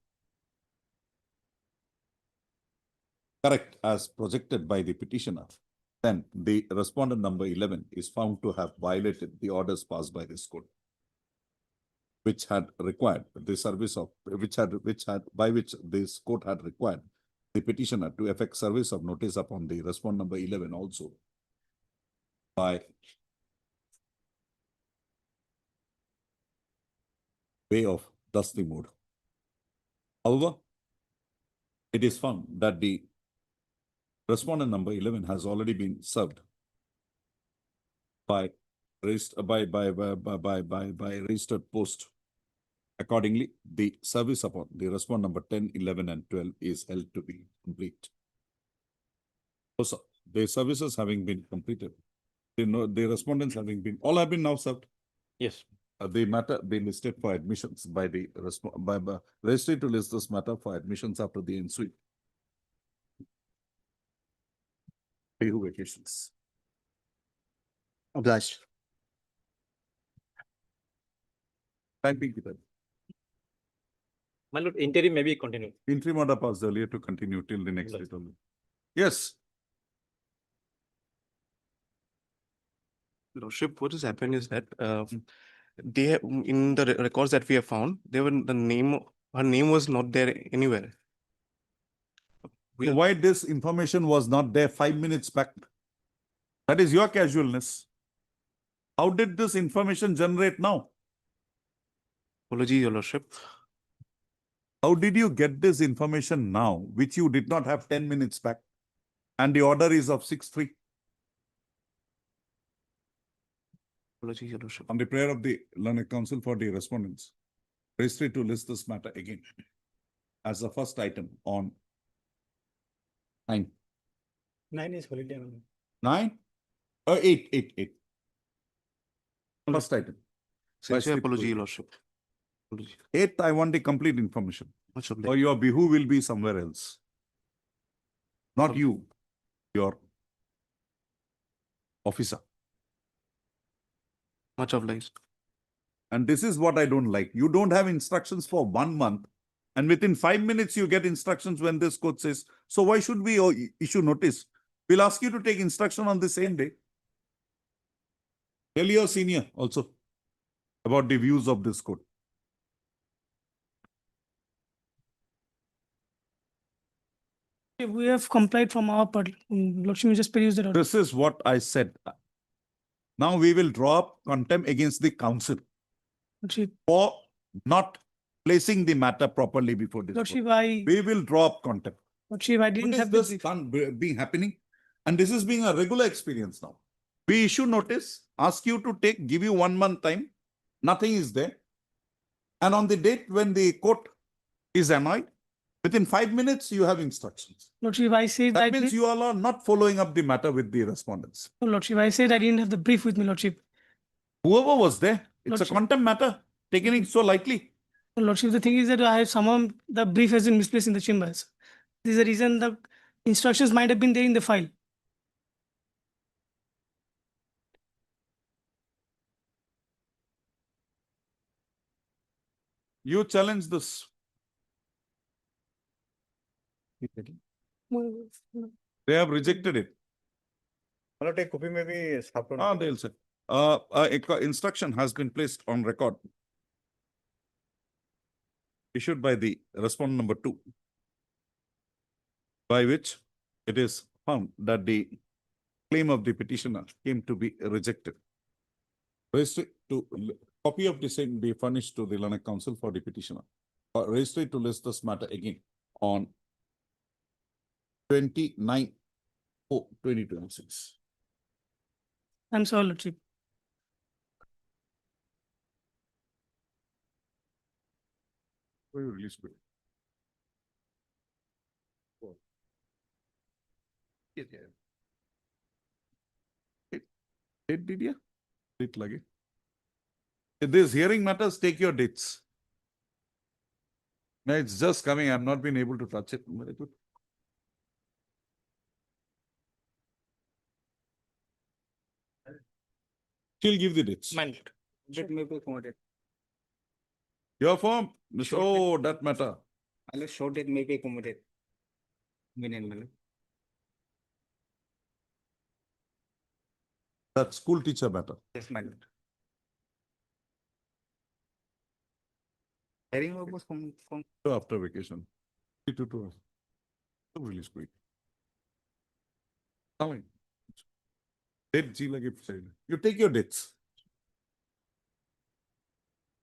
correct as projected by the petitioner, then the respondent number 11 is found to have violated the orders passed by this court, which had required the service of, by which this court had required the petitioner to effect service of notice upon the respondent number 11 also by way of Dusty Mood. However, it is found that the respondent number 11 has already been served by registered post. Accordingly, the service upon the respondent number 10, 11, and 12 is held to be complete. Also, the services having been completed, the respondents having been, all have been now served. Yes. The matter being listed for admissions by the registry to list this matter for admissions after the ensuing vacations. Obliged. Thank you. My lord, interim may be continued. Interim order passed earlier to continue till the next date only. Yes. Lordship, what has happened is that they have, in the records that we have found, her name was not there anywhere. Why this information was not there 5 minutes back? That is your casualness. How did this information generate now? Apology, Your Lordship. How did you get this information now, which you did not have 10 minutes back? And the order is of 6-3. Apologies, Your Lordship. On the prayer of the learned counsel for the respondents, registry to list this matter again as the first item on 9. 9 is holiday. 9? 8. First item. Sincere apology, Your Lordship. Apology. 8th, I want the complete information. Much obliged. Or your bihu will be somewhere else. Not you, your officer. Much obliged. And this is what I don't like. You don't have instructions for 1 month. And within 5 minutes, you get instructions when this court says, so why should we issue notice? We'll ask you to take instruction on the same day. Tell your senior also about the views of this court. We have complied from our part. Lordship, we just peruse that. This is what I said. Now we will draw up contempt against the council Lordship, for not placing the matter properly before this court. Lordship, We will draw up contempt. Lordship, I didn't What is have the this being happening? And this is being a regular experience now. We issue notice, ask you to give you 1 month time. Nothing is there. And on the date when the court is annoyed, within 5 minutes, you have instructions. Lordship, I said That means you all are not following up the matter with the respondents. No, Lordship, I said I didn't have the brief with me, Lordship. Whoever was there, it's Lordship. a contempt matter, taking it so lightly. No, Lordship, the thing is that I have somehow the brief has been misplaced in the chambers. This is the reason the instructions might have been there in the file. You challenge this. They have rejected it. They'll say. Instruction has been placed on record, issued by the respondent number 2, by which it is found that the claim of the petitioner came to be rejected. Copy of the same be furnished to the learned counsel for the petitioner. Registry to list this matter again on 29/4/2026. I'm sorry, Lordship. Why you release it? Date did you? Date lage. If these hearing matters, take your dates. Now it's just coming. I've not been able to touch it. Very good. She'll give the dates. Date may be accommodated. Your form? Oh, that matter. Short date may be accommodated. Minimal. That school teacher matter. Yes, my lord. Hearing was from After vacation. 3 to 2 hours. Release quick. Date G lage. You take your dates.